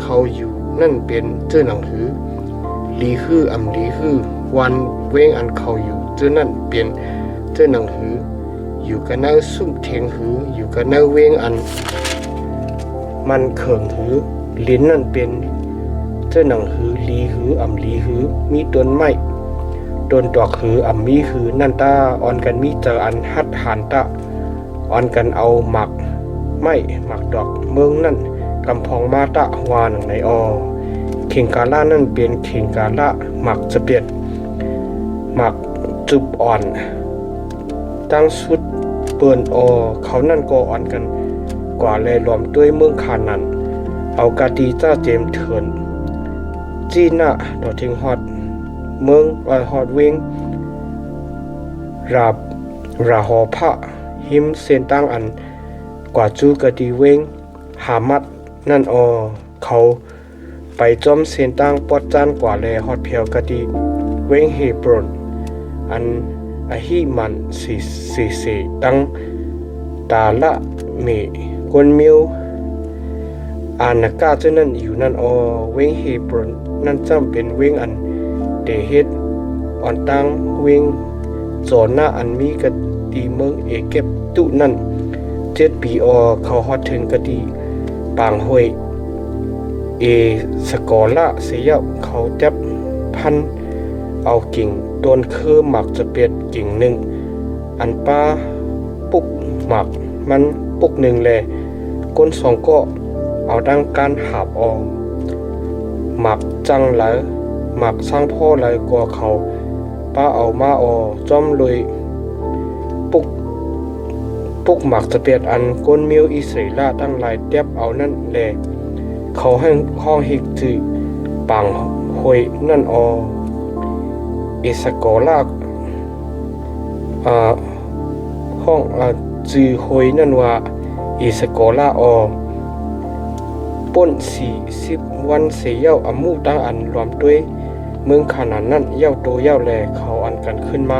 เขาอยู่นั่นเป็นเจ้าหนังหือลีหือลีหือวันเว้งอันเขาอยู่เจ้านั่นเปลี่ยนเจ้าหนังหืออยู่กันเนื้อซุ่มเทียงหืออยู่กันเนื้อเว้งอันมันเขิงหือลิ้นนั่นเป็นเจ้าหนังหือลีหือลีหือมีต้นไม้ต้นดอกหือมีหือนั่นตาอ่อนกันมีเจออันฮัดหันตะอ่อนกันเอาหมักไม้หมักดอกเมืองนั่นกำพองมาตะวาหนังในเข่งกาล่านั่นเป็นเข่งกาล่าหมักจะเปียดหมักจุบอ่อนตั้งสุดเปิ่นเขานั่นก็อ่อนกันกว่าแลรวมด้วยเมืองคานันเอากาดีเจ้าเจมเถินจีน่ะดอทิ้งฮอดเมืองฮอดเวงราหอพระหิมเส้นตั้งอันกว่าจูกะดีเวงหามัดนั่นเขาไปจอมเส้นตั้งปอดจานกว่าแลฮอดเพียวกะดีเวงเฮบรอนอันอหิมันสีตั้งตาละเมกวนมิวอานากาเจ้านั่นอยู่นั่นเวงเฮบรอนนั่นจำเป็นเวงอันเดเฮ็ดอ่อนตั้งเวงโจหน้าอันมีกะดีเมืองเอเก็บตุนั่น7 ปีเขาฮอดถึงกะดีปางห้วยสกอละเสียเขาจับพันเอากิ่งต้นคือหมักจะเปียดกิ่งหนึ่งอันป้าปุกหมักมันปุกหนึ่งแลก้นสองก็เอาดังการหาบหมักจังไหลหมักสร้างพ่อไหลกว่าเขาป้าเอามาจอมเลยปุกหมักจะเปียดอันก้นมิวอิสราเอลตั้งหลายเตียบเอานั่นแลเขาให้ห้องฮิกจือปังหวยนั่นสกอลาห้องจือหวยนั่นว่าสกอลาป่น40 วันเสียเย้ามูตั้งอันรวมด้วยเมืองขนาดนั้นเย้าโตเย้าแลเขาอันกันขึ้นมา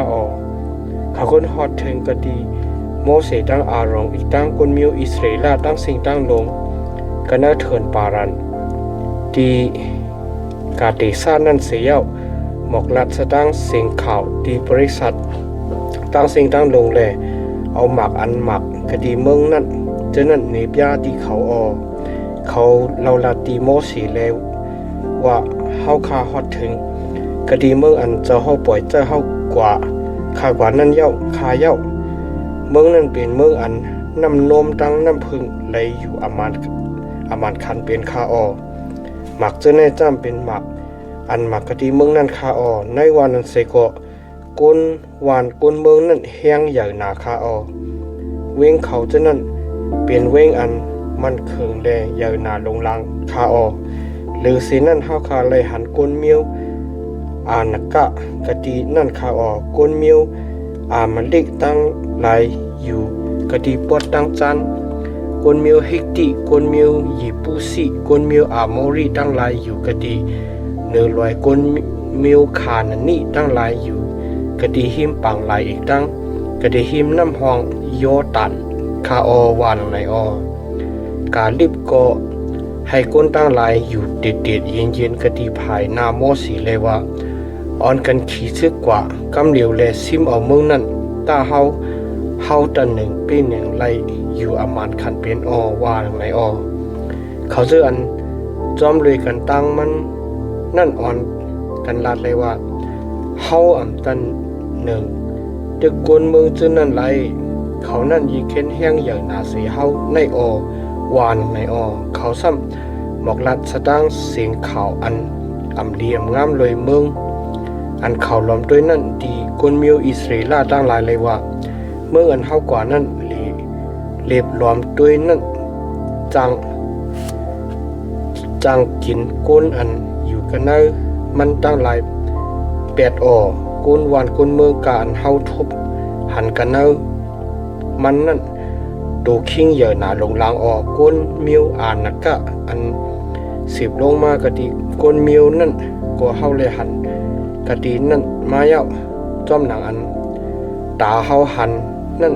เขาคนฮอดถึงกะดีโมเสตั้งอารองอีกตั้งคนมิวอิสราเอลตั้งสิ่งตั้งลงกันน่าเถินปารันดีกาเตซ่านั่นเสียเย้าหมอกลัดสตั้งเสียงข่าวดีบริษัทตั้งสิ่งตั้งลงแลเอาหมักอันหมักกะดีเมืองนั่นเจ้านั่นเนบยาที่เขาเราลาตีโมสีแล้วว่าเฮาคาฮอดถึงกะดีเมืองอันจะเฮาปล่อยเจ้าเฮากว่าคากว่านั่นเย้าคาเย้าเมืองนั้นเป็นเมืองอันน้ำนมตั้งน้ำพึ่งไหลอยู่อามันคันเป็นคาหมักเจ้าแน่จ้ำเป็นหมักอันหมักกะดีเมืองนั้นคาในวันนั้นเสก็ก้นหวานก้นเมืองนั้นแห้งใหญ่หนาคาเว้งเขาเจ้านั้นเป็นเว้งอันมันเคืองแลใหญ่หนาลงลังคาหรือสินั่นเฮาคาเลยหันก้นเมียวอานกะกะดีนั่นคาก้นเมียวมันเล็กตั้งหลายอยู่กะดีปอดตั้งจัน กวนเมียวฮิกติกวนเมียวยีปูซีกวนเมียวอาโมรีตั้งหลายอยู่กะดีเนื้อลอยกวนเมียวคานันนี่ตั้งหลายอยู่กะดีหิมปังหลายอีกตั้งกะดีหิมน้ำห้องโยตันคาออวานในออกาลิบก็ให้ก้นตั้งหลายอยู่เด็ดๆเย็นๆกะดีภายนาโมสีเลยว่าออนกันขี่ซึกกว่ากำเหลียวแลซิมเอาเมืองนั่นตาเฮาตันหนึ่งปีหนึ่งไลอยู่อามานขันเป็นอว่าในอเขาเจออันจอมเลยกันตั้งมันนั่นอ่อนกันลาดเลยว่าเฮาอำตันหนึ่งตึกกวนเมืองเจอนั่นไรเขานั่นยีเค้นแห้งอย่างนาสีเฮาในอวานในอเขาซ้ำหมอกลัดสะตั้งเสียงข่าวอันอำเลียมงามเลยเมืองอันเขาล้อมด้วยนั่นดีกวนเมียวอิสราเอลตั้งหลายเลยว่าเมื่ออันเฮากว่านั้นเล็บล้อมด้วยนั่นจังกินก้นอันอยู่กันเนอมันตั้งหลาย8ก้นวานก้นเมืองกาอันเฮาทบหันกันเนอมันนั่นโดคิงเหยอหนาลงลางก้นเมียวอ่านนักกะอันสิบลงมากะดีก้นเมียวนั่นก็เฮาเลยหันกะดีนั่นมาเย้าจอมหนังอันตาเฮาหันนั่น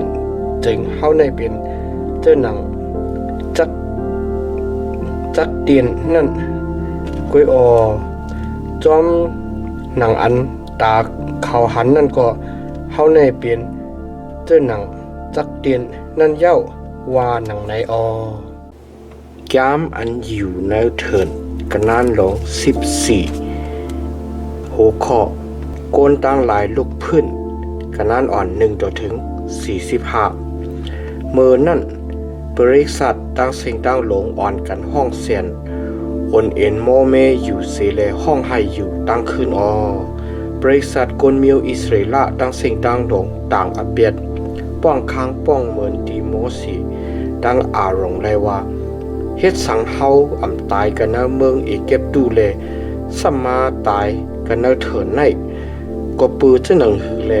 จึงเฮาในเป็นเจ้าหนังจักเตียนนั่นก้อยจอมหนังอันตาเขาหันนั่นก็เฮาในเป็นเจ้าหนังจักเตียนนั่นเย้าว่าหนังในแก้มอันอยู่ในเถินกันนานหลง14หัวข้อโกนตั้งหลายลูกพื้นกันนานอ่อน1ต่อถึง45เมื่อนั่นบริษัทตั้งสิ่งตั้งหลงอ่อนกันห้องเสียนอนเอ็นโมเมอยู่เสเลห้องให้อยู่ตั้งคืนบริษัทกลเมียวอิสราเอลตั้งสิ่งตั้งหลงต่างอเปียดป้องค้างป้องเหมือนดีโมสีตั้งอารมณ์เลยว่าเฮ็ดสังเฮาอำตายกันนะเมืองเอเก็บดูเลสัมมาตายกันนะเถินในก็ปือเจ้าหนังหือเล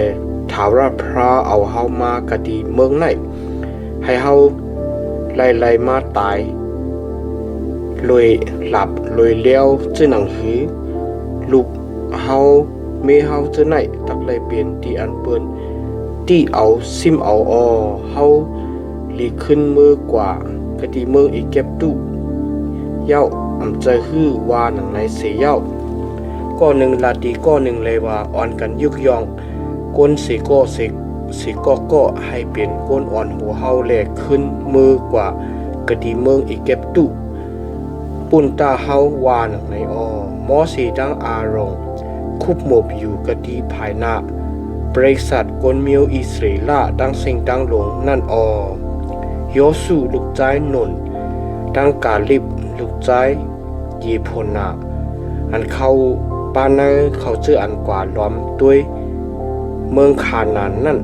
ถาวรพระเอาเฮามากะดีเมืองในให้เฮาไล่มาตายลอยหลับลอยเลี้ยวเจ้าหนังหือลูกเฮาเมเฮาเจ้าไหนตักเลยเปลี่ยนที่อันเปิ้นที่เอาซิมเอาเฮาหลีขึ้นมือกว่ากะดีเมืองอีเก็บตู้เย้าอำใจฮื้อว่าหนังในเสียเย้าก็หนึ่งลาดีก็หนึ่งเลยว่าอ่อนกันยุกยองก้นสีก็ให้เปลี่ยนก้นอ่อนหัวเฮาแหลกขึ้นมือกว่ากะดีเมืองอีเก็บตู้ปุ่นตาเฮาว่าหนังในหมอสีดังอารมณ์คุบหมบอยู่กะดีภายหน้าบริษัทกลเมียวอิสราเอลดังสิ่งดังหลงนั่นโยสูลูกใจหนุนดังกาลิบลูกใจยีพนาอันเข้าปานนั้นเขาเจออันกว่าล้อมด้วยเมืองคานานนั่น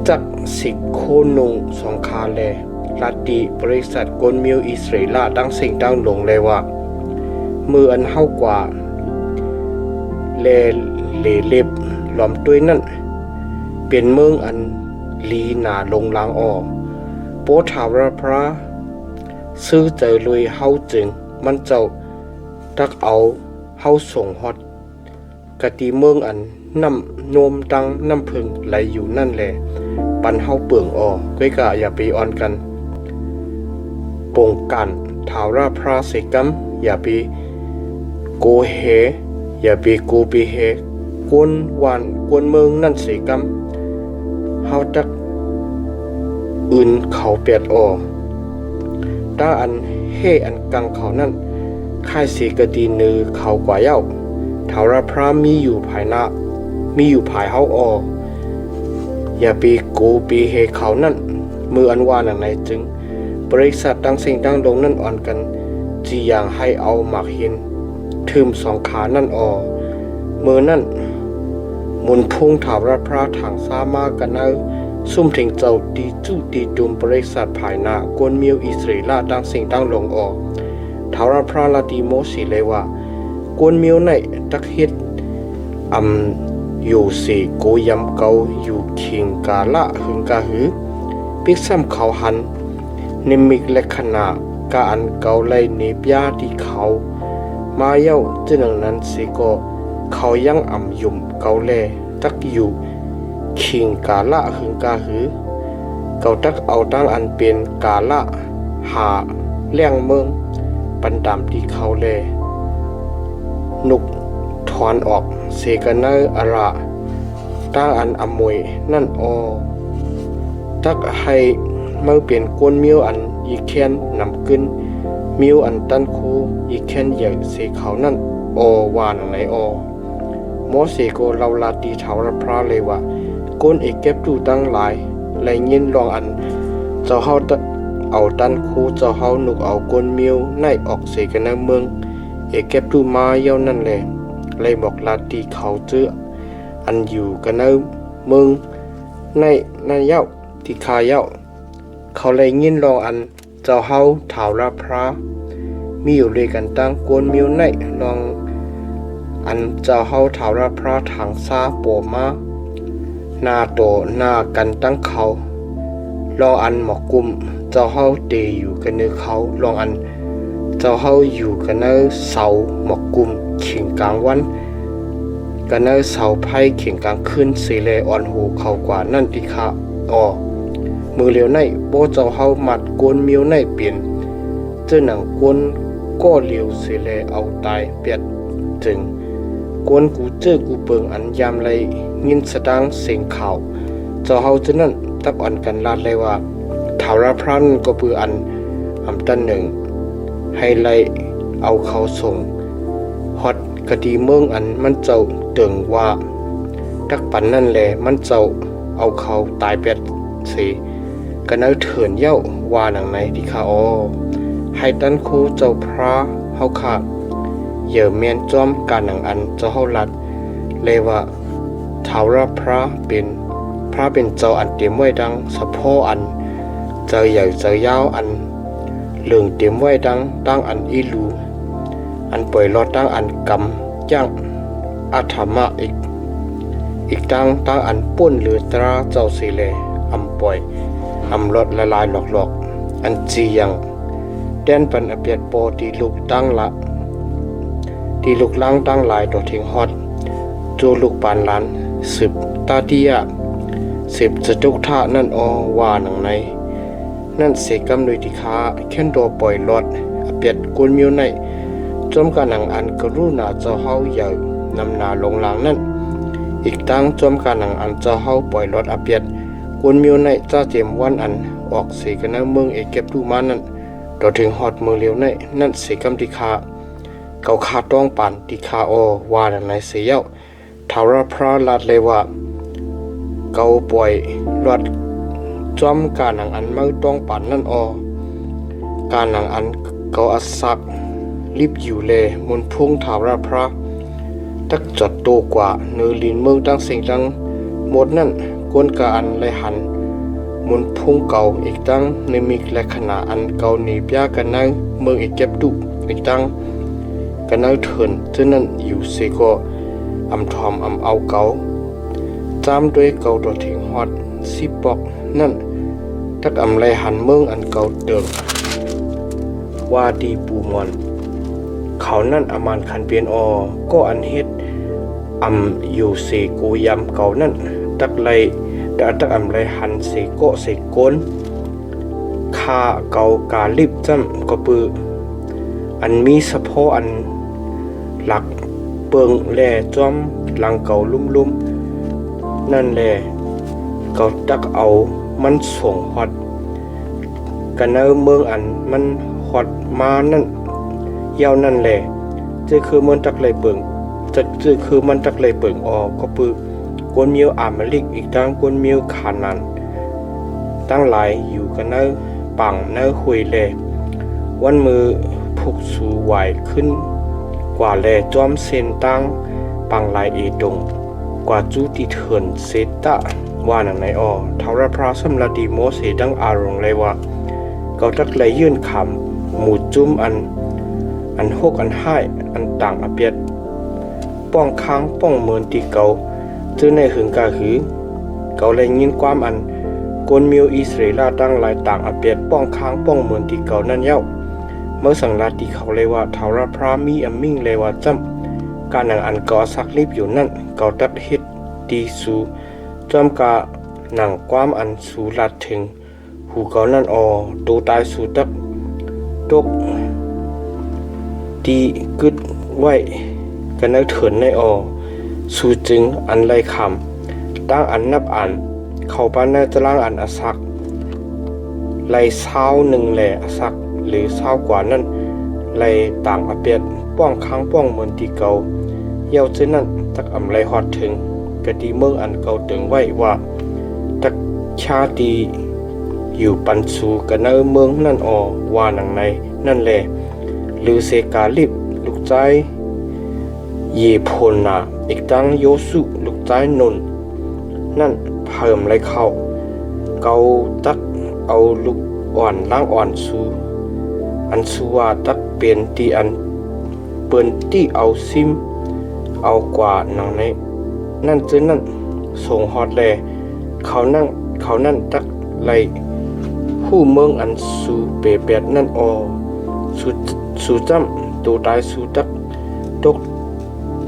จักสิกโคนุงสองคาแลลัดดีบริษัทกลเมียวอิสราเอลดังสิ่งดังหลงเลยว่ามืออันเฮากว่าเล็บล้อมด้วยนั่นเป็นเมืองอันลีนาลงลางโปถาวรพระซื้อใจลุยเฮาจึงมันเจ้าตักเอาเฮาส่งฮอดกะตีเมืองอันน้ำโนมดังน้ำพึ่งไหลอยู่นั่นแหละปันเฮาเปลืองก้อยกะอย่าไปอ่อนกันปงกันถาวรพระเสกัมอย่าไปโกเฮอย่าไปโกปีเฮกวนวันกวนเมืองนั่นเสกัมเฮาตักอื่นเขาเปียดด้าอันเฮอันกังเขานั่นค่ายสีกะดีนือเขากว่าเย้าถาวรพระมีอยู่ภายหน้ามีอยู่ภายเฮาอย่าปีกูปีเฮเขานั่นมืออันว่าหนังไหนจึงบริษัทตั้งสิ่งตั้งลงนั่นอ่อนกันจีอย่างให้เอาหมากหินทึมสองขานั่นมือนั่นหมุนพุ่งถาวรพระถังซามากันเอาซุ่มถึงเจ้าดีจู้ดีดุมบริษัทภายหน้ากวนเมียวอิสราเอลดังสิ่งตั้งลงถาวรพระลาดีโมสีเลยว่ากวนเมียวในตักเฮ็ดอยู่สีโกยำเกาอยู่คิงกาละหึงกาหือปิกซ้ำเขาหัน นิมิกและขณะกาอันเกาไลเนปยาที่เขามาเย้าจึงนั้นสิก็เขายังอ่ำยุ่มเกาแลตักอยู่ขิงกาละหึงกาหือเกาตักเอาตั้งอันเป็นกาละหาเลี้ยงเมืองปันดามที่เขาแลนุกถอนออกเสกันเนออะระตั้งอันอมวยนั่นตักให้เมื่อเปลี่ยนกวนมิวอันอีแค้นนำขึ้นมิวอันตันคูอีแค้นใหญ่เสเขานั่นวานไหนหมอเสโกเราลาตีเถาระพระเลยว่าก้นเอกเก็บดูตั้งหลายไหลเงินลองอันเจ้าเฮาเอาตันคูเจ้าเฮานุกเอาก้นมิวในออกเสกันในเมืองเอกเก็บดูมาเย้านั่นแหละเลยบอกลาตีเขาเจออันอยู่กันในเมืองในนั่นเย้าที่คาเย้าเขาเลยเงินลองอันเจ้าเฮาเถาระพระมีอยู่เลยกันตั้งก้นมิวในลองอันเจ้าเฮาเถาระพระถังซาโปมาหน้าโตหน้ากันตั้งเขาลองอันหมอกกุมเจ้าเฮาเตอยู่กันเนื้อเขาลองอันเจ้าเฮาอยู่กันเนื้อเสาหมอกกุมเข่งกลางวันกันเนื้อเสาไพ่เข่งกลางคืนสีเลอ่อนหูเขากว่านั่นติคะมือเหลียวในโบเจ้าเฮามัดกวนมิวในเปลี่ยนเจ้าหนังกวนก็เหลียวสีเลเอาตายเปียดจึงกวนกูเจอกูเปิงอันยามไรยินสะดังเสียงข่าวเจ้าเฮาจะนั่นตักอ่อนกันลาดเลยว่าถาวรพรันก็ปืออันตันหนึ่งให้ไลเอาเขาส่งฮอดคดีเมืองอันมันเจ้าเติงว่าตักปันนั่นแหละมันเจ้าเอาเขาตายเป็ดสีกันเอาเถื่อนเย้าว่าหนังในที่ข้าให้ตันคูเจ้าพระเฮาขาดเหยื่อเมียนจอมการหนังอันเจ้าเฮาลัดเลยว่าถาวรพระเป็นเจ้าอันเตรียมไว้ดังสะโพอันเจอใหญ่เจอยาวอันเหลืองเตรียมไว้ดังตั้งอันอีลูอันปล่อยรอดตั้งอันกำย่างอาธรรมะอีกตั้งอันป้นหรือตราเจ้าสีเลอำปล่อยอำรอดละลายหลอกอันจียังแดนปันอเปียดโปตีลูกตั้งละที่ลูกล้างตั้งหลายต่อทิ้งฮอดจูลูกปานล้านสืบตาเตียสืบจะจุกท่านั่นว่าหนังในนั่นเสกำโดยที่ค้าแค่นโดปล่อยรอดเปียดกุนมิวในจอมการหนังอันกรุณาเจ้าเฮาใหญ่นำนาลงหลังนั่นอีกตั้งจอมการหนังอันเจ้าเฮาปล่อยรอดเปียดกุนมิวในเจ้าเจมวันอันออกเสกันในเมืองเอกเก็บดูมานั่นต่อถึงฮอดเมืองเลียวในนั่นเสกำที่ค้าเกาคาต้องปันติคาว่าดังในเสียวทาวราพระลาดเลยว่าเกาปล่อยรอดจอมการหนังอันไม่ต้องปันนั่นการหนังอันเกาอัสักรีบอยู่เลยมุนพุ่งทาวราพระตักจดโตกว่าเนื้อลินเมืองตั้งเสียงตั้งหมดนั่นกวนกาอันเลยหันมุนพุ่งเก่าอีกตั้งในมิกและขณะอันเกาหนีบยากันนั่งเมืองอีกเก็บดุอีกตั้งกันเอาเถินเจ้านั้นอยู่เสก็อำทอมเอาเกาจามด้วยเกาตัวถึงฮอดสิปอกนั่นตักไรหันเมืองอันเกาเดิมว่าดีปูมอนเขานั่นอามานคันเปลี่ยนก็อันเฮ็ดอยู่เสโกยำเก่านั่นตักไรตักไรหันเสโกเสโกนคาเกากาลิบจำก็ปืออันมีสะโพอันหลักเปิงแลจอมหลังเก่าลุ่มนั่นแลเก่าตักเอามันส่งฮอดกันเอาเมืองอันมันฮอดมานั่นยาวนั่นแลจะคือมันตักเลยเปิงจะคือมันตักเลยเปิงก็ปือกวนมิวอามาลิกอีกตั้งกวนมิวขานันตั้งหลายอยู่กันเอาปังเนื้อคุยแลวันมือผูกสูไหวขึ้นกว่าแลจอมเซนตั้งปังลายเอดงกว่าจูติเถินเซตะว่าหนังในทาวรพระสัมลาดีโมเสดังอารมณ์เลยว่าเกาตักเลยยื่นคำหมู่จุ้มอันหกอันห้ายอันต่างอเปียดป้องค้างป้องเมินตีเกาจื้อในหึงกาหือเกาเลยยินความอัน กวนมิวอิสราเอลตั้งหลายต่างอาเปียดป้องค้างป้องเหมือนที่เก่านั่นเย้าเมื่อสังลาที่เขาเลยว่าทาวราพรามีอมิ่งเลยว่าจำการหนังอันก่อสักลิบอยู่นั่นเก่าตัดเฮ็ดดีสูจอมกาหนังความอันสูลัดถึงหูเก่านั่นตูตายสูตักตกดีกึดไว้กันเอาเถินในสูจึงอันไรคำตั้งอันนับอันเข้าปานในตารางอันอสักไรเศร้าหนึ่งแหล่อสักหรือเศร้ากว่านั้นไรต่างอาเปียดป้องค้างป้องเหมือนที่เก่าเย้าเช่นนั้นตักอำไรฮอดถึงกะดีเมืองอันเก่าตึงไว้ว่าตักชาตีอยู่ปันสูกันเอาเมืองนั่นว่าหนังในนั่นแหละหรือเสกาลิบลูกใจเยพลนาอีกตั้งโยสุลูกใจนนนั่นเพิ่มไรเข้าเกาตักเอาลูกอ่อนล้างอ่อนสูอันสูว่าตักเปลี่ยนที่อันเปิ้นที่เอาซิมเอากว่าหนังในนั่นจึงนั่นส่งฮอดแลเขานั่นตักไรผู้เมืองอันสูเปเปียดนั่นสูจำตัวตายสูตักตก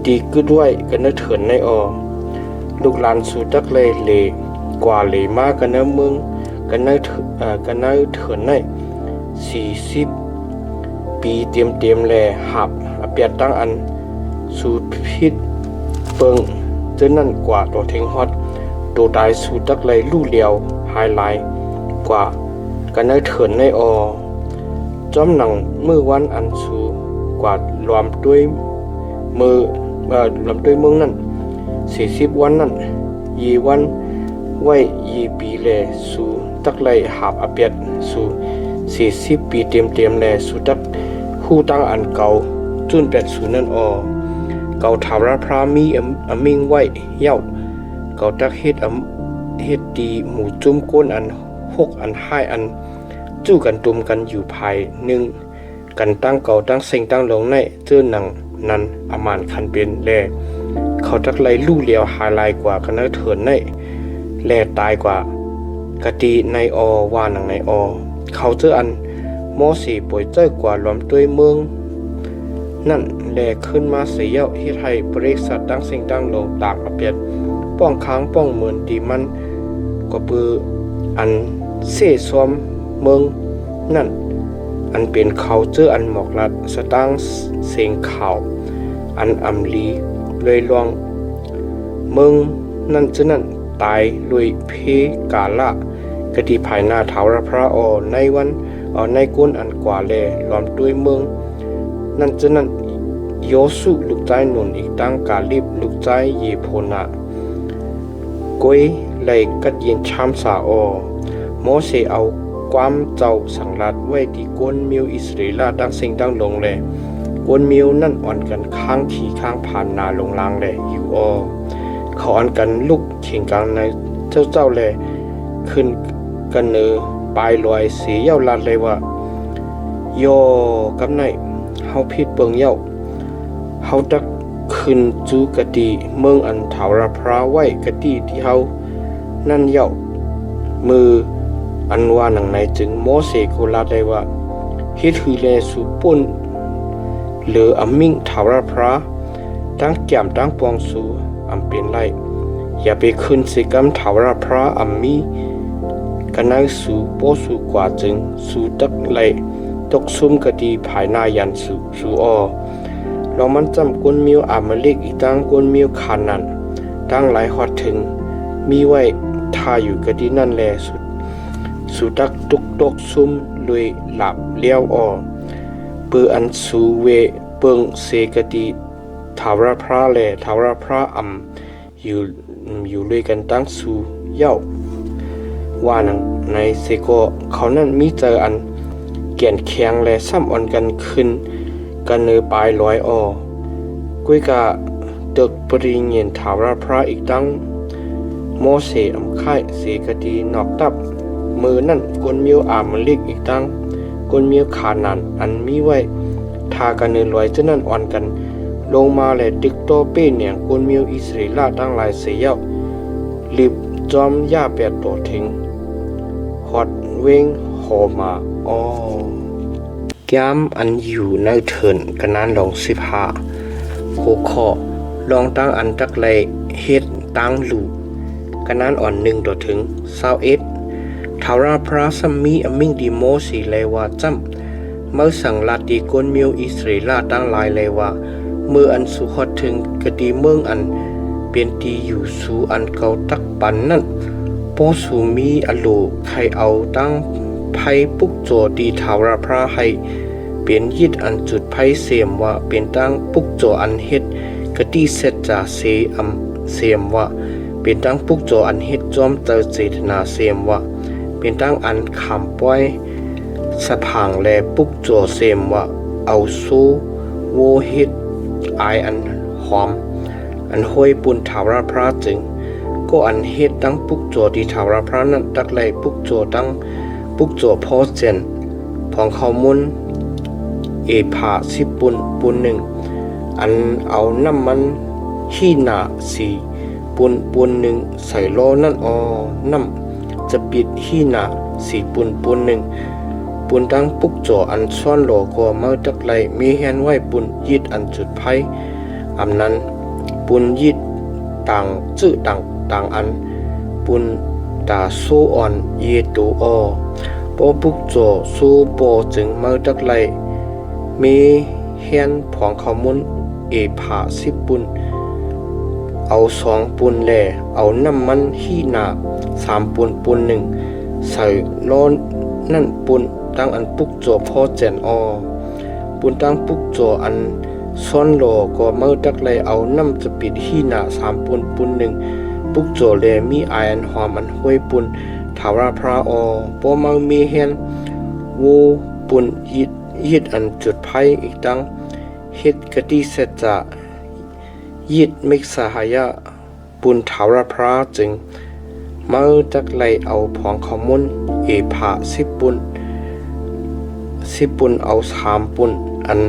ดีกึดไว้กันเนื้อเถินในลูกหลานสูตักเลยเลกว่าเลมากกันเนื้อเมืองกันเนื้อเถินใน40 ปีเตรียมแลหับเปียดตั้งอันสูพิษเปิงเจนั่นกว่าตัวเทงฮอดตัวตายสูตักเลยลู่เลียวไฮไลท์กว่ากันเนื้อเถินในจอมหนังมือวันอันสูกว่ารวมด้วยมือรวมด้วยเมืองนั่น40 วันนั่นยีวันไว้ยีปีแลสูตักเลยหับเปียดสู40 ปีเตรียมแลสูตักผู้ตั้งอันเก่าจุน80นั่นเก่าทาวราพรามีอมิ่งไว้เย้าเก่าตักเฮ็ดดีหมู่จุ้มก้นอัน6อัน5อันจู้กันตุมกันอยู่ภายหนึ่งกันตั้งเก่าตั้งเซ็งตั้งลงในเจอหนังนั้นอามานคันเป็นแลเขาตักไล่ลู่เลียวหายลายกว่ากันเนเถินในแลตายกว่ากะตีในว่าหนังในเขาเจออันโมสีป่วยเจ้ากว่าล้อมด้วยเมืองนั่นแลขึ้นมาเสียเฮ็ดให้บริษัทตั้งเซ็งตั้งลงตากอาเปียดป้องค้างป้องเหมือนดีมันก็ปืออันเสซ้อมเมืองนั่นอันเป็นเขาเจออันหมอกลัดสตางเสียงข่าวอันอำลีเลยลวงเมืองนั่นจะนั่นตายลุยเพกาละกะดีภายหน้าเถาระพระในวันในก้นอันกว่าแลล้อมด้วยเมืองนั่นจะนั่นโยสุลูกใจหนุนอีกตั้งกาลิบลูกใจเยโพนาก้อยเลยกัดเย็นชามสาโมเสเอาความเจ้าสังลัดไว้ที่ก้นมิวอิสราเอลดังเซ็งดังลงแลก้นมิวนั่นอ่อนกันข้างขี่ข้างผ่านนาลงลางแลอยู่เขาอ่อนกันลุกเข่งกลางในเจ้าแลขึ้นกันเนอปลายลอยเสียเย้าลัดเลยว่าโยกับไหนเฮาผิดเปิงเย้าเฮาตักขึ้นจูกะดีเมืองอันถาวรพระไว้กะดีที่เฮานั่นเย้ามืออันว่าหนังในจึงโมเสโกลาได้ว่าเฮ็ดฮือแลสุปุ่นหรืออมิ่งถาวรพระตั้งแก้มตั้งปองสูอำเป็นไรอย่าไปขึ้นสิกรรมถาวรพระอำมีกันนังสูโปสูกว่าจึงสูตักไหลตกซุ่มกะดีภายหน้ายันสูเรามันจำกวนมิวอามาเล็กอีกตั้งกวนมิวขานันตั้งหลายฮอดถึงมีไว้ทาอยู่กะดีนั่นแลสุดักตกซุ่มลุยหลับเลี้ยวปืออันสูเวเปิงเสกะดีทาวราพระแลทาวราพระอยู่ลุยกันตั้งสูเย้าว่านังในเสกเขานั่นมีเจออันเกียนแข็งและซ้ำอ่อนกันขึ้นกันเนอปลายลอยกุ้ยกะตึกปริญญาถาวรพระอีกตั้งโมเสอำค่ายเสกะดีนอกตับมือนั่นกวนมิวอามลิกอีกตั้งกวนมิวขานันอันมีไว้ทากันเนอลอยจะนั่นอ่อนกันลงมาและดิกโตเป้เนี่ยกวนมิวอิสราเอลตั้งหลายเสียรีบจอมย่าแปดตัวถึง ฮอดเวงโหมาอ้อแก้มอันอยู่ในเถินกันนั้นลอง15หัวข้อลองตั้งอันตักไลเฮ็ดตั้งลูกันนั้นอ่อน1ต่อถึง21ทาราพระสัมมีอมิงดีโมสีเลวาจำเมื่อสั่งลาตีกนมิวอิสราเอลตั้งหลายเลวาเมื่ออันสุขอดถึงกดีเมืองอันเป็นตีอยู่สู่อันเก่าตักปันนั้นโปสูมีอโลใครเอาตั้งไพ่ปุกโจดีทาราพระให้เป็นยิดอันจุดไพ่เสียมว่าเป็นตั้งปุกโจอันเฮ็ดกดีเสจจาเสอัมเสียมว่าเป็นตั้งปุกโจอันเฮ็ดจอมเตอเจตนาเสียมว่าเป็นตั้งอันคำป้อยสะพางแลปุกโจเสียมว่าเอาสู้โวเฮ็ดอายอันหอมอันห้วยปุนทาวราพระจึงก็อันเฮ็ดตั้งปุกโจที่ทาวราพระนั้นตักไลปุกโจตั้งปุกโจพอเจนพองเขามุนผา10ปุนหนึ่งอันเอาน้ำมันขี้หนา4ปุนหนึ่งใส่โลนั่นน้ำจะปิดขี้หนา4ปุนหนึ่งปุนตั้งปุกโจอันซ่อนโลก็เมื่อตักไลมีแฮนไว้ปุนยิดอันจุดไพ่อำนั้นปุนยิดต่างจื้อต่างอันปุนตาสู้อ่อนเยตูปอปุกโจสู้ปอจึงเมื่อตักไลมีแฮนผองเขามุนผา10ปุนเอา2ปุนแลเอาน้ำมันขี้หนา3ปุนหนึ่งใส่ร้อนนั่นปุนตั้งอันปุกโจพอเจนปุนตั้งปุกโจอันซ่อนโลก็เมื่อตักไลเอาน้ำจะปิดขี้หนา3ปุนหนึ่งปุกโจเลมีอายอันหอมอันห้วยปุนทาราพระปอมังมีเฮนวูปุนยิดอันจุดไพ่อีกตั้งเฮ็ดกะติเสจจะยิดมิกสหายะปุนทาราพระจึงเมื่อตักไลเอาผองขมุนผา10ปุนเอา3ปุนอัน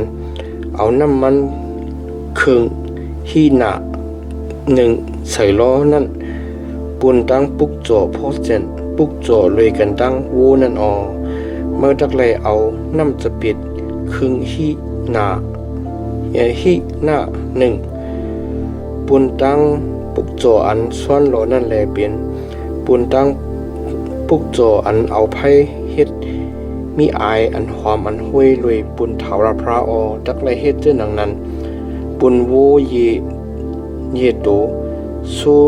เอาน้ำมันครึ่งฮีหนา1ใส่ล้อนั่นปุนตั้งปุกโจพอเจนปุกโจเลยกันตั้งวูนั่นเมื่อตักไลเอาน้ำจะปิดครึ่งฮีหนา1ปุนตั้งปุกโจอันซ่อนโลนั่นแลเป็นปุนตั้งปุกโจอันเอาไพ่เฮ็ดมีอายอันหอมอันห้วยรวยปุนทาวราพระตักไลเฮ็ดเจ้าหนังนั้นปุนโวเยตูสู้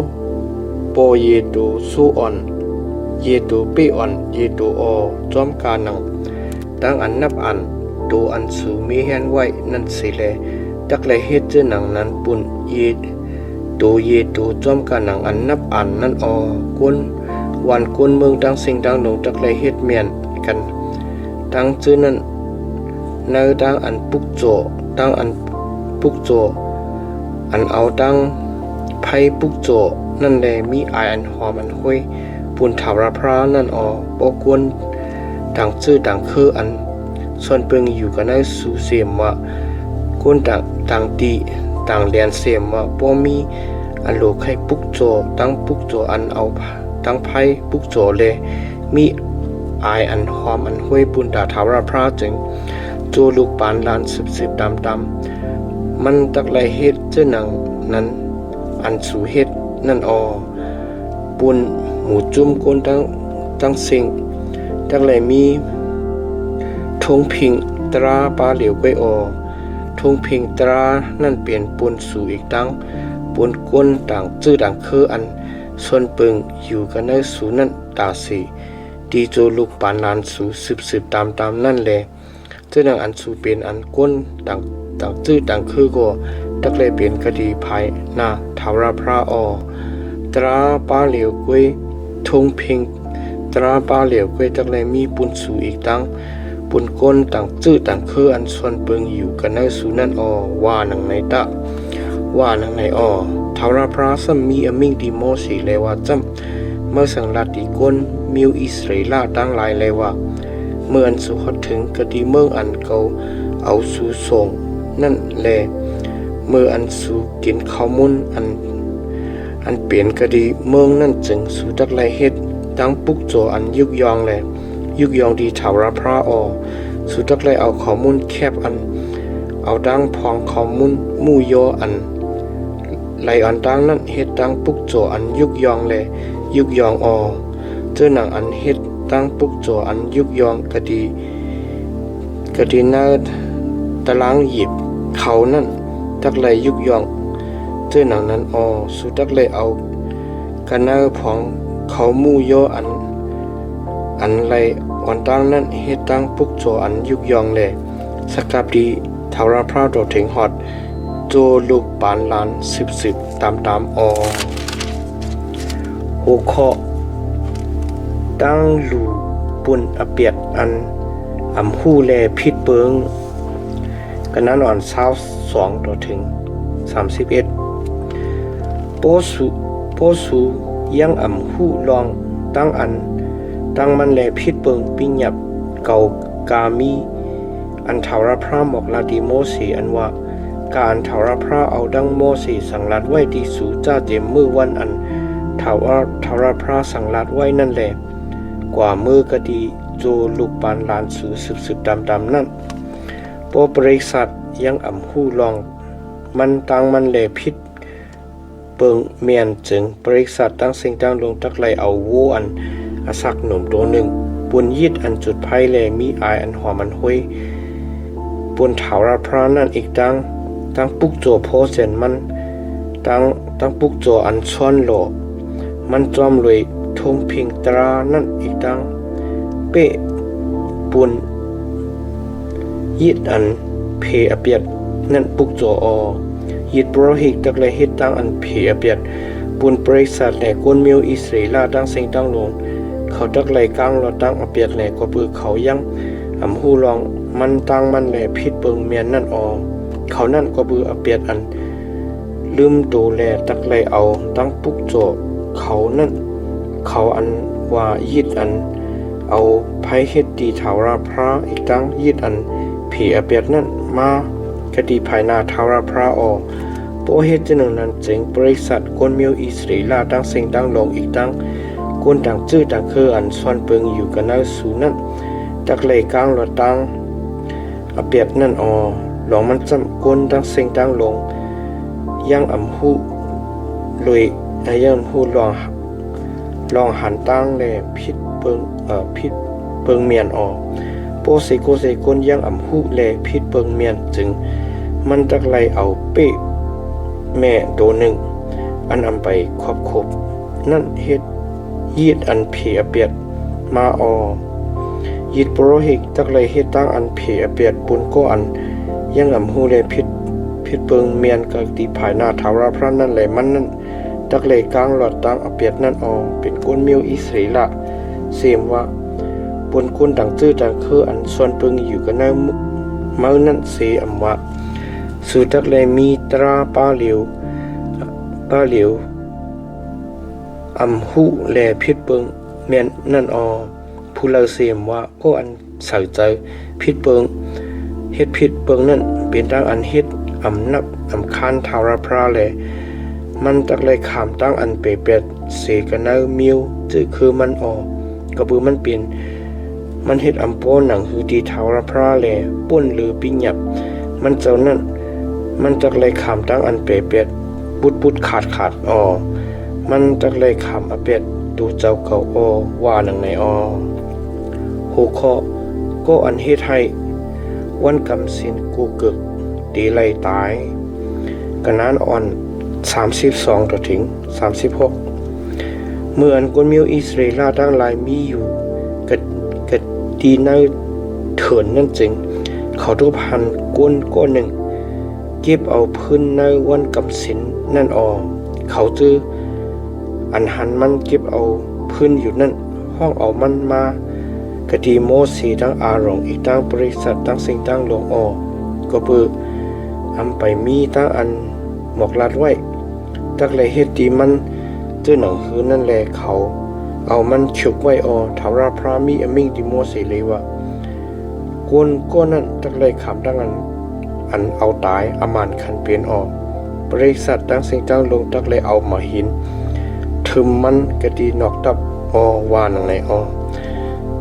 ปอเยตูสู้อ่อนเยตูเปอ่อนเยตูจอมกานังตั้งอันนับอันตูอันสูมีแฮนไว้นั่นสิแลตักไลเฮ็ดเจ้าหนังนั้นปุนเยตูจอมกานังอันนับอันนั่นกุนวันกุนเมืองตั้งสิ่งตั้งหนงตักไลเฮ็ดเมียนกันตั้งชื่อนั้นในตั้งอันปุกโจตั้งอันปุกโจอันเอาตั้งไพ่ปุกโจนั่นแลมีอายอันหอมอันห้วยปุนทาวราพระนั่นปอกวนต่างชื่อต่างคืออันส่วนเปิงอยู่กันในสูเสียมว่ากุนต่างตีต่างเรียนเสียมว่าบ่มีอันโลกให้ปุกโจตั้งปุกโจอันเอาตั้งไพ่ปุกโจเลยมีอายอันหอมอันห้วยปุนตาทาวราพระจึงโจลูกปานลานสืบตามมันตักไลเฮ็ดเจ้าหนังนั้นอันสู่เฮ็ดนั่นปุนหมูจุ่มก้นตั้งสิ่งตักไลมีทงพิงตราปลาเหลียวก้อยทงพิงตรานั่นเปลี่ยนปุนสู่อีกตั้งปุนก้นต่างจื้อต่างคืออันส่วนเปิงอยู่กันในสู่นั่นตาสีดีโจลูกปานลานสู่สืบตามนั่นแลเจ้าหนังอันสู่เป็นอันก้นต่างจื้อต่างคือก็ตักเลยเป็นคดีภายหน้าทาวราพระตราปาเหลียวกวยทงเพ่งตราปาเหลียวกวยตักเลยมีปุนสู่อีกตั้งปุนก้นต่างจื้อต่างคืออันส่วนเปิงอยู่กันในสู่นั่นว่าหนังในตะว่าหนังในทาวราพระสัมมีอมิงดีโมสีเลว่าจำเมื่อสังลาติก้นมิวอิสราเอลตั้งหลายเลยว่าเมื่ออันสู่ฮอดถึงกดีเมืองอันเก่าเอาสู่ส่งนั่นแลเมื่ออันสู่กินข้าวมุนอันเปลี่ยนกดีเมืองนั่นจึงสู่ตักไลเฮ็ด ตั้งปุกโจอันยุกยองแลยุกยองดีถาวรพระออสุดตักเลยเอาข้อมูลแคบอันเอาดังพองข้อมูลมู่โยอันไหลอันดังนั้นเฮ็ดดังปุกโจอันยุกยองแลยุกยองอเจอหนังอันเฮ็ดดังปุกโจอันยุกยองกะดีนาตารางหยิบเขานั่นตักเลยยุกยองเจอหนังนั้นสุดตักเลยเอากันนาพองเขามู่โยอันไรอ่อนตั้งนั้นเฮ็ดตั้งปุกโจอันยุกยองแลสกับดีทาวราพระโดดถึงฮอดโจลูกปานลานสิบตามหัวข้อตั้งลูปุ่นอเปียดอันอำฮู้แลพิดเปิงกันนั้นอ่อน22โดดถึง31โปสูยังอำฮู้ลองตั้งมันแลพิดเปิงปิญญับเก่ากามีอันทาวรพระบอกลาดีโมสีอันว่าการทาวรพระเอาดังโมสีสังลัดไว้ดีสูจ้าเจมมือวันอันทาวรพระสังลัดไว้นั่นแหละกว่ามือกะดีโจลูกปานลานสูสืบดำนั่นโปบริษัทยังอำฮู้ลองมันตังมันแลพิดเปิงเมียนจึงบริษัทตั้งสิ่งตั้งลงตักไหลเอาวัวอันอาศักหนุ่มตัวหนึ่งปุนยิดอันจุดไพ่แลมีอายอันหอมันห้วยปุนถาวรพระนั่นอีกตั้งปุกโจโพเซนมันตั้งปุกโจอันช้อนโลมันจอมเลยทงพิงตรานั่นอีกตั้งเป้ปุนยิดอันเพอเปียดนั่นปุกโจยิดโปรหิกตักเลยเฮ็ดตั้งอันเพอเปียดปุนบริษัทแหลกวนมิวอิสราเอลตั้งสิ่งตั้งลงเขาตักเลยกลางเราตั้งอเปียดแหลกก็ปือเขายังอำฮู้ลองมันตั้งมันแหลพิดเปิงเมียนนั่นเขานั่นก็บืออเปียดอันลืมตูแลตักเลยเอาตั้งปุกโจเขานั่นเขาอันว่ายิดอันเอาไผเฮ็ดดีถาวรพระอีกตั้งยิดอันผีอเปียดนั่นมากะดีภายหน้าถาวรพระโปเฮ็ดจังนั้นเจ๋งบริษัทกวนมิวอิสราเอลตั้งสิ่งตั้งลงอีกตั้งกวนต่างจื้อต่างคืออันซ่อนเปิงอยู่กันนาสูนั่นตักเลยกลางละตั้งอเปียดนั่นหลองมันจำกวนตั้งสิ่งตั้งลงยังอำฮู้ลอยยังฮู้ลองหันตั้งแลพิดเปิงเมียนโปเซโกนยังอำฮู้แลพิดเปิงเมียนจึงมันตักไลเอาเป้แม่โดหนึ่งอันอำไปครบนั่นเฮ็ดยีดอันเพียเปียดมายีดโปรหิกตักไลเฮ็ดตั้งอันเพียเปียดปุนก็อันยังอำฮู้แลพิดเปิงเมียนกะติภายหน้าถาวรพระนั่นแหละมันนั่นตักเลยกลางหลอดตั้งอเปียดนั่นเป็นก้นมิวอิสราเอลเสมว่าปนก้นดังจื้อดังคืออันส่วนเปิงอยู่กันในเมื่อนั่นเสอำว่าสุดตักเลยมีตราป้าเหลียวอำหูแลพิดเปิงเมียนนั่นผู้เราเสมว่าก็อันใส่ใจพิดเปิงเฮ็ดพิดเปิงนั่นเป็นตั้งอันเฮ็ดอำนับอำคานทาวรพระแลมันตักเลยขามตั้งอันเปเปียดเสกันเนมิวจื้อคือมันก็บือมันเปลี่ยนมันเฮ็ดอำโปหนังคือดีทาวรพระแลป่นหรือปิญญับมันเจ้านั่นมันตักเลยขามตั้งอันเปเปียดปุดขาดมันตักเลยขามอเปียดดูเจ้าเก่าว่าหนังในหัวข้อก็อันเฮ็ดให้วันกำสินกูเกิกดีไลตายกันนั้น32ถึง36เมื่ออันกวนมิวอิสราเอลตั้งหลายมีอยู่กะดีในเถินนั่นจริงเขาทุกพันก้นก้อนหนึ่งเก็บเอาพื้นในวันกำสินนั่นเขาจื้ออันหันมันเก็บเอาพื้นอยู่นั่นห้องเอามันมากะดีโมสีตั้งอารองอีกตั้งบริษัทตั้งสิ่งตั้งลงก็เปืออำไปมีตั้งอันหมอกลัดไว้ตักเลยเฮ็ดดีมันเจ้าหนังคือนั่นแลเขาเอามันฉุกไว้ถาวรพระมีอมิงดิโมสีเลยว่ากวนก็นั่นตักเลยขำตั้งอันเอาตายอามานคันเปลี่ยนบริษัทตั้งสิ่งตั้งลงตักเลยเอามาหินถึมมันกะดีนอกตับ อว่าหนังไหนอ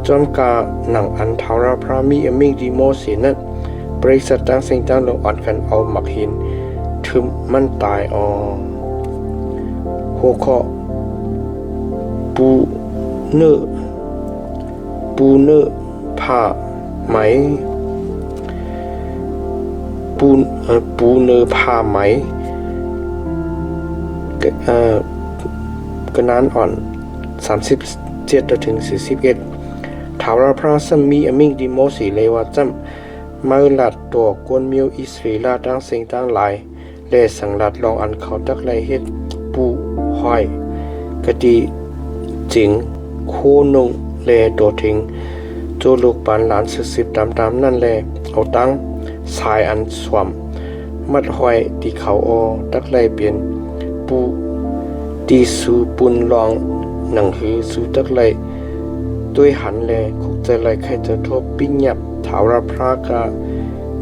จอมกาหนังอันทาราพรามีอมิงดีโมสีนั้นบริษัทตั้งสิ่งตั้งลงอ่อนกันเอาหมักหินทึมมันตายหัวข้อปูเนื้อผ้าไหมปูเนื้อผ้าไหมกระนานอ่อน37ถึง41ทาวราพระสัมมีอมิงดิโมสีเลวาจัมมาลัดตัวกวนมิวอิสรีลาดังสิ่งต่างหลายและสังลัดลองอันเขาตักไลเฮ็ดปูห้อยกะดีจิงโคนงแลตัวทิ้งโจลูกปานหลานสืบตามนั่นแลเอาตั้งสายอันสวมมัดห้อยที่เขาตักไลเปลี่ยนปูตีสูปุนลองหนังหือสูตักไลด้วยหันแลคุกใจไลใครจะทบปิ้งหยับถาวรพระกา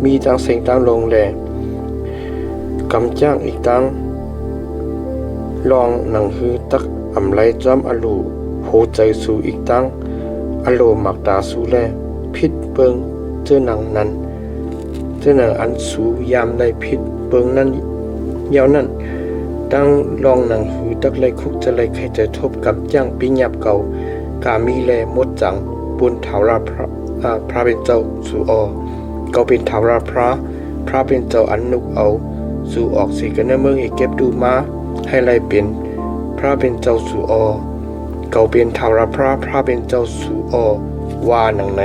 มีตั้งเสียงตั้งลงแลกำจ้างอีกตั้งลองหนังหือตักอำไลจอมอลูโหใจสูอีกตั้งอโลมักตาสูแลพิษเปิงเจอหนังนั้นเจอหนังอันสูยามได้พิษเปิงนั้นยาวนั้นตั้งลองหนังหือตักไลคุกจะไลใครจะทบกับจ้างปิ้งหยับเก่ากามีแลมดจังบุญถาวรพระเป็นเจ้าสู่เกาเป็นถาวรพระเป็นเจ้าอันนุกเอาสู่ออกสีกันในเมืองเอกเก็บดูมาให้ไลเป็นพระเป็นเจ้าสู่เกาเป็นถาวรพระเป็นเจ้าสู่ว่าหนังใน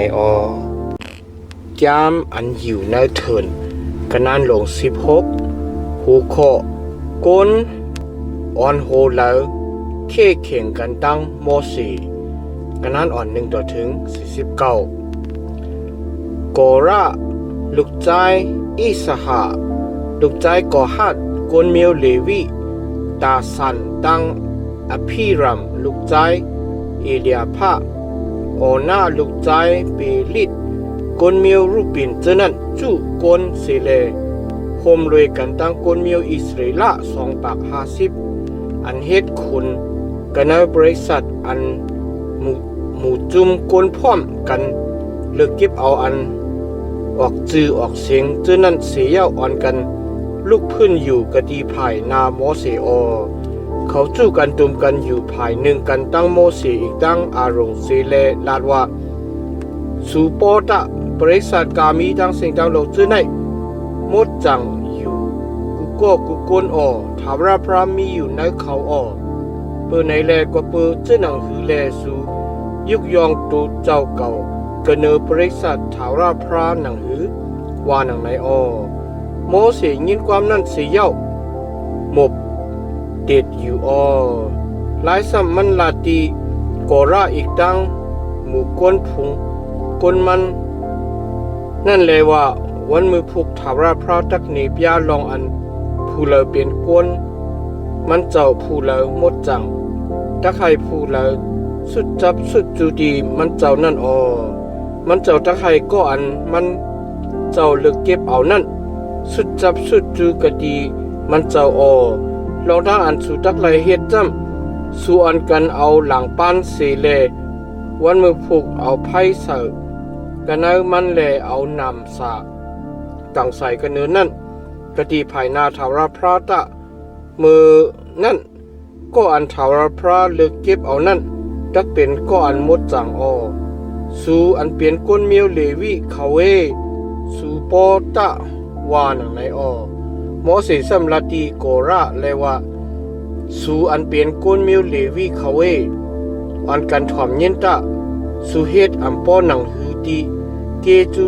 ยามอันหิวในเถินกระนานหลง16หูข้อก้นอ่อนโหแล้วเข่เข่งกันตั้งโมสีกระนานอ่อน1ต่อถึง49โกระลูกใจอิสหะลูกใจกอฮัดกวนเมียวเลวีตาสันตั้งอภิรัมลูกใจเอเลียพะโอนาลูกใจเปลิดกวนเมียวรูปินเจนั้นจู่กวนเสเลโฮมรวยกันตั้งกวนเมียวอิสราเอล250อันเฮ็ดคุณกันในบริษัทอันหมู่จุมกวนพร้อมกันเลิกเก็บเอาอันออกจือออกเสียงเจนั้นเสียอ่อนกันลูกพื้นอยู่กะดีภายนาโมเสเขาจู่กันตุมกันอยู่ภายหนึ่งกันตั้งโมเสอีกตั้งอารมณ์เสเลลาดว่าสูโปตะบริษัทกามีตั้งสิ่งตั้งโลกจือในมดจังอยู่กุกนทาวราพรามีอยู่ในเขาเปิดในแลก็เปิดเจนังหือแลสูยุกยองตูเจ้าเก่ากเนอบริษัทถาวราพราหนังหือว่าหนังในโมเสยินความนั้นเสียเย้าหมบเด็ดอยู่หลายสัมมันลาตีกอราอีกตั้งหมู่ก้นพุงก้นมันนั่นเลยว่าวันมือผูกถาวราพราตักเนปยาลองอันผู้เลเปลี่ยนก้นมันเจ้าผู้เลหมดจังถ้าใครผู้เลสุดจับสุดจูดีมันเจ้านั่นมันเจ้าถ้าใครก็อันมันเจ้าเลือกเก็บเอานั่นสุดจับสุดจูกะดีมันเจ้าลองทางอันสุดตักไหลเฮ็ดจ้ำสู่อันกันเอาหลังปานเสเลวันมือผูกเอาไพ่เสือกันเอามันแลเอานำสาต่างใส่กันเนื้อนั่นกะดีภายนาถาวรพระตะมือนั่นก็อันถาวรพระเลือกเก็บเอานั่นตักเป็นก็อันมดจังสู่อันเปลี่ยนก้นเมียวเลวีเขาสู่ปอตะวานังในโมเสสำลัดดีโกระเลยว่าสู่อันเปลี่ยนก้นเมียวเลวีเขาอันกันถ่อมเย็นตะสู่เฮ็ดอัมปอหนังหือดีเกจุ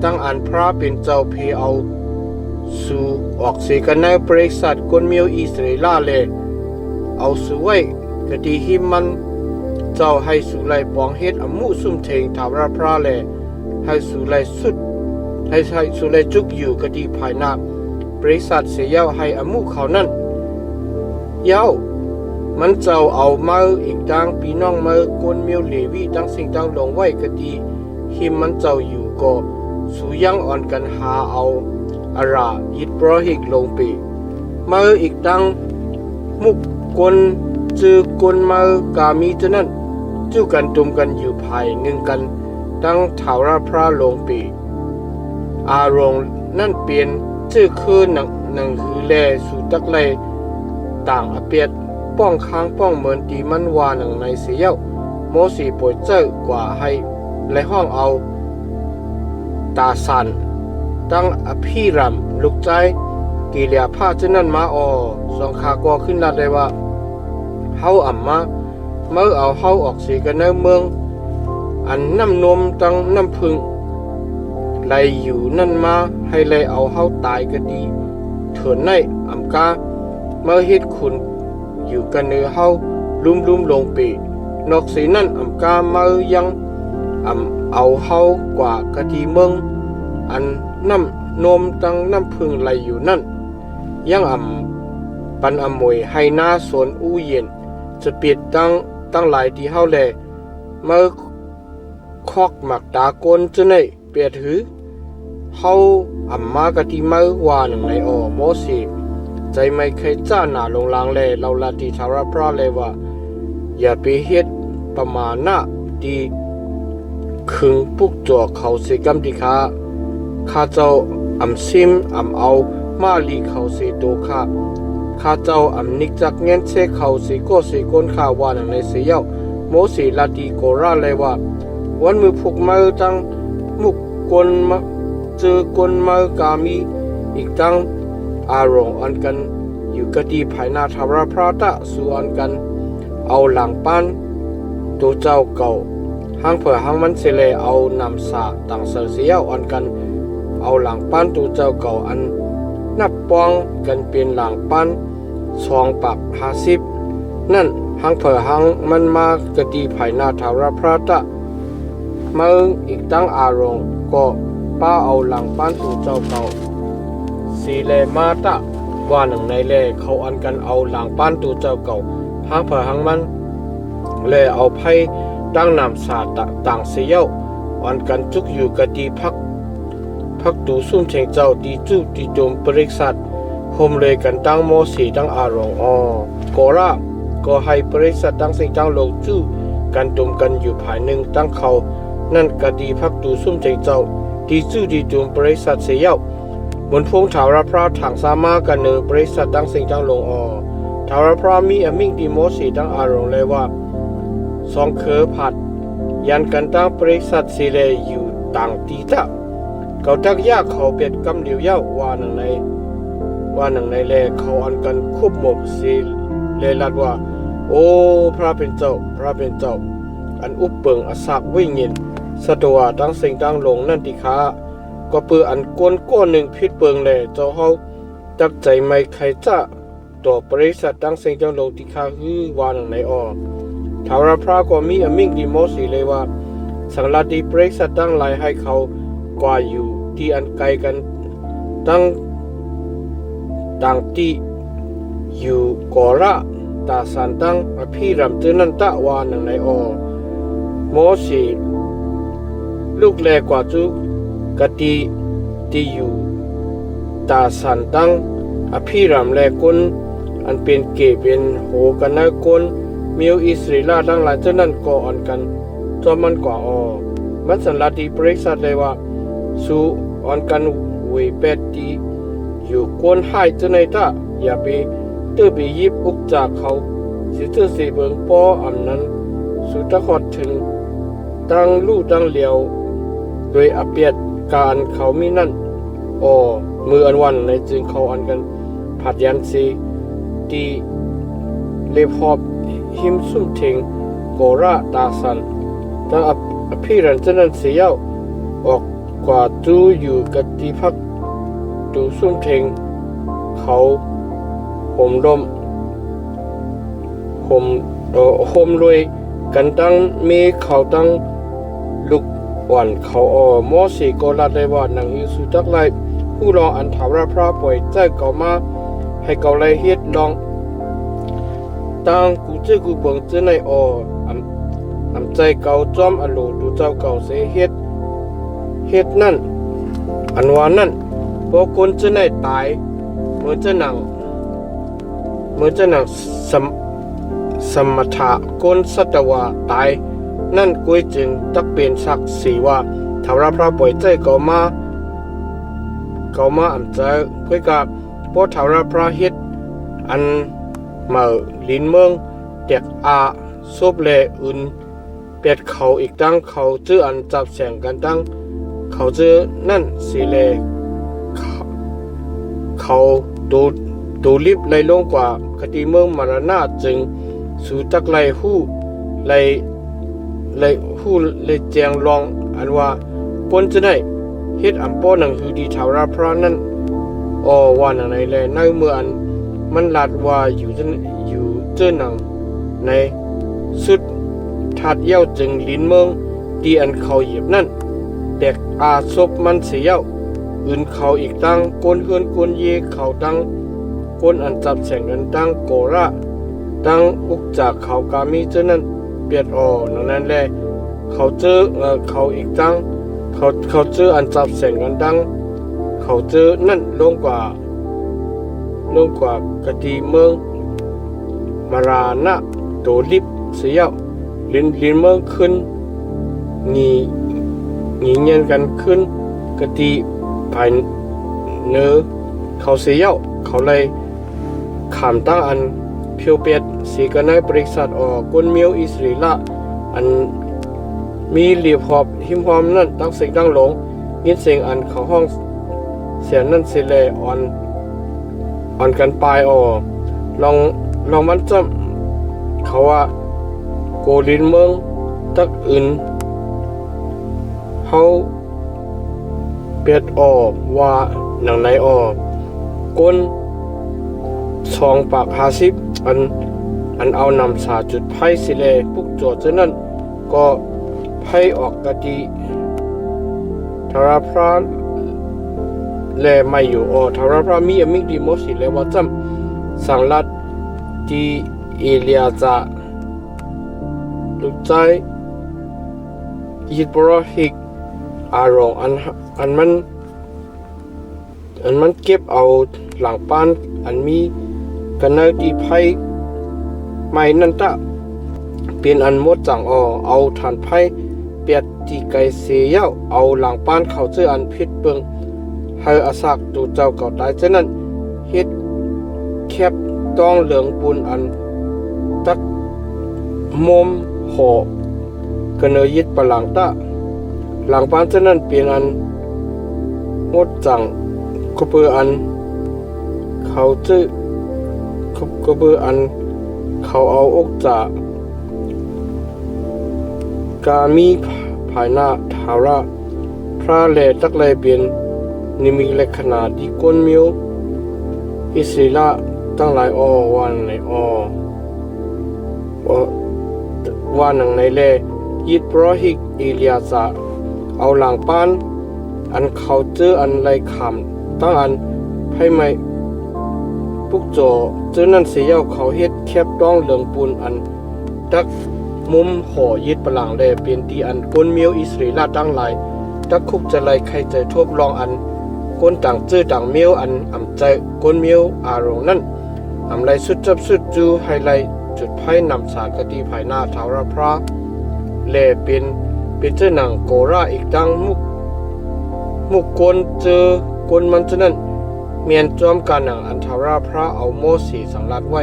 ตั้งอันพระเป็นเจ้าเพเอาสู่ออกเสกันในบริษัทก้นเมียวอิสราเอลเลยเอาสู่ไว้กะดีหิมมันเจ้าให้สู่ไลปองเฮ็ดอมุซุ่มเทงถาวรพระเลยให้สู่ไลสุดให้สู่ไลจุกอยู่กะดีภายนาบริษัทเสียเย้าให้อมุเขานั่นเย้ามันเจ้าเอามาอีกดังปีน้องมากวนเมียวเลวีตั้งสิ่งตั้งลงไว้กะดีหิมมันเจ้าอยู่ก็สู่ยังอ่อนกันหาเอาอารายิดโปรหิกลงปีมาอีกดังมุกกวนจือกวนมากามีเท่านั้น จู้กันตุมกันอยู่ภายหนึ่งกันตั้งเถาราพระลงปีอารมณ์นั่นเปลี่ยนชื่อคือหนังหือแลสู่ตักไลต่างอเปียดป้องค้างป้องเหมือนตีมันวาหนังในเสียวโมสีป่วยเจ้ากว่าให้และห้องเอาตาสันตั้งอภิรำลูกใจกีเลียผ้าเช่นนั้นมาสองขาก็ขึ้นนัดเลยว่าเฮาอ่ำมาเมื่อเอาเฮาออกสีกันในเมืองอันน้ำนมตั้งน้ำพึ่งไล่อยู่นั่นมาให้ไล่เอาเฮาตายก็ดีเถินในอ่ำกาเมื่อเฮ็ดคุณอยู่กันเนื้อเฮาลุ่มลงปีนอกสีนั่นอ่ำกาเมื่อยังเอาเฮากว่ากะดีเมืองอันน้ำนมตั้งน้ำพึ่งไหลอยู่นั่นยังปันมวยให้หน้าสวนอู้เย็นจะเปียดตั้งหลายที่เฮาแลเมื่อคอกหมักตาโกนจะในเปียดหือเฮามากะดีเมื่อวานหนึ่งในโมสีใจไม่เคยจ้าหน้าลงลางแลเราลาติทาราพระเลยว่าอย่าไปเฮ็ดประมาณน่ะดีคึงปุกจัวเขาเสกำดีข้าเจ้าซิมเอามาลีเขาเสโตข้าเจ้านิกจักเงินเสเขาเสก็เสก้นข้าวานังในเสียวโมสีลาดีโกราเลยว่าวันมือพวกมือตั้งมุกกลมาเจอกลมือกามีอีกตั้งอารมณ์อันกันอยู่กะดีภายนาทาราพระตะสู่อันกันเอาหลังปั้นตัวเจ้าเก่าหางเผื่อหางมันเสเลเอานำสาต่างเสียวอันกันเอาหลังปั้นตัวเจ้าเก่าอันนับปองกันเป็นหลังปั้น250นั่นหางเผื่อหางมันมากะดีภายนาทาราพระตะเมื่ออีกตั้งอารมณ์ก็ป้าเอาหลังปั้นตัวเจ้าเก่าสีเลมาตะว่าหนึ่งในเลเขาอันกันเอาหลังปั้นตัวเจ้าเก่าหางเผื่อหางมันเลเอาไพ่ตั้งนำสาต่างเสียวอันกันจุกอยู่กะดีพักตูซุ่มเชงเจ้าดีจูดีจมปริษัทโฮมเลยกันตั้งโมสีตั้งอารมณ์โกราก็ให้บริษัทตั้งสิ่งตั้งโลกจู้กันตุมกันอยู่ภายหนึ่งตั้งเขานั่นกะดีพักตูซุ่มเชงเจ้าดีจูดีจมบริษัทเสียวบนพงถาวรพระถังสามากันเนอบริษัทตั้งสิ่งตั้งลงถาวรพระมีอมิ่งดีโมสีตั้งอารมณ์เลยว่าสองเคอผัดยันกันตั้งบริษัทสีเลอยู่ต่างตีตะเขาตักยากเขาเปียดกำเดียวเย้าว่าหนังในแลเขาอันกันควบหมบสีเลลัดว่าโอ้พระเป็นเจ้าอันอุปเปิงอสักวิ่งเงินสะดวตั้งสิ่งตั้งลงนั่นติขาก็เปืออันก้นหนึ่งพิษเปิงแลเจ้าเฮาตักใจไม่ใครจะต่อบริษัทตั้งสิ่งตั้งลงติขาฮือว่าหนังในทาวรพระก็มีอมิ่งดีโมสีเลยว่าสังลาดีบริษัทตั้งหลายให้เขากว่าอยู่ที่อันไกลกันตั้งต่างที่อยู่กอระตาสันตั้งอภิรำเจนันตะวานังในโมสีลูกแลกว่าจุกะตีที่อยู่ตาสันตั้งอภิรำแลกุนอันเป็นเกเป็นโหกันนกุนมิวอิสราเอลทั้งหลายเจ้านั้นก่ออันกันจอมันกว่ามันสันลาดีบริษัทเลยว่าสู่อันกันเวเป็ดดีอยู่ก้นให้เจ้าในตาอย่าไปตื้อไปยิบอุกจากเขาสิเธอสีเบิงปออันนั้นสุดตะขอดถึงตั้งลู่ตั้งเหลียวโดยอเปียดการเขามีนั่นมืออันวันในจึงเขาอันกันผัดยันซีดีเลพอบหิมซุ่มเทงโกระตาสันตั้งอภิรันเจนันเสียวออกกว่าจูอยู่กติพักตูซุ่มเทงเขาห่มลมห่มรวยกันตั้งมีเขาตั้งลุกอ่อนเขาโมสีโกลาได้ว่าหนังอิสุตักไลผู้รออันถาวรพระป่วยใจเก่ามาให้เก่าไลเฮ็ดลองตั้งกูเจอกูเบิ่งเจอในอำใจเก่าจอมอโลดูเจ้าเก่าเสเฮ็ดนั่นอันว่านั่นพอคนเจอในตายเมื่อเจอหนังสมถะคนสัตวะตาย นั่นกุยจึงตักเป็นศักดิ์ศรีว่าทาวราพระป่วยใจก็มาอำเจอกุยกับพวกทาวราพระเฮ็ดอันมาลินเมืองเด็กอาซบแลอื่นเป็ดเขาอีกตั้งเขาจื้ออันจับแสงกันตั้งเขาจื้อนั่นสิแลเขาดูลิบไลลงกว่าคดีเมืองมรณะจึงสู่ตักไลหู้ไลหู้ไลแจงลองอันว่าปนจะได้เฮ็ดอำป้อหนังคือดีทาวราพระนั้นว่าหนังในแลในเมื่ออันมันลาดว่าอยู่เจอหนังในสุดทัดเย้าจึงลิ้นเมืองดีอันเขาเหยียบนั่นเด็กอาศพมันเสียเย้าอื่นเขาอีกตั้งก้นเฮือนก้นเยเขาตั้งก้นอันจับแสงกันตั้งโกระตั้งอุกจากเขากามีเจอนั่นเปียดนั่นแหละเขาเจอเขาอีกตั้งเขาเจออันจับแสงกันตั้งเขาเจอนั่นลงกว่ากติเมืองมารานะโตลิบเสียลินเมืองขึ้นงีเงียนกันขึ้นกติภายเนื้อเขาเสียเขาเลยขามตั้งอันเพียวเปียดสีกันในบริษัทกุนเมียวอิสริละอันมีเหลียบหอบหิมหอมนั่นตั้งสิ่งตั้งหลงยินเสียงอันเขาห้องเสียนั่นสิเลอ่อนกันปลายลองมันจำเขาว่าโกลินเมืองตักอื่นเขาเปียดว่าหนังในก้น2 ปาก50อันเอานำสาจุดไพ่สิเลปุกโจทย์เช่นนั้นก็ไพ่ออกกะดีทาราพระแลไม่อยู่ทาราพระมีอมิกดีโมสิเลว่าจำสังลัดที่เอเลียจาลูกใจยิดบรอฮิกอารองอันมันเก็บเอาหลังปานอันมีกันเนดีไพ่ไม่นั่นตะเป็นอันมดจังเอาฐานไพ่เปียดที่ไกเสียเอาหลังปานเขาเจออันพิษเบิงให้อาศักตูเจ้าเก่าตายเช่นนั้นเฮ็ดแคบต้องเหลืองปูนอันตักมมหอกันเนยิดปะหลังตะหลังปานเช่นนั้นเป็นอันมดจังก็เปืออันเขาจื้อก็เปืออันเขาเอาอกจากกามีภายหน้าทาระพระแลตักแลเปลี่ยนนิมิเลขนาดีก้นมิวอิสริละตั้งหลายวันในว่าหนังในแลยิดพระหิกอิเลียซาเอาหลังปานอันเขาเจออันไรขำตั้งอันให้ไม่ปุกโจเจอนั่นเสียเขาเฮ็ดแคบต้องเหลืองปูนอันตักมุมห่อยิดปะหลังแลเป็นตีอันก้นเมียวอิสริละตั้งหลายตักคุกจะไลใครใจทบลองอันก้นต่างจื้อต่างเมียวอันอำใจก้นเมียวอารมณ์นั่นอำไรสุดจับสุดจูให้ไลจุดไพ่นำสารกติภายหน้าทาวราพระแลเป็นเจ้าหนังโกราอีกตั้งมุกก้นเจอก้นมันจะนั่นเมียนจอมการหนังอันทาวราพระเอาโมสีสังลัดไว้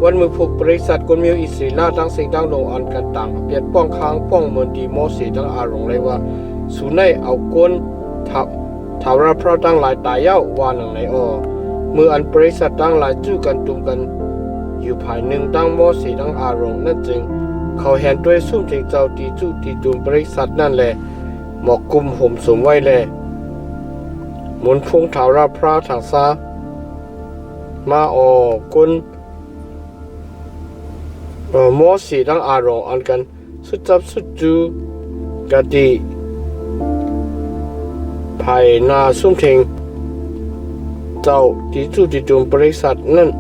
วันมือผูกบริษัทก้นเมียวอิสริละตั้งสิ่งตั้งลงอันกันต่างเปียดป้องค้างป้องเมือนดีโมสีตั้งอารมณ์เลยว่าสูในเอาก้นทาวราพระตั้งหลายตายเย้าว่าหนังในมืออันบริษัทตั้งหลายจู้กันตุ่มกันอยู่ภายหนึ่งตั้งโมสีตั้งอารมณ์นั่นจึงเขาเห็นด้วยซุ่มถึงเจ้าตีจู้ตีตุ่มบริษัทนั่นแหละหมอกกุมห่มสมไว้แลหมุนพุ่งทาวราพระทางซ้ามาก้นโมสีตั้งอารมณ์อันกันสุดจับสุดจูกะดีภายหน้าซุ่มถึงเจ้าตีจู้ตีตุ่มบริษัทนั่น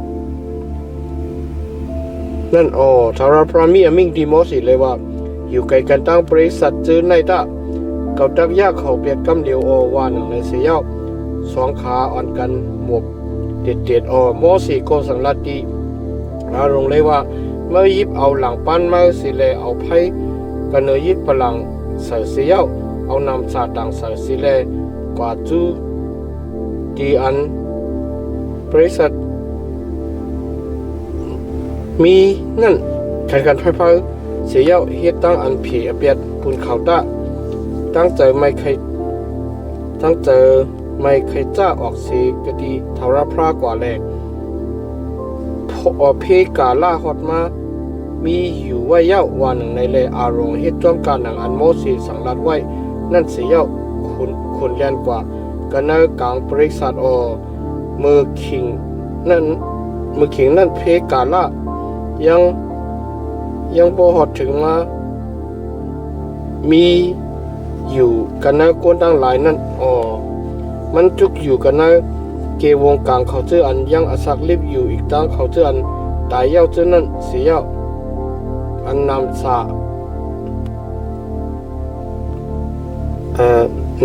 ทาราพรามีอมิงดีโมสิเลยว่าอยู่ไกลกันตั้งบริษัทจื้อในตาเก่าตักยากเขาเปียกกำเดียวว่าหนึ่งในเสีย2 ขาอ่อนกันหมวกเด็ดโมสิโกสังลัดดีอารมณ์เลยว่าเมื่อยิบเอาหลังปั้นมาสิเลยเอาไพ่ กันเนยิดพลังเสือเสียวเอานำซาตังเสือสิเลกว่าจูดีอันบริษัทมีนั่นกันไฟฟ้าเสียวเฮ็ดตั้งอันผีอเปียดปุนเขาตาตั้งใจไม่เคยจ้าออกสีกะดีทาราพรากว่าแลพอเพกาล่าฮอดมามีอยู่ไว้เย้าวันหนึ่งในเลอารมณ์เฮ็ดจ้อมการหนังอันโมสีสังรัดไว้นั่นเสียคุณเลียนกว่ากันเนกลางบริษัทมือขิงนั่นเพกาล่ายังบ่ฮอดถึงมามีอยู่กันนะคนตั้งหลายนั่นมันจุกอยู่กันนะเกวงกลางเขาเจออันยังอสักลิบอยู่อีกตั้งเขาเจออันตายเย้าเจอนั่นเสียอันนำสา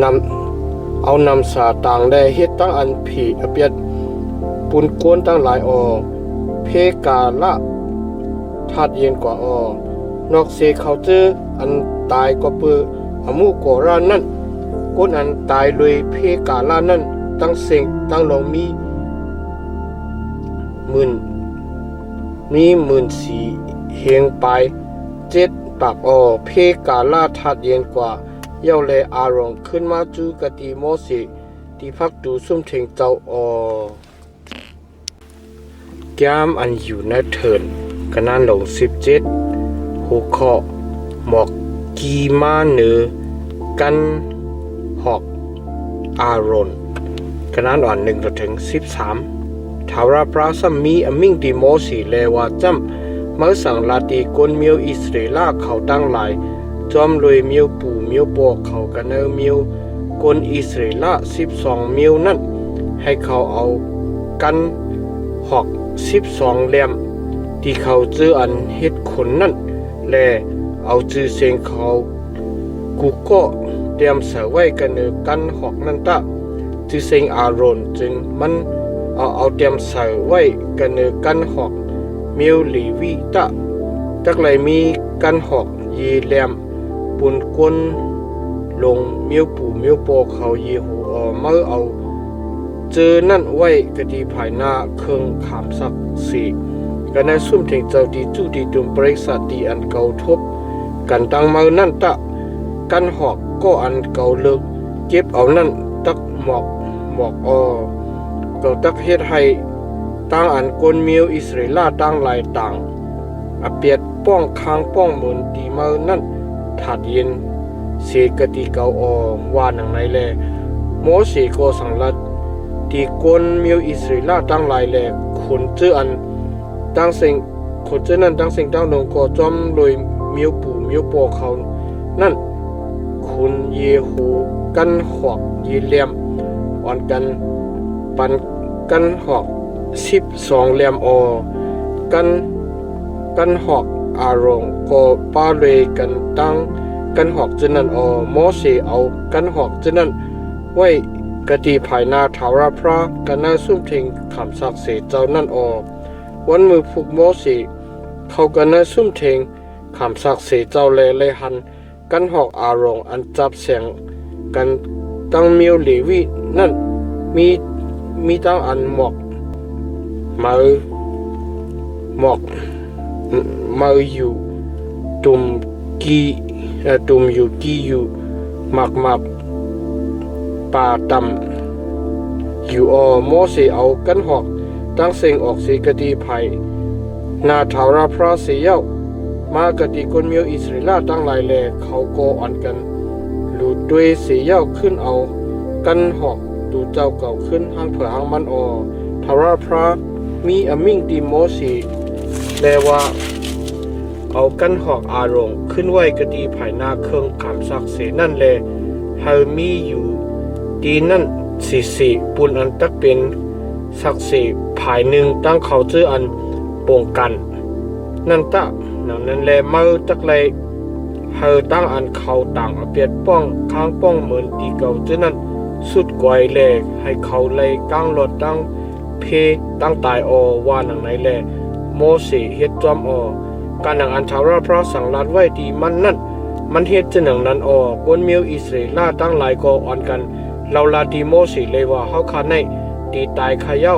นำสาต่างได้เฮ็ดตั้งอันผีอเปียดปุนกวนตั้งหลายเพกาละทัดเย็นกว่านอกเสเขาเจออันตายก็เปืออมุกอรานั่นก้นอันตายเลยเพกาลานั่นตั้งเสียงตั้งลงมีหมื่นสีเฮียงไป7 ปากเพกาลาทัดเย็นกว่าเย้าเลอารมณ์ขึ้นมาจูกะตีโมสิที่พักดูซุ่มเทงเจ้าแก้มอันอยู่ในเถินกะนั้นลง17หัวข้อหมอกกีมาเนือกันหอกอารอนกะนั้นอ่อน1ถึง13ทาราพระสัมมีอมิงติโมสีเลวาจำเมื่อสั่งลาตีกนเมียวอิสราเอลเขาตั้งหลายจอมรวยเมียวปู่เมียวปอกเขากันเนอเมียวกนอิสราเอล12เมียวนั่นให้เขาเอากันหอก12เหลี่ยมที่เขาเจออันเฮ็ดขนนั่นและเอาจือเสียงเขากูก็เตรียมเสือไว้กันเนอกันหอกนั่นตะจือเสียงอารอนจึงมันเอาเตรียมเสือไว้กันเนอกันหอกเมียวลีวีตะจักเลยมีกันหอกยีแหลมปุนกวนลงเมียวปู่เมียวปอเขายีหูเมื่อเอาเจอนั่นไว้กะดีภายหน้าเครื่องขามศักดิ์สิทธิ์กันในซุ่มเทงเจ้าดีจูดีตุมบริษัทดีอันเก่าทบกันตั้งมือนั่นตะกันหอกก็อันเก่าเลิกเก็บเอานั่นตักหมอกเก่าตักเฮ็ดให้ตั้งอันกนเมียวอิสราเอลตั้งหลายต่างอเปียดป้องค้างป้องเหมือนดีมือนั่นถัดเย็นเสกติเก่าว่าหนังไหนแลโมเสก็สังลัดตีกนเมียวอิสราเอลตั้งหลายแลคนเจออันตั้งเสียงคนเจอนั่นตั้งเสียงตั้งลงก็จอมโดยเมียวปู่เมียวปอเขานั่นคุณเยฮูกันหอกยีเหลี่ยมอ่อนกันปันกันหอก12เหลี่ยมกันหอกอารมณ์ก็ป้าเลยกันตั้งกันหอกเจนั้นโมเสเอากันหอกเจนั้นไว้กะตีภายหน้าทาราพระกันน่าซุ่มเทงคำศักดิ์สิทธิ์เจ้านั่นวันมือผูกโมสีเขากันน่าซุ่มเทงคำศักดิ์สิทธิ์เจ้าเลยหันกันหอกอารมณ์อันจับเสียงกันตั้งเมียวเลวีนั่นมีตั้งอันหมอกมาอยู่ตุ่มอยู่กี่อยู่หมักป่าต่ำอยู่โมเสเอากันหอกตั้งเสียงออกสีกะดีไผ่นาทาราพระเสียวมากะดีคนเมียวอิสราเอลตั้งหลายแลเขาก็อ่อนกันหลุดด้วยเสียวขึ้นเอากันหอกดูเจ้าเก่าขึ้นห้างเผื่อห้างมันทาราพระมีอมิงดีโมเสแลว่าเอากันหอกอารมณ์ขึ้นไว้กะดีภายหน้าเครื่องขามศักดิ์เสนั่นแลเฮามีอยู่ดีนั่นสิปุนอันตักเป็นศักดิ์สิภายหนึ่งตั้งเขาเจออันป้องกันนั่นตะนั้นแลเมื่อตักเลยเฮาตั้งอันเขาต่างเปียดป้องค้างป้องเหมือนตีเก่าเจนั้นสุดกวยแลให้เขาเลยก้างรถตั้งเพตั้งตายว่าหนังไหนแลโมเสเฮ็ดจอมการหนังอันทาราพระสังลัดไว้ดีมันนั่น มันเฮ็ดจะหนังนั้นกวนมิวอิสราเอลตั้งหลายก็อ่อนกันเราลาดิโมสิเลยว่าเฮาคาในตีตายขะเย้า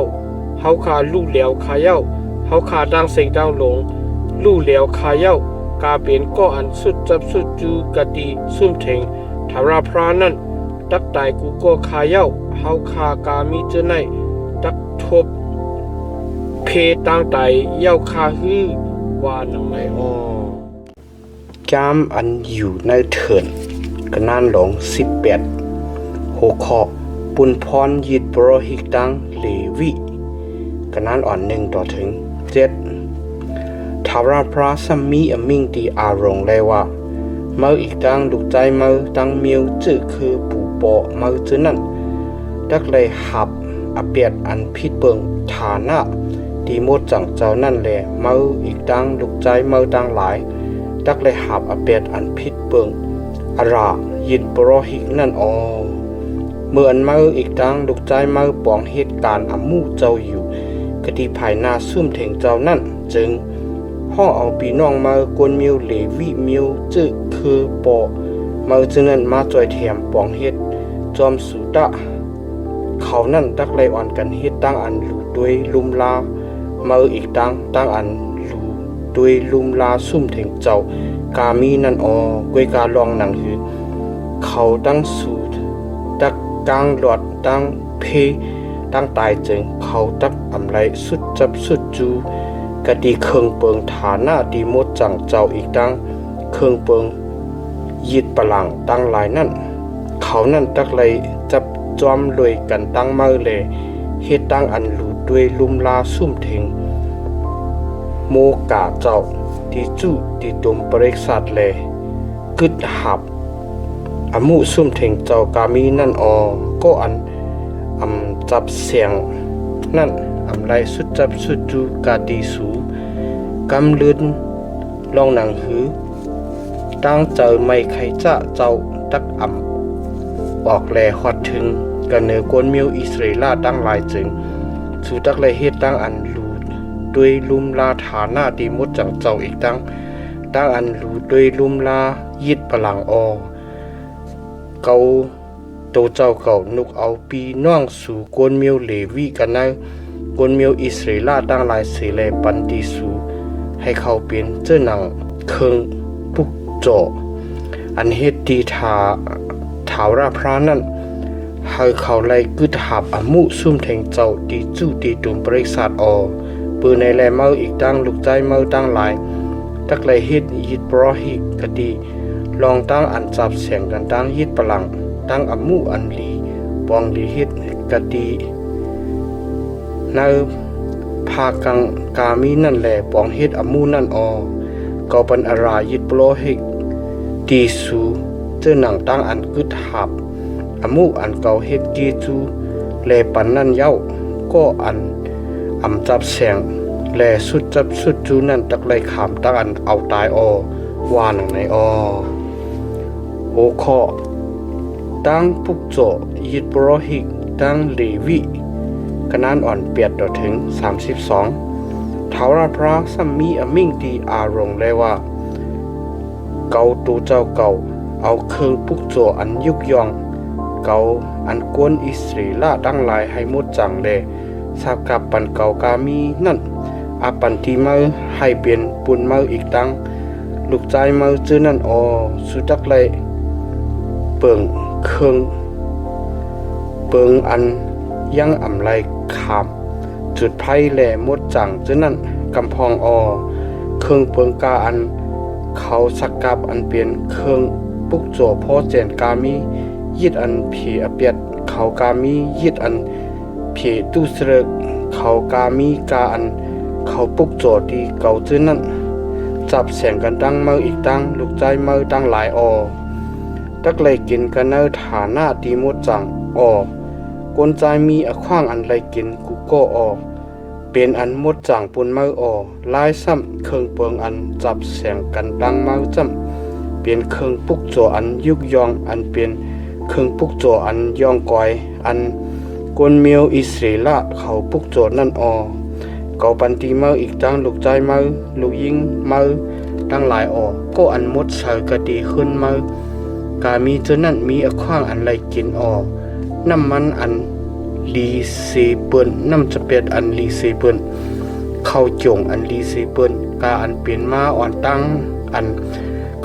เฮาคาลูกเหลวขะเย้าเฮาคาดังเสียงดังหลงลูกเหลวขะเย้ากาเป็นก็อันสุดจับสุดจูกะตีซุ่มเถงทาราพรานั้นตักตายกูก็ขะเย้าเฮาคากามีเจอในตักทบเพตั้งไตเย้าคาฮือว่าหนังไหนจามอันอยู่ในเถินกนานหลง18หัวข้อปุนพรยิดโปรหิกตังเลวิกนานอ่อน1ต่อถึง7ทาราพระสัมมีอมิงตีอารงเลยว่าเมื่ออีกตังลูกใจเมื่อตังเมียวจื้อคือปู่ปอเมื่อจื้อนั่นดักเลยหับอเปียดอันพิดเปิงฐานะตีมดจังเจ้านั่นแหละเมื่ออีกตังลูกใจเมื่อตังหลายดักเลยหับอเปียดอันพิดเปิงอารายิดโปรหิกนั่นเมื่ออันเมื่ออีกตังลูกใจเมื่อปองเหตุการณ์อมู่เจ้าอยู่กติภายหน้าซุ่มเถงเจ้านั่นจึงห้องเอาปีน้องมากวนมิวเลวิมิวจื้อคือปอมาจึงนั้นมาจอยแถมปองเฮ็ดจอมสุดะเขานั่นตักไลอ่อนกันเฮ็ดตั้งอันหลูด้วยลุมลามาอีกตั้งอันหลูด้วยลุมลาซุ่มเถงเจ้ากามีนั่นกวยกาลองหนังหือเขาตั้งสูตักกลางหลอดตั้งเพตั้งตายจึงเขาตักอำไรสุดจับสุดจูกะดีเครื่องเปิงฐานะดีมดจังเจ้าอีกตั้งเครื่องเปิงยิดปลังตั้งหลายนั่นเขานั่นตักเลยจับจอมรวยกันตั้งเมื่อเลยเฮ็ดตั้งอันหลูด้วยลุมลาซุ่มเถงโมกาเจ้าที่จู้ที่ตุมบริษัทเลยกึดหับอมุซุ่มเถงเจ้ากามีนั่นก็อันจับเสียงนั่นไรสุดจับสุดจูกาดีสูกำลืนลองหนังหือตั้งเจอไม่ใครจะเจ้าตักออกแลฮอดถึงกันเนื้อกวนมิวอิสราเอลตั้งหลายจึงสู่ตักเลยเฮ็ดตั้งอันลูดด้วยลุมลาฐานะดีมดจังเจ้าอีกตั้งอันลูดด้วยลุมลายิดพลังเกาโตเจ้าเก่านุกเอาปีน้องสู่กวนมิวเลวีกันนะกวนมิวอิสราเอลตั้งหลายเสเลปันติสูให้เขาเป็นเจ้าหนังเคิงปุกโจอันเฮ็ดดีถาวราพระนั่นให้เขาไล่กึดหับอมุซุ่มแทงเจ้าดีจู้ดีตุมบริษัทปืนในแลเมาอีกตั้งลูกใจเมาตั้งหลายตักไล่เฮ็ดยิดโปรหิกกะดีลองตั้งอันจับเสียงกันตั้งยิดพลังตั้งอมุอันลีปองลีเฮ็ดกะดีในภากังกามีนั่นแหละปองเฮ็ดอมูนั่นก็เป็นอารายิดโปรหิกตีสูเจ้าหนังตั้งอันกึดหับอมูอันเก่าเฮ็ดกีจูแลปันนั่นเย้าก็อันจับแสงแลสุดจับสุดจูนั่นตักไลขามตั้งอันเอาตายว่าหนังในโอข้อตั้งปุกโจยิดโปรหิกตั้งเลวิกนานอ่อนเปียดต่อถึง32ทาวราพระสัมมีอมิงตีอารงเลยว่าเกาตูเจ้าเก่าเอาเครื่องปุกโจอันยุกยองเกาอันกวนอิสราเอลตั้งหลายให้หมดจังเลยสากับปันเก่ากามีนั่นอาปันทีเมื่อให้เปลี่ยนปุนเมื่ออีกตั้งลูกใจเมื่อจื้อนั่นสุดักเลยเปิงเครื่องเปิงอันยังไรขามจุดไพ่แหล่มดจังจื้อนั่นกำพองเครื่องเปิงกาอันเขาสักกับอันเปลี่ยนเครื่องปุกโจพ่อเจนกามียิดอันผีอเปียดเขากามียิดอันผีตุสเรกเขากามีกาอันเขาปุกโจดีเก่าจื้อนั่นจับเสียงกันตั้งเมื่ออีกตั้งลูกใจเมื่อตั้งหลายตักเลยกินกันเนอฐานะดีมดจังกวนใจมีขว้างอันไรกินกูก็เป็นอันมดจังปุนเมื่อลายซ้ำเครื่องเปิงอันจับเสียงกันตั้งเมื่อจำเป็นเครื่องปุกโจอันยุกยองอันเป็นเครื่องปุกโจอันยองก้อยอันกวนเมียวอิสราเอลเขาปุกโจนั่นเกาปันตีเมื่ออีกตั้งลูกใจเมื่อลูกยิงเมื่อ ตั้งหลายออกก็อันมดเสือกะดีขึ้นมากามีจนนั้นมีอขว้างอันไรกินออกน้ำมันอันลีเซเปิ้นน้ำจะเป็ดอันลีเซเปิ้นเข้าจงอันลีเซเปิ้นกาอันเปลี่ยนมาอ่อนตั้งอัน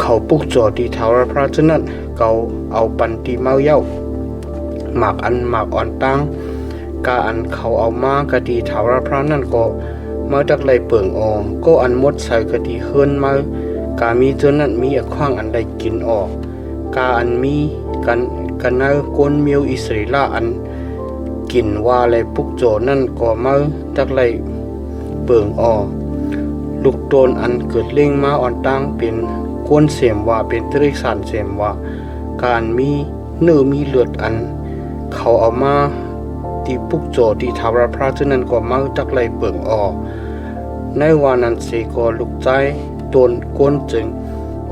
เขาปุกจอดีเทาพระจนนั้นเกาเอาปันตีเมาเย้าหมากอันหมากอ่อนตั้งกาอันเขาเอามากะดีเทาพระนั่นก็เมื่อดักไหลเปิงออกก็อันมดใส่กะดีเฮิรนมากามีจนนั้นมีอขว้างอันใดกินออกกาอันมีกันนาก้นเมียวอิสราเอลอันกินว่าไหลปุกโจนั่นก็เมื่อดักไหลเปิงออกลูกโดนอันเกิดเล่งมาอ่อนตั้งเป็นก้นเสียมว่าเป็นตริสานเสียมว่าการมีเนื้อมีเลือดอันเขาเอามาที่ปุกโจที่ทาวรพระเจ้านั้นก็มาจักไหลเปิงออกในวันนั้นเสก็ลูกใจโดนก้นจึง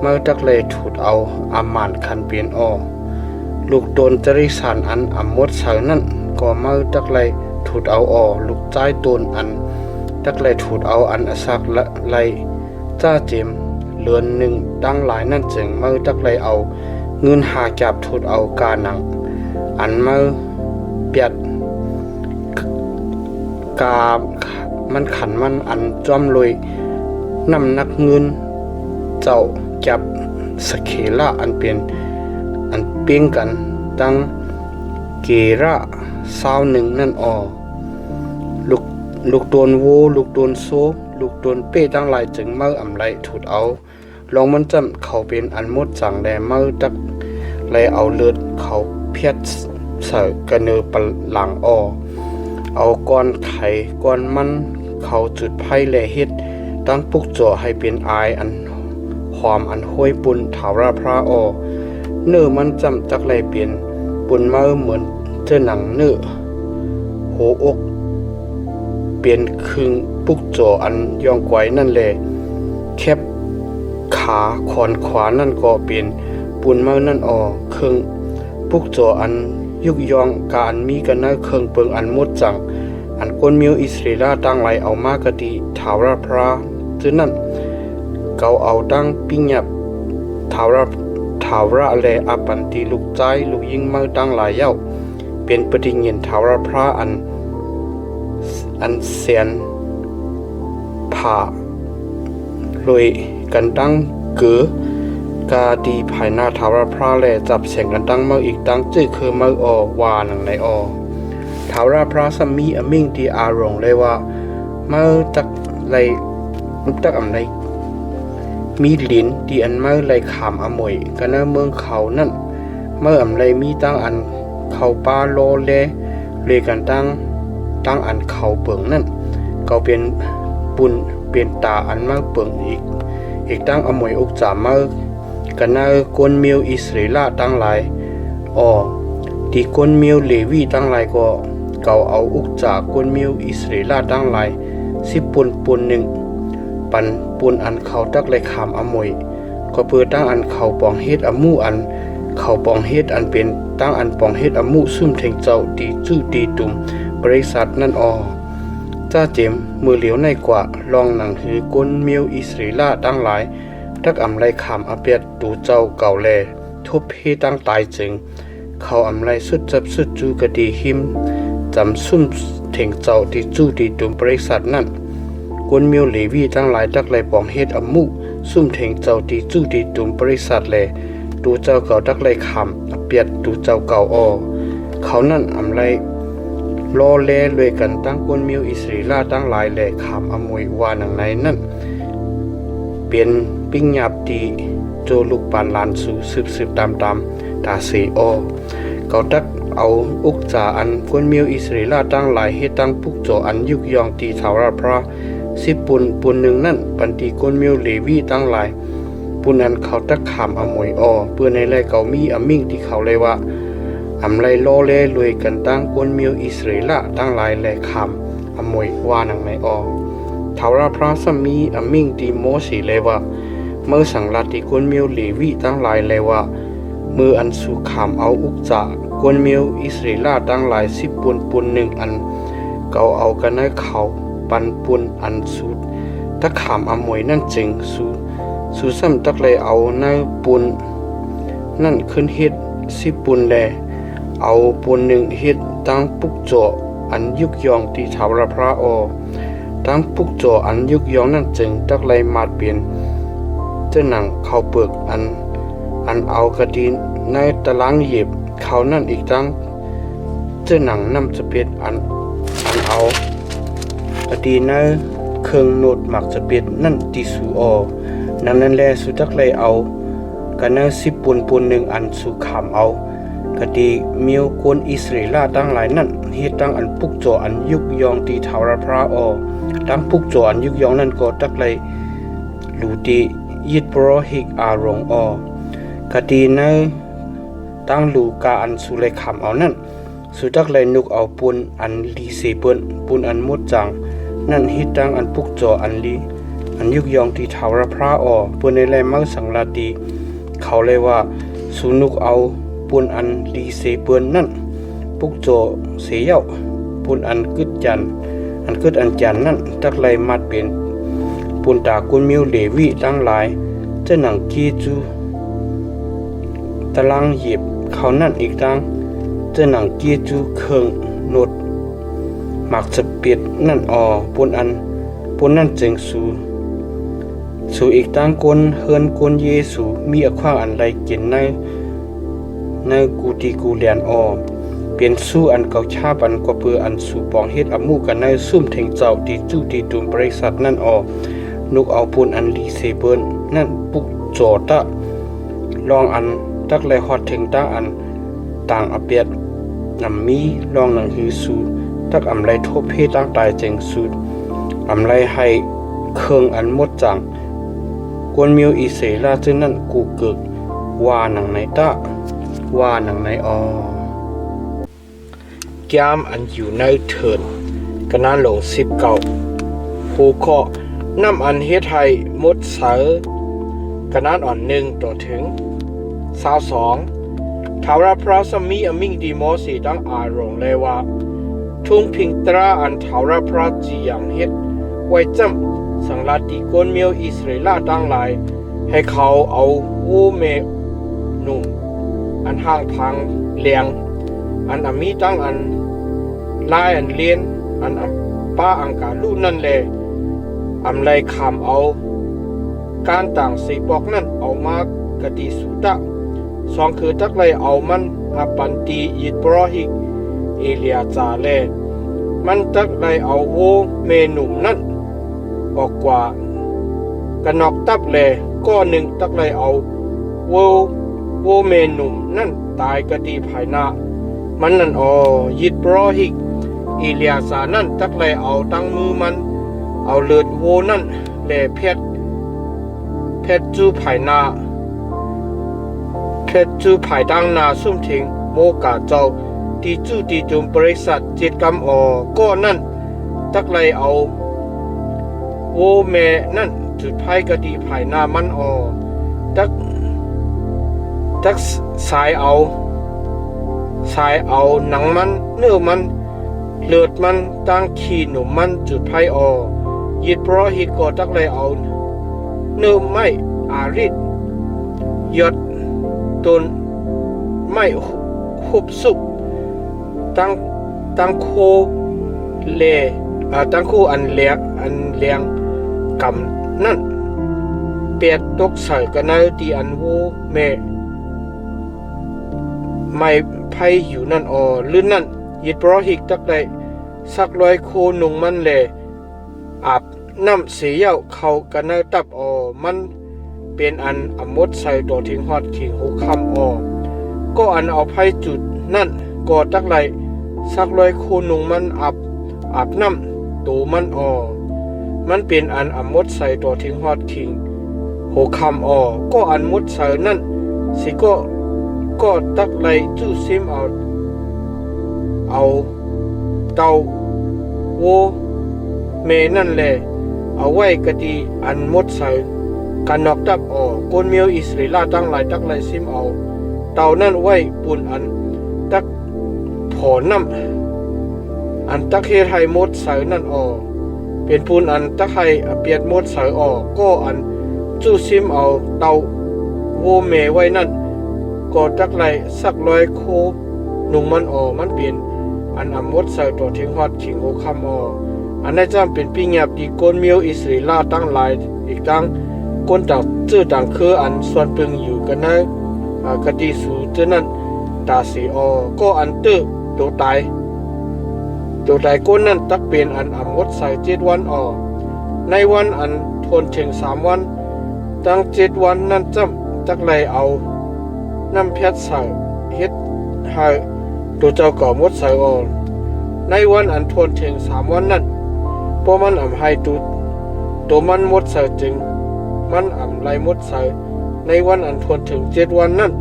มาจักไหลถูดเอาอามานคันเปลี่ยนออกลูกโดนจริสานอันอมดเสานั้นก็มาจักไหลถูดเอาออกลูกใจโดนอันจักไหลถูดเอาอันอสักละไหลจ้าเจมเลือนหนึ่งดังหลายนั่นจึงมาจักไหลเอาเงินหาจับถูดเอากาหนังอันมาเปียดกามันขันมันอันจอมลอยนำนักเงินเจ้าจับสเคละอันเป็นอันเปียงกันตั้งเกระสาวหนึ่งนั่นออลูกโดนโวลูกโดนโซลูกโดนเป้ตั้งหลายจึงเมื่ออำไรถูดเอาลองมันจำเขาเป็นอันมดจังแดเมื่อจักไลเอาเลือดเขาเพียดใส่กระเนือปหลังออเอาก้อนไข่ก้อนมันเขาจุดไผ่แลเฮ็ดตั้งปุกจ่อให้เป็นอายอันหอมอันห้วยปุ่นถาวราพระอเนื้อมันจำจักไหลเปลี่ยนปุ่นมาเหมือนเจอหนังเนื้อโหอกเปลี่ยนครึ่งปุกจ่ออันยองไกวนั่นแหละแคบขาขอนขวานั่นก็เปลี่ยนปุ่นมานั่นครึ่งปุกจ่ออันยุกยองการมีกันนะเครื่องเปิงอันมดจังอันก้นมิวอิสราเอลตั้งไหลเอามากะดีถาวราพระจึงนั้นเกาเอาตั้งปิ้งหยับถาวราแลอาปันตีลูกใจลูกยิงมาตั้งหลายเย้าเป็นปฏิญญาถาวราพระอันเสียนผ่าลอยกันตั้งเกือกาดีภายหน้าถาวรพระแลจับเสียงกันตั้งเมื่ออีกตั้งจื้อคือเมื่อวาหนังในถาวรพระสมีอมิ่งดีอารมณ์เลยว่าเมื่อจักไรจักอำไรมีลิ้นดีอันเมื่อไรขามอมวยกันเมืองเขานั่นเมื่ออำไรมีตั้งอันเขาปาโลเลยกันตั้งอันเขาเปิงนั่นเขาเป็นปุนเป็นตาอันเมื่อเปิงอีกตั้งอมวยอุกจาเมื่อกันนาก้นเมียวอิสราเอลตั้งหลายที่ก้นเมียวเลวีตั้งหลายก็เก่าเอาอุกจากก้นเมียวอิสราเอลตั้งหลาย10ปุนหนึ่งปันปุนอันเขาตักเลยขามอมวยก็เพื่อตั้งอันเขาปองเฮ็ดอมูอันเขาปองเฮ็ดอันเป็นตั้งอันปองเฮ็ดอมูซุ่มเทงเจ้าตีจื้อตีตุ่มบริษัทนั่นจ้าเจมมือเหลียวในกว่าลองหนังหือก้นเมียวอิสราเอลตั้งหลายทักอำไรขามอเปียดตูเจ้าเก่าแลทุบเฮตั้งตายจึงเขาอำไรสุดจับสุดจูกะดีหิมจำซุ่มเถงเจ้าที่จู้ที่ตุมบริษัทนั่นกวนเมียวเลวีตั้งหลายตักไหลปองเฮ็ดอมุซุ่มเถงเจ้าที่จู้ที่ตุมบริษัทแลตูเจ้าเก่าตักไหลขามอเปียดตูเจ้าเก่าเขานั่นอำไรรอแลรวยกันตั้งกวนเมียวอิสราเอลตั้งหลายแลขามอมวยวาหนังในนั่นเป็นปิ้งหยาบดีโจลูกปานลานสู่สืบตามตาเสเขาตักเอาอุกจาอันก้นเมียวอิสราเอลตั้งหลายเฮ็ดตั้งปุกโจอันยุกยองตีถาวรพระ10ปุนหนึ่งนั่นปันตีก้นเมียวเลวีตั้งหลายปุนอันเขาตักขามอมวยเพื่อในแลเขามีอมิ่งที่เขาเลยว่าอำไรโลเลรวยกันตั้งก้นเมียวอิสราเอลตั้งหลายแลขามอมวยว่าหนังในทาวราพระสมีอมิ่งดีโมสีเลยว่าเมื่อสังลัติกวนเมียวเลวีตั้งหลายเลยว่ามืออันสุขามเอาอุกจากวนเมียวอิสราเอลตั้งหลาย10ปุนหนึ่งอันเก่าเอากันให้เขาปันปุนอันสุดถ้าขามอมวยนั่นจึง สุซ้ำตักเลยเอาในปุนนั่นขึ้นเฮ็ด10ปุนแลเอาปุนหนึ่งเฮ็ดตั้งปุกโจอันยุกยองที่ถาวรพระออตั้งปุกโจอันยุกยองนั่นจึงตักเลยมาดเปลี่ยนเจ้าหนังเขาเปลือกอันเอากระดีในตารางเหยียบเขานั่นอีกตั้งเจ้าหนังนำสเปียดอันเอากระดีในเครื่องโนดหมักสเปียดนั่นติสูออนั่นแลสุตักเลยเอากันใน10ปุนหนึ่งอันสุขามเอากะดีมียวกวนอิสราเอลตั้งหลายนั่นเฮ็ดตั้งอันปุกโจอันยุกยองตีถาวรพระออตั้งปุกโจอันยุกยองนั่นก็ตักเลยหลูตียิดโปรหิกอารองออกะดีในตั้งหลูกาอันสุเลยคำเอานั่นสุตักเลยนุกเอาปุนอันลีเซเปิ้นปุนอันมดจังนั่นเฮ็ดตั้งอันปุกโจอันลีอันยุกยองตีถาวรพระออปุนในแลมังสังลาตีเขาเลยว่าสุนุกเอาปุนอันลีเซเปิ้นนั่นปุกโจเสียวปุนอันกึดจันอันกึดอันจันนั่นตักเลยมัดเป็นปุนตากุนมิวเลวีตั้งหลายเจ้าหนังกีจูตารางเหยียบเขานั่นอีกตั้งเจ้าหนังกีจูเครื่องโนดหมักสเปียดนั่นปุนนั่นจึงสู่อีกตั้งกนเฮินกนเยซูมีอความอันไรกินในกูตีกูเลียนเปลี่ยนสู้อันเก่าชาบันกว่าเปืออันสู่ปองเฮ็ดอมูกันในซุ่มเถงเจ้าตีจู้ตีตุมบริษัทนั่นนุกเอาปูนอันลีเซเบิร์นนั่นปุกโจตะลองอันตักเลยฮอดถึงตั้งอันต่างอเปียดนำมีลองหนังหือสูตักอำไรทบเพตั้งตายเจงสูดอำไรให้เครื่องอันหมดจังกวนมิวอีเสลาจึงนั่นกูเกิกว่าหนังในตะว่าหนังในแก้มอันอยู่ในเถินกระนั้นหลง19ผู้เคาะนำอันเฮ็ดให้หมดเสอกระนั้นอ่อน1ต่อถึง22ทาวราพระสมีอมิงดีโมสีดังอารองเลยว่าทุ่งพิงตราอันทาวราพระจียังเฮ็ดไว้จำสังลาติกนเมียวอิสราเอลตั้งหลายให้เขาเอาวูเมหนุ่มอันห่างพังเลียงอันมีตั้งอันลายอันเลียนอันป้าอังกาลูนั่นแลไลคำเอาการต่างสีบอกนั่นเอามากติสุตะ2คือตักเลยเอามันอาปันตียิดโปรหิกเอเลียจาเลมันตักเลยเอาโวเมนุมนั่นออกกว่ากันนอกตับเลยก็หนึ่งตักเลยเอาโวเมนุมนั่นตายกติภายหน้ามันนั่นยิดโปรหิกเอเลียจานั่นตักเลยเอาตั้งมือมันเอาเลือดโวนั่นแลเพชรจูภายหน้าเพชรจูภายดังนาซุ่มถิงโมกาเจ้าตีจูตีจุมบริษัทจิตกรรมก็นั่นตักเลยเอาโวเมนั่นจุดไพ่กติภายหน้ามันตักสายเอาหนังมันเนื้อมันเลือดมันตั้งขี้หนุ่มมันจุดไพ่ยิดเพราะฮิตก็ตักเลยเอาเนื้อไม่อาริดยดตนไม่หุบสุกตั้งโคเลตั้งโคอันเลียงกำนั่นเปียดตกใส่กันในตีอันโวเมไม่ไพ่อยู่นั่นลื่นนั่นยิดเพราะฮิกตักเลยสักร้อยโคนุงมันเลอาบน้ำเสียวเข้ากันในตับมันเป็นอันอมดใส่ตัวทิ้งฮอดขิงหูคำก็อันเอาไพ่จุดนั่นก็ตักไหลสักร้อยโคนุงมันอาบน้ำตัวมันมันเป็นอันอมดใส่ตัวทิ้งฮอดขิงหูคำก็อันมดใส่นั่นสิก็ตักไหลจู่ซิมเอาเตาโวเมนั่นแหละเอาไว้กะดีอันมดใส่กันนอกตับกนเมียวอิสราเอลตั้งหลายตักไหลซิมเอาเตานั่นไว้ปุ่นอันตักผอน้ำอันตักเฮ็ดให้มดใส่นั่นเป็นปุ่นอันตักให้เปียดมดใส่ก็อัน จูซิมเอาเตาโวเมไว้นั่นก็ตักไหลสักร้อยโคนุ่งมันมันเป็นอันอำมดใส่ตัวทิ้งฮอดขิงโอคำอันนั้นจำเป็นปีเงียบดีก้นเมียวอิสราเอลตั้งหลายอีกตั้งก้นต่างชื่อต่างคืออันส่วนปึงอยู่กันนะกะติสูเจนั้นตาสีก็อันเตอตัวตายก้นนั้นตักเป็นอันอำมดใส่7 วันในวันอันทนถึง3 วันตั้ง7 วันนั้นจำตักไหลเอาน้ำเพชรใส่เฮ็ดให้ตัวเจ้าก่อมดใส่ในวันอันทนถึง3 วันนั้นเพราะมันให้ตัวมันมดใส่จึงมันไล่มดใส่ในวันอันทนถึง7 วันนั้น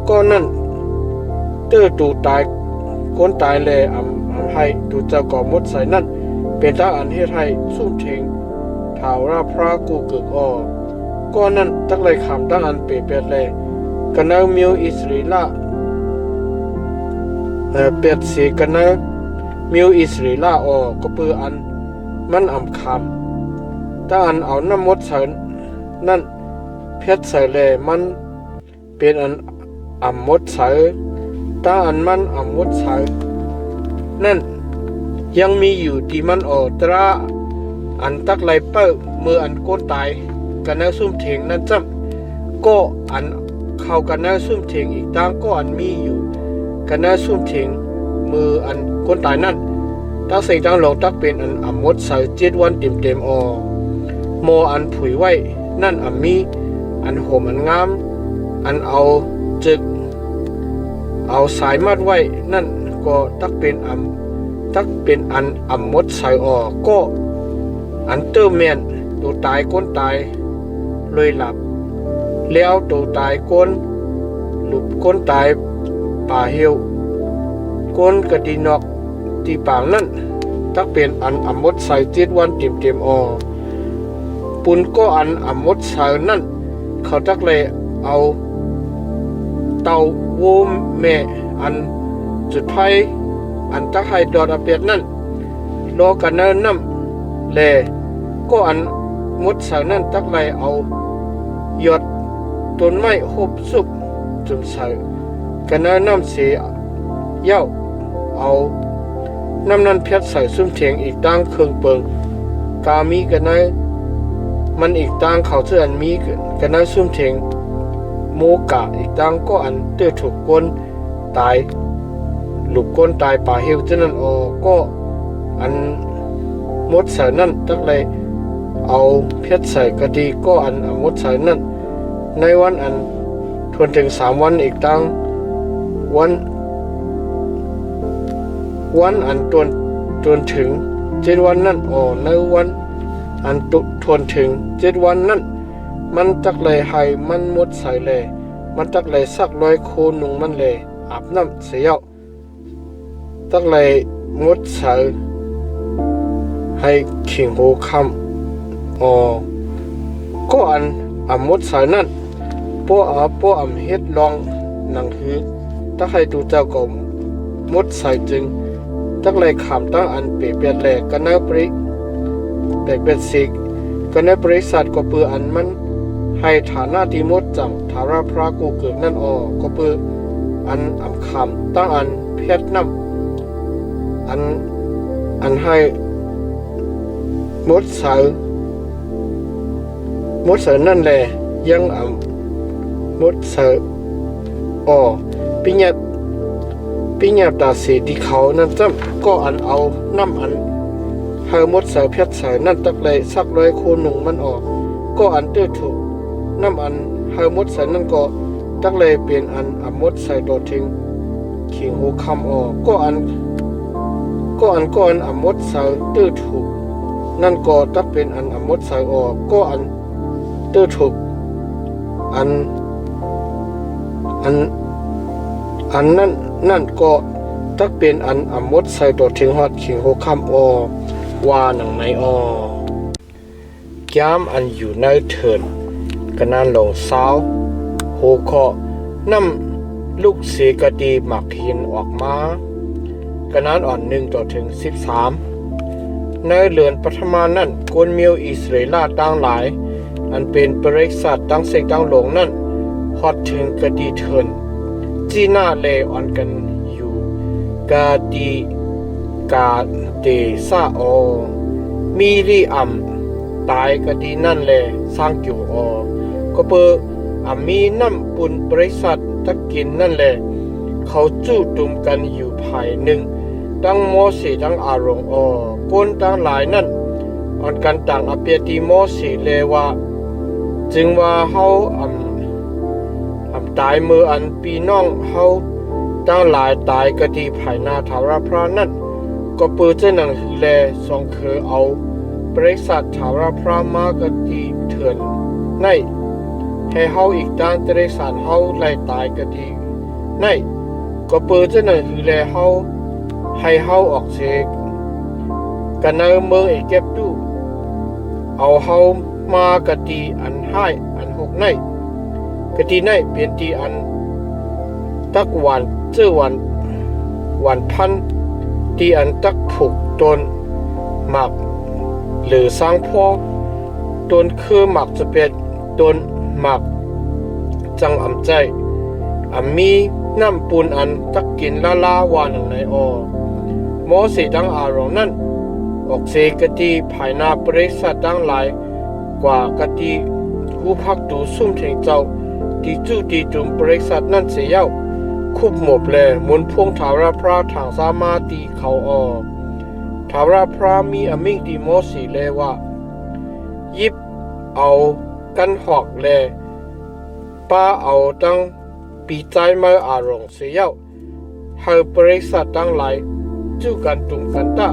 ก็นั่นเตื้อตูตายคนตายแลให้ตัวเจ้าก่อมดใส่นั่นเป็นตาอันเฮ็ดให้สู้เทงท้าวราพระกูเกิกก็นั่นตักเลยคำตั้งอันเปเปดแลกันเอามิวอิสราเอลเป็ดสีกันนะมิวอิสราเอลก็เปืออันมันคำถ้าอันเอาน้ำมดใส่นั่นเพชรใส่แลมันเป็นอันมดใส่ถ้าอันมันมดใส่นั่นยังมีอยู่ที่มันตราอันตักไหลเปิ้มืออันโกนตายกันนะซุ่มเถงนั่นจำก็อันเข้ากันนะซุ่มเถงอีกตั้งก็อันมีอยู่กันนะซุ่มเถงมืออันคนตายนั่นตั้งสิ่งตั้งหลงตักเป็นอันมดใส่7 วันเต็มโมอันผุยไว้นั่นมีอันโหมอันงามอันเอาจึกเอาสายมัดไว้นั่นก็ตักเป็นอันมดใส่ก็อันเตอร์แมนตัวตายคนตายเลยหลับแล้วตัวตายคนหลุบคนตายป่าเหี่ยวคนกระดีนอกที่ปางนั่นตักเป็นอันมดใส่7 วันเต็มปุ่นก็อันมดใส่นั่นเขาตักเลยเอาเตาโวแม่อันจุดไฟอันตักให้ดอดเป็ดนั่นรอกันน้ำแลก็อันมดใส่นั่นตักเลยเอาหยดต้นไม้หบสุกจุ่มใส่กันน้ำเสียเย้าเอาน้ำนั้นเพชรใส่ซุ่มเถียงอีกตั้งเครื่องเปิงกามีกันนะมันอีกตั้งเขาเสื่อนมีกันนะซุ่มเถียงโมกะอีกตั้งก็อันเตื้อถูกก้นตายหลุบก้นตายป่าเหี่ยวเจ้านั้นก็อันมดใส่นั่นตักเลยเอาเพชรใส่กะดีก็อันมดใส่นั่นในวันอันทนถึง3 วันอีกตั้งวันอันจนถึง7 วันนั่นในวันอันทนถึง7 วันนั่นมันตักเลยให้มันมดใส่เลยมันตักเลยสัก100 โคนุ่งมันเลยอาบน้ำเสียตักเลยมดใส่ให้ขิงโหคำก็อันมดใส่นั่นพวกเฮ็ดลองหนังหือตักให้ตูเจ้าก็มดใส่จึงตักเลยขำตั้งอันเปลี่ยนแหลกกันนะปริแตกเป็นสิกกันนะบริษัทก็เปืออันมันให้ฐานะที่มดจังทาราพระกูเกิดนั่นก็เปืออันขำตั้งอันเพชรน้ำอันให้มดใส่นั่นแหละยังมดใส่ปิญญาตาเสียที่เขานั่นจำก็อันเอาน้ำอันเฮามดใส่เพชรใส่นั่นตักเลยสัก100 โคนุ่งมันก็อันเตื้อถูกน้ำอันเฮามดใส่นั่นก็ตักเลยเปลี่ยนอันมดใส่ตัวทิ้งขิงหูคำก็อันมดใส่เตื้อถูกนั่นก็ตักเป็นอันมดใส่ก็อันเตื้อถูกอันนั่นก็ตักเป็นอันมดใส่ตัวทิ้งฮอดขิงหูคำว่าหนังในย้ำอันอยู่ในเถินกันนั้นลงสาวโหเคาะน้ำลูกเสกดีหมักหินออกมากันนั้น1 ต่อถึง 13ในเรือนปัทมานั่นกวนเมียวอิสราเอลต่างหลาย อันเป็นบริษัทตั้งเสกตั้งหลงนั่นฮอดถึงกะดีเถินจีน่าเลออนกันอยู่กะดีกาเตซาออมีรีอัมตายกะดีนั่นแลสร้างอยู่ออก็เปอมีน้ำปุนบริษัทตะกินนั่นแหละเขาจู้ตุมกันอยู่ภายหนึ่งตั้งโมเสตั้งอารมณ์ก้นตั้งหลายนั่นออนกันต่างอเปียติโมเสเลว่าจึงว่าเฮาตายมืออันปีน้องเฮาตั้งหลายตายกะดีภายหน้าทาวรพระนั่นก็เปิดเจ้าหนังฮือแลสองเคอเอาบริษัททาวรพระมากะดีเถื่อนในให้เฮาอีกด้านจะได้สารเฮาไล่ตายกะดีในก็เปิดเจ้าหนังฮือแลเฮาให้เฮาออกเสกกันในเมืองเก็บดูเอาเฮามากะดีอันให้อันหกในกะดีในเป็นตีอันตักวันเจ้าวันพันตีอันตักผูกตนหมักหรือสร้างพ่อตนคือหมักจะเป็นตนหมักจังอำใจมีน้ำปูนอันตักกินลาวานังในโมเสดังอารองนั้นออกเสกตีภายนาบริษัทดังหลายกว่ากตีผู้พักดูซุ่มเทงเจ้าตีจู้ตีจุมบริษัทนั้นเสียเย้าคุบหมบแลมุนพวงถาวรพระทางสามาตีเขาถาวรพระมีอมิงตีโมเสเลว่ายิบเอากันหอกแลป้าเอาตั้งปีใจมาอารมณ์เสียเย้าให้บริษัทดังหลายจู้กันตุ่มกันตะ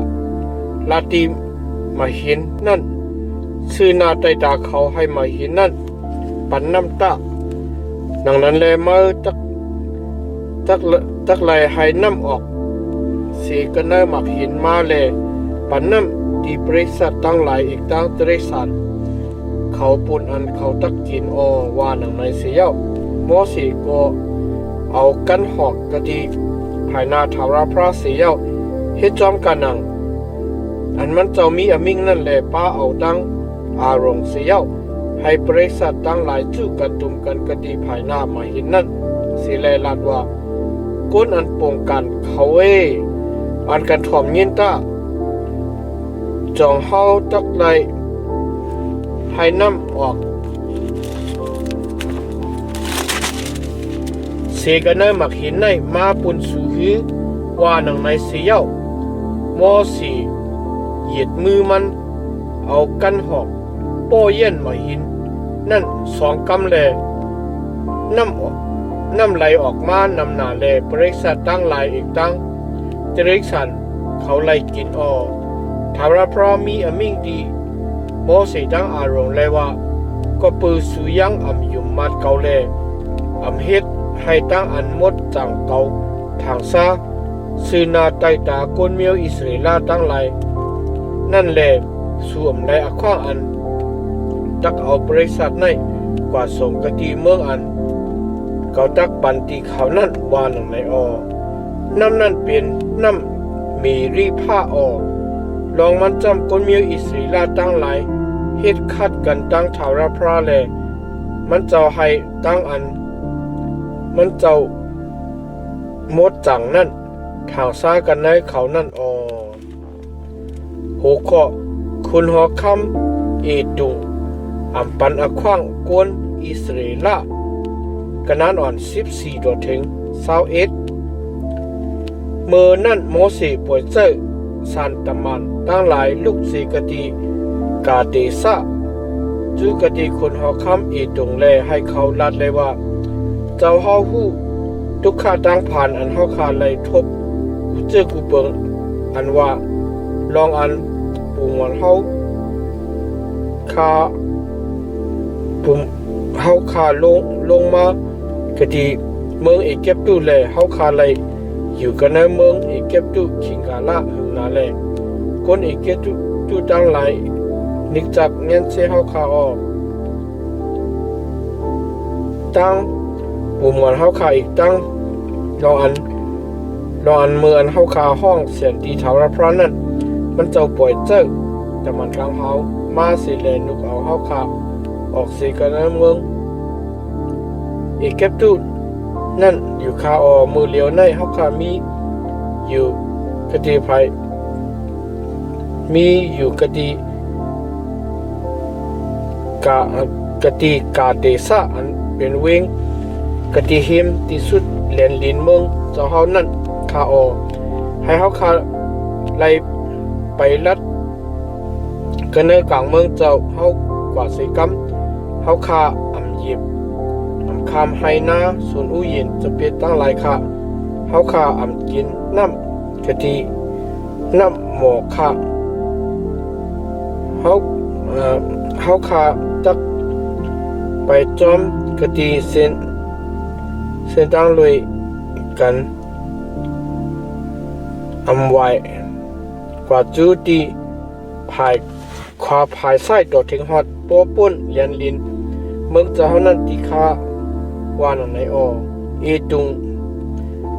ลาตีมาเห็นนั่นชื่อนาไตตาเขาให้มาเห็นนั่นปันน้ำตาดังนั้นแลมาตักไหลให้น้ำออกเสกันเนอมักเห็นมาแลปันน้ำที่บริษัทตั้งหลายอีกตั้งตริสันเขาปุ่นอันเขาตักกินว่าหนังในเสียวโมเสก็เอากันหอกกะดีภายนาทาวรพระเสียวเฮ็ดจอมกันนังอันมันเจ้ามีอมิงนั่นแหละป้าเอาดังอารมณ์เสียวให้บริษัทตั้งหลายจู้กันตุมกันกะดีภายหน้ามาเห็นนั่นสิแลลาดว่าก้นอันปงกันเขาอันกันถ่อมยินตาจองเฮาตักไหลให้น้ำออกเสกันเนอมักเห็นในมาปุนสูฮือว่าหนังในเสียวโมสีเหยียดมือมันเอากันหอกโป้เย็นมาเห็นนั่นสองกำแลน้ำไหลออกมานำหนาแลบริษัทตั้งหลายอีกตั้งจริกสันเขาไล่กินทาวรพระมีอมิงดีโมเสดังอารมณ์เลยว่าก็ปือสุยังยุมมัดเกาแลเฮ็ดให้ตั้งอันหมดจังเกาทางซาซื้อนาไตตาก้นเมียวอิสราเอลตั้งหลายนั่นแหละสวมในอควางอันตักเอาบริษัทในกว่าส่งกะทีเมืองอันเขาตักปันตีเขานั่นว่าหนังในน้ำนั่นเป็นน้ำมีรีผ้าลองมันจำก้นเมียวอิสราเอลตั้งหลายเฮ็ดคัดกันตั้งถาวรพระแลมันเจ้าให้ตั้งอันมันเจ้าหมดจังนั่นทางซ้ากันในเขานั่นหัวข้อคุณหอคำเอตุงปันอควางกวนอิสราเอลกันนั้น14ตัวถึง21เมื่อนั่นโมเสป่วยเจอสันตมันตั้งหลายลูกเสกตีกาเตซาจูกตีคนหอคำเอตุงแลให้เขาลัดเลยว่าเจ้าเฮาฮู้ทุกข้าตั้งผ่านอันเฮาขาไหลทบกูเจอกูเปิงอันว่าลองอันปูงวันเฮาคาปุ่มเฮาคาลงมากะดีเมืองเอเก็บตุแลเฮาคาไหลอยู่กันในเมืองเอเก็บตุคิงกาละหึงนาแลคนเอเก็บตุตั้งหลายนิกจักเงินเสเฮาคาตั้งปุ่มวันเฮาคาอีกตั้งลองอันเมื่ออันเฮาคาห้องเสียนตีถาวรพระนั่นมันเจ้าป่วยเจ้าแต่มันกลางเฮามาสิแลนุกเอาเฮาคา ออกสีกันเมืองอีกแคปตูนั่นอยู่คาออมือเลียวในเฮาคามีอยู่กะดีไผมีอยู่กะดีกะดีกาเดซ่าอันเป็นเวงกะดีเฮมที่สุดแลนลินเมืองเจ้าเฮานั่นคาออให้เฮาคาไล่ไปลัดกันเนกลางเมืองเจ้าเฮากว่าสิกำเฮาคาอำเย็บอำคามไฮนาส่วนอู้เย็นจะเปียตั้งหลายค่ะเฮาคาอำกินน้ำกะดีน้ำหมอค่ะเฮาคาตักไปจอมกะดีเส้นตั้งเลยกันอำไว้กว่าจูดีภายขวาภายซ้ายดอถึงฮอดโป้ป่นเลียนลินเมืองเจ้านั้นติคาวานในออตุง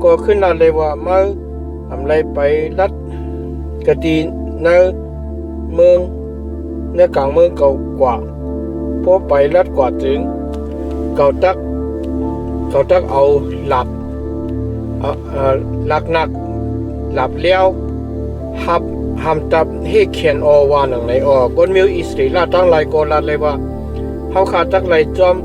ก็ขึ้นลาเลยว่ามาอำไรไปลัดกะดีในเมืองในกลางเมืองเก่ากว่าพอไปลัดกว่าถึงเก่าตักเอาหลับหลักหนักหลับเลี้ยวหับหำตับให้เขียนอวานังในออกนมิวอิสราเอลตั้งหลายกอลัดเลยว่าเฮาขาตักไหลจอม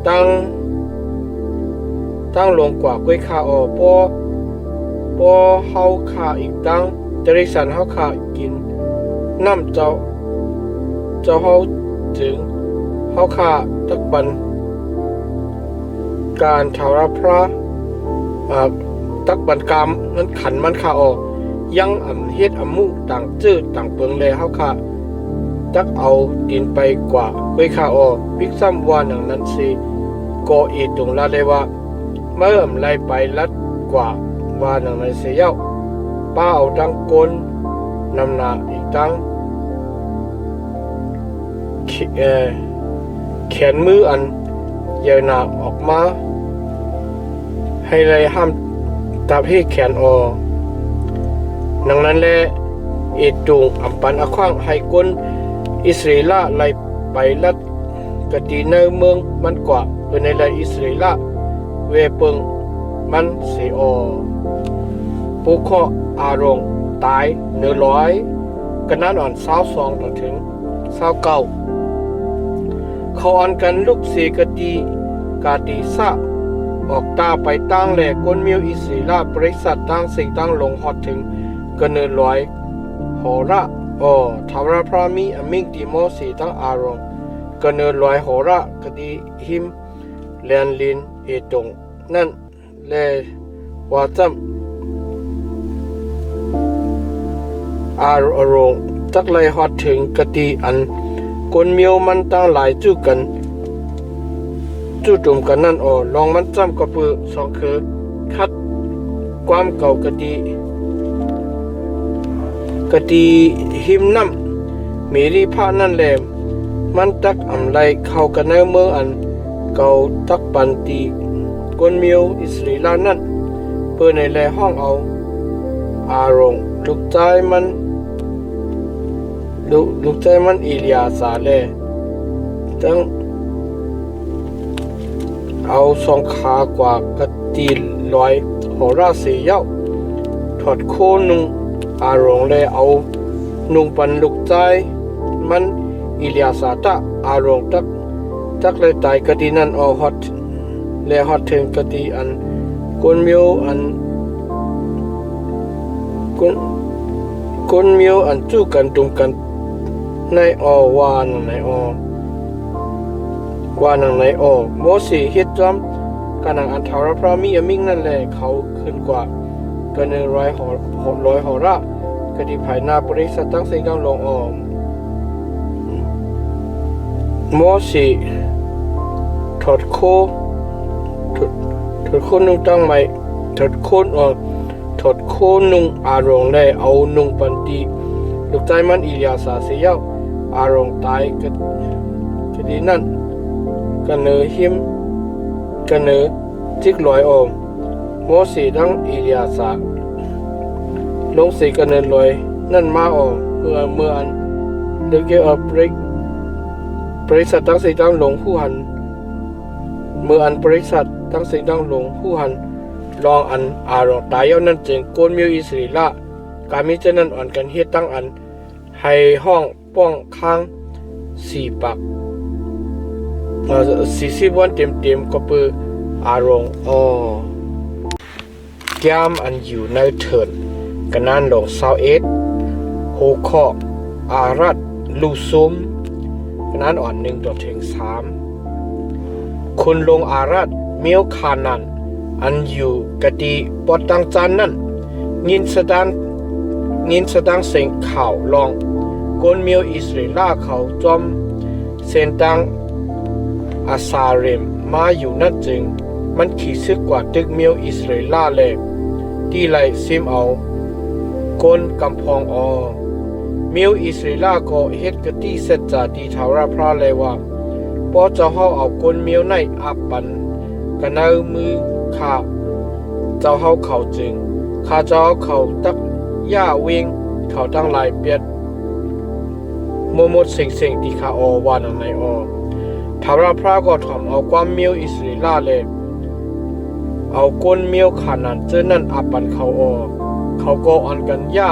ตั้งลงกว่าก้วยขาออปอเฮาขาอีกตั้งจริสันเฮาขากินน้ำเจ้าเฮาถึงเฮาขาตักบันการทาวราพระตักบันกามนั้นขันมันขาออกยังเฮ็ดมุต่างจื้อต่างเปิงแลเฮาค่ะตักเอาดินไปกว่าไว้ค่าออพิกซ้ำว่าหนังนั้นสิก็ตรงละเลยว่าเมื่อไล่ไปลัดกว่าว่าหนังนั้นเสียเย้าป้าเอาตั้งกลนำหน้าอีกตั้งแขนมืออันเยาวหน้าออกมาให้เลยห้ามตับให้แขนออดังนั้นแหละตุงอัมปันอขว้างให้คนอิสราเอลไล่ไปลัดกะดีในเมืองมันกว่าเป็นในอิสราเอลเวเปิงมันเสียอผู้ข้ออารมณ์ตาย100กันนั้นอ่อน22ต่อถึง29เขาอ่อนกันลูกเสกะดีกาดีซะออกตาไปตั้งแหลกคนมิวอิสราเอลบริษัทตั้งสิ่งตั้งลงฮอดถึงกันเนินลอยหอระทาวราพรามีอมิงดีโมสีตั้งอารมณ์กันเนินลอยหอระกดีหิมแลนลินตงนั่นแลว่าจำอารมณ์ตักไลฮอดถึงกดีอันคนมิวมันตั้งหลายจู้กันจู่จุ่มกันนั่นลองมันจำกับปือสองคือคัดความเก่ากดีหิมน้ำมีรีพานั่นแหลมมันตักอำไลเข้ากันในเมืองอันเก่าตักปันตีกวนมิวอิสราเอลนั่นเปิดในแลห้องเอาอารมณ์ลูกใจมันอิลียาสาแลตั้งเอาสองขากว่ากะตีลอยหอราเสียเย้าถอดโคนุงอารมณ์เลยเอานุงปันลูกใจมันอิลียาสาตะอารมณ์ตักเลยตายกะตีนั่นฮอตเลยฮอตถึงกะตีอันคนมิวอันคนมิวอันจู้กันตรงกันในวานในว่านังไหนโมสีเฮ็ดจอมกานังอันทาวราพรามีอมิงนั่นแหละเขาขึ้นกว่ากัน100หอระกะดีภายหน้าบริษัทตั้งสิ่งกำลงโมสีถอดโคนุงตั้งใหม่ถอดโคนุงอารมณ์ได้เอานุงปันตีลูกใจมันอิลียาสาเสียอารมณ์ตายกะดีนั่นกันเนหิมกันเนจิกลอยโมสีทั้งอิลียาสาลงสีกันเนลอยนั่นมาเมื่ออันเดเกอเบรก บริษัทตั้งเสียงดังหลงผู้หันเมื่ออันบริษัทตั้งเสียงดังหลงผู้หันลองอันอารองตายเอานั่นจึงโกนมิวอิสริละการมิจนั้นอ่อนกันเฮ็ดตั้งอันให้ห้องป้องค้าง4ปัก40วันเต็มๆก็เปืออารองแก้มอันอยู่ในเถิดกันนั้นลง21โหคออารัดลูซุมกันนั้นอ่อน1-3คุณลงอารัดเมียวคานันอันอยู่กะดีปอดตังจันนั่นยินสดงเสียงข่าวลองกนเมียวอิสราเอลเขาจอมเส้นตังอาซาเรมมาอยู่นั่นจึงมันขี่ซึกกว่าตึกเมียวอิสราเอลเลยที่ไหลซิมเอากนกำพองเมียวอิสราเอลก็เฮ็ดกะตีเสร็จจากดีทาวราพระเลยว่าพอจะเฮาเอากนเมียวในอับปันกันเอามือข้าเจ้าเฮาเขาจึงข้าเจ้าเขาตักย่าเวงเขาตั้งหลายเปียดโมมดเสียงที่ข้าวานังในทาวราพระก็ทำเอาความเมียวอิสราเอลเลยเอากนเมียวขานันเจอนั่นอับปันเขาเขาก็อ่อนกันย่า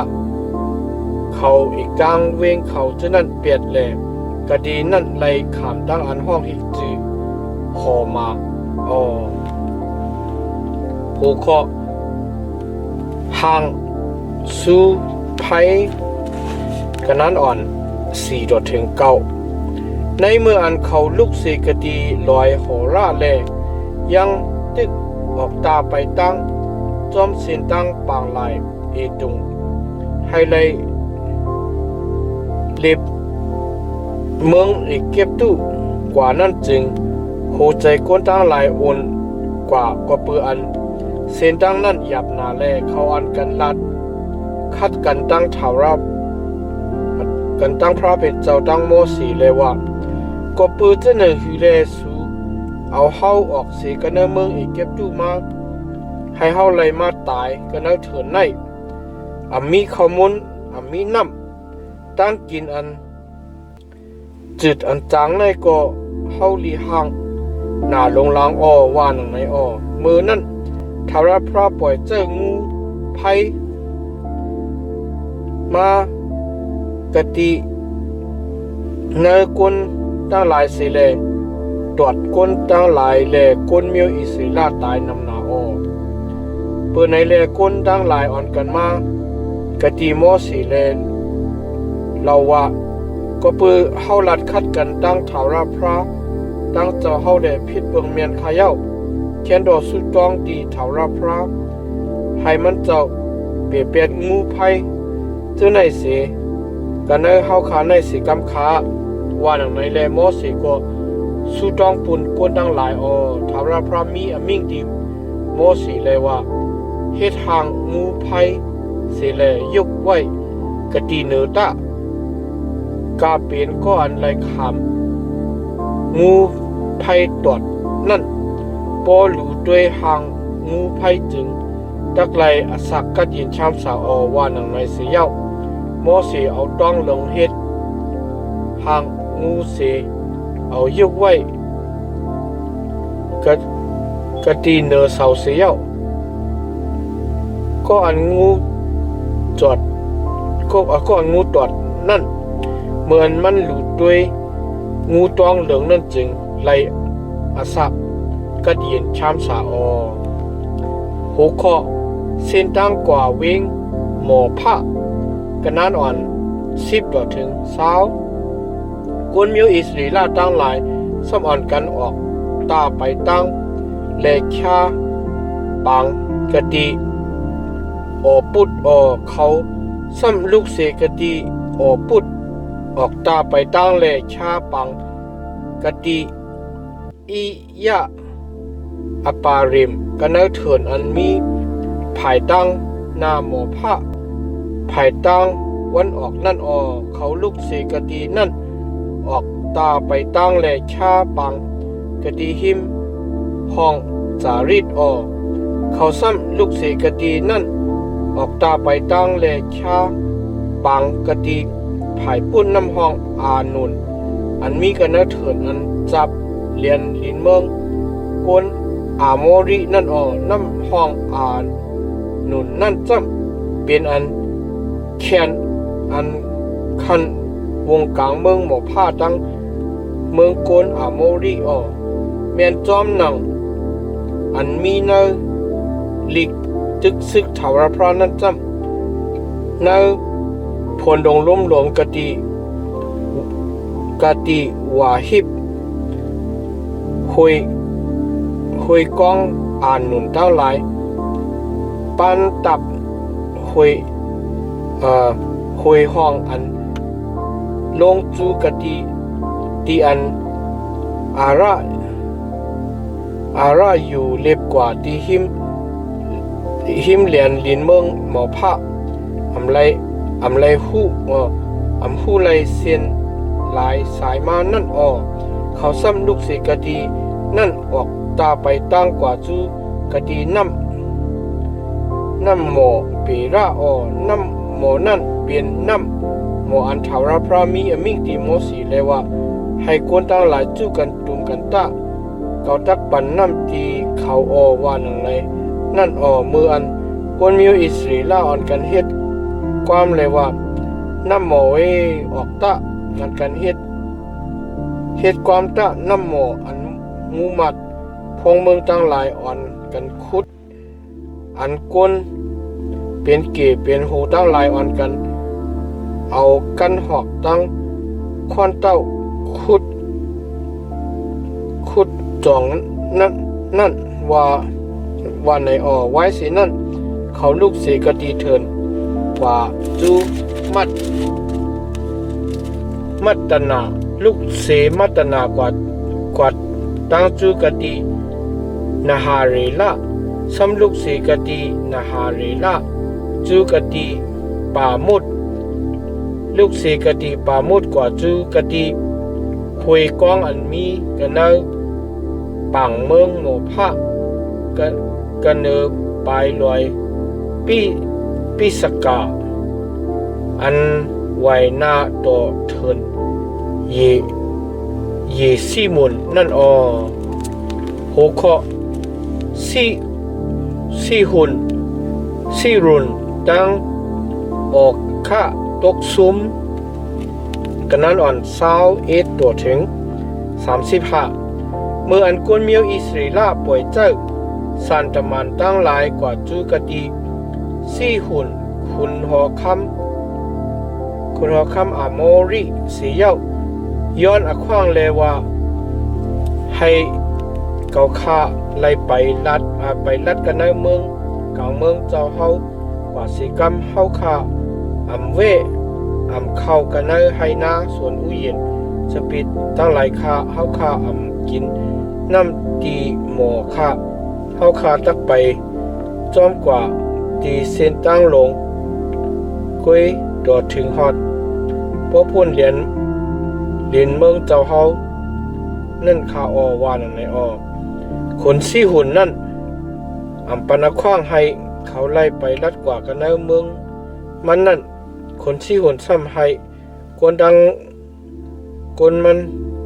เขาอีกกลางเวงเขาเจอนั่นเปียดเลยกะดีนั่นไล่ขามตั้งอันห้องอีกจือหอมาผู้เคาะห่างสู้ภัยกันนั้นอ่อน4-9ในเมื่ออันเขาลุกเสกดีลอยโหราแลยังตึกออกตาไปตั้งจอมเส้นตั้งปางลายตุงให้เลยเล็บเมืองอีกเก็บตู้กว่านั้นจึงโหใจก้นตั้งหลายอ่อนกว่าเปืออันเส้นตั้งนั้นหยับหนาแลเขาอันกันลัดคัดกันตั้งถาวรกันตั้งพระเป็นเจ้าตั้งโมสีเลยว่าก็ปืนจะเนหือเลสูเอาเฮาออกเสียกันเนเมืองอีกเก็บตู้มาให้เฮาเลยมาตายกันเนเถินในมีข้าวมุนมีน้ำตั้งกินอันจืดอันจางในก็เฮาลีห่างหน้าลงลางว่าหนังในมือนั่นทาวราพระปล่อยเจ้างูไผ่มากะติเนกนตั้งหลายเสเลตรวจกนตั้งหลายแลกนเมียวอิสราตายนำหนาเปิดในแลกนตั้งหลายอ่อนกันมากะติโมสีเลเราว่าก็เปือเฮาลัดคัดกันตั้งถาวราพระตั้งเจ้าเฮาแลพิษเบืองเมียนขายาเขียนดอกสุดจองดีถาวราพระให้มันเจ้าเปียเปียดงูไผ่เจ้าไหนเสกันในเฮาขาในสีกำขาว่าหนังในแลโมสีก็สุจองปุ่นกวนดังหลายทาวราพระมีอมิ่งดิมโมสีเลยว่าเฮ็ดหางงูไผ่เสแลยกไว้กะตีเนตะกาเป็นก็อันไรขามงูไผ่ตอดนั่นปอหลูด้วยหางงูไผ่จึงตักไลอสักกัดยินชามสาวว่าหนังในเสียโมสีเอาต้องลงเฮ็ดหางงูเสเอายกไว้กะตีเนอเสาเสียก็อันงูจอดก็อันงูตอดนั่นเหมือนมันหลุดด้วยงูตองเหลืองนั่นจึงไล่อาสักกัดยินชามสาหัวข้อเส้นตั้งกว่าเวงหมอพระกันนั้นอ่อน10-20กวนเมียวอิสราเอลตั้งหลายซ้ำอ่อนกันออกตาไปตั้งเลชาปังกะดีปุดเขาซ้ำลูกเสกะดีปุดออกตาไปตั้งเลชาปังกะดีอียะอปาริมกันนั้นเถินอันมีภายตั้งหน้าหมอพระภายตั้งวันออกนั่นเขาลูกเสกะดีนั่นออกตาไปตั้งแลชาปังกะดีหิมห้องจาริดเขาซ้ำลูกเสกะดีนั่นออกตาไปตั้งแลชาปังกะดีภายปุ้นน้ำห้องอานุน อันมีกันนะเถินอันจับเรียนลินเมืองกวนอาโมรินั่นน้ำห้องหนุนนั่นจ้ำเป็นอันแคนอันคันวงกลางเมืองหมอผ้าตั้งเมืองกวนอาโมริแม่นจอมหนังอันมีเนลิกจึกซึกถาวรพระนั่นจ้ำเนพลดงล้มหลวมกะติวาฮิบหุยกองหนุนเต้าหลายปันตับหุยห้องอันลงจูกะติอันอาระอยู่เล็บกว่าที่หิมเหรียญลินเมืองหมอพระอำไรหู้ไรเซียนหลายสายมานั่นเขาซ้ำลูกศิษย์กะดีนั่นออกตาไปตั้งกว่าจูกะดีน้ำหมอเประน้ำหมอนั่นเปลี่ยนน้ำหมออันถาวรพระมีอมิงติโมสีเลยว่าให้คนตั้งหลายจู้กันตุมกันตาเกาตักปันน้ำตีเขาว่าหนังไรนั่นมืออันคนมิวอิสรีล่าอ่อนกันเฮ็ดความเลยว่าน้ำหมอออกตะกันเฮ็ดความตะน้ำหมออันมูมัดพงเมืองตั้งหลายอ่อนกันคุดอันก้นเป็นเก๋เป็นโหตั้งหลายอ่อนกันเอากันหอกตั้งคอนเต้าคุดจองนั่นว่าในไว้สินั่นเขาลูกเสกตีเถินว่าจูมัตนาลูกเสมัตนากว่าตั้งจูกตินาฮาเรละซัมลูกเสกตินาฮาเรละจูกติปามุดลูกเสกติปามุดกว่าจูกติคุยกองอันมีกันเนปังเมืองหมู่พระกันเนปลายลอยปีสกาอันไวนาต่อเถินเยซีมุนนั่นโหเคาะซีหุนซีรุนตั้งออกค่าตกซุ้มกันนั้น21ตัวถึง35เมื่ออันกวนเมียวอิสราเอลป่วยเจ้าสันตมันตั้งหลายกว่าจูกติซี่หุ่นคุณหอคำอาโมริสีเย้าย้อนอขว้างเลยว่าให้เกาคาไล่ไปลัดกันในเมืองกลางเมืองเจ้าเฮากว่าสิกรรมเฮาคาอำเข้ากันในไฮนาสวนอุเย็นสปิดตั้งหลายคาเฮาคากินน้ำตีหมอคาเฮาคาตักไปจอมกว่าตีเส้นตั้งลงก้อยดอดถึงฮอดพวกพุ่นเหรียญเมืองเจ้าเฮานั่นคาว่านั่นในคนซี่หุ่นนั่นปนักขว้างให้เขาไล่ไปลัดกว่ากันในเมืองมันนั่นคนซี่หุ่นซ้ำให้คนมัน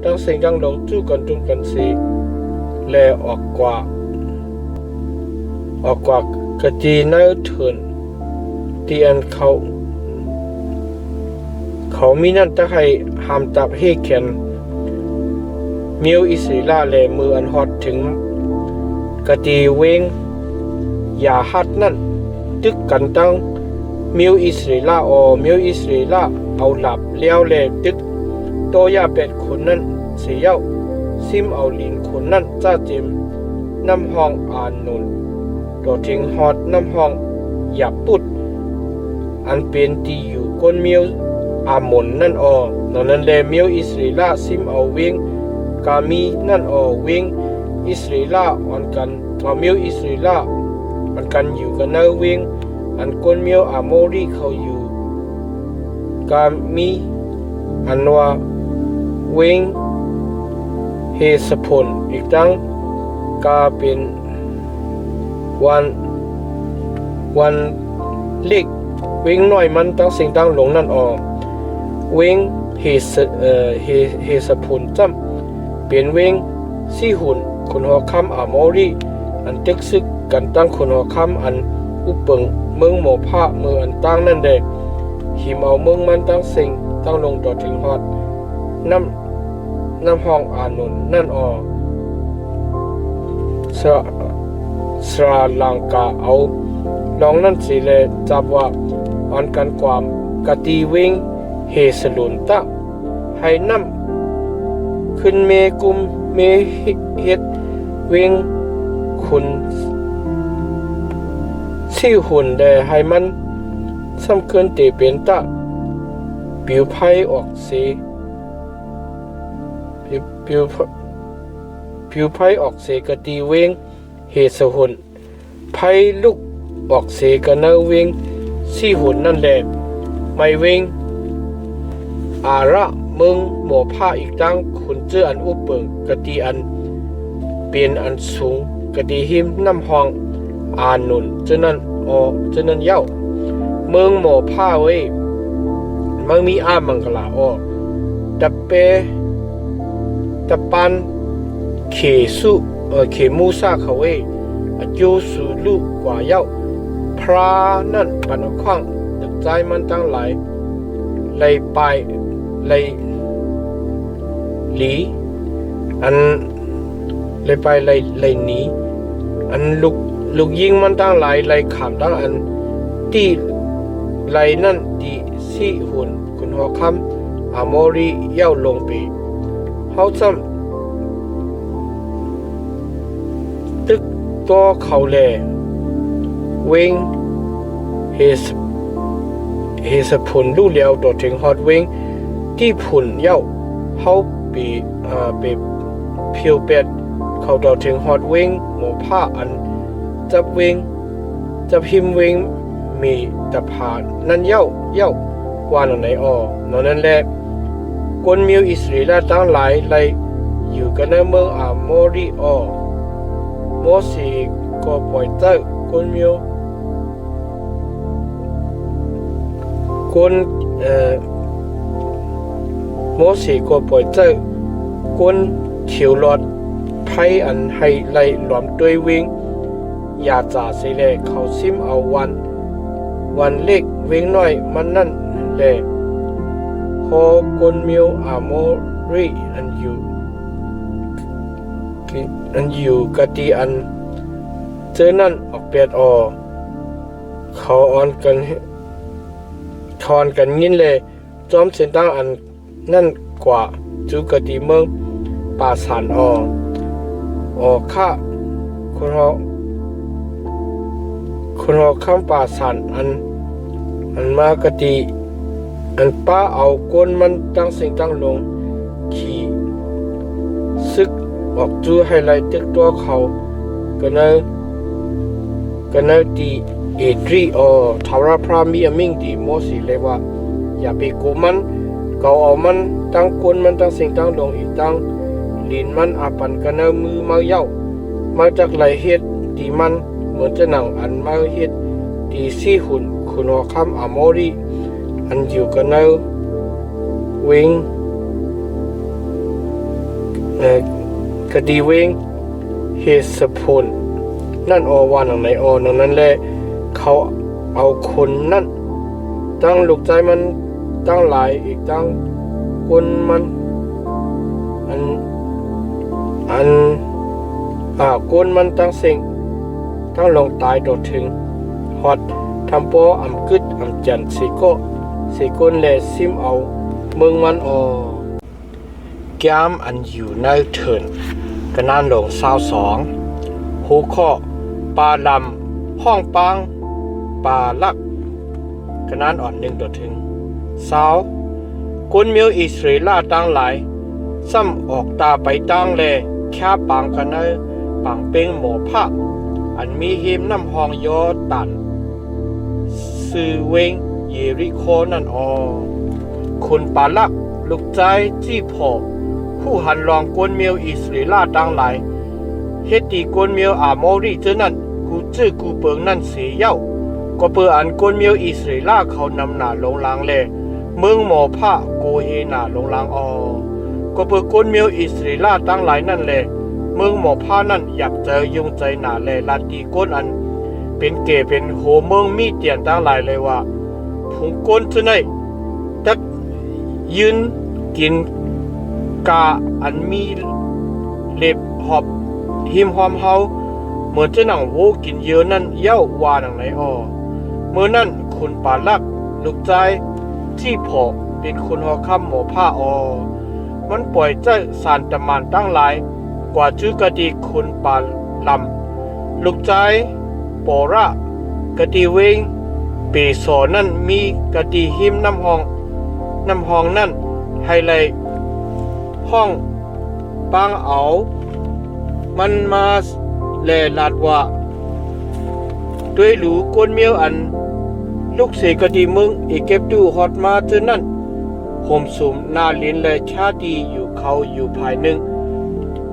ตั้งเสียงดังหลงจู้กันจุ่มกันสีแลออกกว่ากะจีเนื้อเถินที่อันเขามีนั่นตะให้หามตับให้แขนมิวอิสราเอลแลมืออันฮอดถึงกะจีเวงอย่าฮัดนั่นตึกกันตั้งมิวอิสราเอลมิวอิสราเอลเอาหลับเลี้ยวแลตึกโตยาเป็ดคนนั้นเสียเย้าซิมเอาลินคนนั้นจ้าเจมน้ำห้องนุนตัวถึงฮอดน้ำห้องหยับปุดอันเป็นที่อยู่ก้นมิวหมุนนั่นนั่นแลมิวอิสราเอลซิมเอาเวงกามีนั่นเวงอิสราเอลอ่อนกันมิวอิสราเอลอ่อนกันอยู่กันเนเวงอันก้นมิวโมรีเขาอยู่กามีอันว่าเวงเฮสพลอีกทั้งกาเป็นวันเล็กเวงน้อยมันตั้งสิ่งตั้งหลงนั่นเวง เฮสพุนจำเปลี่ยนเวงซี่หุ่นคนหัวคำอามอรีอันตึกซึกกันตั้งคนหัวคำอันอุปเปิงเมืองหมอผ้าเมืองอันตั้งนั่นเด็กหิมเอาเมืองมันตั้งสิ่งตั้งลงต่อถึงฮอดน้ำห้องอานุนนั่นออสราลังกาเอาลองนั่นสิเลยจับว่าอันกันความกตีเวงเฮสลุนตะให้น้ำขึ้นเมกุมเมเฮ็ดเวงคุณซี่หุ่นได้ให้มันสำคัญเตเป็นตะผิวไพ่ออกเสผิวไพ่ออกเสกตีเวงเฮสหุ่นไพ่ลุกออกเสกเนเวงซี่หุ่นนั่นแหละไม่เวงอาระเมืองหมอผ้าอีกตั้งคุณเจออันอุปเปิงกตีอันเปลี่ยนอันสูงกตีหิมน้ำห้องอานุนเจนั้นเจนั้นเย้าเมืองหมอผ้าเว้ยมันมีอามังกลาดับเปดับปันเขมูซาเขาเว้ยอจูสูลูกกว่าเย้าพระนั่นปันขว้างดักใจมันตั้งหลายเลยไปเลยหลีอันเลยไปเลยหนีอันลูกยิงมันตั้งหลายเลยขามตั้งอันที่เลยนั่นที่สี่หุ่นคุณหัวคำอามอรีเย้าลงไปเขาจำตึกตัวเขาแลเวงเฮสผลลู่เลียวต่อถึงฮอดเวงที่ผุนเย้าเขาไปเพียวเป็ดเขาต่อถึงฮอดเวงหมูผ้าอันจับเวงจับหิมเวงมีตะผานนั่นเย้าว่าหนไหนนั่นแหละคนมิวอิสราเอลตั้งหลายเลยอยู่กันในเมืองอาโมรีโมสีก็ปล่อยเจ้าคนมิวคนโมสีก็ปล่อยเจ้าคนเขียวหลอดไพ่อันให้ไล่หลอมด้วยวิ่งอยากจ่าเสเลเขาซิมเอาวันเล็กเวงน้อยมันนั่นแหละพอคนมิวอาโมรีอันอยู่กะตีอันเจอนั่นออกเปียดเขาอ่อนกันยินเลยจอมเส้นตั้งอันนั่นกว่าจูกะตีเมืองป่าสานข้าคนหอข้ามป่าสานอันมากะตีอันป้าเอาก้นมันตั้งสิ่งตั้งลงขี่ซึกออกจูให้ไล่ตึกตัวเขากันเนดีเอดรีทาวราพรามีอมิงดีโมสีเลยว่าอย่าไปโกมันเกาเอามันตั้งก้นมันตั้งสิ่งตั้งลงอีกตั้งลินมันอาปันกันมือมาเย้ามาจากไหลเฮ็ดดีมันเหมือนจะหนังอันมาเฮ็ดดีซี่หุ่นคุณหัวคำอามอรีอันอยู่กันเวงคดีเวงเฮสพลนั่นว่าหนังไหนนั่นแหละเขาเอาคนนั่นตั้งลูกใจมันตั้งหลายอีกตั้งคนมันคนมันตั้งสิ่งตั้งลงตายโดดถึงฮอดทำโปอำกึดอำจันสิก้นแลซิมเอาเมืองมันแก้มอันอยู่ในเถินกระนานหลง22หูข้อปลาลำห้องปังปลาลักกระนานอ่อน1ต่อถึง20คนเมียวอิสราเอลตั้งหลายซ้ำออกตาไปตั้งแลแค่ปังกันปังเป็งหมอพระอันมีเฮมน้ำห้องยอตันซื้อเวงเยริโคนั่นคนปาลักลูกใจที่พอผู้หันลองกวนเมียวอิสราเอลตั้งหลายเฮตีกวนเมียวอาโมรีเจนั่นกูจื้อกูเปิงนั่นเสียเย้าก็เปิดอันกวนเมียวอิสราเอลเขานำหน้าลงลางแล เมืองหมอพระโกเฮนาลงลางก็เปิดก้นเมียวอิสราเอลตั้งหลายนั่นแหละเมืองหมอพระนั่นอยากเจอยุงใจหนาแลลาตีก้นอันเป็นเก๋เป็นโหเมืองมีเตียนตั้งหลายเลยว่าผงก้นจะไหนตักยืนกินกาอันมีเล็บหอบหิมหอมเฮาเหมือนจะหนังโวกินเยอะนั่นเย้าวาหนังไหนเมื่อนั่นคุณปาลักลูกใจที่พอเป็นคนหัวค่ำหมอผ้ามันปล่อยใจสารตะมันตั้งหลายกว่าชื่อกะดีคุณปาลำลูกใจปอระกะดีเวงเปสอนั่นมีกะดีหิมน้ำห้องนั่นไฮไลท์ห้องปางเอามันมาแลลาดว่าด้วยหลูก้นเมียวอันลูกเสกดีมึงเอเก็บดูฮอดมาจนนั่นห่มสุมนาเลียนและชาดีอยู่เขาอยู่ภายหนึ่ง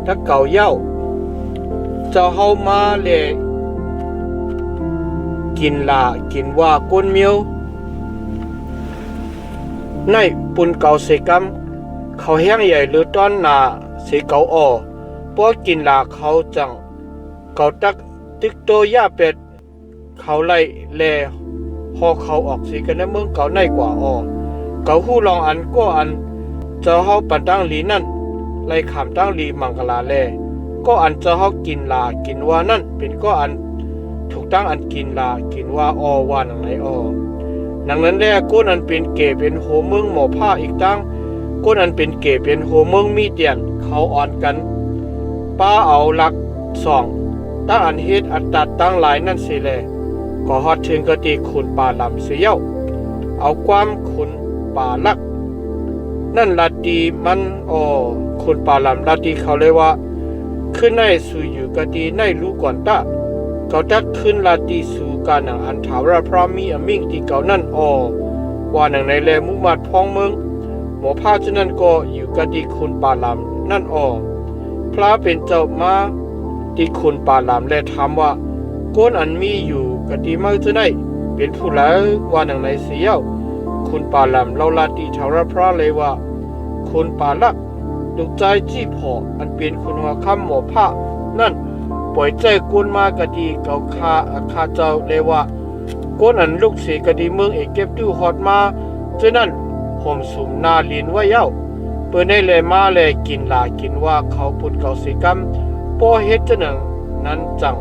ถ้าเก่าเย้าจะเฮามาแลกินลากินว่าก้นเมียวในปุ่นเก่าเสกัมเขาแห้งใหญ่หรือต้อนนาเสเก่าป้อกินลาเขาจังเก่าตักตึกโตย่าเป็ดเขาไล่แลพอเขาออกสีกันในเมืองเก่าในกว่าเก่าหู้ลองอันก็อันเจ้าเฮาปันตั้งหลีนั่นไล่ขามตั้งหลีมังกลาแลก็อันเจ้าเฮากินลากินว่านั่นเป็นก็อันถูกตั้งอันกินลากินว่าว่าหนังไหนหนังนั้นแลก้นอันเป็นเก๋เป็นโหเมืองหมอผ้าอีกตั้งก้นอันเป็นเก๋เป็นโหเมืองมีเตียนเขาอ่อนกันป้าเอาหลักสองตั้งอันเฮ็ดอัตตัดตั้งหลายนั่นสิแลก็ฮอดถึงกะติคุณป่าลำเสียวเอาความคุณป่าลักนั่นลาตีมันคุณป่าลำลาตีเขาเลยว่าขึ้นในสู่อยู่กะติในรู้ก่อนตะเขาตักขึ้นลาตีสู่การหนังอันถาวรพร้อมมีอมิ่งที่เก่านั่นว่าหนังในแลมุมัดพ้องเมืองหมอผ้าฉะนั้นก็อยู่กะติคุณป่าลำนั่นพระเป็นเจ้ามาที่คุณป่าลำและถามว่าก้นอันมีอยู่กะดีมากจะได้เป็นผู้แล้วว่าหนังในเสียวคุณป่าลำเราลาตีชาวพระเลยว่าคุณป่าลักลูกใจจี้พออันเป็นคุณหัวค่ำหมอผ้านั่นปล่อยใจก้นมากะดีเก่าคาอาคาเจ้าเลยว่าก้นอันลูกเสกะดีเมืองเอกเก็บดูฮอดมาเจ้านั่นห่มสุมนาลินว่าเย้าเปิดได้เลยมาเลยกินลากินว่าเขาปุ่นเก่าสีกำป้อเฮ็ดจะหนังนั้นจัง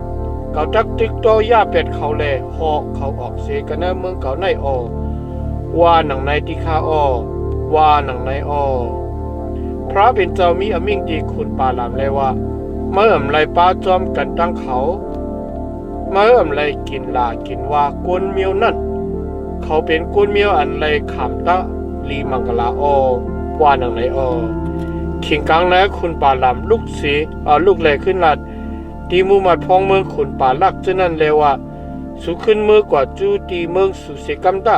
เก่าตักตึกโตย่าเป็ดเขาแลหอเขาออกเสกันนะเมืองเก่าในว่าหนังในที่ข้าว่าหนังในพระเป็นเจ้ามีอมิ่งดีคุณป่าลำเลยว่าเมื่อไรป้าจอมกันตั้งเขาเมื่อไรกินลากินว่าก้นเมียวนั่นเขาเป็นก้นเมียวอันไรขามตะลีมังกลาว่าหนังในขิงกลางนะคุณป่าลำลูกเสีลูกแหลขึ้นลัดตีมูมัดพองเมืองขุนป่าลักเจ้านั่นเลยว่าสูขึ้นมือกว่าจูตีเมืองสุเสกัมตะ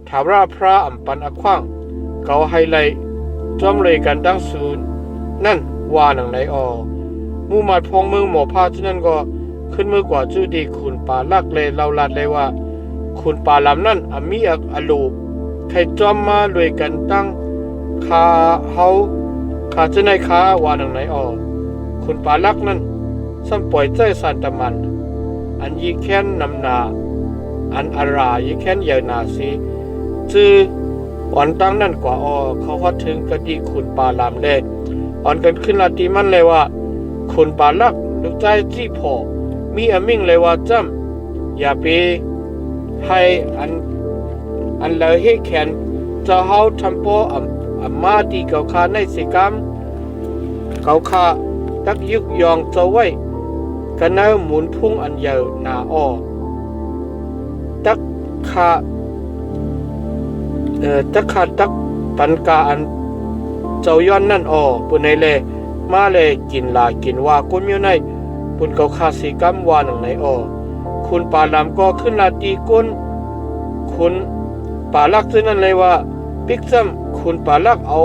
ถาวราพระอัมปันอขว้างเกาไฮไลจอมเลยกันตั้งศูนย์นั่นว่าหนังไหนมูมัดพองเมืองหมอพาเจ้านั่นก็ขึ้นมือกว่าจูตีขุนป่าลักเลยเราลัดเลยว่าขุนป่าลำนั่นมีอลูใครจอมมาเลยกันตั้งคาเฮาคาเจ้าในคาว่าหนังไหนขุนป่าลักนั่นสัมปล่อยใจสันตมันอันยีแค้นนำนาอันอารายีแค้นเยานาสีจื้ออ่อนตั้งนั่นกว่าเขาฮอดถึงกะดีขุนป่าลำเลยอ่อนกันขึ้นลาตีมันเลยว่าขุนป่าลักลูกใจจี้พอมีอมิ่งเลยว่าจำอย่าไปให้อันเลยให้แขนจะเฮาทำโปมาดีเก่าคาในสิกรรมเก่าคาตักยุกยองจะไว้กันเนหมุนพุ่งอันเยาวนาตักขาตักปันกาอันเจ้าย้อนนั่นปุ่นในเลมาเลยกินลากินว่าก้นเมียวในปุ่นเก่าคาสีกำว่าหนังในคุณป่าลำก็ขึ้นลาตีก้นคุณป่าลักซึ่งนั่นเลยว่าปิกซ้ำคุณป่าลักเอา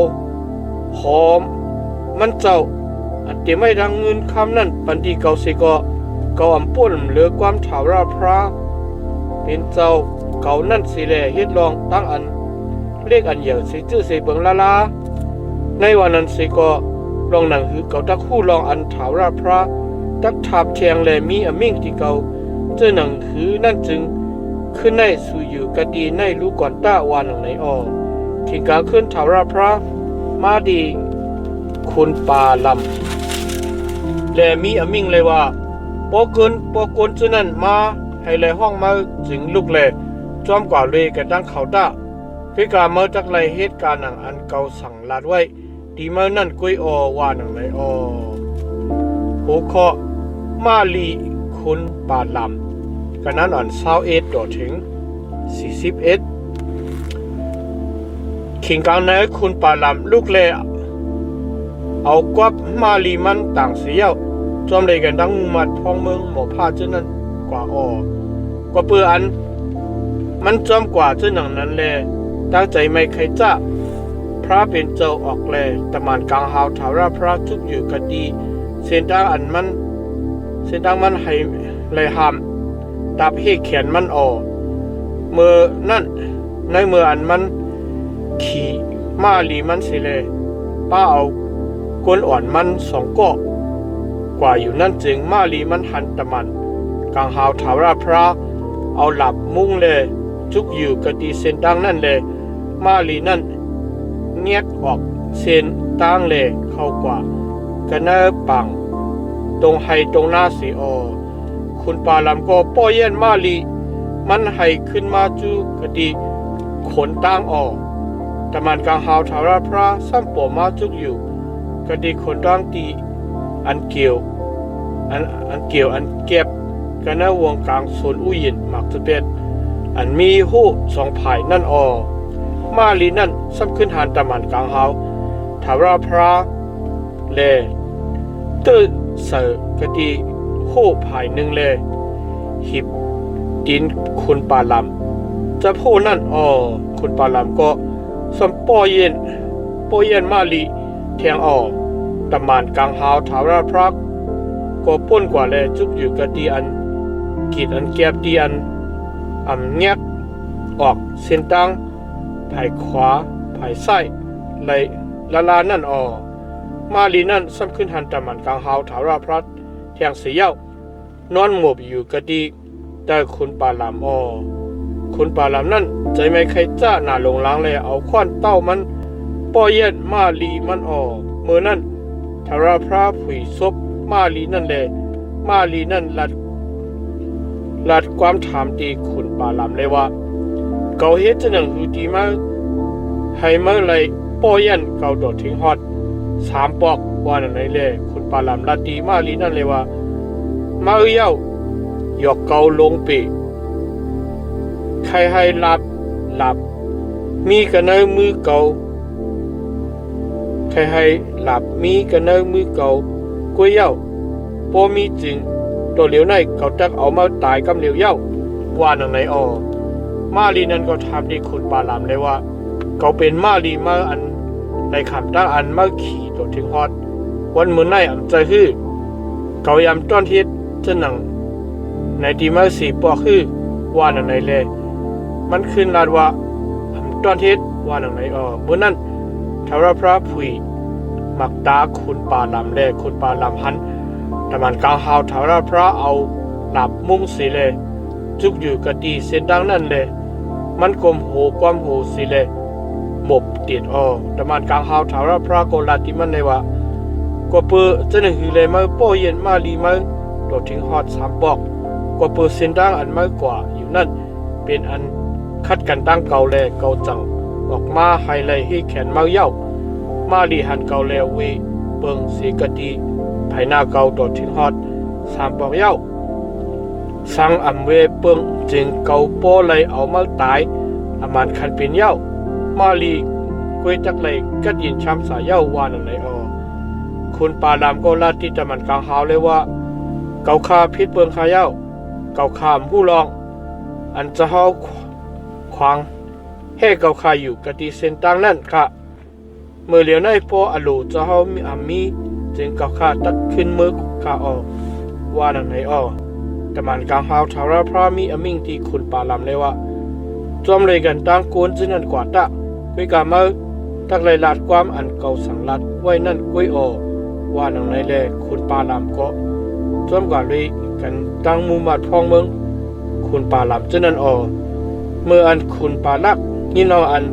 หอมมันเจ้าอันที่ไม่ดังเงินคำนั่นปันดีเก่าสิก็อำป่นเหลือความถาวรพระเป็นเจ้าเก่านั่นสิแลเฮ็ดลองตั้งอัน เลขอันเหี่ยวสิจื้อสิเบิงลาในวันนั้นสิก็ลองหนังหือเก่าตักคู่ลองอันถาวราพระตักทับเชียงแลมีอมิ่งที่เก่าเจ้าหนังหือนั่นจึงขึ้นในสู่อยู่กะดีในรู้ก่อนต้าวานหนังไหนออขิงกาขึ้นถาวราพระมาดีคุณปาลำและมีอมิ่งเลยว่าปอกนเจ้านั้นมาให้เลยห้องมาจึงลุกเลยจอมกว่าเลยกันตั้งเขาต้าพิการเมื่อจักไรเหตุการณ์หนังอันเก่าสั่งลาดไว้ดีเมื่อนั่นกุยอว่าหนังไหนอหัวข้อมาลีคุณปาลำกันนั้นอ่อน21ต่อถึง41ขิงกลางในคุณปาลำลูกเล่เอากวับมาลีมันต่างเสียวจอมเลยกันดังมัดพองเมืองหมอผ้าเจ้านั้นกว่าก็เปื่ออันมันจอมกว่าเจ้าหนังนั้นแลตั้งใจไม่ใครจ้าพระเป็นเจ้าออกแลตะมานกลางหาวถาวราพระทุกอยู่กันดีเส้นทางมันให้เลยหามดับให้แขนมันเมื่อนั่นในเมื่ออันมันขี่มาลีมันสิเลยป้าเอากวนอ่อนมัน2 ก้อกว่าอยู่นั่นจึงมาลีมันหันตะมันกลางหาวถาวราพระเอาหลับมุ่งเลยจุกอยู่กะดีเส้นดังนั่นเลยมาลีนั่นเงียกออกเส้นตั้งเลยเข้ากว่ากันเนปังตรงให้ตรงหน้าสีคุณปาลำก็ป้อเย็นมาลีมันให้ขึ้นมาจูกะดีขนตั้งตะมันกลางหาวถาวราพระซ้ำปอมาจุกอยู่กะดีขนตั้งตีอันเกี่ยวอันเก็บกันในวงกลางโซนอุยินมักจะเป็นอันมีหู้2 ภายนั่นมาลีนั่นซ้ำขึ้นหานตะมันกลางหาวถาวราพระเลตื้อเสือกะดีหู้ภายหนึ่งเลหิบดินคุณปาลำจะพูนั่นคุณปาลำก็ซ้ำป้อเย็นมาลีเทียงตะมานกลางหาวถาวราพระก็ป้นกว่าแลจุกอยู่กะดีอันกีดอันแก็บดีอันเงียกออกเส้นตั้งภายขวาภายซ้ายเลยลานั่นมาลีนั่นซ้ำขึ้นหันตะมันกลางหาวถาวราพระเทียงเสียวนอนหมอบอยู่กะดีแต่คุณปาลำคุณปาลำนั่นใจไม่ใครจ้าหน้าลงล้างเลยเอาขว้านเต้ามันป้อเย็นมาลีมันเมื่อนั้นถาวราพระผุยซบมาลีนั่นเลยมาลีนั่นลัดความถามตีคุณปาลำเลยว่าเกาเฮ็ดจะหนังหือดีมาให้เมื่อไรป้อเย็นเกาโดดทิ้งฮอด3 ปอกว่านั่นเลยคุณปาลำลัดดีมาลีนั่นเลยว่ามาเย้าหยอกเกาลงปีใครให้หลับมีกันในมือเกาใครให้หลับมีกันในมือเกากุ้ยเย้าพอมีจริงตัวเหลียวในเขาจักเอามาตายกำเหลียวเย้าว่าหนังไหนมาลีนั้นก็ถามที่คุณปาลำเลยว่าเขาเป็นมาลีมาอันในคำตั้งอันมาขี่ตัวถึงฮอดวันมื้อในอันใจฮื้อเขายำต้อนเฮ็ดจะหนังในที่มา4 ปอกฮื้อว่าหนังไหนเลยมันขึ้นลาดว่าต้อนเฮ็ดว่าหนังไหนมื้อนั้นถาวราพระผุยมักตาคุณปาลำเลยคุณปาลำหันตะมันกลางหาวถาวราพระเอาหลับมุ่งสีเลยจุกอยู่กะดีเส้นดังนั่นเลยมันกลมโหความโหสีเลยหมบติดตะมันกลางหาวถาวราพระก็ลาติมันเลยว่าก็เปื้อจะหนึ่งหือเลยมาป้อเย็นมาลีมาโดดถึงฮอด3 ปอกก็เปื้อเส้นดังอันมากกว่าอยู่นั่นเป็นอันคัดกันตั้งเก่าแลเก่าจังออกมาให้เลยให้แขนมาเย้ามาลีหันเก่าแลเวเปิงสีกะดีภายหน้าเก่าโดดถึงฮอด3 ปอกเย้าสังเวเปิงจึงเก่าป้อเลยเอามาตายมันคันเป็นเย้ามาลีกวยจักเลยกัดยินช้ำสายเย้าว่านั่นเลยคุณปาลำก็ลาดที่ตะมันกลางหาวเลยว่าเก่าคาพิษเปิงคาเย้าเก่าคามผู้ลองอันจะเฮาขวางให้เก่าคาอยู่กะดีเส้นตั้งนั่นค่ะเมื่อเหลียวในพออลูจะเฮามีจึงเก่าคาตัดขึ้นมือคาว่านั่นเลยตะมันกลางหาวถาวราพระมีมิ่งที่คุณปาลำเลยว่าจอมเลยกันตั้งโกนจึงนั่นกว่าตะ กุยกามาตักไลลาดความอันเก่าสังลัดไว้นั่นกุยอว่าหนังในแลคุณปาลามก็จอมกว่าเลยกันตั้งมุมัดพองเมืองคุณปาลามเจ้านั้นเมื่ออันคุณปาลักนี่เราอัน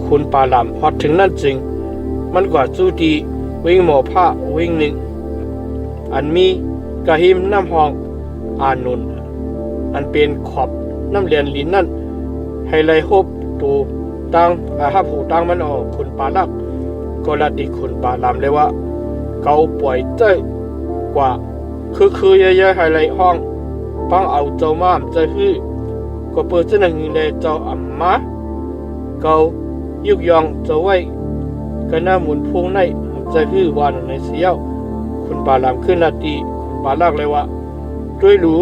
คุณปาลามฮอดถึงนั่นจริงมันกว่าสู้ดีวิ่งหมอผ้าวิ่งหนึ่งอันมีกะหิมน้ำหองอานุนอันเป็นขอบน้ำเลียนลิ้นนั่นให้ไล่ฮบตูตังฮับหูตังมันคุณปาลักก็ละดีคุณปาลามเลยว่าเกาป่วยเจ้กว่าคือเยอะๆให้ไล่ห้องปังเอาเจ้ามามเจ้าฮื้อก็เปิดเจ้าหนึ่งเลยเจ้าอัมมาเกายุกยองเจ้าไว้ก็น่าหมุนพวงในเจ้าฮื้อวันในเสียวคุณปาลามขึ้นละดีคุณปาลักเลยว่าด้วยรู้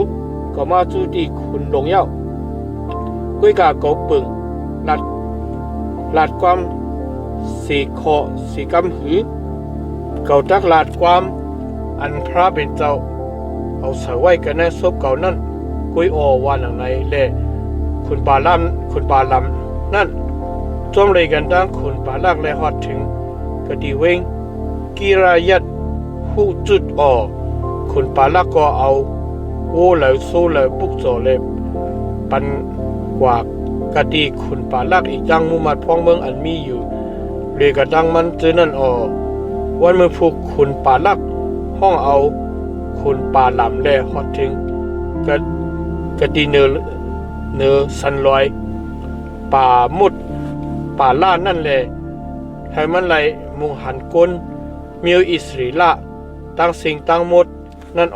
ก็มาจูดีคุณลงเย้ากุยกาเกาปึงลาดความสีคอสีกำหือเก่าตักลาดความอันพระเป็นเจ้าเอาเสไว้กันในศพเก่านั่นกุยวันหนังในแลคุณปาลามนั่นจอมเลยกันดังคุณปาลักและฮอดถึงกะดีเวงกีรายัดหูจุดคุณปาลักก็เอาโอ้เหลวโซเหลวปุกโจเลยปันกว่ากะดีคุณปาลักอีกจังมุมัดพองเมืองอันมีอยู่เลยกระดังมันเจอนั่นวันเมื่อพวกคุณปาลักห้องเอาคุณปาลำแลฮอดถึงกะดีเนอสันลอยป่ามุดป่าล่านั่นแหละให้มันไหลมุงหันก้นมิวอิสรีละตั้งสิ่งตั้งหมดนั่น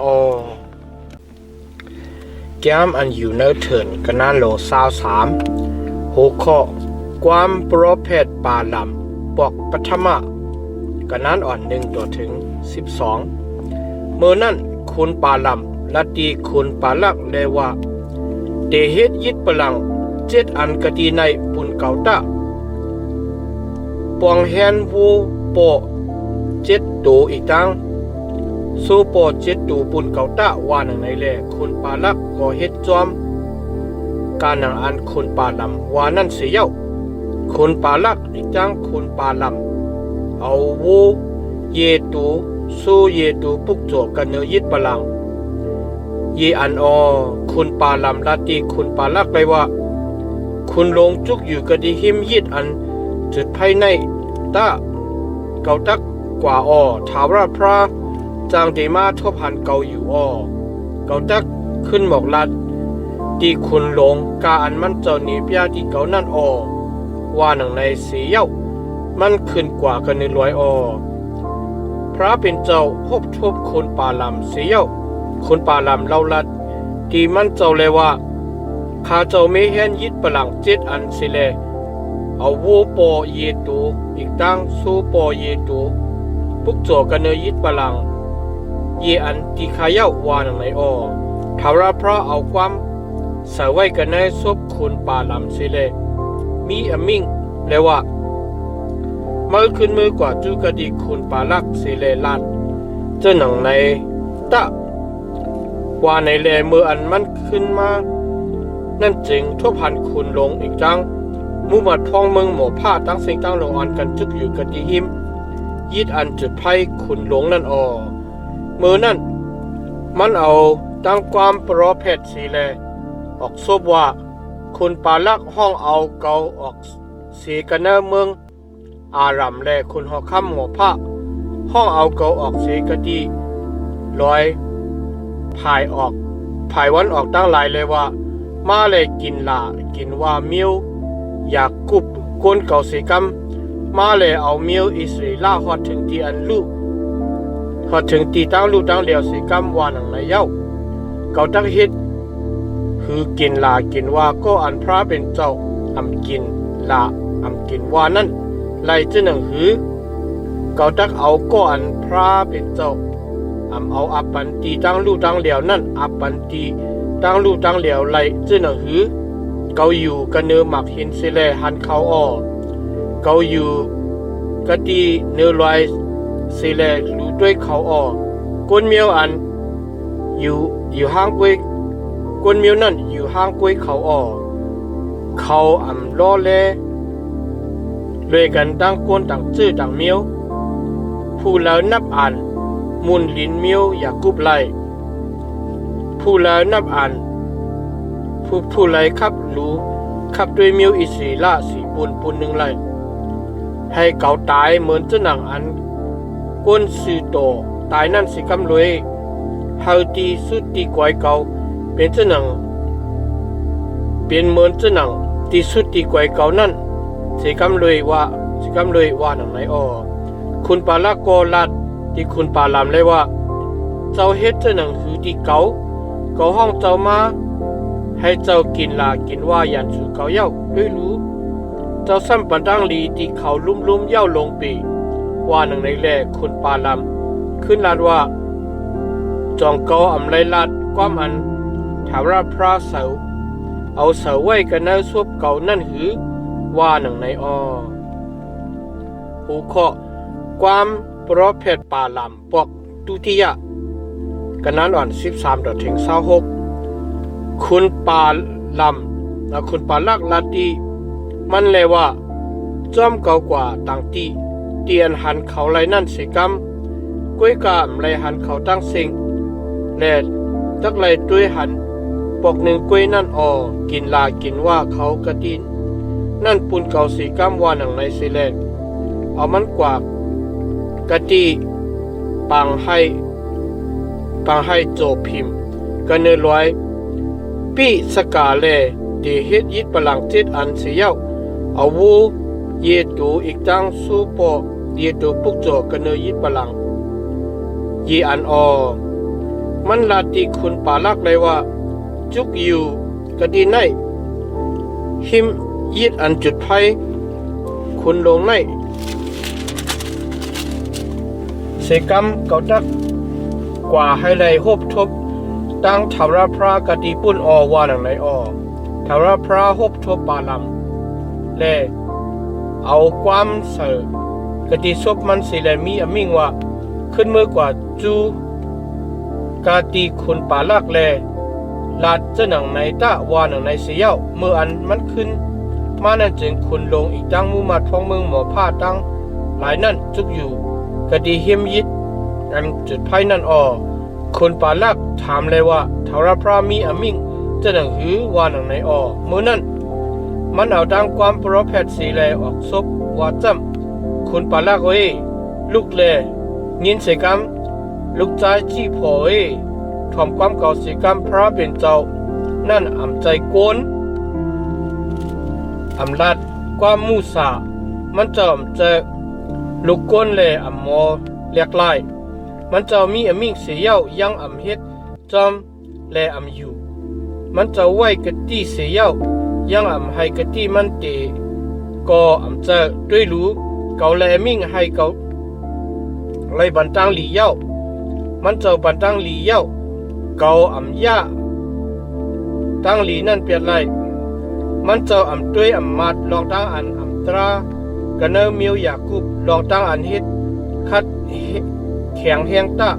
แก้มอันอยู่เนื้อเถินกันนั่นโล23หัวข้อความโปรเพศป่าลำบอกปัทมะกันนั้น1ตัวถึง12เมื่อนั้นคุณป่าลำละดีคุณป่าลักเลยว่าเดเฮ็ดยิดปลัง7อันกะดีในปุนเก่าตะปวงแฮนวูโป7ตูอีกตังสู้โป7ตูปุนเก่าตะว่าหนังในแลคุณป่าลักก็เฮ็ดจอมการหนังอันคุณป่าลำว่านั่นเสียเย้าคุณป่าลักอีกตังคุณป่าลำเอาวูเยตูสู้เยตูปุกโจกันเนยิดปลังเยอันคุณปาลำลาตีคุณปาลักไปว่าคุณลงจุกอยู่กะดีหิมยิดอันจุดภายในตาเกาตักกว่าถาวรพระจางเดมาทบหันเกาอยู่เกาตักขึ้นหมอกลัดตีคุณลงกาอันมันเจ้าหนีพยาที่เกานั่นว่าหนังในเสียวมันขึ้นกว่ากันในรวยพระเป็นเจ้าพบทบคุณปาลำเสียวคุณปาลำเล่าลัดที่มันเจ้าเลยว่าข้าเจ้าไม่เห็นยิดปลัง7อันสิเลเอาวัวปอเยตูอีกตั้งสู้ปอเยตูปุกโจกันเนยิดปลังเยอันที่ข้าเย้าวานังไหนทาราพระเอาความใส่ไว้กันในศพคุณปาลำสิเลมีอมิงเลยว่าเมื่อขึ้นมือกว่าจูกะดีคุณปาลักสิเลลาดเจ้าหนังในตะว่าในแลเมื่ออันมันขึ้นมานั่นจึงทบหันคุณลงอีกจังมุมัดพองเมืองหมอผ้าตั้งสิ่งตั้งลงอันกันจุกอยู่กันดีหิมยิดอันจุดไพ่คุณหลงนั่นเมื่อนั่นมันเอาตั้งความปรอเพศสีแลออกซบว่าคุณปาลักห้องเอาเกาออกสีกันเนเมืองอารามแลคุณหอค่ำหมอผ้าห้องเอาเกาออกสีกะดีลอยภายวันออกตั้งหลายเลยว่ามาเลยกินว่ามิวอยากกุบก้นเก่าสีกำมาเลยเอามิวอิสรีล่าฮอดถึงที่อันลูกฮอดถึงที่ตั้งลูกตั้งเหลียวสีกำว่าหนังในเย้าเก่าตั้งฮิตคือกินว่าก็อันพระเป็นเจ้าอำกินว่านั่นไล่จะหนังหือเก่าตักเอาก็อันพระเป็นเจ้าเอาอัปปันตีตั้งลูกตั้งเหลียวนั่นอัปปันตีตั้งลูกตั้งเหลียวไหลเจ้าหนังหือเกาอยู่กันเนื้อหมักเห็นเสลหันเขาเกาอยู่กะตีเนื้อลอยเสลรู้ด้วยเขาก้นเมียวอันอยู่ห้างกวยก้นเมียวนั่นอยู่ห้างกวยเขาเขาล้อแล เลยกันตั้งก้นต่างจื้อต่างเมียวผู้แล้วนับอ่านมุนลินเมียวอยากกุบไลผู้แล้วนับอ่านผู้ไลขับรู้ขับด้วยเมียวอิสรีละสีปุนหนึ่งไลให้เก่าตายเหมือนจะหนังอันก้นสื่อโตตายนั่นสิกำเลยเฮาตีสุดตีกวยเก่าเป็นจะหนังเป็นเหมือนจะหนังตีสุดตีกวยเก่านั่นสิกำเลยว่าหนังไหนอ้อคุณปาละโกลัดที่คุณปาลามเลยว่าเจ้าเฮ็ดจะหนังหือตีเก่าห้องเจ้ามาให้เจ้ากินลากินว่ายันสู่เก่าเย้าด้วยรู้เจ้าซ้ำปันดังลีที่เขาลุ่มเย้าลงปีว่าหนังในแลคุณปาลามขึ้นลาดว่าจองเก่าอำไรลาดความอันถามราพระเสาเอาเสาไว้กันในซวบเก่านั่นหือว่าหนังในอ้อหูเคาะความโปรเพศปาลามปอกตุติยะกันนั้นอ่อน13-26คุณปาลามและคุณปาลักลาตีมันเลยว่าจอมเก่ากว่าต่างตีเตียนหันเขาไรนั่นสิกรรมก้วยกามไรหันเขาตั้งสิงและตักไรด้วยหันปอกหนึ่งก้วยนั่นออกินลากินว่าเขากระดินนั่นปุนเก่าสีกรรมว่าหนังในสิเลเอามันกว่ากะตีปังให้โจพิมพ์กันเนรอยปีสกาเลเดเฮ็ดยิดพลังจิตอันเสียวเอาวูเยตูอีกจังสูปอเยตูปุกโจกันเนยิดพลังยีอันออมันลาติคุณปาลักเลยว่าจุกอยู่กะดีในหิมยิดอันจุดไฟคุณลงในเสกรรมเก่าดักกว่าให้ไรหบทบตั้งทาวราพระกติปุ่นอว่าหนังในอทาวราพระหบทบปาลำและเอาความเสือกติศพมันสิแลมีอมิ่งว่าขึ้นเมื่อกว่าจูกาติคุณปาลักแลลาดจะหนังในตะว่าหนังในเสียวเมื่ออันมันขึ้นมานั่นจึงคุณลงอีกตั้งมุมัดฟองเมืองหมอผ้าตั้งหลายนั่นจุกอยู่กะดีเฮียมยิดอันจุดไพ่นั่นคนปาลักถามเลยว่าทาวราพระมีอมิ่งจะหนังหือว่าหนังในเมื่อนั้นมันเอาดังความโปรเพศสีแลออกศพว่าจำคนปาลักลูกแลยินเสกรรมลูกใจจี้พอทอมความเก่าเสกรรมพระเป็นเจ้านั่นอำใจโกนอำลัดความมูสามันจะลูกก้นเลยอำมอเรียกไล่มันจะมีอมิ่งเสียวยังอำเฮ็ดจอมและอำอยู่มันจะไว้กะตีเสียวยังอำให้กะตีมันเตก็อำจะด้วยรู้เกาและอมิ่งให้เกาเลยบันตังหลีเย้ามันจะบันตังหลีเย้าเกาอำยาตั้งหลีนั่นเปลี่ยนไรมันจะอำด้วยอำมาดลองตั้งอันอำตรากันเนอเมียวอยากกุบลองตั้งอันเฮ็ดคัดแข็งแหงตะ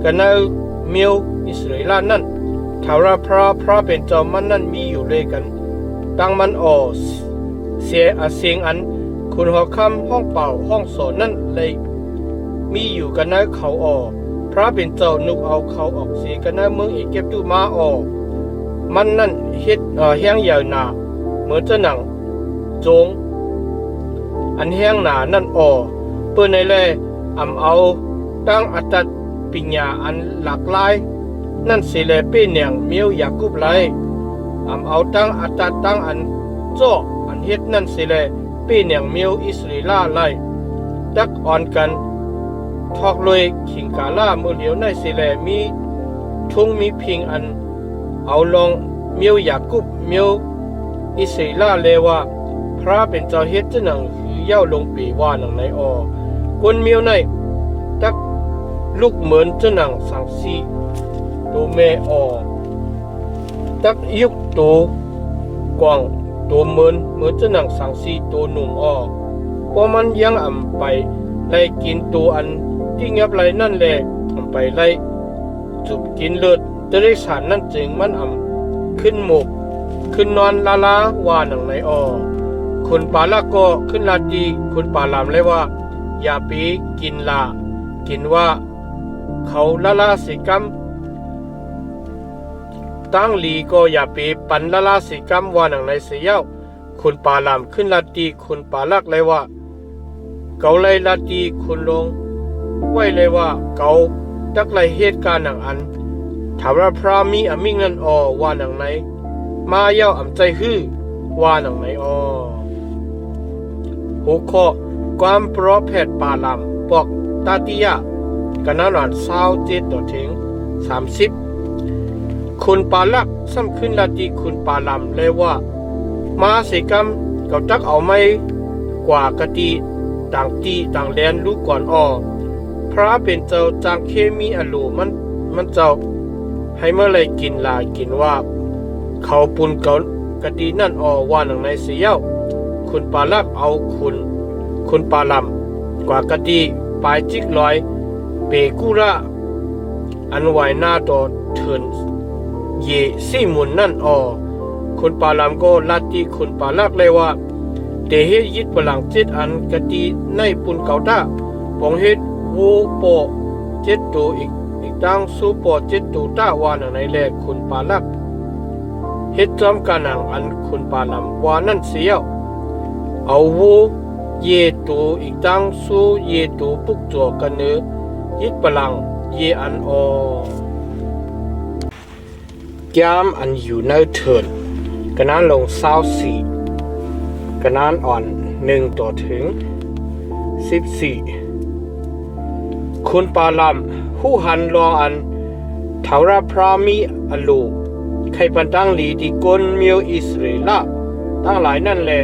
กันเนอเมียวอิสราเอลนั่นทาวราพระเป็นเจ้ามันนั่นมีอยู่เลยกันตั้งมันเสียงอันคุณหัวคำห้องเป่าห้องสอนนั่นเลยมีอยู่กันเนอเขาพระเป็นเจ้านุกเอาเขาออกเสียกันเนอเมืองอีเก็บดูมามันนั่นเฮ็ดแห้งยาวหนาเหมือนจะหนังโจงอันแห้งหนานั่นเปิ้นในแลเอาตั้งอัตตปิญญาอันหลากหลายนั่นสิแลเป็นเนียงเมียวอยากกุบไหลเอาตั้งอัตตตั้งอันโจอันเฮ็ดนั่นสิแลเป็นเนียงเมียวอิสราเอลไหลตักอ่อนกันทอกเลยขิงกาล่ามือเหลียวในสิแลมีทุ่งมีพิงอันเอาลองเมียวอยากกุบเมียวอิสราเอลเลว่าพระเป็นเจ้าเฮ็ดจะหนังหือเย้าลงปีว่าหนังในคนเมียวในตักลูกเหมือนจะหนังสังสีตัวแม่ตักยุกตัวกวางตัวเหมือนจะหนังสังสีตัวหนุ่มเพราะมันยังไปไล่กินตัวอันที่เงียบไรนั่นแหละไปไล่จุบกินเลือดจะได้สารนั่นจึงมันขึ้นหมกขึ้นนอนลาว่าหนังในค คุณปาลักก็ขึ้นลาดีคุณปาลามเลยว่าอย่าไปกินละกินว่าเขาละสิกรรมตั้งลีก็อย่าไปปันละสิกรรมว่าหนังในเสียาวคุณปาลามขึ้นลาดีคุณปาลักเลยว่าเกาเลยลาดีคุณลงไว้เลยว่าเกาตักเลยเหตุการณ์หนังอันถามว่าพระมีอมิงนั่นว่าหนังไหนมาเย้าอำใจฮื้อว่าหนังไหนหัวข้อความโปรเพทปาลามปอกตาติยะกันนั้นวัน27 ถึง 30คุณปาลักซ้ำขึ้นลาดีคุณปาลามเลยว่ามาสิกรรมเขาตักเอาไม่กว่ากะตีต่างตีต่างแลนลูกก่อนพระเป็นเจ้าจางเคมีอโลมันเจ้าให้เมื่อไรกินลากินว่าเขาปุนเกากะตีนั่นว่าหนังในเสียวคุณปาลักเอาคุณปาลำกว่ากะตีปลายจิกลอยเปกุระอันไหวหน้าต่อเถินเยซี่มุนนั่นคุณปาลำก็ลัดที่คุณปาลักเลยว่าเตเฮยิดพลังจิตอันกะตีในปุนเกาตาปองเฮ็ดวูโปเจ็ดตัวอีกตั้งสูโปเจ็ดตัวตาว่าหนังในแลคุณปาลักเฮ็ดจอมกันหนังอันคุณปาลำว่านั่นเสียวเอาวูเยตูอีกตั้งสู้เยตูปุกจัวกันเนยิดพลังเยอันแก้มอันอยู่ในเถินกันนั้นลง24กันนั้นอ่อน1 ต่อถึง 14คุณปาลำผู้หันรออันเทาราพรามีอโลใครปันตั้งหลีที่กนเมียวอิสราเอลตั้งหลายนั่นแหละ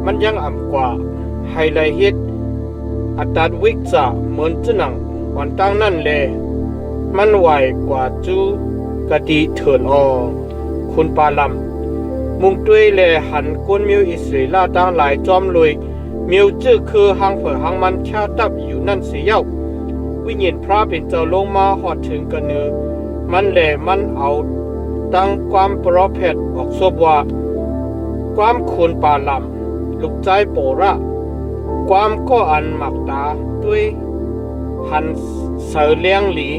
มันยังอ่ำกว่าไฮไลเฮ็ดอัตราวิกจะเหมือนจะหนังวันตั้งนั่นแหละมันไหวกว่าจูกะติเถินคุณปาลำมุงด้วยแลหันกนเมียวอิสราเอลตั้งหลายจอมลอยเมียวจื้อคือหางเฝอหางมันชาตับอยู่นั่นเสียววิญญาณพระเป็นเจ้าลงมาหอดถึงกันเนือมันแหละมันเอาตั้งความโปรเพทออกซบว่าความคุณปาลำลูกใจโประความก็อันหมักตาด้วยหันเสือเลี้ยงหลี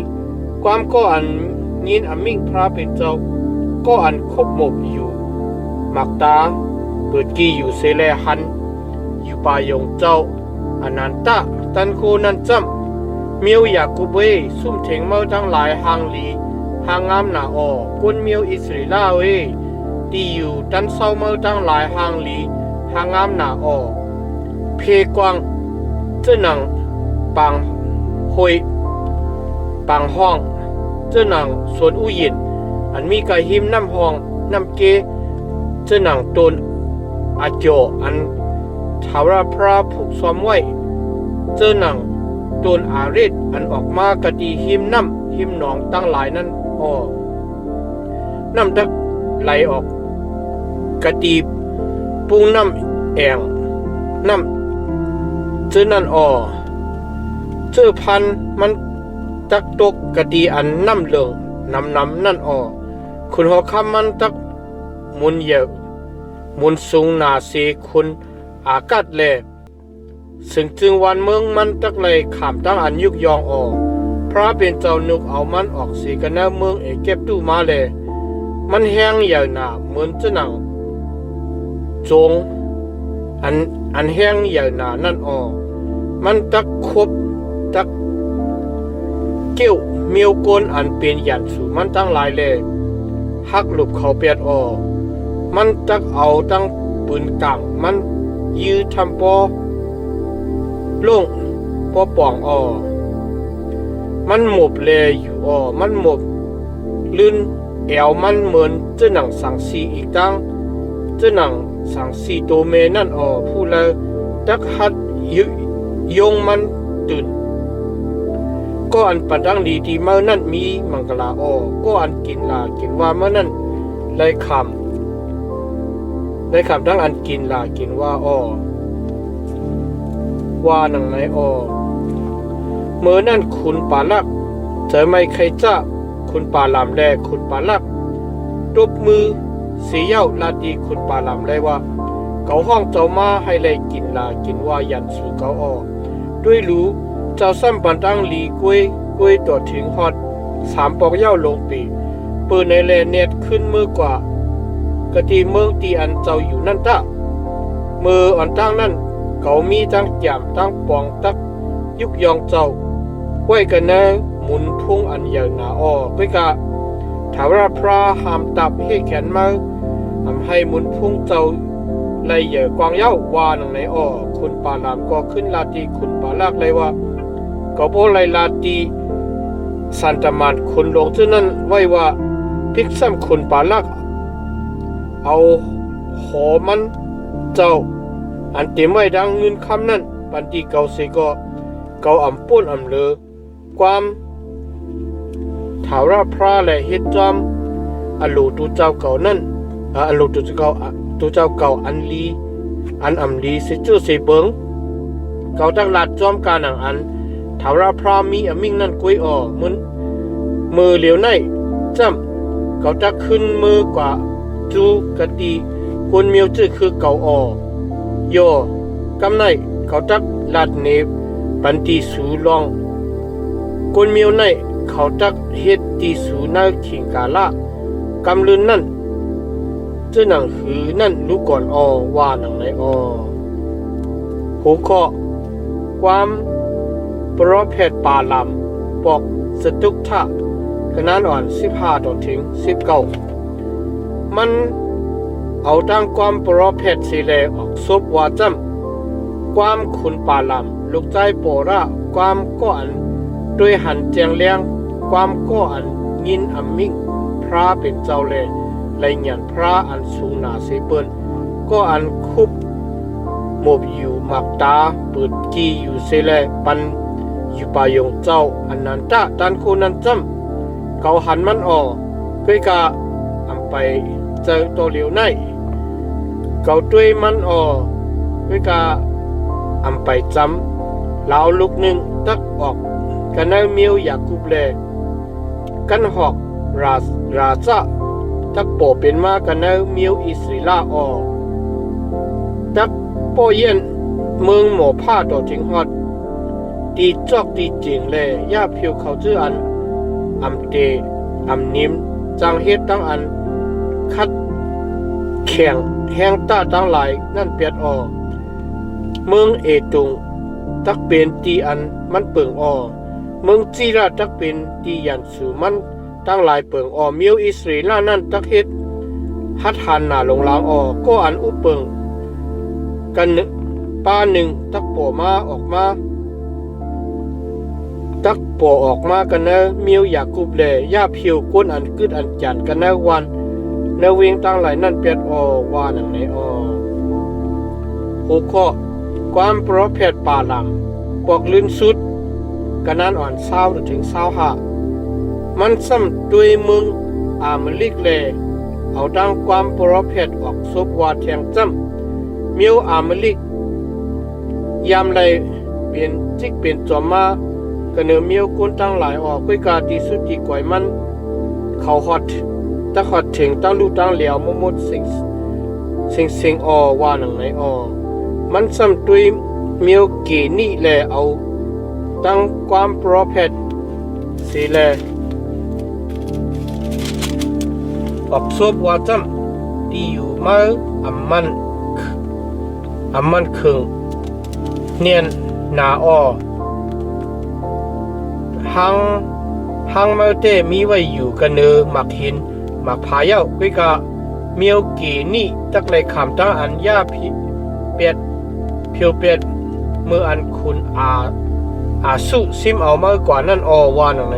ความก็อันยินอมิงพระเป็นเจ้าก็อันคบหมบอยู่หมักตาเปิดกีอยู่เสเลหันอยู่ป่ายงเจ้าอนันตะตันโคนันจำเมียวยากุเบซุ่มเถงเมื่อทั้งหลายหางหลีหางงามหนากุนเมียวอิสราเอลที่อยู่ตันเศร้าเมื่อทั้งหลายหางหลีหางงามหนาเพกวางเจ้าหนังปังหอยปังห้องเจ้าหนังสวนอุยินอันมีกะหิมน้ำห้องน้ำเกเจ้าหนังตนอาโจอันทาวราพระผูกซ้อมไว้เจ้าหนังตนอาริดอันออกมากะดีหิมน้ำหิมหนองตั้งหลายนั้นน้ำตักไหลออกกะดีปุงน้ำแองน้ำเจ้านั่นเจ้าพันมันตักตกกะดีอันน้ำเหลืองน้ำนั่นคุณหอคำมันตักมุนเยอะมุนสูงนาเสคุณอากาศแลซึ่งจึงวันเมืองมันตักเลยขามตั้งอันยุกยองพระเป็นเจ้านุกเอามันออกสีกันแนวเมืองเก็บตู้มาเลยมันแห้งใหญ่หนาเหมือนจะหนังจงอันแห้งใหญ่หนานั่นมันตักคบตักเกี่ยวเมียวกนอันเป็นหยันสู่มันตั้งหลายเลยหักหลบเขาเปียดมันตักเอาตั้งปืนกังมันยื้อทำปอลงปอป่องมันหมบเลยอยู่มันหมบลื่นแอวมันเหมือนเจ้าหนังสังสีอีกตั้งเจ้าหนังสังสีโตเมนั่นผู้ละตักหัดยงมันตื่นก็อันปัดดังดีที่เมื่อนั้นมีมังกลาก็อันกินว่าเมื่อนั้นเลยคำดังอันกินว่าว่าหนังไหนเมื่อนั้นคุณปาลักจะไม่ใครจะคุณปาลามแลคุณปาลักตบมือเสียวลาดีคุณปาลามเลยว่า เกาห้องเจ้ามาให้เลยกินลากินว่ายันสู่เกาออด้วยรู้เจ้าซ้ำปันตั้งหลีกล้วยตัวถึงฮอด3 ปอกเหย้าลงปีปืนในแลเน็ตขึ้นมือกว่ากะทีเมืองตีอันเจ้าอยู่นั่นตะมืออ่อนตั้งนั่นเขามีตั้งจามตั้งปองตักยุกยองเจ้าไว้กันนะหมุนพุ่งอันใหญ่หนาอ้อไปกะถาวรพระหามตับให้แขนมาทำให้หมุนพุ่งเจ้าไล่ใหญ่กวางเย้าวาหนังในอ้อคุณปาลามก็ขึ้นลาตีคุณปาลากเลยว่าก็โบไลลาตีสันตมานคุณลงที่นั่นไว้ว่าพิกซ้ำคุณปาลากเอาหอมันเจ้าอันเต็มไว้ดังเงินคำนั้นปันตีเกาเสก็เกาอ่ำป้นอ่ำเลอความถาวรพระและเฮ็ดจอมอโลตูเจ้าเก่านั้นอโลตูเจ้าอันลีอันอ่ำลีเสจื้อเสเบิงเกาตั้งลาดจอมการหนังอันถาวรพระมีอมิ่งนั่นกุ้ยอ่อมือเหลียวในจำเกาตักขึ้นมือกว่าจูกะตีคนเมียวจื้อคือเก่าอ่อย่อกำไนเขาตักลาดเนบปันตีสูลองคนเมียวในเขาตักเฮ็ดตีสูนาขิงกาละกำลืนนั่นเจ้าหนังหือนั่นรู้ก่อนว่าหนังไหนหัวข้อความปรเพศปาลำปอกสตุกทะกนานอ่อน15ต่อถึง19มันเอาตั้งความปรเพศสีแลออกซบว่าจำความขุนปาลำลูกใจโประความก็อันด้วยหันเจียงเลี้ยงความก็อันยินอำมิ่งพระเป็นเจ้าแลไรหยันพระอันสูงหนาเสเปิ้นก็อันคุบหมบอยู่มักตาเปิดกีอยู่เสแลปันอยู่ปายงเจ้าอันนั้นตะตันโคนันจำเกาหันมันก้อยกะอำไปเจอตัวเหลียวในเกาด้วยมันก้อยกะอำไปจำลาวลูกหนึ่งตักออกกันเอาเมียวอยากกุบแลกันหอกราซะตักโปเป็นมากันเอาเมียวอิสริลาตักโปเย็นเมืองหมอผ้าต่อถึงฮอดตีจอกตีจริงแลย่าเพียวเขาชื่ออันอำเตอำนิมจังเฮ็ดตั้งอันคัดแข่งแห้งต้าตั้งหลายนั่นเปียดเมืองเอตุงตักเป็นตีอันมันเปิงเมืองจีราตักเป็นตียันสูมันตั้งหลายเปิงเมียวอิสราเอลนั่นตักเฮ็ดฮัดหันหน้าลงลางก็อันอุเปิงกันป้าหนึ่งตักโปมาออกมาตักโปออกมากันนะเมียวอยากกุบแลย่าเพียวก้นอันกึดอันจันกันนะวันเนเวงตั้งหลายนั่นเปียดว่าหนังในหัวข้อความปรเพศป่าลำปอกลื่นสุดกันนั้นอ่อนเศร้าถึง25มันซ้ำด้วยมึงอามลิกแลเอาดังความปรเพศออกซบว่าแทงจำเมียวอามลิกยามไรเป็นจิกเป็นจอมมากันเนื้อเมียวก้นตั้งหลายก้อยกาตีสุดตีก่อยมันเขาฮอดตะขอดถึงตั้งลูกตั้งเหลียวมดสิงว่าหนังไหนมันซ้ำด้วยเมียวเกนี่แลเอาตั้งความปรเพศสีแลออกซบว่าจำที่อยู่มาอำมันคึงเนียนหนาหังมาเตมีไว้อยู่กันเนอหมักหินหมักพาเย้าก้อยกะเมียวเกนี่ตักเลยขามตั้งอันย่าเพียวเปียดเมื่ออันคุณอาสุซิมเอามากกว่านั่นว่าหนังไหน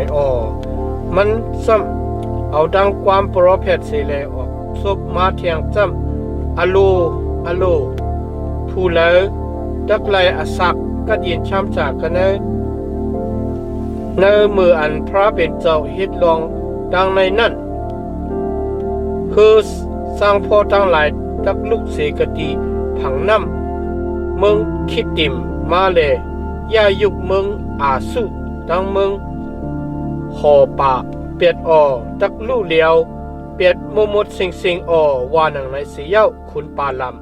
มันซ้ำเอาดังความปรเพศเสเลออกซบมาเทียงจำอโลผู้แล้วตักเลยอาศักก็เย็นช้ำจากกันเนอมืออันพระเป็นเจ้าเฮ็ดลองดังในนั่นคือสร้างพ่อตั้งหลายตักลูกเสกตีผังน้ำเมืองคิดติมมาเลยย่ายุกเมืองอาสุตั้งเมืองหอป่าเปียดตักลูกเลียวเปียดมดสิงว่าหนังในเสียเย้าคุณปาลำ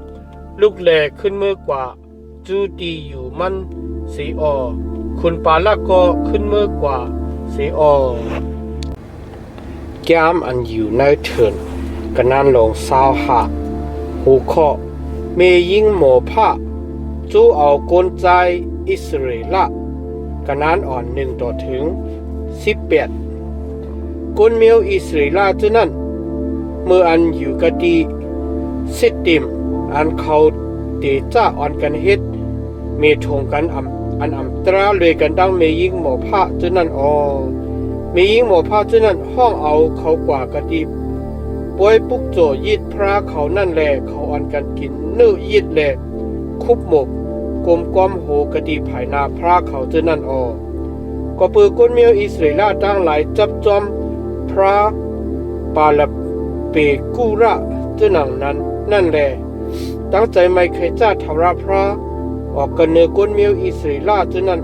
ลูกแหลขึ้นมือกว่าจูตีอยู่มันสีออคุณปาละก็ขึ้นมือกว่าสีออแก้มอันอยู่ในเถินกันนั้นลงสาวหาหูเคาะเมยิงหมอผ้าจูเอากลใจอิสราเอลกันนั้นอ่อน1ต่อถึง18กลเมียวอิสราเอลจุนั้นเมื่ออันอยู่กะดีสิติมอันเขาเตจ้าอ่อนกันเฮ็ดเมทงกันอันตราเลยกันดังเมยิงหมอผ้าจุนั้นเมยิงหมอผ้าจุนั้นห้องเอาเขากว่ากะดีป่วยปุกโจยิดพระเขานั่นแหละเขาอ่อนกันกินเนื้อยิดแหละคุบหมกกลมก้อมโหกะดีภายนาพระเขาจุนั้นก็ปือกนเมียวอิสราเอลตั้งหลายจับจอมพระปาลเปกูระเจ้าหนังนั้นนั่นแหละตั้งใจไม่เคยจ้าทาราพระออกกันเนื้อกนเมียวอิสราเอลเจ้านั้น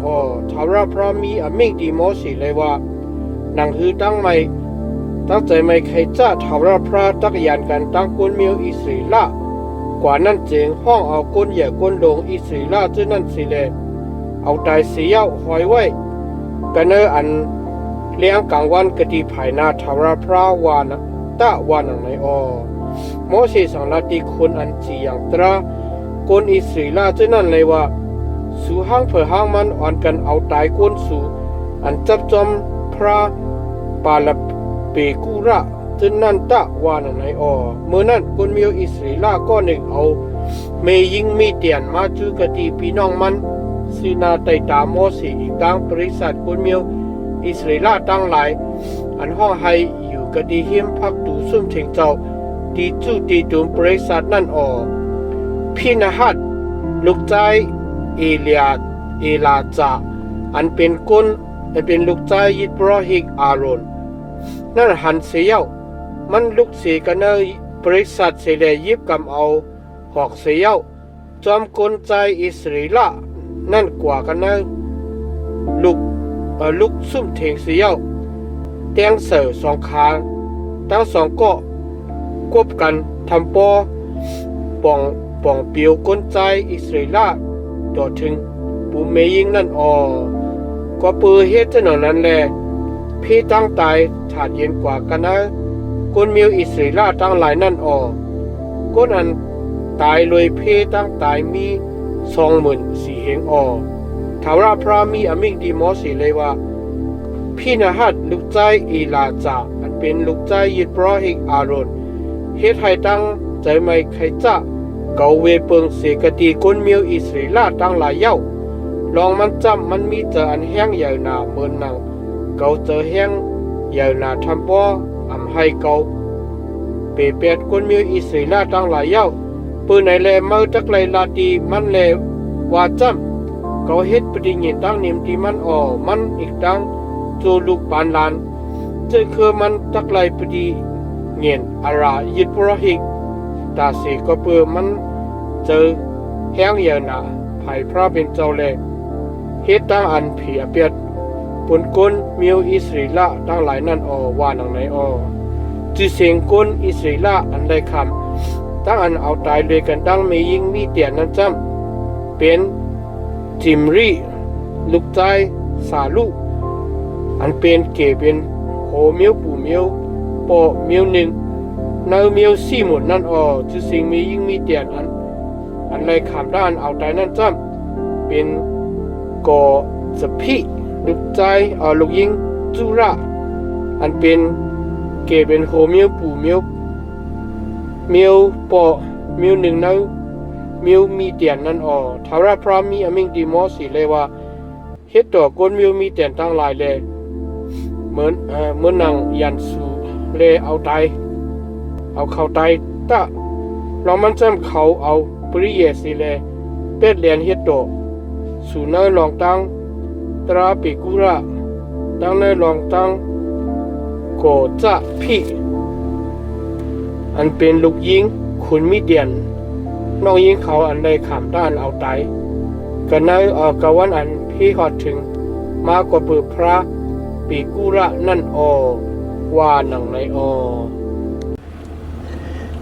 ทาราพระมีอมิงดีโมสีเลยว่าหนังฮือตั้งไม่ตั้งใจไม่เคยจ้าทาราพระตักยานกันตั้งกนเมียวอิสราเอลกว่านั้นเจงห้องเอากนใหญ่กนลงอิสราเอลเจ้านั้นสิเลยเอาตายเสียหอยไว้กันเนออันเลี้ยงกลางวันกะดีภายนาทาราพระวานะตะวานังในโมเสสังลาติคนอันจีอย่างตรากนอิสราเอลเจ้านั้นเลยว่าสู่ห้างเผอห้างมันอ่อนกันเอาตายกนสู่อันจับจอมพระปาลเปกูระเจ้านั้นตะวานังในเมื่อนั้นกนเมียวอิสราเอลก็หนึ่งเอาเมยิงมีเตียนมาจูกะดีพี่น้องมันสีนาไตตาโมเสอีกตั้งบริษัทกนเมียวอิสราเอลตั้งหลายอันห้องให้อยู่กะดีเฮียมพักตูซุ่มเถิงเจ้าดีจูดีดุมบริษัทนั่นพี่นะฮัดลูกใจเอลาจาอันเป็นคนอันเป็นลูกใจยิบรอฮิกอารอนนั่นหันเสียวมันลูกเสียกันเนยบริษัทเสเลยิบกำเอาหอกเสียวจอมคนใจอิสราเอลนั่นกว่ากันเนยลูกซุ่มเถิงเสียวเตียงเสือสองขาทั้งสองก็ควบกันทำป่องเปียวก้นใจอิสราเอลต่อถึงปูเมยิงนั่นก็ปือเฮ็ดถนนนั้นแหละพี่ตั้งตายถาดเย็นกว่ากันนะคนเมียวอิสราเอลตั้งหลายนั่นก้นอันตายเลยพี่ตั้งตายมี24,000เหงทาราพระมีอมิงดีมอสีเลยว่าพี่นะฮัดลูกใจอีลาจาอันเป็นลูกใจยิดบรอฮิกอารอนเฮ็ดให้ตั้งใจไม่ใครจะเกาเวเปิงเสกตีกนเมียวอิสราเอลตั้งหลายเย้าลองมันจำมันมีเจออันแห้งใหญ่หนาเหมือนนังเกาเจอแห้งใหญ่หนาทำป้ออำให้เกาเปเปียดกนเมียวอิสราเอลตั้งหลายเย้าปืนไหนแลเมื่อจักไรลาตีมันแลว่าจำเขาเฮ็ดปฏิญญาตั้งนิมที่มันมันอีกตั้งโจลูกปานลานเจอคือมันตักไลปฏิญาอารายิดปรหิกตาเสก็เปือมันเจอแห้งเยนาภายพระเป็นเจ้าแลเฮ็ดตั้งอันเพียเปียดปนกลเมียวอิสราเอลตั้งหลายนั่นว่านังไหนจิเสียงกลอิสราเอลอันใดคำตั้งอันเอาตายเลยกันตั้งไม่ยิงมีเตียนนั้นจำเป็นจิมรีลูกใจสาลูอันเป็นเกเป็นโหเมียวปู่เมียวปอเมียวหนึ่งนาวเมียวสี่หมดนั่นจะสิ่งมียิ่งมีเตียนอันไรขามด้านเอาใจนั่นจ้ำเป็นก่อสะพิลูกใจลูกยิงจุระอันเป็นเกเป็นโหเมียวปู่เมียวปอเมียวหนึ่งนาวเมียวมีเตียนนั่นทาราพรามีอมิงดีมอสีเลยว่าเฮ็ดต่อกนเมียวมีเตียนตั้งหลายเลยเหมือนนางยันสูเลเอาตายเอาเข้าตายตะเรามันจำเขาเอาปริเยสิเลเป็ดเลียนเฮ็ดต่อสู่เนยลองตั้งตราปิกุระตั้งเนยลองตั้งโกจะพี่อันเป็นลูกยิงคุณมีเดียนน้องยิงเขาอันใดขามด้านเอาตายกันเนยกะวันอันพี่หอดถึงมากกว่าเปิดพระปีกุระนั่นว่าหนังใน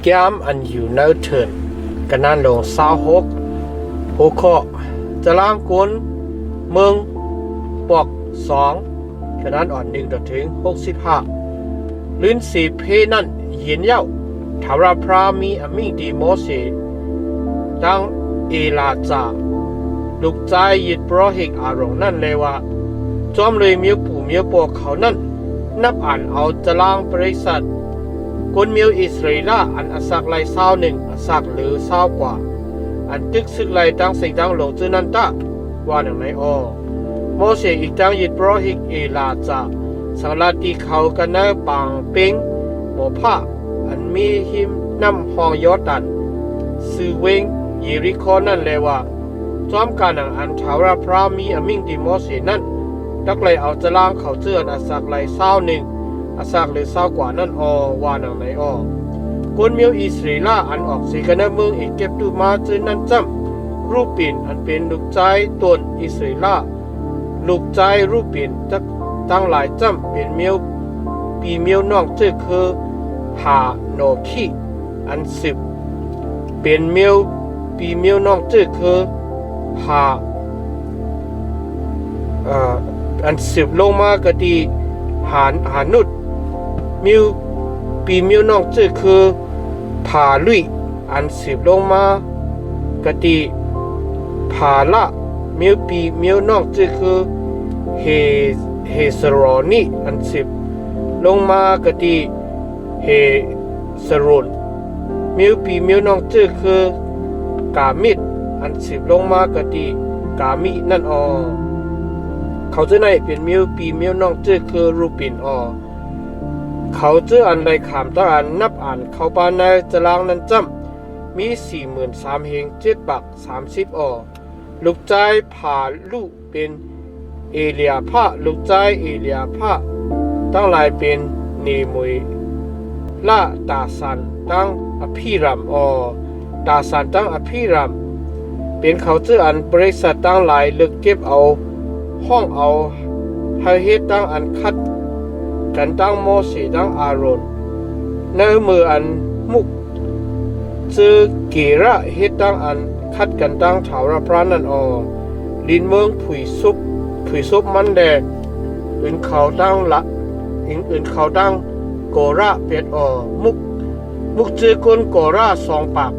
แก้มอันอยู่เนื้อเถิน กันนั้นลง26หัวข้อจะล้างกุนเมืองปอก2กันนั้นอ่อน1ถึง65ลิ้นสีเพนั่นเย็นเย้าทาราพรามีอมิดีโมเสดังเอลาจาลูกใจยิดโปรหิกอารมณ์นั่นเลยว่าจอมเลยเมียวปู่เมียวปอกเขานั่นนับอ่านเอาจะล้างบริษัทคนเมียวอิสราเอลอันอสักไลเศร้าหนึ่งอสักหรือเศร้ากว่าอันตึกซึกไลตั้งสิ่งตั้งหลงจืนันตะว่าหนึ่งในอโมเสอีกตั้งยิดโปรหิกเอลาจาสังลาตีเขากันเนปังเป็งหมอผ้าอันมีหิมน้ำห้องยอดันซื้อเวงเยริโคนั่นเลยว่าจอมการอันทาวราพรามีอมิงดีโมเสนั่นดักเลยเอาจะล้างเขาเจือนอสักไลเศร้าหนึ่งอสักหรือเศร้ากว่านั่นว่าหนังในคนเมียวอิสราเอลอันออกสีกันในเมืองอีกเก็บดูมาจืนนั่นจำรูปปิ่นอันเป็นลูกใจตนอิสราเอลลูกใจรูปปิ่นตั้งหลายจำเป็นเมียวปีเมียวนอกเจอคือหาโนคีอันสิบเป็นเมียวปีเมียวนอกเจอคือหาอันสิบลงมากะดีหานุดมิวปีมิวนอกเจอคือผาลุยอันสิบลงมากะดีผาละมิวปีมิวนอกเจอคือเฮสรอนีอันสิบลงมากะดีเฮสรุนมิวปีมิวนอกเจอคือกามิดอันสิบลงมากะดีกามินั่นเขาเจอในเป็นมิวปีมิวนอกเจอคือรูปินเขาเจออันใดขามตะอันนับอ่านเขาปานในจะลางนั้นจำมี43,000เฮง7บัก30ลูกใจผ่าลูกเป็นเอเลียพะลูกใจเอเลียพะตั้งหลายเป็นเนมวยละตาสันตั้งอภิรัมตาสันตั้งอภิรัมเป็นเขาเจออันบริษัทตั้งหลายลึกเก็บเอาห้องเอาให้เฮ็ดตั้งอันคัดกันตั้งโมเสตั้งอารอนในมืออันมุกจือเกระเฮ็ดตั้งอันคัดกันตั้งถาวรพระนันลินเมืองผุยซุบมันแดงอื่นเขาตั้งละอื่นเขาตั้งโกระเป็ดมุกจือคนโกระ2 ปาก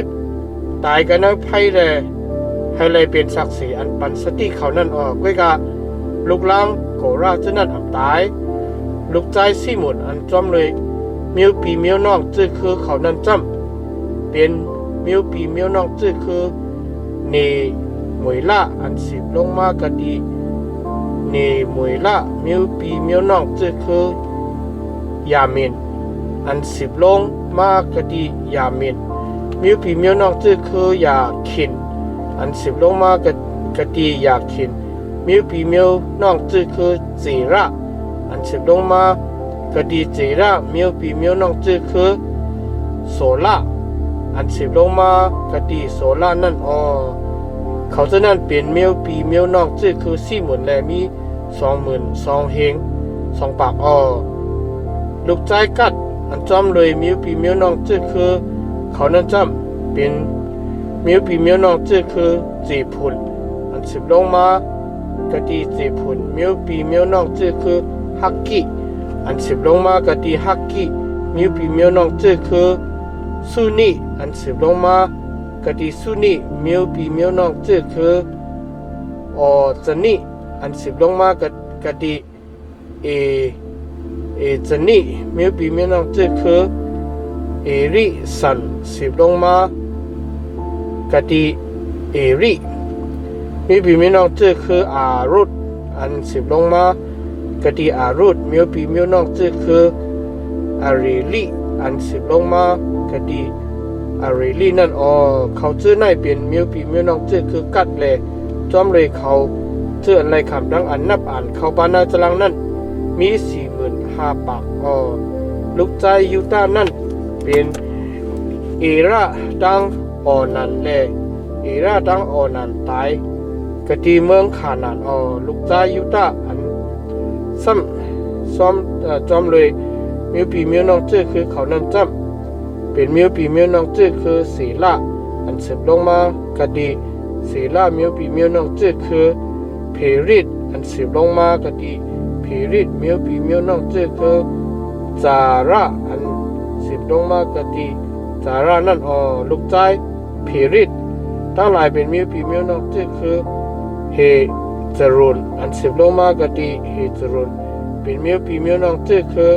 50ตายกันในไพ่แลให้เลยเป็นศักดิ์ศรีอันปันสติเขานั่นก้วยกะลูกล้างโกราจะนั่นอับตายลูกใจสี่หมุนอันจอมเลยมิวปีมิวนอกจื้อคือเขานั่นจำเป็นมิวปีมิวนอกจื้อคือเนมวยละอันสิบลงมากะดีเนมวยละมิวปีมิวนอกจื้อคือยามินอันสิบลงมากะดียามินมิวปีมิวนอกจื้อคือยาขินอันสิบลงมากะดีอยากขินมิวปีมิวนอกจื้อคือเจระอันสิบลงมากะดีเจระมิวปีมิวนอกจื้อคือโซล่าอันสิบลงมากะดีโซล่านั่นเขาจะนั่นเป็นมิวปีมิวนอกจื้อคือ40,000และมี22,000เฮง2 ปากลูกใจกัดอันจอมเลยมิวปีมิวนอกจื้อคือเขานั่นจำเป็นมิวปีมิวนอกจื้อคือ4 พุนอันสิบลงมากะดี4 พุนมิวปีมิวนอกจื้อคือฮักกิอันสิบลงมากะดีฮักกิมิวปีมิวนอกจื้อคือซูนีอันสิบลงมากะดีซูนีมิวปีมิวนอกจื้อคือจนีอันสิบลงมากะดีจนีมิวปีมิวนอกจื้อคือเอริสันสิบลงมากะดีเอริมิวปีมิวนอกจื้อคืออารุดอันสิบลงมากะดีอารุดมิวปีมิวนอกจื้อคืออาริลีอันสิบลงมากะดีอาริลีนั่นเขาชื่อในเป็นมิวปีมิวนอกจื้อคือกัดเลยจอมเลยเขาชื่ออะไรคำดังอันนับอ่านเขาปานาจลังนั่นมี45,000 ปากลูกใจยูตานั่นเป็นเอระดังนันเลยเอระดังนันตายกะดีเมืองขานันลูกใจยูตาอันซ้อมจอมเลยมิวปีมิวนอกจื้อคือเขานั่นจำ เป็นมิวปีมิวนองจื้อคือศีละอันสืบลงมากดีศีละมิวปีมิวนองจื้อคือเพริดอันสืบลงมากดีเพริดมิวปีมิวนองจื้อคือจาระอันสืบลงมากดีจาระนั่นลูกใจเพริดทั้งหลายเป็นมิวปีมิวนองจื้อคือเฮจรุนอันสืบลงมากดีเฮจรุนเป็นมิวปีมิวนองจื้อคือ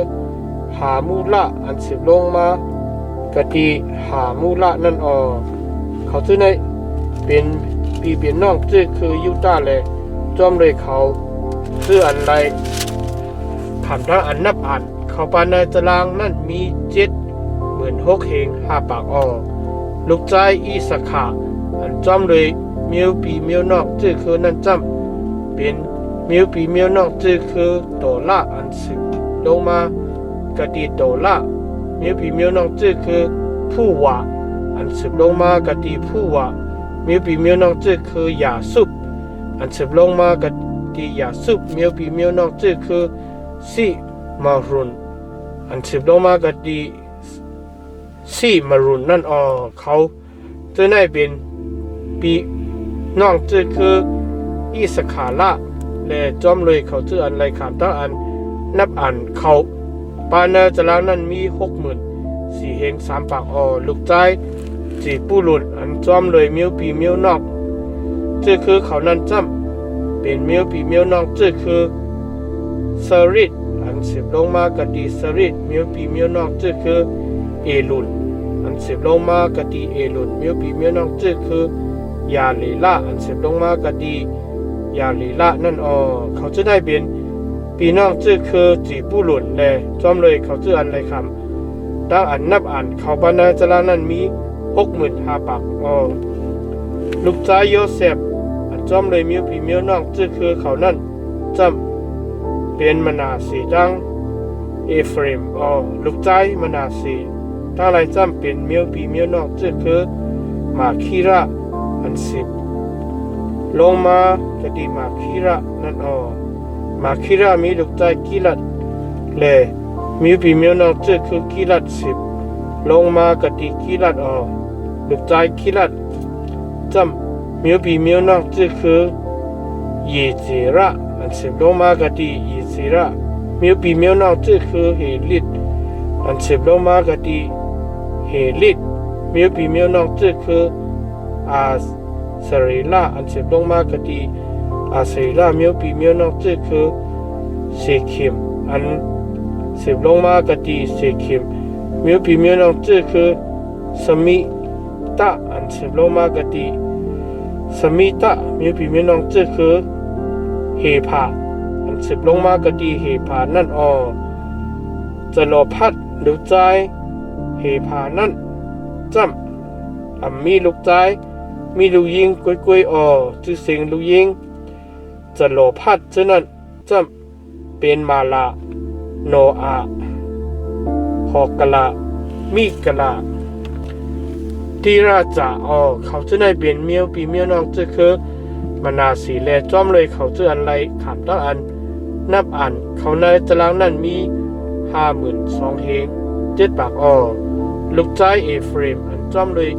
หามูละอันสืบลงมากดีหามูละนั่นเขาชื่อในเป็นปีเป็นน้องชื่อคือยูตาเลยจอมเลยเขาชื่ออันไรคำทั้งอันนับอันเขาปานในตารางนั่นมี76,000เฮง5ปากลูกใจอีสขะอันจอมเลยมิวปีมิวนอกชื่อคือนั่นจำเป็นมิวปีมิวนอกชื่อคือโตละอันสึกลงมากดีโตละมิวปีมิวนอกชื่อคือผู้ว่าอันสืบลงมากดีผู้ว่ามิวปีมิวนองจื้อคือยาสุบอันสืบลงมากดียาสุบมิวปีมิวนองจื้อคือซีมารุนอันสืบลงมากดีซีมารุนนั่นเขาจะได้เป็นปีน้องจื้อคืออิสขาละและจอมเลยเขาชื่ออันไรขามตั้งอันนับอันเขาปานาจลางนั้นมี64,000เฮง3ปากลูกใจจีปูหลุดอันจอมเลยมิวปีมิวนอกจื้อคือเขานั้นจำเป็นมิวปีมิวนอกจื้อคือสริดอันสืบลงมากดีสริดมิวปีมิวนอกจื้อคือเอลุนอันสืบลงมากดีเอลุนมิวปีมิวนอกจื้อคือยาลีละอันสืบลงมากดียาลีละนั่นเขาจะได้เป็นปีน้องจื้อคือจีปูหลุดและจอมเลยเขาชื่ออันไรคำตั้งอันนับอันเขาบรรณาจรานั้นมี65,000ปากลูกชายโยเซฟอันจอมเลยมิวปีมิวนองจื้อคือเขานั่นจำเป็นมนาสีดังเอฟเรมลูกชายมนาสีตั้งหลายจำเป็นมิวปีมิวนองจื้อคือมาคีระอันสิบลงมากดีมาคีระนั่นมาคีระมีลูกชายกิลัดและมิวปีมิวนองจื้อคือกิลัด10ลงมากดีกิลัดลูกใจคิลัดจำมิวปีมิวนอกจื้อคือเยเจระอันสืบลงมากดีเยเจระมิวปีมิวนอกจื้อคือเฮลิดอันสืบลงมากดีเฮลิดมิวปีมิวนอกจื้อคืออาสริลาอันสืบลงมากดีอาสริลามิวปีมิวนอกจื้อคือเซคิมอันสืบลงมากดีเซคิมมิวปีมิวนอกจื้อคือสมิตะอันสืบลงมากดีสมิตะมิวปีมิวนองจื้อคือเฮพาอันสืบลงมากดีเฮพานั่นจะรอพัดลูกใจเฮพานั่นจำมีลูกใจมีลูกยิงกล้วยจื้อเสียงลูกยิงจะรอพัดฉะนั้นจำเป็นมาลาโนอาฮอกะลามีกะลาที่ราชาเขาจะได้เป็นมิวปีมิวนองจื้อคือมนาสีและจอมเลยเขาชื่ออันไรขามตั้งอันนับอันเขาในตารางนั้นมี52,000เฮง7ปากลูกใจเอฟเรมอันจอมเลย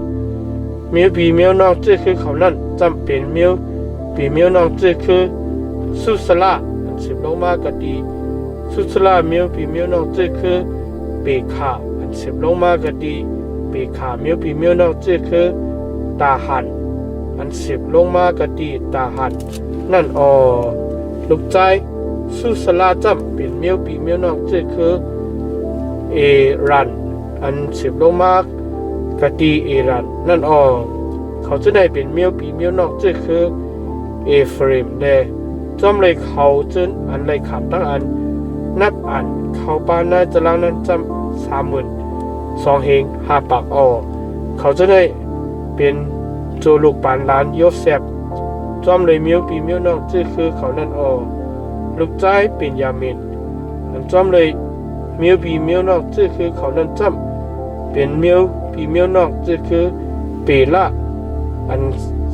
มิวปีมิวนองจื้อคือเขานั้นจำเป็นมิวปีมิวนองจื้อคือสุสลาอันสืบลงมากดีสุสลามิวปีมิวนองจื้อคือเบคาอันสืบลงมากดีเบคามิวปีมิวนองจื้อคือตาหันอันสืบลงมากดีตาหันนั่นลูกใจสุสลาจำเป็นมิวปีมิวนองจื้อคือเอรันอันสืบลงมากดีเอรันนั่นเขาจะได้เป็นมิวปีมิวนองจื้อคือเอฟเรมแดจอมเลยเขาจนอันเลยขามตั้งอันนับอันเขาปานในตารางนั้นจำ32,000เฮง5ปากเขาจะได้เป็นโจลูกปานล้านโยเซฟจอมเลยมิวปีมิวนองจื้อคือเขานั่นลูกใจเป็นยามินอันจอมเลยมิวปีมิวนองจื้อคือเขานั่นจำเป็นมิวปีมิวนองจื้อคือเปละอัน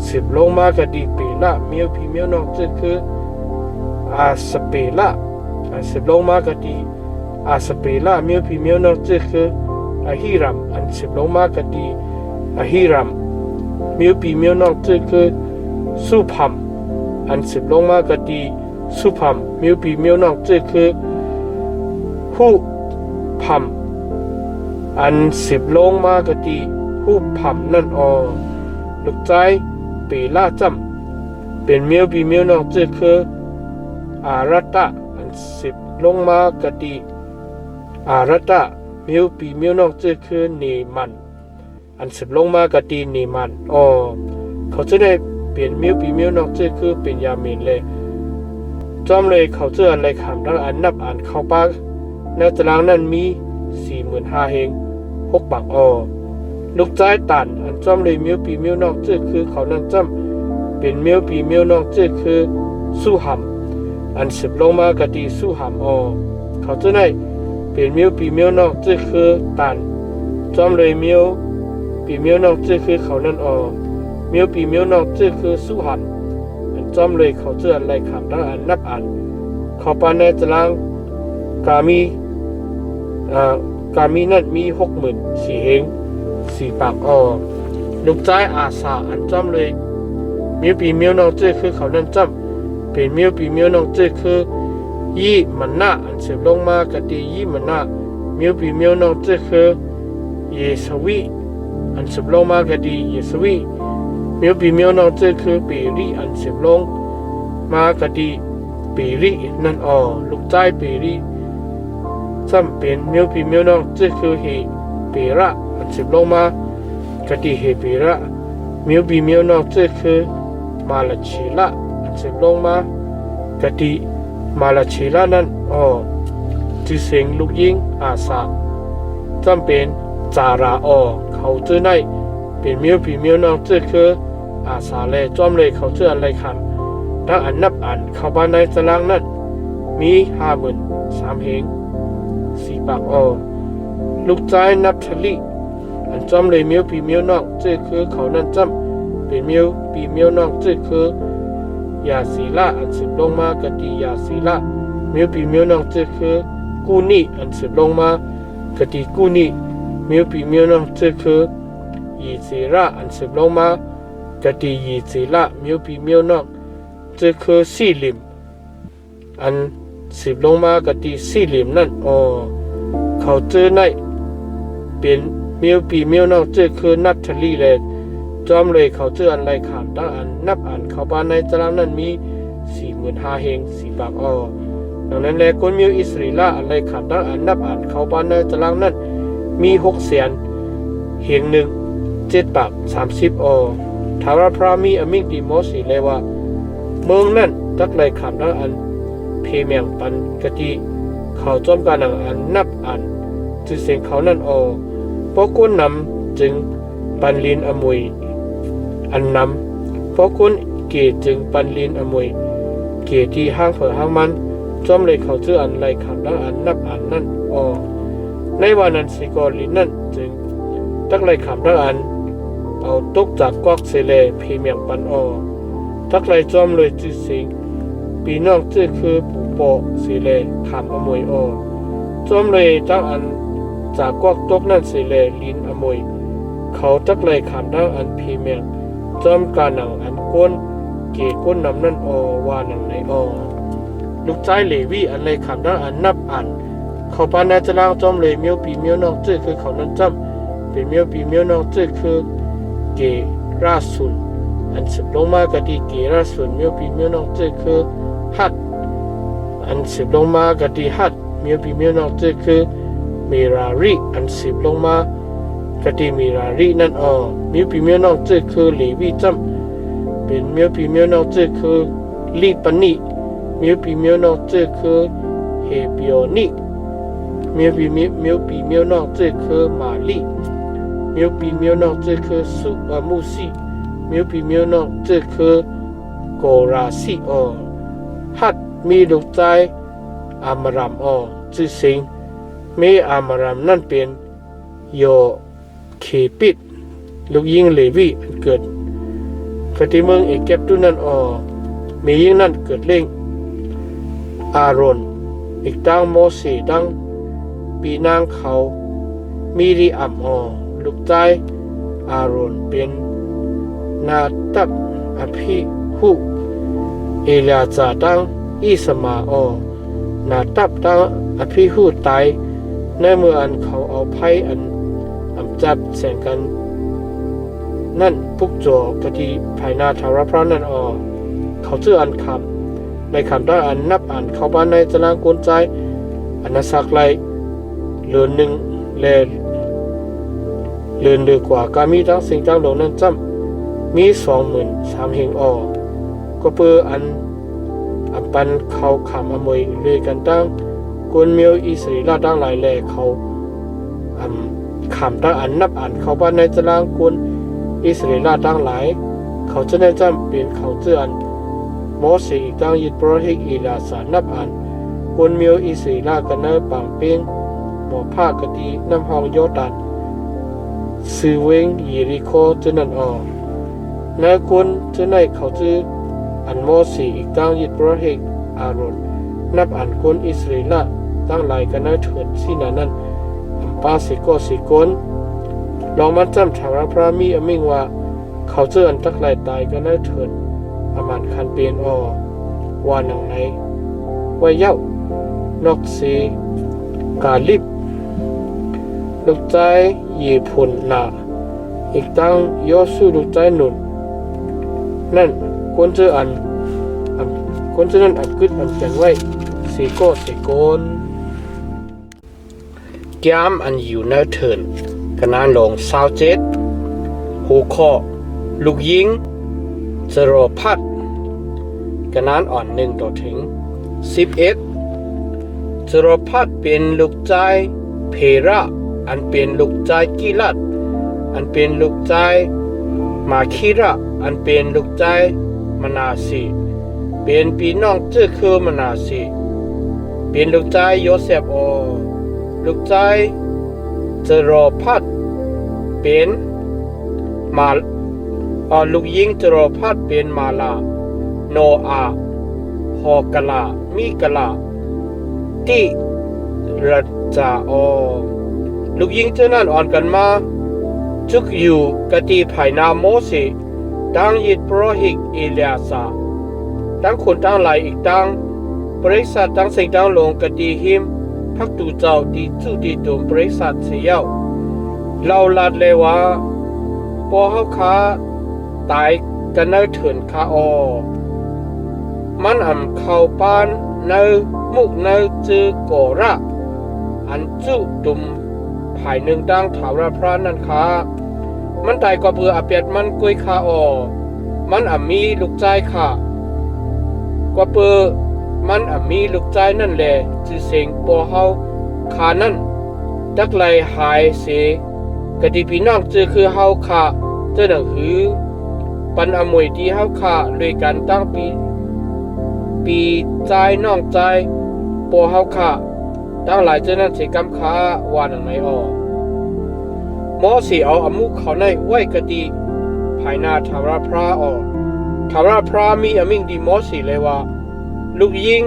สืบลงมากดีเปละมิวปีมิวนองจื้อคืออาสเปละอันสืบลงมากดีอาสเปละมิวปีมิวนองจื้อคืออาฮิรัมอัน สิบลงมากดีอหิรัมมิวปีมิวนอกจื้อคือสุพัมอันสิบลงมากดีสุพัมมิวปีมิวนอกจื้อคือหูพัมอันสิบลงมากดีหูพัมนั่นลูกใจปีละจำเป็นมิวปีมิวนอกจื้อคืออารัตตะอันสิบลงมากดีอารัตตะมิวปีมิวนอกจื้อคือเนมันอันสิบลงมากดีเนมันเขาจะได้เปลี่ยนมิวปีมิวนอกจื้อคือเป็นยามินเลยจอมเลยเขาจะอะไรคำทั้งอันนับอ่านเข้าปากในตารางนั้นมี45,000 เฮง6 บักลูกใจตันอันจอมเลยมิวปีมิวนอกจื้อคือเขานั้นจำเป็นมิวปีมิวนอกจื้อคือสู้หำอันสิบลงมากดีสู้หำเขาจะได้เป็นมิวปีมิวนอกจื้อคือตันจอมเลยมิวปีมิวนอกจื้อคือเขานั้นมิวปีมิวนอกจื้อคือสู้หันอันจอมเลยเขาจะอะไรคำทั้งอันนับอ่านเขาปานในตารางกามีนั่นมี64,000 เฮง4 ปากลูกใจอาสาอันจอมเลยมิวปีมิวนอกจื้อคือเขานั้นจำเป็นมิวปีมิวนอกจื้อคือยี่มันหน้าอันเสบลงมากดียี่มันหน้ามิวปีมิวนอกจื้อคือเยสวีอันเสบลงมากดีเยสวีมิวปีมิวนอกจื้อคือปีรีอันเสบลงมากดีปีรีนั่นลูกใจปีรีจำเป็นมิวปีมิวนอกจื้อคือเฮปีระอันเสบลงมากดีเฮปีระมิวปีมิวนอกจื้อคือมาลาชิละอันเสบลงมากดีมาลาชิละนั่นจื้อเสียงลูกยิงอาสาจำเป็นจาราเขาจื้อในเป็นมิวปีมิวนอกจื้อคืออาสาเลยจอมเลยเขาจื้ออะไรคำทั้งอันนับอ่านเข้าบ้านในตารางนั้นมี53,000 เฮง4 ปากลูกใจนับทลีอันจอมเลยมิวปีมิวนอกจื้อคือเขานั้นจำเป็นมิวปีมิวนอกจื้อคือยาศีละอันสิบลงมากดียาศีละมิวปีมิวนอกจื้อคือกูนี่อันสิบลงมากดีกูนี่มิวปีมิวนอกจื้อคือยีศีระอันสิบลงมากดียีศีละมิวปีมิวนอกจื้อคือสีลิมอันสิบลงมากดีสีลิมนั่นเขาจื้อในเป็นมิวปีมิวนอกจื้อคือนัททลีเลยจอมเลยเขาจื้ออันไรขามตั้งอันนับอ่านเขาบ้านในตารางนั้นมี45,000 เฮง4 ปากดังนั้นแลคนมิวอิสราเอลอันไรขามตั้งอันนับอ่านเขาบ้านในตารางนั้นมี600,000 เฮง7 ปาก30ทาราพรามีอมิกดีโมสีเลยว่าเมืองนั้นตักไรขามตั้งอันเพเมียงปันกะทิเขาจอมการอันนับอ่านจื้อเสียงเขานั่นเพราะคนนำจึงปันลินอมวยอันนำเพราะคนเกจึงปันลินอมวยเกที่ห้างเผอห้างมันจอมเลยเขาชื่ออันไรคำดังอันนับอันนั่นในวันนั้นสิกอลินนั่นจึงตักไรคำดังอันเอาตกจากกวักเสเลพีเมียงปันตักไรจอมเลยจื้อสิงปีน้องจื้อคือปู่โปเสเลคำอมวยจอมเลยตั้งอันจากกวักตกนั่นเสเลลินอมวยเขาตักเลยขามดังอันพีเมียงจอมการหนังอันก้นเกก้นนำนั่นว่าหนังในลูกใจเลวีอันเลยขามดังอันนับอันเขาปานในตารางจอมเลยมิวปีมิวนอกจื้อคือเขานั้นจำเป็นมิวปีมิวนอกจื้อคือเกราสุนอันสิบลงมากดีเกราสุนมิวปีมิวนอกจื้อคือฮัดอันสิบลงมากดีฮัดมิวปีมิวนอกจื้อคือเมรารีอันสิบลงมากดีมีรารีนั่นมิวปีมิวนอกจื้อคือเลวีจำเป็นมิวปีมิวนอกจื้อคือลีปนีมิวปีมิวนอกจื้อคือเฮเปียนีมิวปีมิวนอกจื้อคือมาลีมิวปีมิวนอกจื้อคือมูซีมิวปีมิวนอกจื้อคือโกราซีฮัดมีลูกใจอามารามจื้อสิงมีอามารามนั่นเป็นโยเคปิดลูกยิงเลวีเกิดกติเมืองเอเกปตุนั่นมียิงนั่นเกิดเล่งอารอนอีกดังโมเสดังปีนางเขามีริอัม ลูกใจอารอนเป็นนาตับอภิหุเอลาจาตังอิสมาออนาตับตังอภิหุตายในเมื่ออันเขาเอาไพ่อันจับแสงกันนั่นปุกโจกะทีภายหน้าทารพระนั่นออเขาชื่ออันคำในคำได้อันนับอันเขาบ้านในตารางกลใจอันนัสักไลเลือนหนึ่งแลเลือนเดือกว่าการมีทั้งสิ่งทั้งหลงนั้นจำมี23,000เหงออก็เพื่ออันปันเขาขำอมวยเลยกันตั้งกวนเมียวอิสริลาตั้งหลายแหล่เขาขำตั้งอันนับอันเขาบ้านในตารางกวนอิสริลาตั้งหลายเขาจะได้จำเป็นเขาเจืออันโมเสสอีกตั้งยิดโปรหิกอีลาสานับอันกวนเมียวอิสริลากันเนอปังเป้งหมอผ้ากะดีน้ำหองโยตันซื้อเวงยีริโคจะนั่นออกนายกวนจะในเขาจืออันโมเสสอีกตั้งยิดโปรหิกอารอนนับอันคนอิสราเอลตั้งหลายกันเนอเถิดสินานั้นปาสิโกสิกนลองมันจำถาวรพระมีอมิงว่าเขาเจออันตักหลายตายกันเนอเถิดอามันคันเปลี่ยนอว่าหนังไหนว่าเย้านกสีกาลิบลูกใจยีผลละอีกตั้งยอสู้ลูกใจหนุนนั่นคนเจออันคนเจอนั้นอันกึดอันแข็งไว้สีโกสีโกนแก้มอันอยู่เนอเถินกนานลง27หูคอลูกยิงจรพัดกนานอ่อน1ต่อถึง11จรพัดเป็นลูกใจเพระอันเป็นลูกใจกิลัดอันเป็นลูกใจมาคิระอันเป็นลูกใจมนาสีเป็นพี่น้องเจ้าคือมนาสีเป็นลูกใจโยเซฟโอลูกใจจรพัดเป็นมาลูกยิงจรพัดเป็นมาลาโนอาฮอกลามีกลาติรัจจาโอลูกยิงเท่านั้นอ่อนกันมาจุกอยู่กติภายนาโมเสสดังยิดโปรหิกเอเลียสาดังคนตั้งหลายอีกตั้งบริษัทตั้งสิ่งตั้งลงกติหิมพักตูเจ้าดีจุดีตุมบริษัทเสียาวเราลัดเลยว่าพอเขาค้าตายกันเนอเถินคาอมันเข้าปานเนอมุกเนอจือโกระอันจุตุมภายหนึ่งดังถาวรพระนันคามันตายก็เพื่ออาเปียดมันกุยคามันมีลูกใจค่ะก็เพื่อมันมีลูกใจนั่นแหละจือเสียงปอเฮาขานั่นดักไลหายเสกติพี่น้องจือคือเฮาค่ะเจ้าหนังหือปันอมวยที่เฮาค่ะเลยกันตั้งปีใจน้องใจปอเฮาค่ะตั้งหลายเจ้านั้นเสกำค้าว่าหนังไหนหมอสีเอาอมุกเขาในไว้กติภายหน้าทาวรพระทาวรพระมีอมิงดีหมอสีเลยว่าลูกยิง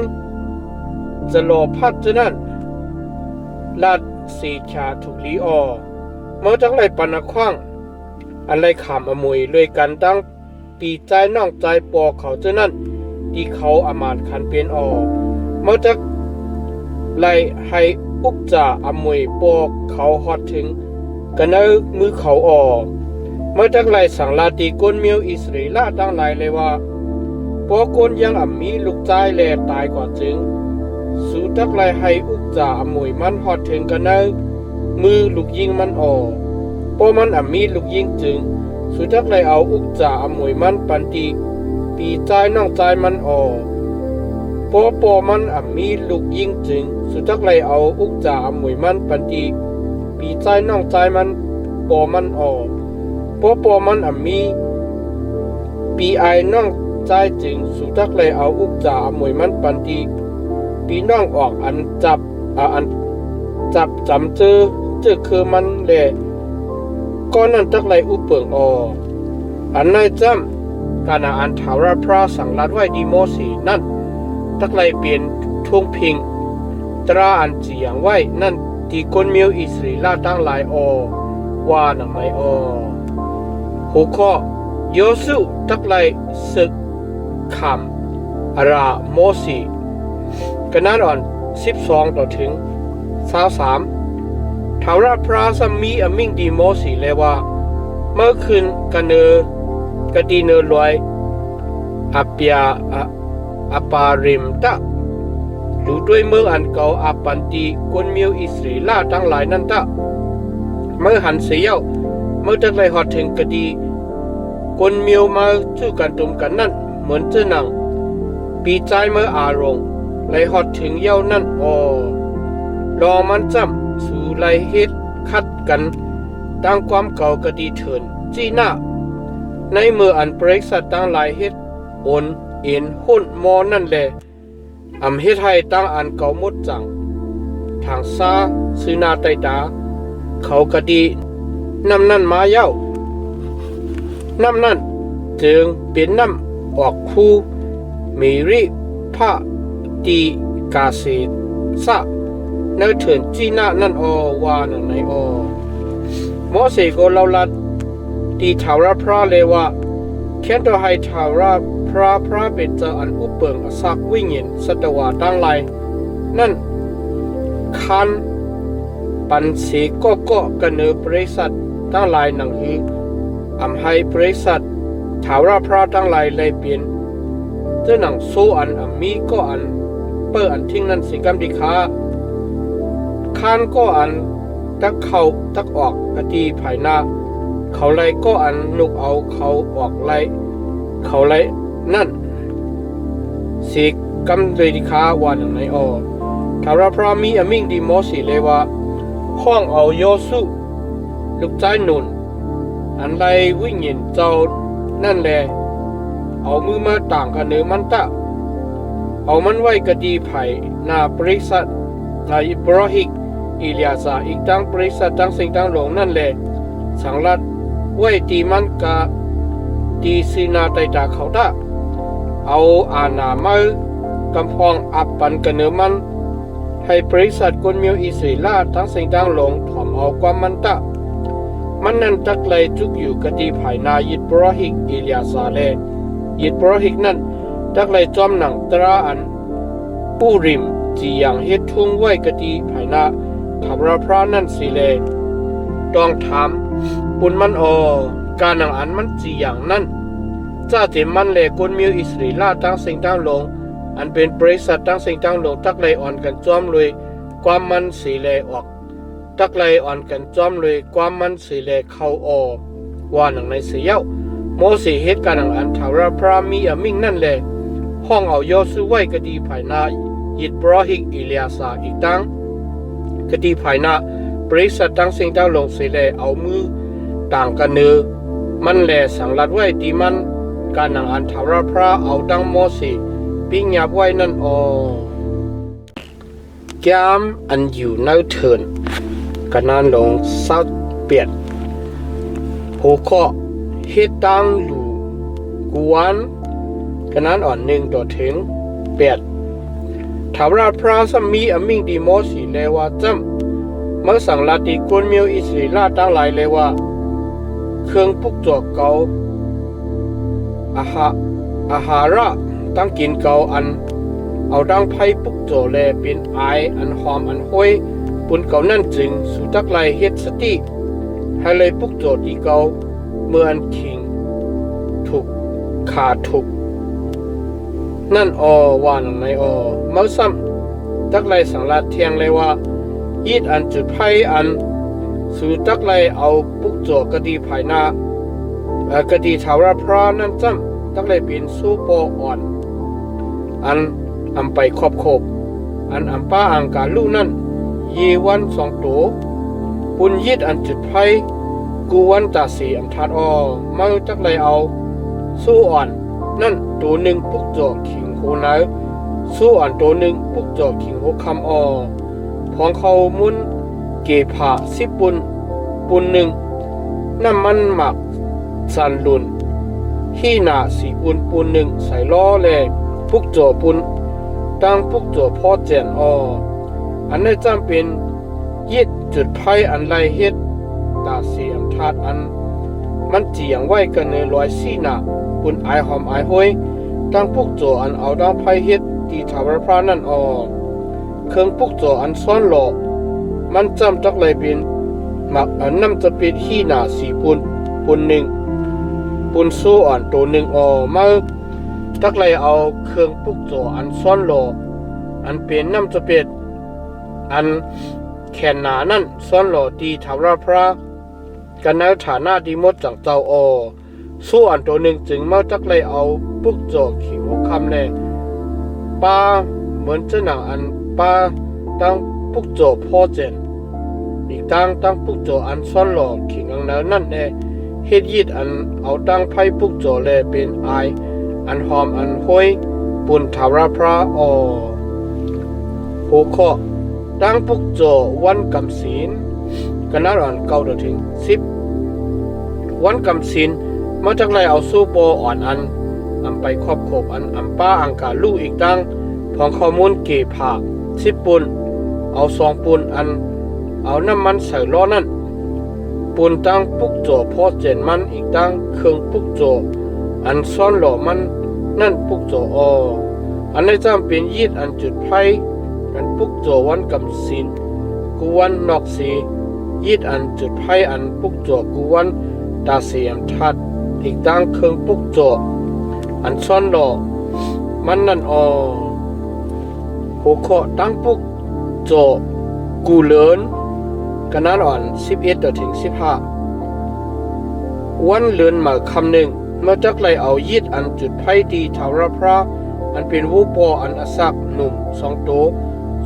จะรอพัดเจ้านั้นลาดสีชาถูกลีเมื่อทั้งไรปันคว้างอะไรขามอมวยเลยกันตั้งปีใจน้องใจปอเขาเจ้านั้นที่เขาอามาตคันเปลี่ยนเมื่อจะไล่ให้อุกจ่าอมวยปอเขาฮอดถึงกันเนอมือเขาเมื่อทั้งไรสั่งลาตีกนเมียวอิสราเอลตั้งหลายเลยว่าปอกนยังมีลูกใจแลตายก่อนจึงสู้ทักไรให้อุกจ่าอมวยมันฮอดถึงกันเนอมือลูกยิงมันปอมันมีลูกยิงจึงสุดทักไรเอาอุกจ่าอมวยมันปันติปีใจน้องใจมันปอมันมีลูกยิงจึงสุดทักไรเอาอุกจ่าอมวยมันปันติปีใจน้องใจมันปอมันปอมันมีปีไอน้องใจจึงสุดทักไรเอาอุกจ่าอมวยมันปันติปีน้องออกอันจับจำเจอคือมันแหละก้อนนั้นตักไรอุเปิงอันในจำการอันถาวรพระสั่งลัดไว้ดีโมสีนั่นตักไรเปลี่ยนทุ่งพิงตราอันเจียงไว้นั่นที่คนเมียวอิสราเอลตั้งหลาย ว่าหนังไหนหัวข้อโยสุตักไลศึกคำอาราโมสีกันนั้นอ่อน12ต่อถึง23ทาวราพระสมีอมิงดีโมสีเลยว่าเมื่อคืนกันเนอกดีเนลอยอาเปียอาปาริมตะดูด้วยเมื่ออันเก่าอาปันตีกวนมิวอิสราเอลทั้งหลายนั่นตะเมื่อหันเสียวเมื่อตักไลหอดถึงกดีกวนมิวมาสู้กันตุมกันนั่นเหมือนเจ้าหนังปีใจเมื่ออารมณ์ไลหอดถึงเย้านั่นรอมันจำสู่ไลเฮ็ดคัดกันตั้งความเก่ากดีเถินจีน่าในเมื่ออันเปรกสัตตั้งหลายเฮ็ดโอนเอ็นหุ่นมอนั่นแหละอำเฮ็ดให้ตั้งอันเก่าหมดจังทางซาซื้อนาไตตาเขากดีน้ำนั่นมาเย้าน้ำนั่นจึงเป็นน้ำออกคู่มีริพระตีกาเสสะเนื้อเถินจีน่านั่นว่าหนังไหนโมเสสก็เล่าลัดตีทาวราพระเลยว่าแค่ตัวให้ทาวราพระเป็นเจ้าอันอุปเปิงอสักวิญญาณสัตวาตั้งไหลนั่นคันปันเสก็กันเนอบริษัทตั้งหลายหนังหืออำให้บริษัททาวราพระตั้งหลายเลยเปลี่ยนเจ้าหนังโซอันมีก็อันเปิดอันทิ้งนั้นสิกรรมดีค้าคันก็อันตักเข้าตักออกกตีภายหน้าเขาไล่ก็อันนุกเอาเขาออกไล่เขาไล่นั่นสิกำเลยดิคาว่าอย่างไรทาราพรามีอมิงดีโมสีเลยว่าห้องเอาโยสุลูกใจหนุนอันไรวิ่งเห็นเจ้านั่นแหละเอามือมาต่างกันเนื้อมันตะเอามันไว้กดีไผ่นาบริษัทนายอิบราฮิมอิเลียซาอีกตั้งบริษัทตั้งสิ่งตั้งหลงนั่นแหละสังลัดไว้ตีมันกาตีซีนาไตตาเขาตะเอาอาณาเมื่อกำพองอับปันกันเนื้อมันให้บริษัทกวนมิวอิสราเอลทั้งสิ่งตั้งหลงถ่อมเอาความมันตะมันนั่นตักไลจุกอยู่กดีภายนายิดบรอฮิกอิเลียซาเลยิดบรอฮิกนั่นตักไลจอมหนังตราอันปูริมจีอย่างเฮ็ดทุ่งไว้กดีภายนาทาวราพระนั่นสิเลต้องถามปุนมันการหนังอันมันจีอย่างนั้นจ้าเจมันเลกวนมิวอิสราเอลตั้งสิ่งตั้งหลงอันเป็นบริษัทตั้งสิ่งตั้งหลงตักไลอ่อนกันจอมเลยความมันสิเลออกตักไลอ่อนกันจอมเลยความมันสิเลเข้าว่าหนังในเสียวโมเสสเหตุการณ์หนังอันทาวราพรามีอมิงนั่นแหละห้องเอาโยสุไว้กดีภายนายิดบรอฮิกอิเลียซาอีกตั้งกดีภายนาบริษัทตั้งสิ่งตั้งหลงสิเลเอามือต่างกันเนื้อมันแหละสังลัดไว้ตีมันการหนังอันทาวราพราเอาตั้งโมเสสปิ้งยับไว้นั่นแก้มอันอยู่ในเถินกันนั้นลงเศร้าเปียดหัวข้อเฮ็ดตังหลูกวนกันนั้นอ่อน1ต่อถึง8ทาวราพระสมีอมิงดีโมสีเลว่าจำเมื่อสั่งลาติกวนมิวอิสราเอลตั้งหลายเลยว่าเครื่องปุกจอกเกาอาหาระตั้งกินเกาอันเอาดังไพ่ปุกโจแลเป็นไออันหอมอันห้อยปุนเกานั่นจึงสู่ตักไลเฮ็ดสติให้เลยปุกโจดีเกาเมื่ออันคิงถูกขาดถูกนั่นว่าหนังในเมื่อซ้ำตักไลสังลาเทียงเลยว่ายีดอันจุดไพ่อันสู่ตักไลเอาปุกโจกดีภายหน้ากดีทาวราพระนั่นจำตักไลเป็นสู้ปออ่อนอันอำไปครอบอันอำป้าอังการลูนั่นเยวัน2ตัวปุนยิดอันจุดไพ่กูวันตาสีอำทัดมาจักเลยเอาสู้อ่อนนั่นตัวหนึ่งปุกจอกขิงโหนายสู้อ่อนตัวหนึ่งปุกจอกขิงโหคำพองเขามุนเกผ่า10ปุนหนึ่งน้ำมันหมักสันลุนขี้หนา4ปุนหนึ่งใส่ล้อแลปุกโจปุนตั้งปุกโจพ่อแจนอันนี้จำเป็นยิดจุดไพ่อันไรเฮ็ด ตาเสียมทาดอันมันเจียงไว้กันในลอยซี่หนาปุนไอหอมไอห้อยตั้งปุกโจอันเอาดังไพเฮ็ดตีถาวรพระนั่นออเครื่องปุกโจอันซ้อนหลอกมันจำจักเลยเป็นหมักอันน้ำจะเป็นขี้หนาสีปุนหนึ่งปุนโซอ่อนตัวหนึ่งออมาจักเลยเอาเครื่องปุกโจอันซ้อนหลอกอันเป็นน้ำจะเป็นอันแขนหนานั่นซ้อนหลอกตีถาวรพระกันในฐานะดีมดจังเจ้าออสู้อันตัวหนึ่งจึงมาจักเลยเอาปุกโจขิงหัวคำเลยป้าเหมือนจะหนังอันป้าตั้งปุกโจพ่อเจนอีกตั้งปุกโจอันซ้อนหลอกขิงอังแล้วนั่นเองเฮ็ดยีดอันเอาตั้งไพ่ปุกโจเลยเป็นไออันหอมอันห้อยปุนถาวรพระออหัวข้อตั้งปุกโจวันกำศีลกันนั้นอ่อนเก้าถึง10วันกำศีลมาจากไรเอาสู้โปอ่อนอันไปครอบครบอันป้าอังกาลูกอีกตั้งพองข้อมูลเก็บผัก10ปุนเอา2ปุนอันเอาน้ำมันใส่ล้อนั่นปุนตั้งปุกโจพอเจนมันอีกตั้งเครื่องปุกโจอันซ้อนหล่อมันนั่นปุกโจออันนี้จำเป็นยีดอันจุดไฟอันปุกโจวันกำศีลกูวันนอกสียีดอันจุดไฟอันปุกโจกูวันตาเสียมทัดอีกตั้งเครื่องปุกโจอันซ้อนหล่อมันนั่นหัวข้อตั้งปุกโจกูเลินกันนั้นอ่อน11ถึง15วันเลินมาคำหนึ่งมาจากไรเอายีดอันจุดไฟตีถาวรพระอันเป็นวูปออันอสักหนุ่ม2ตัว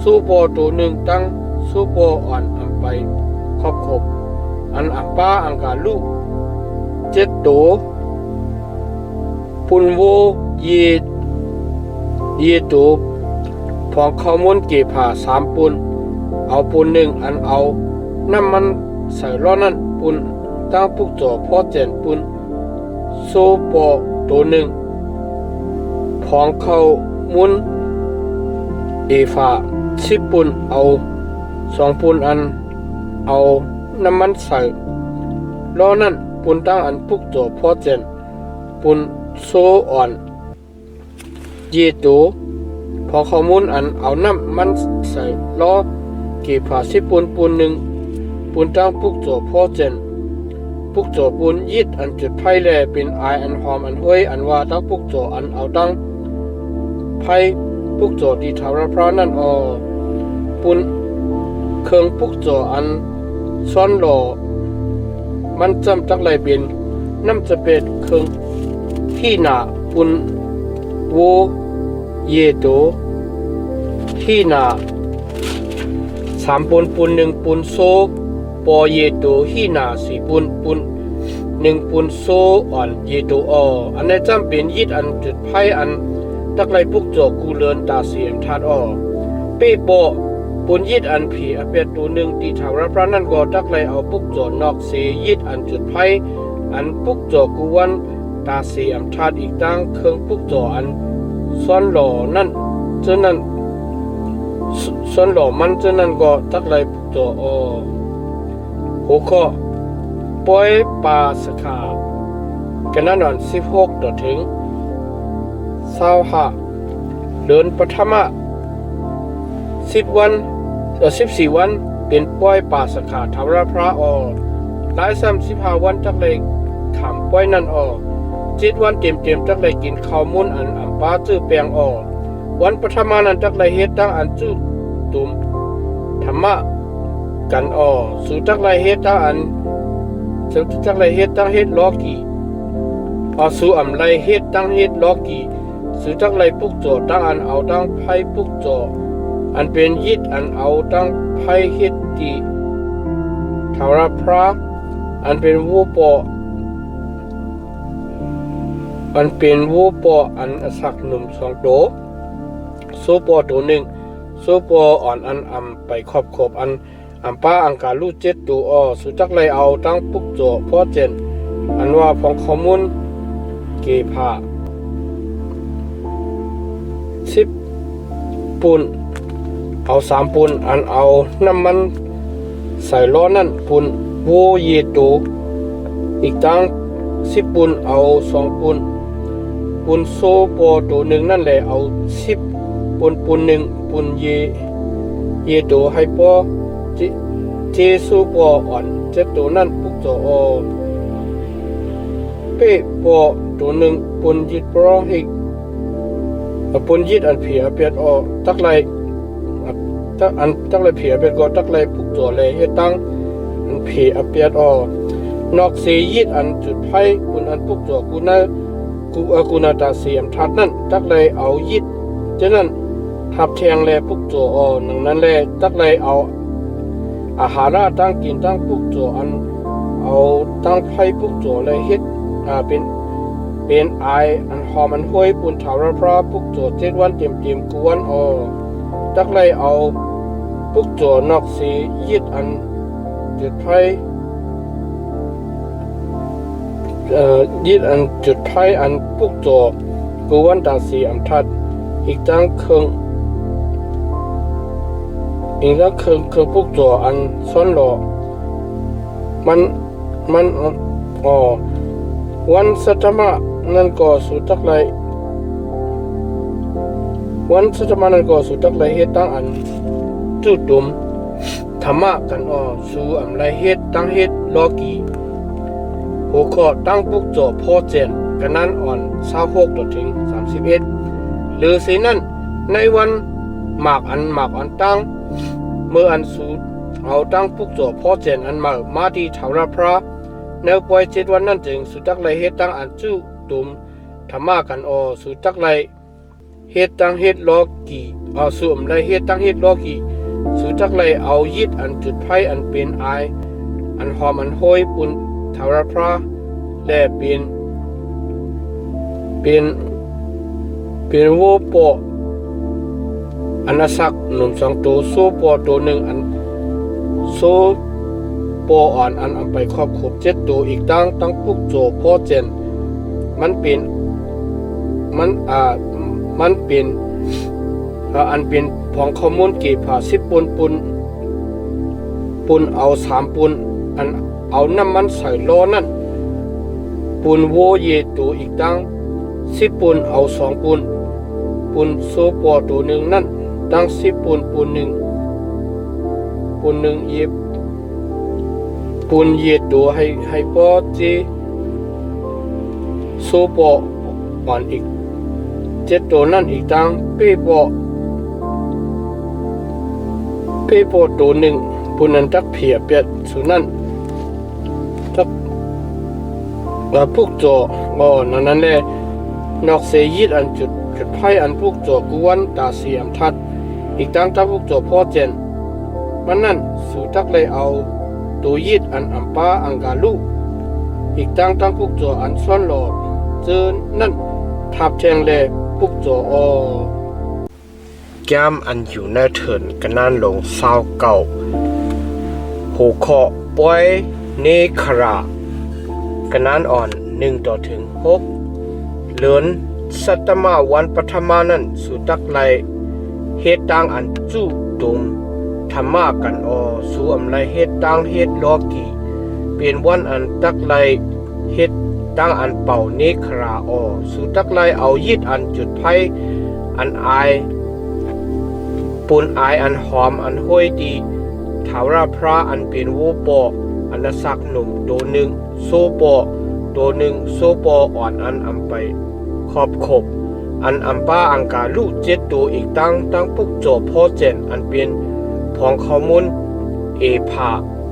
สู้ปอตัวหนึ่งตั้งสู้ปออ่อนไปครอบครบอันป้าอังกาลูก7ตัวปุนโวยีตัวพอข้อมูลเก็บผ่า3ปุนเอาปุนหนึ่งอันเอาน้ำมันใส่ล้อนั่นปุนตั้งปุกโจพอเจนปุนโซปอตัวหนึ่งพองเข้ามุนฟ้า10ปุนเอา2ปุนอันเอาน้ำมันใส่ล้อนั่นปุนตั้งอันปุกโจพอเจนปุนโซอ่อนตัวพอข้อมูลอันเอาน้ำมันใส่ล้อเก็บผ่า10ปุนหนึ่งปุนตั้งปุกโจพอเจนปุกโจปุนยีดอันจุดไพ่แลเป็นไออันหอมอันห้วยอันว่าตั้งปุกโจอันเอาตั้งไพ่ปุกโจดีถาวรพระนั่นปุนเครื่องปุกโจอันซ้อนหล่อมันจำจักไรเป็นน้ำจะเป็นเครื่องที่หนาปุนโวเยโตที่หนา3ปุนหนึ่งปุนโซปอเยโตที่หนา4ปุน1ปุนโซอ่อนเยโตอันนี้จำเป็นยีดอันจุดไพ่อันตักไรปุกโจกูเลินตาเสียมทัดเป้โปปุนยีดอันผีอเปดตัวหนึ่งตีถาวรพระนั่นก็ตักไรเอาปุกโจนอกเสียยีดอันจุดไพ่อันปุกโจกูวันตาเสียมทัดอีกตั้งเครื่องปุกโจอันซ้อนหล่อนั่นเจ้านั่นซ้อนหล่อมันเจ้านั่นก็ตักไรปุกโจหัวข้อปอยปาสขากันนั้นอ่อน16ถึง25เดินปฐมะ10วัน14วันเป็นปอยปาสขาถาวรพระหลาย35วันจักเลยขำปอยนั่น7วันเต็มจักเลยกินข้าวมุนอันป้าจื้อแปลงวันปฐมานั้นจักเลยเฮ็ดตั้งอันจื้อตุมธรรมะกันสู่จักเลยเฮ็ดตั้งอันจักเลยเฮ็ดตั้งเฮ็ดล้อกี่สู่ไรเฮ็ดตั้งเฮ็ดล้อกี่สู่จักเลยปุกโจตั้งอันเอาตั้งไพ่ปุกโจอันเป็นยีดอันเอาตั้งไพ่เฮ็ดตีถาวรพระอันเป็นวูปออันเป็นวูปออันสักหนุ่ม2ตัวโซปอตัวหนึ่งโซปออ่อนอันไปครอบอันป้าอังกาลู7ตัวสุจักเลยเอาตั้งปุกโจพอเจนอันว่าพองข้อมูลเก็บผ้า10ปุนเอา3ปุนอันเอาน้ำมันใส่ล้อนั่นปุน โวเยโตอีกตั้ง10ปุนเอา2ปุนปุนโซปอตัวหนึ่งนั่นแหละเอา10ปุนหนึ่งปุนเยโตให้ปอเจซูปออ่อนเจ็ดตัวนั่นปุกโจอเป้ปอตัวหนึ่งปุนยิดปรองอีกปุนยิดอันเพียเปียดอตักไรตักไรเพียเปียดก็ตักไรปุกโจเลยเฮตั้งอันเพียเปียดอนอกเสียยิดอันจุดไพ่ปุนอันปุกโจกูนาตาเสียมทัดนั่นตักไรเอายิดเจ้านั่นทับแทงแลปุกโจหนึ่งนั้นแลตักไรเอาอาหาระตั้งกินตั้งปุกโจอันเอาตั้งไพ่ปุกโจเลยเฮ็ดเป็นไออันหอมอันห้วยปุ่นถาวรพระปุกโจ7 วันเต็มกวนตักเลยเอาปุกโจนอกสียิดอันจุดไพ่ยิดอันจุดไพ่อันปุกโจกวนตาสีอัมทัดอีกตั้งเครื่องปุกโจอันซ้อนหล่อมันวันสัตมะนั่นก็สุดตักไรวันสัตมะนั่นก็สุดตักไรเฮ็ดตั้งอันจุดดุมธรรมะกันสู่อันไรเฮ็ดตั้งเฮ็ดลอกีหัวข้อตั้งปุกโจพ่อเจนกันนั้นอ่อน26ถึง31หรือสินั้นในวันหมากอันตั้งเมื่ออันสูดเอาตั้งปุกโจพ่อเจนอันมาที่ถาวรพระแนวปล่อย7 วันนั้นจึงสุดตักไรเฮ็ดตั้งอันจุตุมธรรมะกันสุดตักไรเฮ็ดตั้งเฮ็ดลอกีสุ่มไรเฮ็ดตั้งเฮ็ดลอกีสุดตักไรเอายิดอันจุดไพ่อันเป็นไออันหอมอันห้อยปุ่นถาวรพระและเป็นโวโปอันสักหนุ่ม2 ตัวโซปอตัวหนึ่งอันโซปออ่อนอันไปครอบ7 ตัวอีกตั้งปุกโจพ่อเจนมันเป็นอันเป็นของข้อมูลเก็บ10 ปุนเอา3 ปุนอันเอาน้ำมันใส่ล้อนั่นปุนโวเยตัวอีกตั้ง10 ปุนเอา2 ปุนโซปอตัวหนึ่งนั่นตั้ง10 ปุนหนึ่งเยปุนเยตัวให้ปอเจโซปออ่อนอีก7 ตัวนั่นอีกตั้งเป้ปอตัวหนึ่งปุนนั้นตักเพียเปียดสุนั่นตักปุกโจนั่นแหละนอกเสียยิดอันจุดไพ่อันปุกโจกวนตาเสียมทัดอีกตั้งปุกโจพ่อเจนมันนั่นสู่ตักเลยเอาตัวยิดอันอัมปาอังกาลูอีกตั้งปุกโจอันซ้อนหลอดเจอนั่นทับแทงเลยปุกโจแก้มอันอยู่ในเถินกันนั่นลง29หัวข้อปอยเนครากันนั่นอ่อน1 ถึง 6เลือนสัตมาวันปฐมานั้นสุตักไลเฮ็ดตังอันจุตุมธรรมะกันสู่อำไลเฮ็ดตังเฮ็ดลอกีเป็นวันอันตักไลเฮ็ดตังอันเป่าเนคราสู่ตักไลเอายิดอันจุดไพ่อันอายปุนอายอันหอมอันห้อยดีถาวรพระอันเป็นโวปออันสักหนุ่มตัวหนึ่งโซปอตัวหนึ่งโซปออ่อนอันไปขบอันอัมป้าอังกาลู7 ตัวอีกตั้งปุกโจพ่อเจนอันเป็นพองข้อมูลเอผา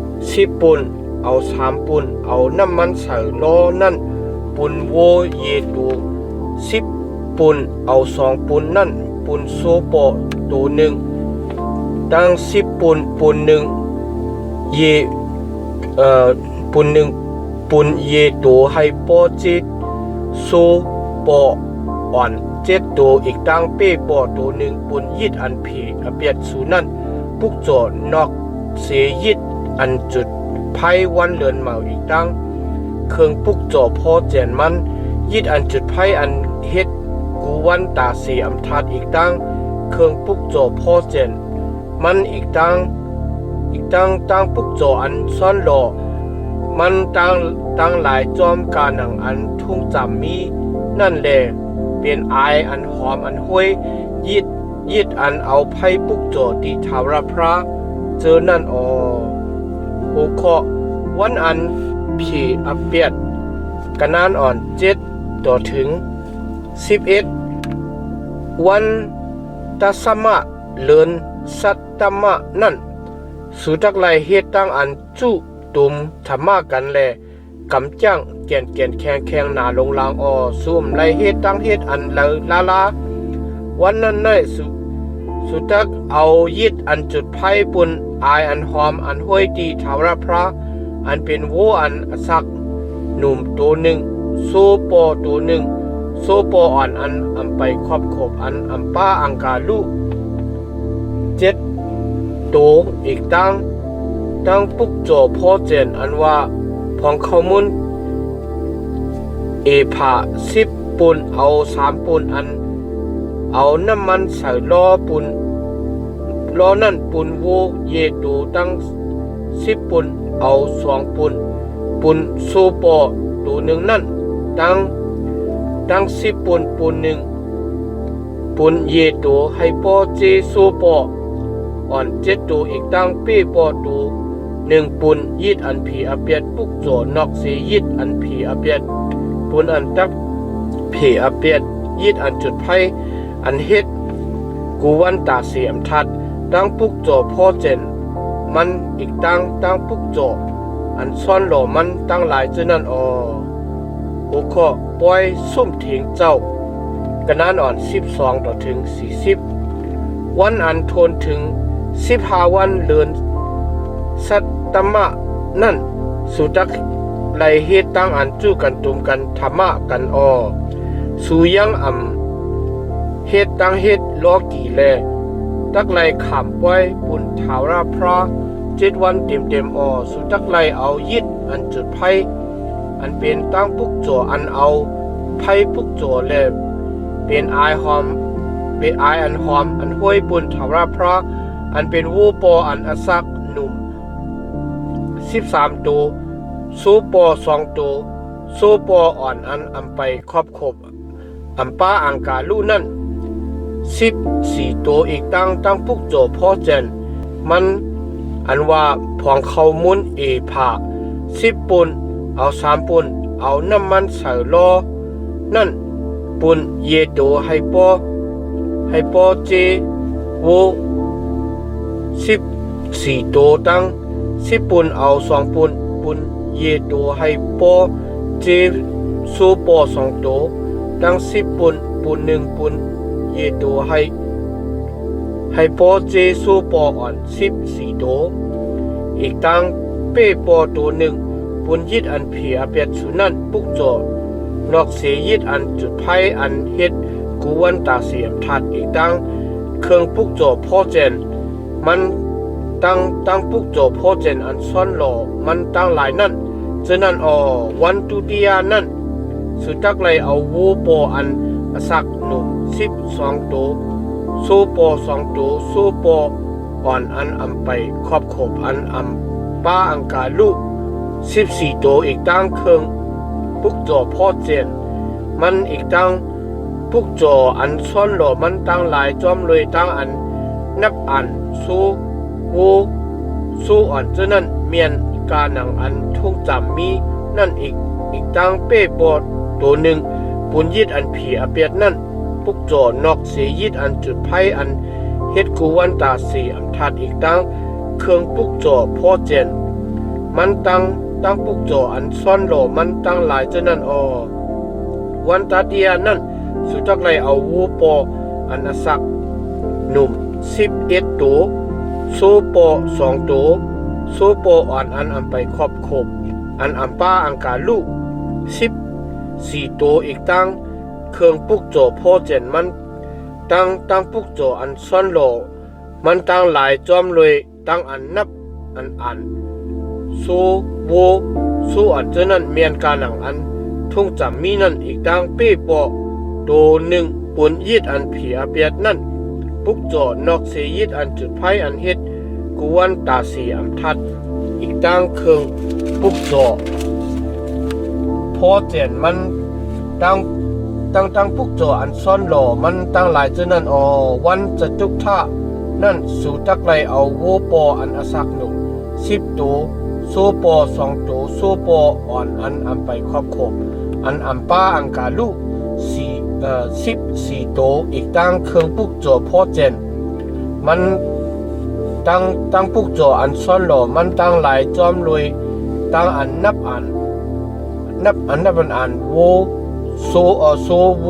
10 ปุนเอา3 ปุนเอาน้ำมันใส่ล้อนั่นปุนโวเยตัว10 ปุนเอา2 ปุนนั่นปุนโซปอตัวหนึ่งตั้ง10 ปุนหนึ่งเยปุนเยตัวให้ปอจิตโซปออ่อน7 ตัวอีกตั้งเป้ปอตัวหนึ่งปุนยิดอันเปียดสูนั่นปุกโจนอกเสยิดอันจุดไพ่วันเลือนเมาอีกตั้งเครื่องปุกโจพ่อเจนมันยิดอันจุดไพ่อันเฮ็ดกูวันตาเสียมทัดอีกตั้งเครื่องปุกโจพ่อเจนมันอีกตั้งปุกโจอันซ่อนหล่อ มันตั้งหลายจอมกาหนังอันทุ่งจำมีนั่นแหละเป็นอายอันหอมอันห้วยยิดอันเอาไพ่ปุกโจตีทาวรพระเจอนั่นหัวข้อวันอันผีอเปียดกันนานอ่อน7ต่อถึง11วันตัสมะเลินสัตตมะนั่นสุทักไลเฮ็ดตั้งอันจุตุมธรรมะกันแลกำจังแก่นแข็งหนาลงลางซุ่มไลเฮ็ดตั้งเฮ็ดอันลาวันนั้นได้สุทักเอายิดอันจุดไพ่ปุ่นอายอันหอมอันห้วยตีทาวรพระอันเป็นวัวอันสักหนุ่มตัวหนึ่งโซโปตัวหนึ่งโซโปอ่อนอันไปครอบขบอันป้าอังกาลู7ตัวอีกตั้งปุกโจพ่อเจนอันว่าพองข้ามุนเอผา10ปุ่นเอา3ปุ่นอันเอาน้ำมันใส่ล้อปุ่นล้อนั่นปุ่นโวเยตูตั้ง10ปุ่นเอา2ปุ่นโซโปตัวหนึ่งนั่นตั้ง10ปุ่นหนึ่งปุ่นเยตูให้ปอเจโซโปอ่อน7ตัวอีกตั้งเป้ปอตัว1ปุ่นยิดอันผีอาเปียดปุกโจนอกเสียยิดอันผีอาเปียดปุ่นอันตักผีอาเปียดยิดอันจุดไพ่อันเฮ็ดกูวันตาเสียมทัดตั้งปุกโจพ่อเจนมันอีกตั้งปุกโจอันซ่อนหล่อมันตั้งหลายเจนั่นหัวข้อปล่อยซุ่มถิงเจ้ากันนั้นอ่อน12ต่อถึง40วันอันทนถึง15วันเลือนสัตตมะนั่นสุตักไลเฮ็ดตั้งอันจู้กันตุมกันธรรมะกันสูยังเฮ็ดตั้งเฮ็ดลอกี่แลตักไลขามป้อยปุ่นทาวราพระ7วันเต็มสุตักไลเอายิดอันจุดไพ่อันเป็นตั้งปุกโจอันเอาไพ่ปุกโจแลเป็นอายอันหอมอันห้วยปุ่นทาวราพระอันเป็นวูปออันอสักหนุ่ม13ตัวโซปอ2ตัวโซปออ่อนอันไปครอบขบอัมป้าอังกาลูนั่น14ตัวอีกตั้งปุกโจพ่อเจนมันอันว่าพองเขามุนเอผา10ปุ่นเอา3ปุ่นเอาน้ำมันใส่ล้อนั่นปุ่นเยโตให้ปอเจโว14ตัวตั้ง10ปุ่นเอา2ปุ่นเยโตให้ปอเจโซปอ2ตัวตั้ง10ปุ่น1ปุ่นเยโตให้ปอเจโซปออ่อน14ตัวอีกตั้งเป้ปอตัวหนึ่งปุ่นยิดอันเพียเปียดสุนันปุกโจนอกเสียยิดอันจุดไพ่อันเฮ็ดกูวันตาเสียมทัดอีกตั้งเครื่องปุกโจพ่อเจนมันตั้งปุกโจพ่อเจนอันซ่อนหล่อมันตั้งหลายนั่นเจนั้นวันตุติยานั่นสุตักไลเอาวูปออันสักหนุ่ม12ตัวโซปอ2ตัวโซปออ่อนอันไปครอบขบอันป้าอังกาลู14ตัวอีกตั้งเครื่องปุกโจพ่อเจนมันอีกตั้งปุกโจอันซ่อนหล่อมันตั้งหลายจอมเลยตั้งอันนับอันสู้อ่อนเจนั้นเมียนกาหนังอันทุ่งจำมีนั่นอีกตั้งเป้ปอตัวหนึ่งปุ่นยิดอันผีอาเปียดนั่นปุกโจนอกเสียยิดอันจุดไพ่อันเฮ็ดกูวันตาสีอันทัดอีกตั้งเครื่องปุกโจพ่อเจนมันตั้งปุกโจอันซ่อนหล่อมันตั้งหลายเจนั้นวันตาเดียนั่นสุจักไลเอาวูปออันสักหนุ่ม11ตัวโซปอ2ตัวโซปออ่อนอันไปครอบขบอัมป้าอังกาลู14ตัวอีกตั้งเครื่องปุกโจพ่อเจนมันตั้งปุกโจอันซ่อนหล่อมันตั้งหลายจอมเลยตั้งอันนับอันโซโวสู้อันเจนั้นเมียนกาหนังอันทุ่งจำมีนั่นอีกตั้งเป้ปอตัวหนึ่งปุ่นยิดอันผีอาเปียดนั่นปุกโจนอกเสียยิดอันจุดไพ่อันเฮ็ดกวนตาสีอัมทัดอีก ตั้งเครื่องปุกจ่อพอเจนมันตั้งปุกจ่ออันซ่อนหล่อมันตั้งหลายเจนั่นวันจะจุกท่านั่นสู่ตักไรเอาโวปออันอสักหนุ่ม10ตัวโซปอ2ตัวโซปออ่อนอันไปครอบครบอันป้าอังกาลู14ตัวอีกตั้งเครื่องปุกจ่อพอเจนมันตั้งปุกจ่ออันซ่อนหล่อมันตั้งหลายจอมรวยตั้งอันนับโวโซโว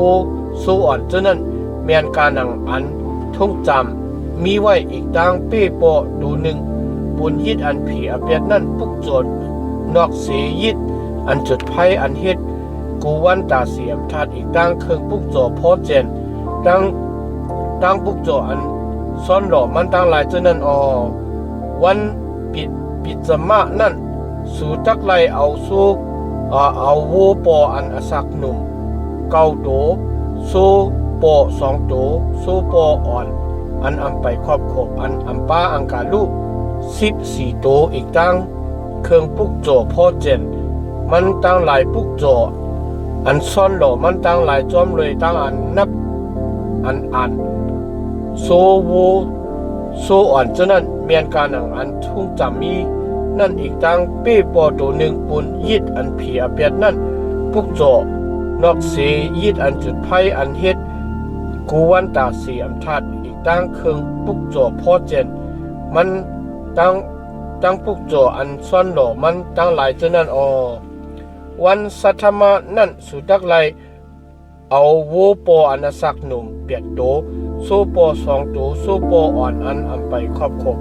โซอ่อนเจนั้นเมียนการหนังอันท่องจำมีไว้อีกตั้งเป้ปอดูหนึ่งบุญยิดอันผีอเปียดนั่นปุกโจดนอกเสียยิดอันจุดไพ่อันเฮ็ดกูวันตาเสียมทัดอีกตั้งเครื่องปุกโจพอเจนตั้งปุกโจอันซ่อนหล่อมันตั้งหลายเจนั้นวันปิดสมานั่นสู่ตักไลเอาสู้เอาโวปออันอสักหนุ่ม9ตัวโซปอ2ตัวโซปออ่อนอันไปครอบครบอันป้าอังกาลู14ตัวอีกตั้งเครื่องปุกโจพอเจนมันตั้งหลายปุกโจอันซ่อนหล่อมันตั้งหลายจอมเลยตั้งอันนับอันโซโวโซอ่อนเจนั้นเมียนการหนังอันทุ่งจำมีนั่นอีกตั้งเป้ปอตัวหนึ่งปุนยิดอันผีอเปียดนั่นปุกโจนอกเสียยิดอันจุดไพ่อันเฮ็ดกูวันตาเสียมทัดอีกตั้งเครื่องปุกโจพอเจนมันตั้งปุกโจอันซ่อนหล่อมันตั้งหลายเจนั้นวันสัทธมานั่นสุดักไลเอาโวปออันสักหนุ่มเปียดโตโซปอ2ตัวโซปออ่อนอันไปครอบครบ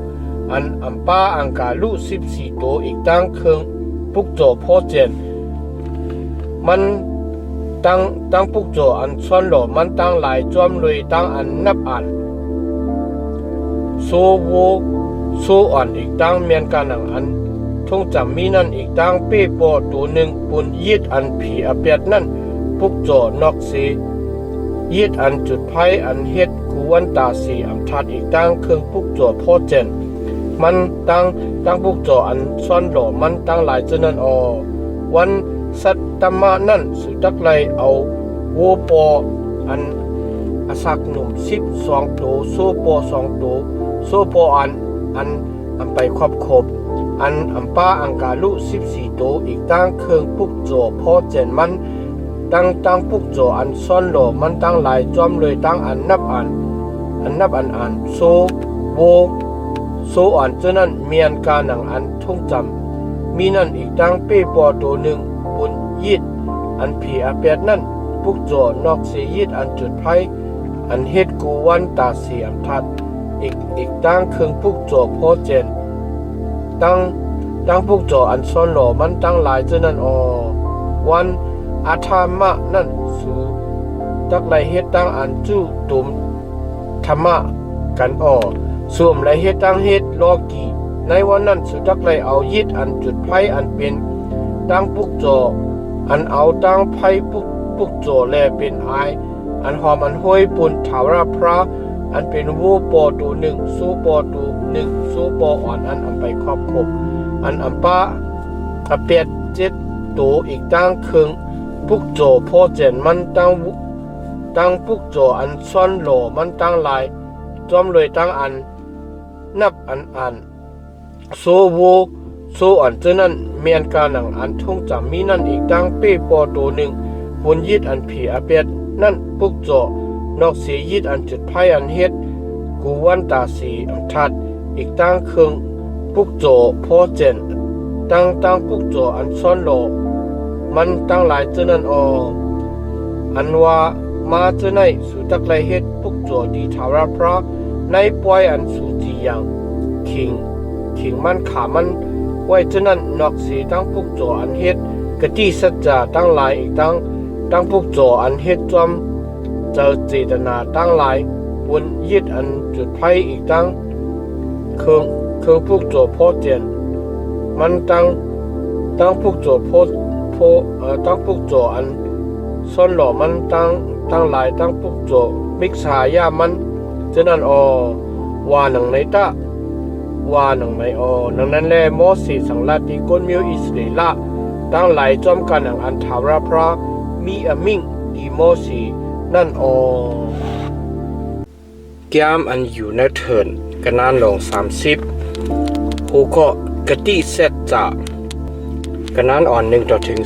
อันป้าอังกาลู14ตัวอีกตั้งเครื่องปุกโจพอเจนมันตั้งปุกโจอันซ่อนหล่อมันตั้งหลายจอมเลยตั้งอันนับอันโซโวโซอ่อนอีกตั้งเมียนการหนังอันท่องจำมีนั่นอีกตั้งเป้ปอตัวหนึ่งปุนยิดอันผีอเปียดนั่นปุกโจนอกเสียยิดอันจุดไพ่อันเฮ็ดกูวันตาสีอันทัดอีกตั้งเครื่องปุกโจพอเจนมันตั้งปุกโจอันซ่อนหล่อมันตั้งหลายเจนั้นวันสัตตมานั่นสุดักไลเอาโวปออันอสักหนุ่ม12ตัวโซปอ2ตัวโซปออันไปครอบครบอันป้าอังกาลุ14ตัวอีกตั้งเครื่องปุกโจพอเจนมันตั้งปุกโจอันซ่อนหล่อมันตั้งหลายจอมเลยตั้งอันนับอันโซโวโซอ่อนเจนั้นเมียนการหนังอันท่องจำมีนั่นอีกตั้งเป้ปอตัวหนึ่งปุนยิดอันผีอาเปียดนั่นปุกโจนอกเสียยิดอันจุดไพ่อันเฮ็ดกูวันตาเสียมทัดอีกตั้งเครื่องปุกโจพอเจนตั้งปุกโจอันซ่อนหล่อมันตั้งหลายเจนั้นวันอาธามะนั่นสู่ตักไรเฮ็ดตั้งอันจู้ตุมธรรมะกันสวมไรเฮ็ดตั้งเฮ็ดลอกีในวันนั้นสุดักไรเอายิดอันจุดไพ่อันเป็นตั้งปุกโจอันเอาตั้งไพ่ปุกโจแลเป็นไออันหอมอันห้อยปุ่นถาวรพระอันเป็นวูปอตัวหนึ่งสู้ปอตัวหนึ่งสู้ปออ่อนอันไปครอบครบอันป้าอเปียด7ตัวอีกตั้งเครื่องปุกโจพอเจนมันตั้งปุกโจอันซ่อนหล่อมันตั้งหลายจอมเลยตั้งอันนับอันโซโวโซอ่อนเจนั้นเมียนการหนังอันท่องจำมีนั่นอีกตั้งเป้ปอตัวหนึ่งบนยิดอันผีอาเปียดนั่นปุกโจนอกเสียยิดอันจุดไพ่อันเฮ็ดกูวันตาสีอันทัดอีกตั้งเครื่องปุกโจพอเจนตั้งปุกโจอันซ่อนหล่อมันตั้งหลายเจนั้นอันว่ามาเจไหนสุดักไรเฮ็ดปุกโจดีทาวรพระในปอยอันสุจียังขิงมันขามันไว้เจนั้นนอกสีตั้งปุกโจอันเฮ็ดกะที่สัจจะตั้งหลายอีกตั้งปุกโจอันเฮ็ดจอมเจอเจตนาตั้งหลายบนยิดอันจุดไพ่อีกตั้งเครื่องปุกโจพอเจนมันตั้งปุกโจตั้งปุกโจอันซ่อนหล่อมันตั้งหลายตั้งปุกโจมิกษายามันเจนั้นว่าหนังในตะ ว่าหนังในนังนั้นแลโมเสสสังลัดที่ก้นมิวอิสราเอลตั้งหลายจอมกันอันทาวราพระมีอมิงดีโมเสนั่นแกมอันอยู่ในเถินกันนานลง30หูก็กะติเซตจะกันนานอ่อน1ต่อถึง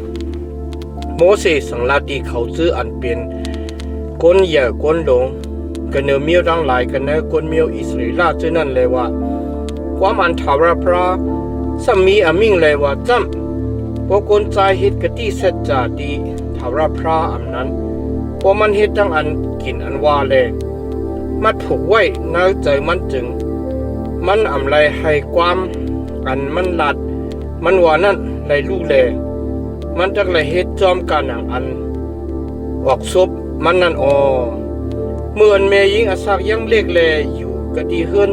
16โมเสสสังลัดที่เขาซื้ออันเป็นก้นเหย่ก้นหลงกันเนมิวตั้งหลายกันเนก้นมิวอิสราเอลเจ้านั่นเลยว่าความอันทาวราพระสามีอมิงเลยว่าจำพวกคนใจเฮ็ดกะติเซตจะดีทาวราพระอันนั้นพวกมันเฮ็ดตั้งอันกินอันว่าเลยมัดผูกไว้ในใจมันจึงมันอำไรให้ความอันมันหลัดมันว่านั่นไรรู้แลมันจักไรเฮ็ดจอมกันอันออกซบมันนั่นเมื่อแม่ยิงอาศักยังเล็กแลอยู่กะดีเฮือน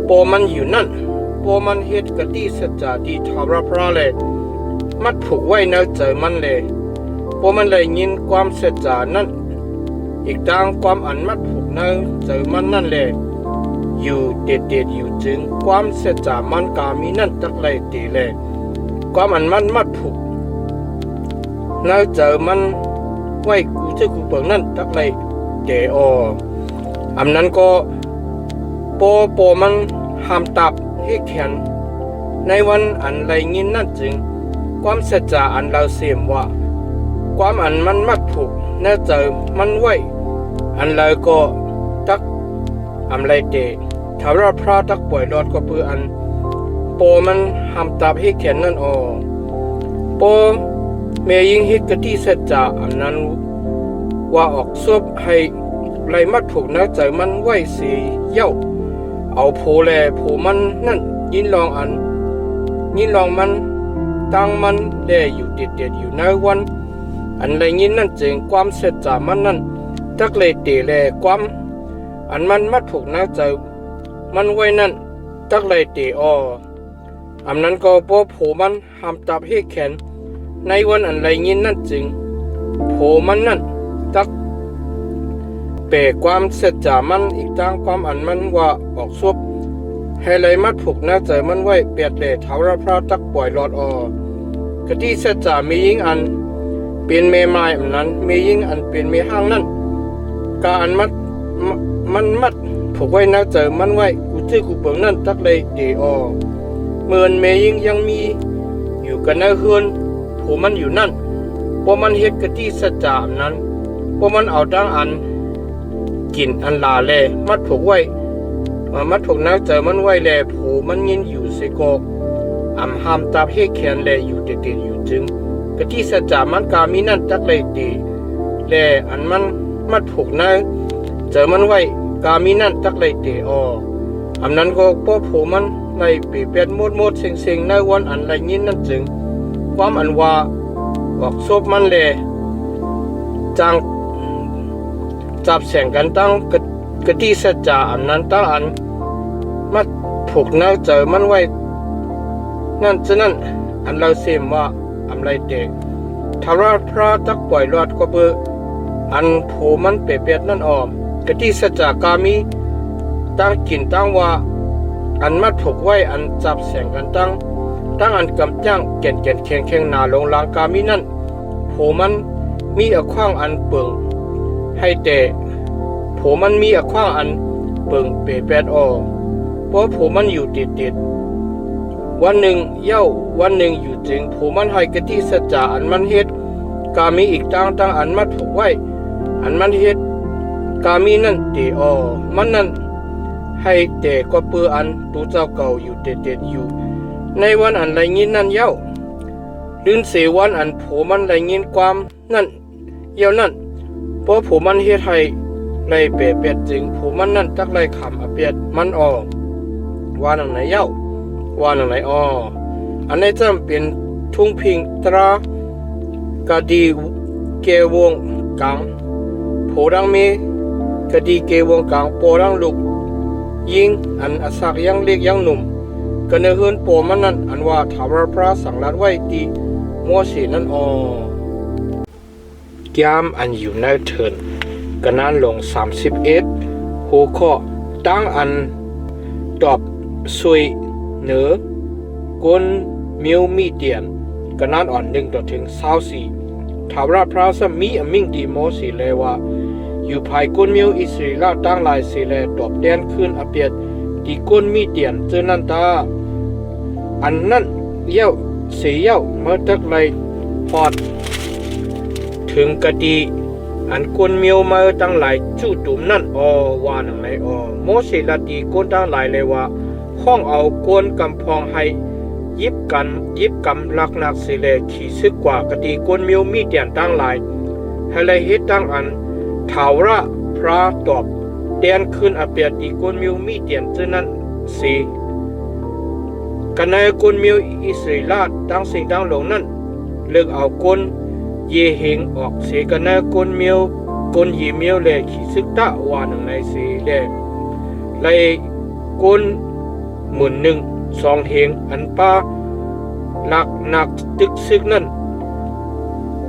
ปอมันอยู่นั่นปอมันเฮ็ดกะดีสัจจะดีทาวราพระเลยมัดผูกไว้ในใจมันเลยปอมันเลยยินความสัจจะนั่นอีกทางความอันมัดผูกในใจมันนั่นเลยอยู่เด็ดอยู่จึงความสัจจะมันกามีนั่นจักไรตีเลยความอันมันมัดผูกในใจมันไว้กูจะกูเปิงนั่นจักไรเดอันนั้นก็ปอมันห้ามตับให้แขนในวันอันไรยินนั่นจึงความสัจจะอันเราเสียมว่าความอันมันมัดผูกแน่ใจมันไว้อันไรก็ตักอันไรเดถ้าเราพระตักปล่อยรอดก็เพื่ออันปอมันห้ามตับให้แขนนั่นปอเมยิงฮิตกะที่สัจจะอันนั้นว่าออกซบให้ไรมัดผูกนะใจมันไว้เสียเย้าเอาโผแลโผมันนั่นยินลองมันตั้งมันแลอยู่เด็ดอยู่ในวันอันไรยินนั่นจึงความเสร็จจากมันนั่นตักเลยเตแลความอันมันมัดผูกนะใจมันไว้นั่นตักเลยเตอันนั้นก็พอโผมันห้ามตับให้แขนในวันอันไรยินนั่นจึงโผมันนั่นตักเปรความเสร็จจากมันอีกทางความอันมันว่าออกซบให้ไรมัดผูกหน้าใจมันไว้เปียดเลยเท้าราพระตักปล่อยหลอดกะที่เสร็จจากมียิงอันเป็นเมไม้อันนั้นมียิงอันเป็นเมห้างนั่นกาอันมันมัดผูกไว้หน้าใจมันไว้กูชื่อกูเปิงนั่นตักเลยเดเมื่อเมยิงยังมีอยู่กันในเฮือนผูมันอยู่นั่นพอมันเฮ็ดกะที่เสร็จจากนั้นพอมันเอาดังอันกินอันลาแลมัดผูกไว้มัดผูกนักเจอมันไว้แลผูมันยินอยู่เสกห้ามตับให้แขนแลอยู่เด็ดอยู่จึงกะที่สัจจามันกามีนั่นจักเลยตีแลอันมันมัดผูกนักเจอมันไว้กามีนั่นจักเลยตีอันนั้นก็พอผูมันในปีเป็ดมดเซ็งในวันอันไรยินนั่นจึงความอันว่าออกซบมันแลจังจับแสงกันตั้งกะที่สัจจะอันนั้นตั้งอันมัดผูกนักเจอมันไว้นั่นฉะนั้นอันเราเสียมว่าอันไรเด็กทาราพระตักปล่อยรอดก็เพื่ออันโผมันเปียดนั่นกะที่สัจจะกามีตั้งกินตั้งว่าอันมัดผูกไว้อันจับแสงกันตั้งอันกำจ้างแก่นแข็งหนาลงลางกามีนั่นโผมันมีอขว้างอันเปิงให้แต่โผมันมีอขว้างอันเปิงเปแปดเพราะโผมันอยู่ติดวันหนึ่งเย้าวันหนึ่งอยู่จึงโผมันให้กะที่สัจจะอันมันเฮ็ดกามีอีกตั้งอันมัดผูกไว้อันมันเฮ็ดกามีนั่นเตมันนั่นให้แต่ก็เปื้ออันตูเจ้าเก่าอยู่เด็ดอยู่ในวันอันไรยินนั่นเย้าลื่นเสวันอันโผมันไรยินความนั่นเย้านั่นเพราะผมมันเฮ็ดให้ไรเปียดจึงผมมันนั่นตักไรขำเปียดมันว่าหนังไหนเย้าว่าหนังไหนอันนี้จำเป็นทุ่งพิงตรากะดีเกวงกลางโผดังเมกะดีเกวงกลางโปดังลูกยิงอันอสักยังเล็กยังหนุ่มกันเฮือนโปมันนั่นอันว่าทาวรพระสังรัดไว้ตีโมเสนั่นแก้มอันอยู่ในเถินกันนั้นลง31หัวข้อตั้งอันตอบ สวยเหนือกวนมิวมีเดียนกันนั้นอ่อน1 ต่อถึง24ถาวรพระสมีอมิงดีโมสีเลว่าอยู่ภายกวนมิวอิสราเอลตั้งหลายสีเลตอบแดนขึ้นอเปียดดีกวนมีเดียนเจนันตาอันนั้นเย้าเสียเย้าเมื่อตักไรพอดถึงกะดีอันกวนมิวมาตั้งหลายจู่ตุ่มนั่นว่าหนังไหนโมสีละดีกวนตั้งหลายเลยว่าห้องเอากวนกำพองให้ยิบกำลักนักสิเลขี่ซึกกว่ากะดีกวนมิวมีเดียนตั้งหลายให้เลยเฮ็ดตั้งอันถาวรพระตอบเตียนขึ้นอเปียดีกวนมิวมีเดียนเจนั้นสีกันในกวนมิวอิสราเอลตั้งสิ่งตั้งหลงนั้นเลือกเอากวนเยเฮงออกเสียกันในกวนมิวกวนยีมิวเลยขี่ซึกตะว่าหนังในสีเลยกวนหมุน2 เฮงอันป้าหนักตึกซึกนั้น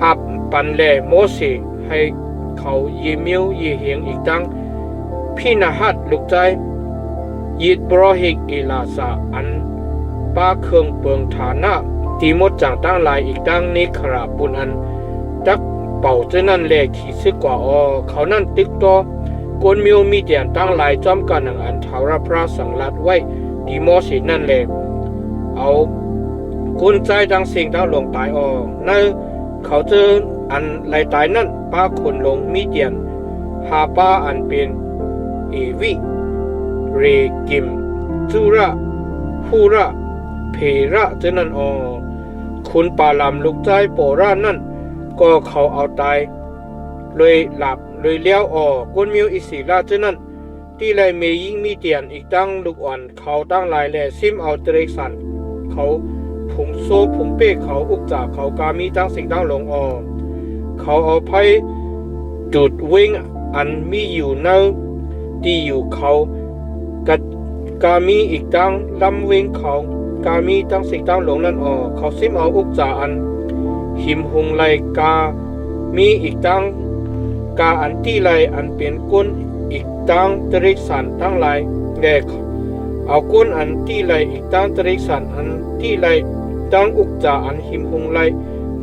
อับปันแลโมเสให้เขายีมิวยีเฮงอีกตั้งพี่นาฮัดลูกใจยิดบรอฮิกอิลาซาอันป้าเครื่องเปิงฐานะตีมดจังตั้งหลายอีกตั้งนี้ขราปุนอันจักเป่าเจนั่นแลขี่ซึกกว่าเขานั่นตึกต่อกวนมิวมีเดียนตั้งหลายจอมกันอันทาวรพระสังลัดไว้ดีโมสินั่นแหละเอากุญใจดังสิ่งดาวลงตายนั่นเขาเจออันไหลตายนั่นป้าคนลงมีเดียนหาป้าอันเป็นเอวิเรกิมจูระฮูระเพระเจนั่นคุณปาลำลูกใจโปรานั่นก็เขาเอาตายเลยหลับเลยเลี้ยวกุนมิวอิสิลาเจนั่นที่ไรเมยิงมีเตียนอีกตั้งลูกอ่อนเขาตั้งหลายแหล่ซิมเอาเตรกสันเขาผงโซผงเป้เขาอุกจากเขากามีตั้งสิ่งตั้งหลงเขาเอาไพ่จุดวิ่งอันมีอยู่เนื้อที่อยู่เขากามีอีกตั้งลำวิ่งเขากามีตั้งสิ่งตั้งหลงนั่นเขาซิมเอาอุกจากอันหิมหงไลกามีอีกตั้งกาอันที่ไรอันเป็นก้นอีกตั้งตริกสันตั้งหลายแก่เอาก้นอันที่ไรอีกตั้งตริกสันอันที่ไรตั้งอุกจาอันหิมหงไล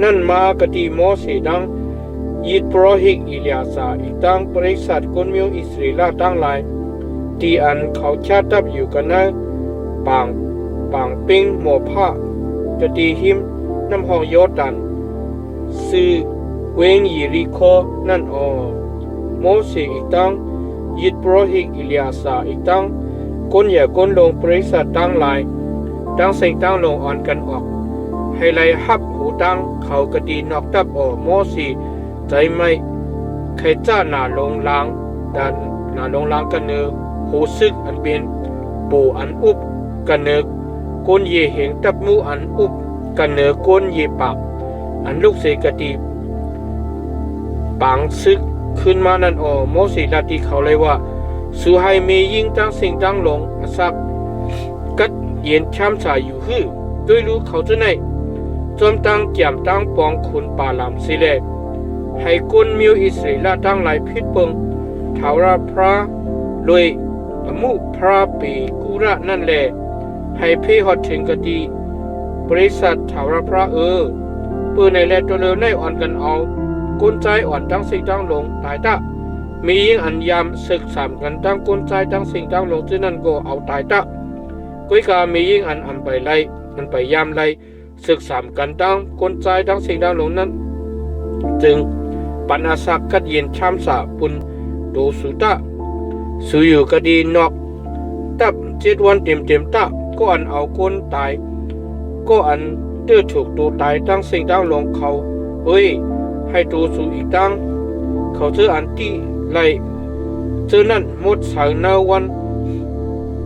นั่นมากติโมเสดังยิดโปรหิกอิเลียสาอีกตั้งบริษัทก้นมิวอิสราเอลตั้งหลายที่อันเขาชาตับอยู่กันนะปางปิงหมอผ้าจะตีหิมน้ำหองโยดันซื้อเวงยิริโคนั่นโมเสอีกตั้งยิดโปรหิกอิเลียสาอีกตั้งก้นใหญ่ก้นลงบริษัทตั้งหลายตั้งสิ่งตั้งลงอ่อนกันออกให้ไล่ฮับหูตั้งเขากระดีนอกตับโมเสใจไม่ใครจ้าหนาลงล้างดันหนาลงล้างกันเนื้อหูซึกอันเป็นปูอันอุบกันเนื้อก้นเยเหงตับมูอันอุบกันเนื้อก้นเยปากอันลูกเสกดีปังซึกขึ้นมานั่นโมเสลาดีเขาเลยว่าสุให้เมยิงตั้งสิ่งตั้งลงสักกัดเย็นช้ำสายอยู่ฮื้อด้วยรู้เขาจะไหนจอมตั้งแจ่มตั้งปองคุณปาลามสิเลให้กุนมิวอิสราเอลตั้งหลายพิษเปิงทาวราพระลอยมุพระปีกุระนั่นแหละให้เพ่หอดถึงกดีบริษัททาวราพระปืนในแลตัวเลือในอ่อนกันเอากุนใจอ่อนตั้งสิ่งตั้งลงตายตะมียิ่งอันยามศึกสามกันตั้งกุนใจตั้งสิ่งตั้งลงที่นั่นก็เอาตายตะกุยกามียิ่งอันไปไล่มันไปยามไล่ศึกสามกันตั้งกุนใจตั้งสิ่งตั้งลงนั้นจึงปัญหาสักกัดเย็นช้ำสาปุนโดสุตะสุอยู่กดีนอกตับ7 วันเต็มตะก็อันเอาคนตายก็อันเตื้อถูกตัวตายตั้งสิ่งตั้งลงเขาให้ตัวสู่อีกตั้งเขาเจออันที่ไล่เจอนั่นหมดสายนาวัน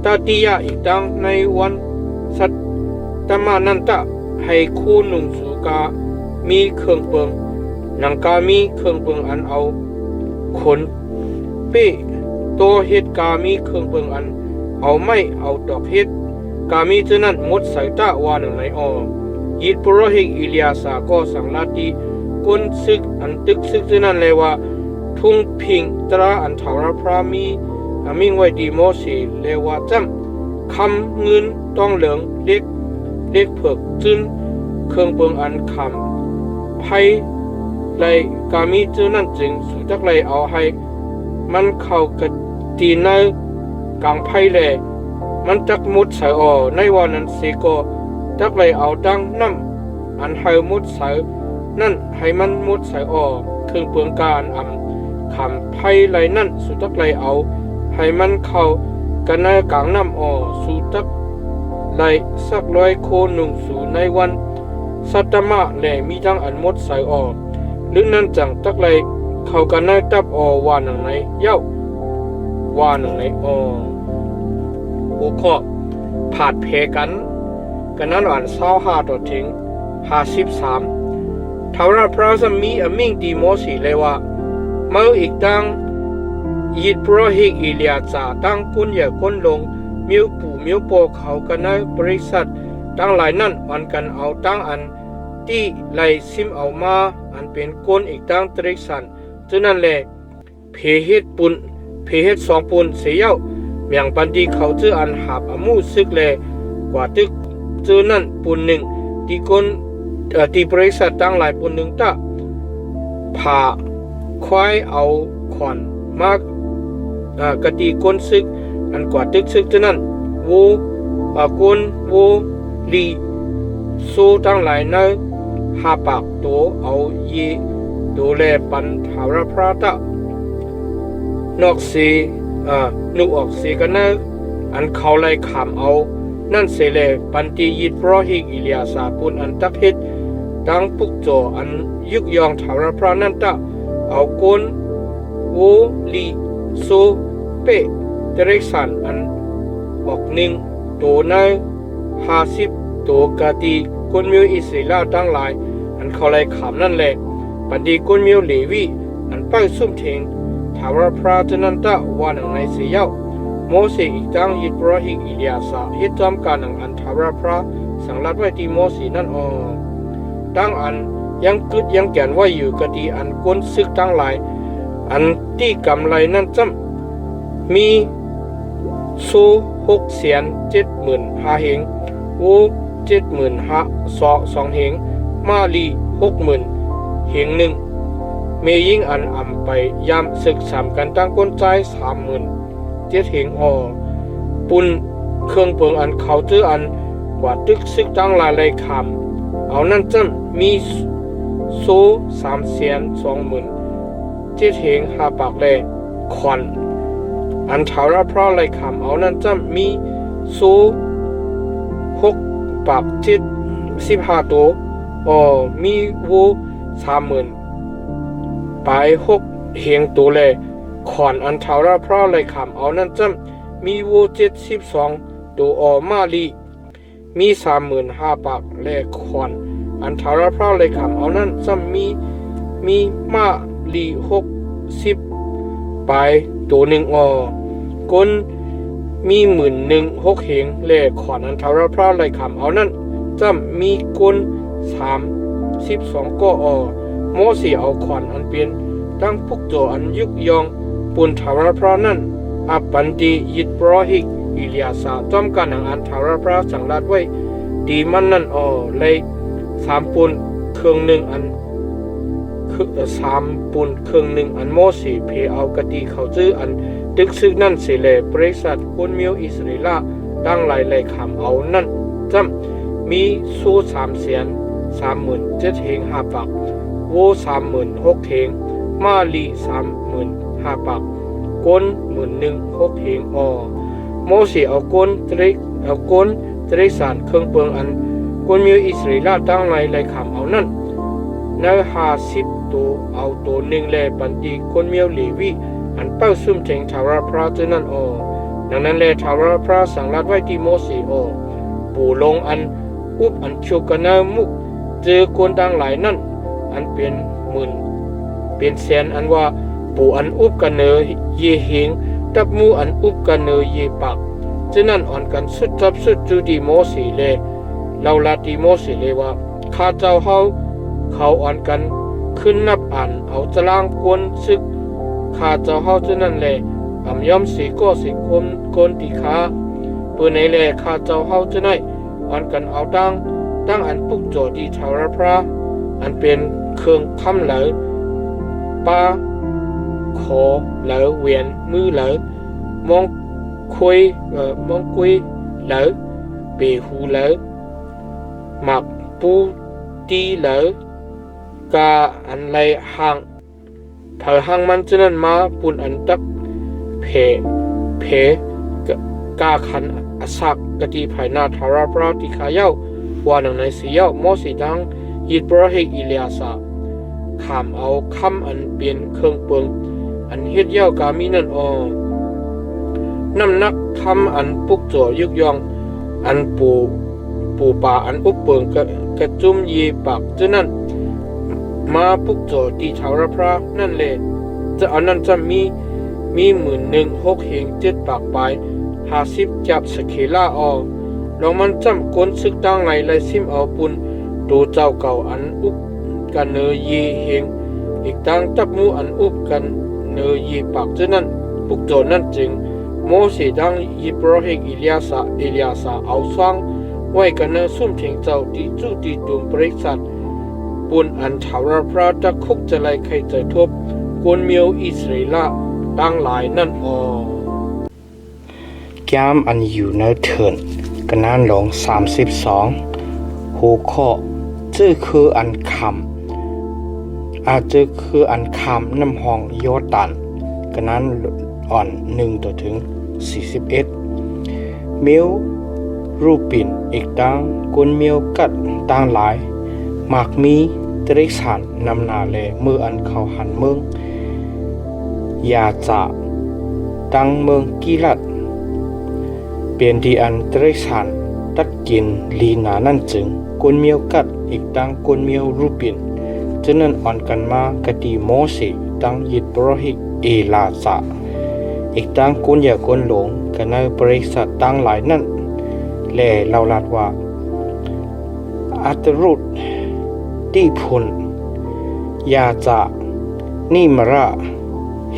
ตาติยาอีกตั้งในวันสัตตมานันตะให้คู่หนุ่มสุกามีเครื่องเปิงนังกามีเครื่องเปิงอันเอาขนเป้โตเฮ็ดกามีเครื่องเปิงอันเอาไม่เอาดอกเฮ็ดกามีเจอนั่นหมดสายตะวาหนึ่งไหนยิดโปรหิกอิเลียสาก็สังลาดีกุนซึกอันตึกซึกที่นั่นเลยว่าทุ่งพิงตราอันทาวรพรามีอามิงไว้ดีโมสีเลว่าจำ คำเงินต้องเหลืองเล็กเผือกจึนเครื่องเปิงอันคำไพ่ไลกามีจื้อนั่นจึงสุจักไลเอาให้มันเข้ากะตีในกลางไพ่แลมันจักมุดใส่ออในวันนั้นเสก็จักไลเอาดังน้ำอันให้มุดใส่นั่นให้มันมุดใส่ออเครื่องเปลืองการคำไพ่ไลนั่นสุจักไลเอาให้มันเข้ากันในกลางน้ำออสุจักไลสัก100 โคหนุ่งสู่ในวันสัตมะแลมีทั้งอันมุดใส่ออหรือนั่นจังจักไลเข้ากันในตับออว่าหนังไหนเย้าว่าหนังไหนออหัวข้อผาดเพกันนั้นอ่าน25ต่อถึง53ทาวราพระสมีอมิงดีโมสีเลยว่าเมื่ออีกตั้งยิดโปรหิกอิเลียจาตั้งกุนอย่าก้นลงมิวปู่มิวโปเขากันในบริษัทตั้งหลายนั่นอันกันเอาตั้งอันที่ไลซิมเอามาอันเป็นก้นอีกตั้งตริสันฉะนั้นแหละเพเฮ็ดปุ่นเพเฮ็ด2 ปุ่นเสียเเมียงปันดีเขาชื่ออันหาบอมูซึกแลกว่าตึกชื่อนั่นปุ่นหนึ่งที่ก้นที่บริษัทตั้งหลายปุ่นหนึ่งตะผ่าควายเอาขอนมากกะตีก้นซึกอันกว่าตึกซึกฉะนั้นวูก้นวูลีโซตั้งหลายในหาปากโตเอาเยดูแลปันทาวรพระตะนอกสีนุออกสีกันนะอันเขาไล่ขามเอานั่นเสเลปันตียิดเพราะฮิกอิเลียสาปุนอันตักเฮ็ดดังปุกโจอันยุกยองทาวรพระนั่นตะเอาก้นโวลีโซเปเตเรสันอันออกหนึ่งโตใน50 โตกาตีก้นมิวอิสราตั้งหลายอันเขาไล่ขามนั่นแหละปันดีก้นมิวเลวีอันไปซุ่มเทงทาวรพระจนันตะว่าหนังในเสียโมเสอีกตั้งยิดโปรหิกอิเลียสาเฮ็ดจอมการหนังอันทาวรพระสังลัดไว้ที่โมเสนั่นตั้งอันยังกึดยังแก่นไว้อยู่กะดีอันก้นซึกตั้งหลายอันที่กำไรนั่นจำมีโซ675,000เหงโว75,200เหงมาลี60,000เหงหนึ่งเมยิ่งอันไปยามศึก3กันตั้งก้นใจ30,000เหงปุ่นเครื่องเปิงอันเขาจื้ออันกว่าตึกซึกตั้งหลายเลยคำเอานั่นจำมีโซ320,000เหงหาปากแลคอนอันทาวรพระเลยคำเอานั่นจำมีโซ6 ปาก15 ตัวมีโว30,000 ปลาย6เหงตัวแลขอนอันทาวรพระเลยคำเอานั่นจำมีโว72 ตัวมาลีมี35,000 ปากแลขอนอันทาวรพระเลยคำเอานั่นจำมีมาลี60 ปลายตัวหนึ่งก้นมี11,006เหงแลขอนอันทาวรพระเลยคำเอานั่นจำมีก้น32 ก็โมเสเอาขอนอันเป็นตั้งพุกโจอันยุกยองปุนทาวรพระนั่นปันดียิดโปรหิกอิเลียสาจอมกันอันทาวรพระสังลัดไว้ดีมันนั่นเลย3 ปุ่นเครื่องหนึ่งอัน3 ปุ่นเครื่องหนึ่งอันโมเสเพเอากะตีเขาจื้ออันตึกซึกนั่นเสเลบริษัทคนมิวอิสราเอลดังหลายเลยคำเอานั่นจำมีโซ่330,000เหงหาปากโว36,000เหงมาลี35,000 ปากก้น11,006เหงโมเสเอาก้นตริสารเครื่องเปิงอันก้นมิวอิสราเอลตั้งหลายเลยคำเอานั่นใน50 ตัวเอาตัวหนึ่งแลปันตีก้นมิวเลวีอันเป้าซุ่มเจงทาวรพระเจนั่นดังนั้นแลทาวรพระสังลัดไว้ที่โมเสปู่ลงอันอุบอันชุกนามุกเจอคนดังหลายนั่นอันเป็น10,000เป็นแสนอันว่าปู่อันอุบกันเนเยเหงตับมูอันอุบกันเนเยปักฉะนั้นอ่อนกันสุดจับสุดจูดีโมเสเลเราลาดีโมเสเลว่าข้าเจ้าเขาอ่อนกันขึ้นนับอ่านเอาตารางกวนซึกข้าเจ้าฉะนั้นแลย่อมสีก็สิกนตีขา เปืนในแลข้าเจ้าเฮาจะไหนอันกันเอาตั้งอันปุกโจดีทาวรพระอันเป็นเครื่องคำเหลอป้าขอเหลอเวียนมือเหลอมองคุยเหลอเปหูเหลอหมักปูตีเหลอกาอันไรห่างเผอห่างมันจะนั้นมาปุ่นอันตักเพกาขันอสักกติภายนาทาราปราติขายาววานังในเสียวมอสีดังยิดบระเฮกอิเลียสาขามเอาคำอันเปลี่ยนเครื่องเปิงอันเฮ็ดเย้ากามีนั่นน้ำนักคำอันปุกโจยุกยองอันปูป่าอันอุปเปิงกระจุมยีปากจะนั่นมาปุกโจตีชาวรพระนั่นเลยจะอันนั้นจะมี11,607 ปากไป50จับสเคลาลองมันจำก้นซึกตั้งไงไลซิมเอาปุนดูเจ้าเก่าอันอุบกันเนยยีเฮงอีกตั้งจับมูอันอุบกันเนยยีปากจะนั่นปุกโจนั่นจึงโมเสดังยิบรอเฮกอิเลียสาเอาสร้างไว้กันเนซุ่มเถียงเจ้าที่จู่ตีตุ่มบริษัทปุนอันชาวพระตะคุกจะไล่ใครใจทบกวนเมียวอิสราเอลตั้งหลายนั่นแก้มอันอยู่ในเถินกันนั้นหลง32หัวข้อชื่อคืออันคำอาจจะคืออันคำน้ำห้องโยตันกันนั้นอ่อน1ต่อถึง41เมียวรูปินอีกดังกุนเมียวกัดต่างหลายมากมีตริสันนำนาเลเมื่ออันเขาหันเมืองยาจะดังเมืองกิลัดเปลี่ยนที่อันตริสันตัดกินลีนานั่นจึงกุนเมียวกัดอีกดังกุนเมียวรูปินฉะนั้นอ่อนกันมากติโมเสดังยิดบรหิกเอลาซาอีกดังกุนอย่ากุนหลงกันในบริษัทตั้งหลายนั่นแลเราลาดว่าอัตรุดที่พุนยาจะนิมระ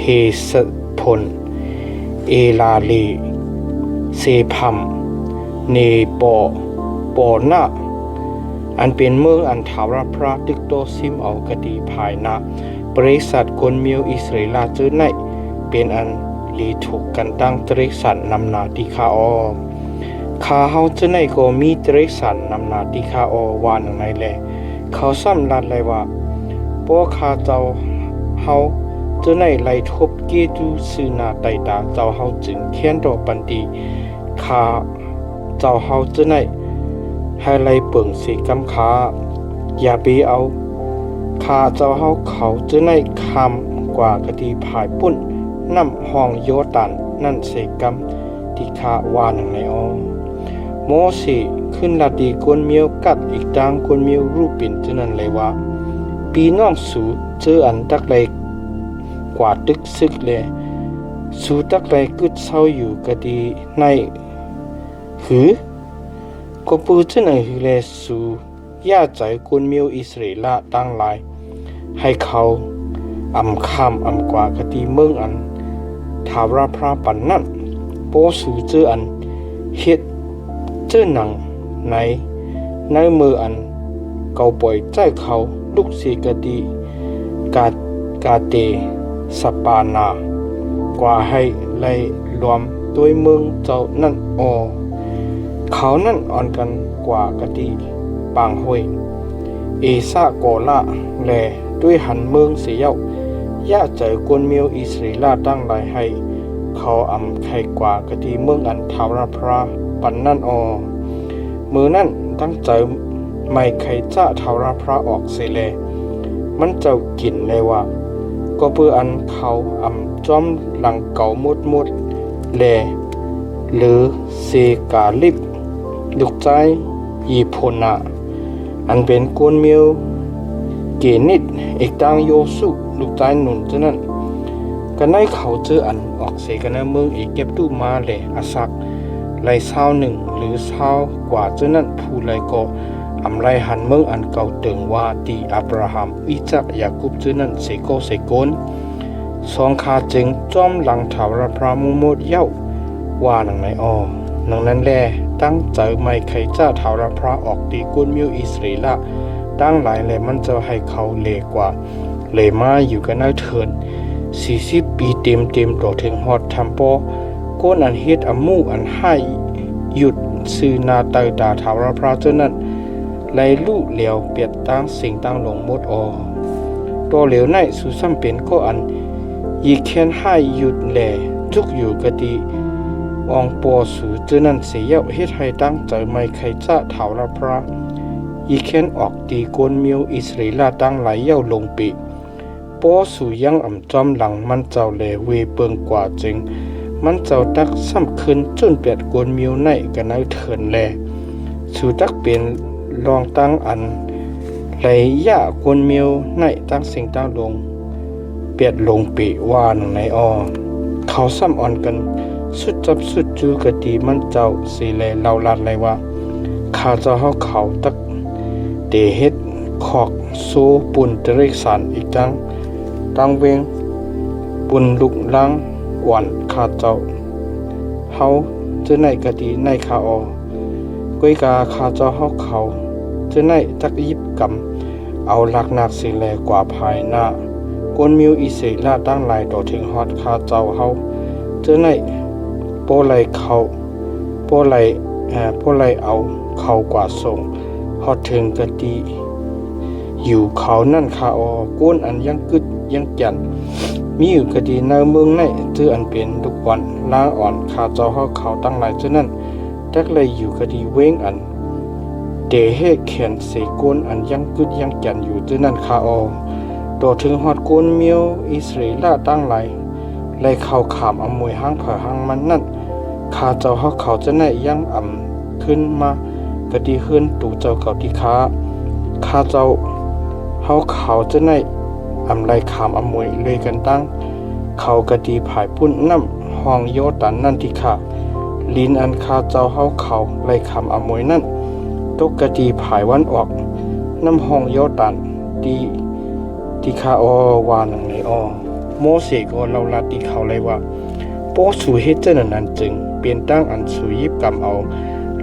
เฮสพลเอลาลีเซพัมเนปอนะอันเป็นเมืองอันทาวรพระตึกโตซิมเอากดีภายนาบริษัทคนเมียวอิสราเอลจื้อในเป็นอันลีถูกกันตั้งบริษัทนำนาติคาข้าเฮาจื้อในก็มีบริษัทนำนาติคาวานังในแลเขาซ้ำลัดเลยว่าพวกข้าเจ้าเฮาจื้อในไล่ทบเกตูซื้อนาไตตาเจ้าเฮาจึงเขียนดอกปันตีข้าเจ้าเฮาจื้อในให้ไล่เปิงสีกำขาอย่าไปเอาข้าเจ้าเฮาเขาจื้อในคำกว่ากะดีภายปุ่นน้ำห้องโยตันนั่นเสกำที่ข้าวานังในโมเสขึ้นลาดีกวนเมียวกัดอีกดังกวนเมียวรูปินฉะนั้นเลยว่าปีน้องสูเจออันตักเลยกว่าตึกซึกเลยสูตักเลยกึดเศร้าอยู่กะดีในหือก็ปูฉะนั้นหือเลยสูย่าใจกวนเมียวอิสราเอลตั้งหลายให้เขาอำคำอำกว่ากะดีเมืองอันทาวรพระปันนั่นโปสูเจออันเฮ็ดเจ้าหนังในมืออันเกาปล่อยใจเขาลูกศิกดีกาเตสปานากว่าให้ไล่รวมด้วยเมืองเจ้านั่นเขานั่นอ่อนกันกว่ากดีปางห้วยเอซาโกละแลด้วยหันเมืองเสียย่าใจกวนเมียวอิสราเอลตั้งหลายให้เขาอำไข่กว่ากดีเมืองอันทาวรพระปันนั่นมือนั่นตั้งใจไม่ใครจะทาวรพระออกเสเลมันเจ้ากินเลยว่าก็เพื่ออันเขาจอมหลังเก่ามุดแลหรือเซกาลิบลูกใจยีพนาอันเป็นกวนเมียวเกนิดเอกตังโยสุลูกใจหนุนฉะนั้นกันได้เขาเจออันออกเสกันในเมืองเอเก็บตู้มาแลอาซักไล่1หรือ20กว่าฉะนั้นผู้ไล่ก็อำไล่หันเมืองอันเก่าเติงว่าตีอับราฮัมอิจักยากุบฉะนั้นเสโกนสองขาจึงจอมหลังถาวรพระมุโมดเย้าว่านังใน นังนั้นแลตั้งใจไม่ใครเจ้าเถาระพระออกตีกุนมิวอิสราเอลตั้งหลายแลมันจะให้เขาเลกว่าเลมาอยู่กันเอาเถิน40 ปีเต็มต่อถึงฮอดทำปอก้นอันเฮ็ดอมูอันให้หยุดซื้อนาเตยตาเถาระพระเจ้านั้นไล่ลูกเหลียวเปียดตั้งสิ่งตั้งลงหมดตัวเหลียวในสุซ้ำเป็นก็อันยีแค้นให้หยุดแหล่จุกอยู่กะดีองปอสูเจ้านั้นเสียเฮ็ดให้ตั้งใจไม่ใครจะเถาระพระยีแค้นออกตีกวนมิวอิสราเอลตั้งหลายเย้าลงปีปอสูยังอ่ำจอมหลังมันเจ้าแหล่เวเปิงกว่าจึงมันเจ้าตักซ้ำคืนจนเปียดกวนมิวในกันเอาเถินแลสู่ตักเป็นรองตั้งอันไหลยากวนมิวในตั้งสิ่งตั้งลงเปียดลงปีว่าหนังในเขาซ้ำอ่อนกันสุดจับสุดจูกะดีมันเจ้าสีแลเราลัดเลยว่าข้าเจ้าเขาตักเดเฮ็ดขอกโซปุ่นตริกสันอีกตั้งเวงปุ่นลุกล้างหวันข้าเจ้าเฮาจะในกะดีในข้าก้อยกาข้าเจ้าเขาจะในตักยิบกำเอาหลักนักสิแลกว่าภายหน้ากวนมิวอิเสลาตั้งหลายต่อถึงฮอดข้าเจ้าเฮาจะในโปไลเขาโปไลเอาเขากว่าส่งฮอดถึงกะดีอยู่เขานั่นข้าก้นอันยังกึดยังจันมีอยู่กะดีในเมืองในจื้ออันเป็นทุกวันล้างอ่อนข้าเจ้าเขาตั้งหลายเจ้านั้นตักเลยอยู่กะดีเว้งอันเดเฮเขียนเสก้นอันยังกึดยังจันอยู่เจ้านั้นข้าต่อถึงฮอดก้นมิวอิสราเอลตั้งหลายเลยเข้าขามอมวยห้างเผอห้างมันนั่นข้าเจ้าเขาจะไหนยังขึ้นมากะดีขึ้นตู่เจ้าเก่าที่ข้าเจ้าเขาจะไหนไล่ขามอมวยเลยกันตั้งเขากะดีผายปุ่นน้ำห้องโยตันนั่นที่ข้าลินอันข้าเจ้าเขาไล่ขามอมวยนั่นตกกะดีผายวันออกน้ำห้องโยตันที่ข้าวานังในโมเสกเราลัดที่เขาเลยว่าปอสูเฮ็ดเจ้านั้นจึงเปลี่ยนตั้งอันสูยิบกำเอา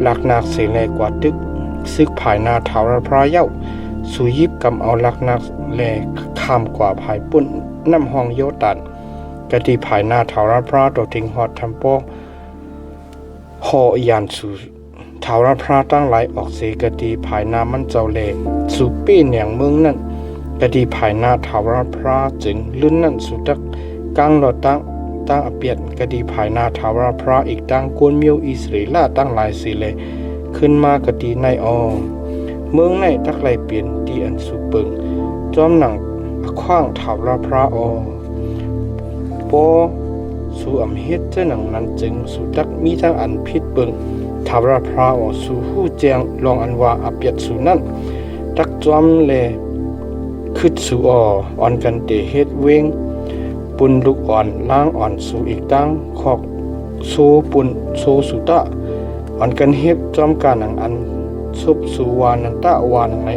หลักนักเสแลกว่าตึกซึกภายนาเถาระพระเย้าสูยิบกำเอาหลักนักแลข้ามกว่าภายปุ่นน้ำห้องโยตันกะที่ภายนาเถาระพระต่อถึงฮอดทัมโปหอยานสูเถาระพระตั้งหลายออกเสกะที่ภายนามันเจ้าแลสูปี้เหนียงเมืองนั่นกะดีภายหน้าเถาระพระจึงลื่นนั่นสุดตักกลางรอตั้งอเปียดกะดีภายหน้าเถาระพระอีกตั้งกวนมิวอิสราเอลตั้งหลายสิเลยขึ้นมากะดีในเมืองในตักไหลเปลี่ยนดีอันสุเปิงจอมหนังขว้างเถาระพระปอสู่อำเฮ็ดเจ้าหนังนั้นจึงสุตักมีทั้งอันพิษเปิงเถาระพระสู่หู้แจงลองอันว่าอเปียดสู่นั้นตักจอมแลขึ้นสู่อ่อนกันเตเฮ็ดเวงปุ่นลูกอ่อนล้างอ่อนสู่อีกตั้งขอกโซปุ่นโซสุตะอ่อนกันเฮ็ดจอมการหนังอันซุบสู่วานันตะวานังใน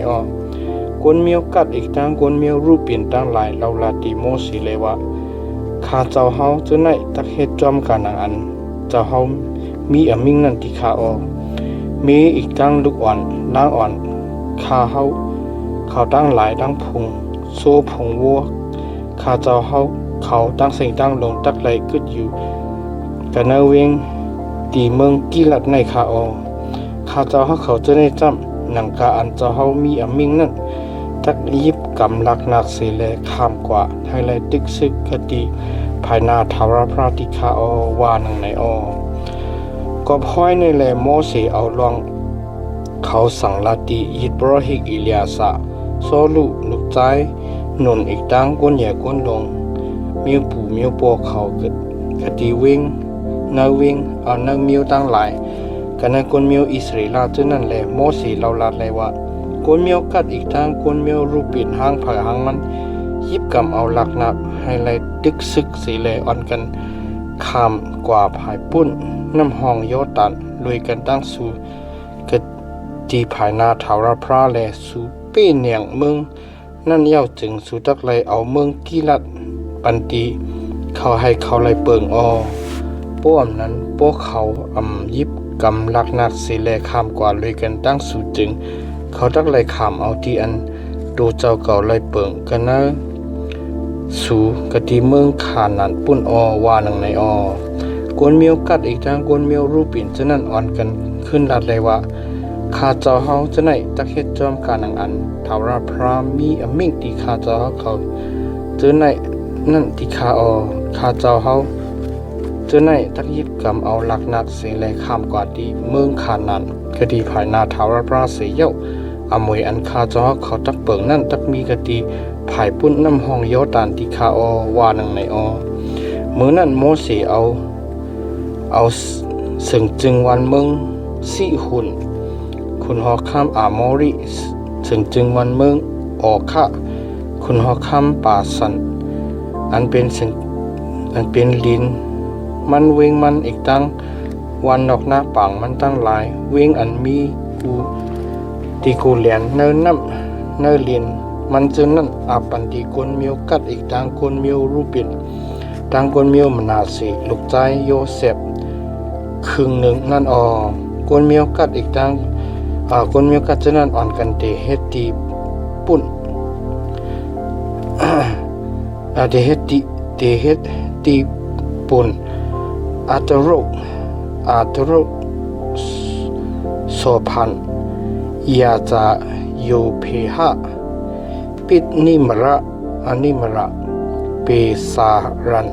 กวนเมียวกัดอีกตั้งกวนเมียวรูปเปลี่ยนตั้งหลายเราลาติโมสิเลยว่าข้าเจ้าเฮาจะไหนตักเฮ็ดจอมการหนังอันเจ้าเฮามีอมิงนั่นที่ข้ามีอีกตั้งลูกอ่อนล้างอ่อนข้าเฮาเขาตั้งหลายตั้งพุงโซ่ผงวัวข้าเจ้าเขาตั้งสิ่งตั้งลงตักไหลกึดอยู่กันเนเวงตีเมืองกิลัดในข้าเจ้าเขาจะได้จำหนังกาอันเจ้ามีอมิงนั่นตักยิบกำลักนักเสแลข้ามกว่าไทยไลตึกซึกกะดีภายนาเถาระพระติคาวานังในก็พ้อยในแลโมเสเอาลองเขาสั่งลาติยิดบรอฮิกอิเลียสะโซลูกใจหนุนอีกตั้งก้นใหญ่ก้นลงมิวปู่มิวปอเขากะดีเวงนาเวงนามิวตั้งหลายกันในก้นมิวอิสราเอลจนนั่นแหละโมเสเราลัดเลยว่าก้นมิวกัดอีกตั้งก้นมิวรูปปิดห้างผาห้างมันยิบกำเอาหลักนักให้ไล่ดึกซึกสีแลอ่อนกันข้ามกว่าภายปุ่นน้ำห้องโยตันลุยกันตั้งสู่กะดีภายนาเถาระพระแลสู่เป้เนียงเมืองนั่นเย้าจึงสู่ตักไลเอาเมืองกิลัดปันตีเขาให้เขาไลเปิงป้อมนั้นพวกเขายิบ กำลักนักเสแลคามกว่าเลยกันตั้งสู่จึงเขาตักไลขามเอาที่อันดูเจ้าเก่าไลเปิงกันนะสู่กะที่เมืองขานันปุ่นอว่านังในกวนเมียวกัดอีกทางกวนเมียวรูปินจะนั่นอ่อนกันขึ้นลัดเลยว่าข้าเจ้าเฮาจะไหนตักเฮ็ดจอมการนังอันทาวราพรามีอมิ่งที่ข้าเจ้าเฮาเขาเจอไหนนั่นที่ข้าเจ้าเฮาเจอไหนตักยิบกำเอาหลักนักเสียแลข้ามกว่าที่เมืองขานันกะที่ภายนาทาวราพราเสียเย้าอมวยอันข้าเจ้าเขาตักเปิงนั่นตักมีกะที่ภายปุ่นน้ำห้องโยตานที่ข้าว่านังในมื้อนั้นโมเสเอาสึงจึงวันเมืองสิหุ่นคุณฮอข้ามอามอริสึงจึงวันเมืองออคะคุณฮอข้ามป่าสันอันเป็นลินมันเวงมันอีกตั้งวันนอกหน้าปังมันตั้งหลายเวงอันมีอูตีกูเหลียนเนินน้ำเนินลินมันจึงนั่นอาปันตีกวนเมียวกัดอีกตั้งกวนเมียวรูปินตั้งกวนเมียวมนาสีลูกใจโยเซฟครึ่งหนึ่งนั่นกวนเมียวกัดอีกตั้งกวนเมียวกัดจะนั่นอ่อนกันเตเฮ็ดตีปุ่นเตเฮ็ดตีปุ่นอาตโรโซพันยาจาโยเพหะปิดนิมระอันนิมระเปสารัน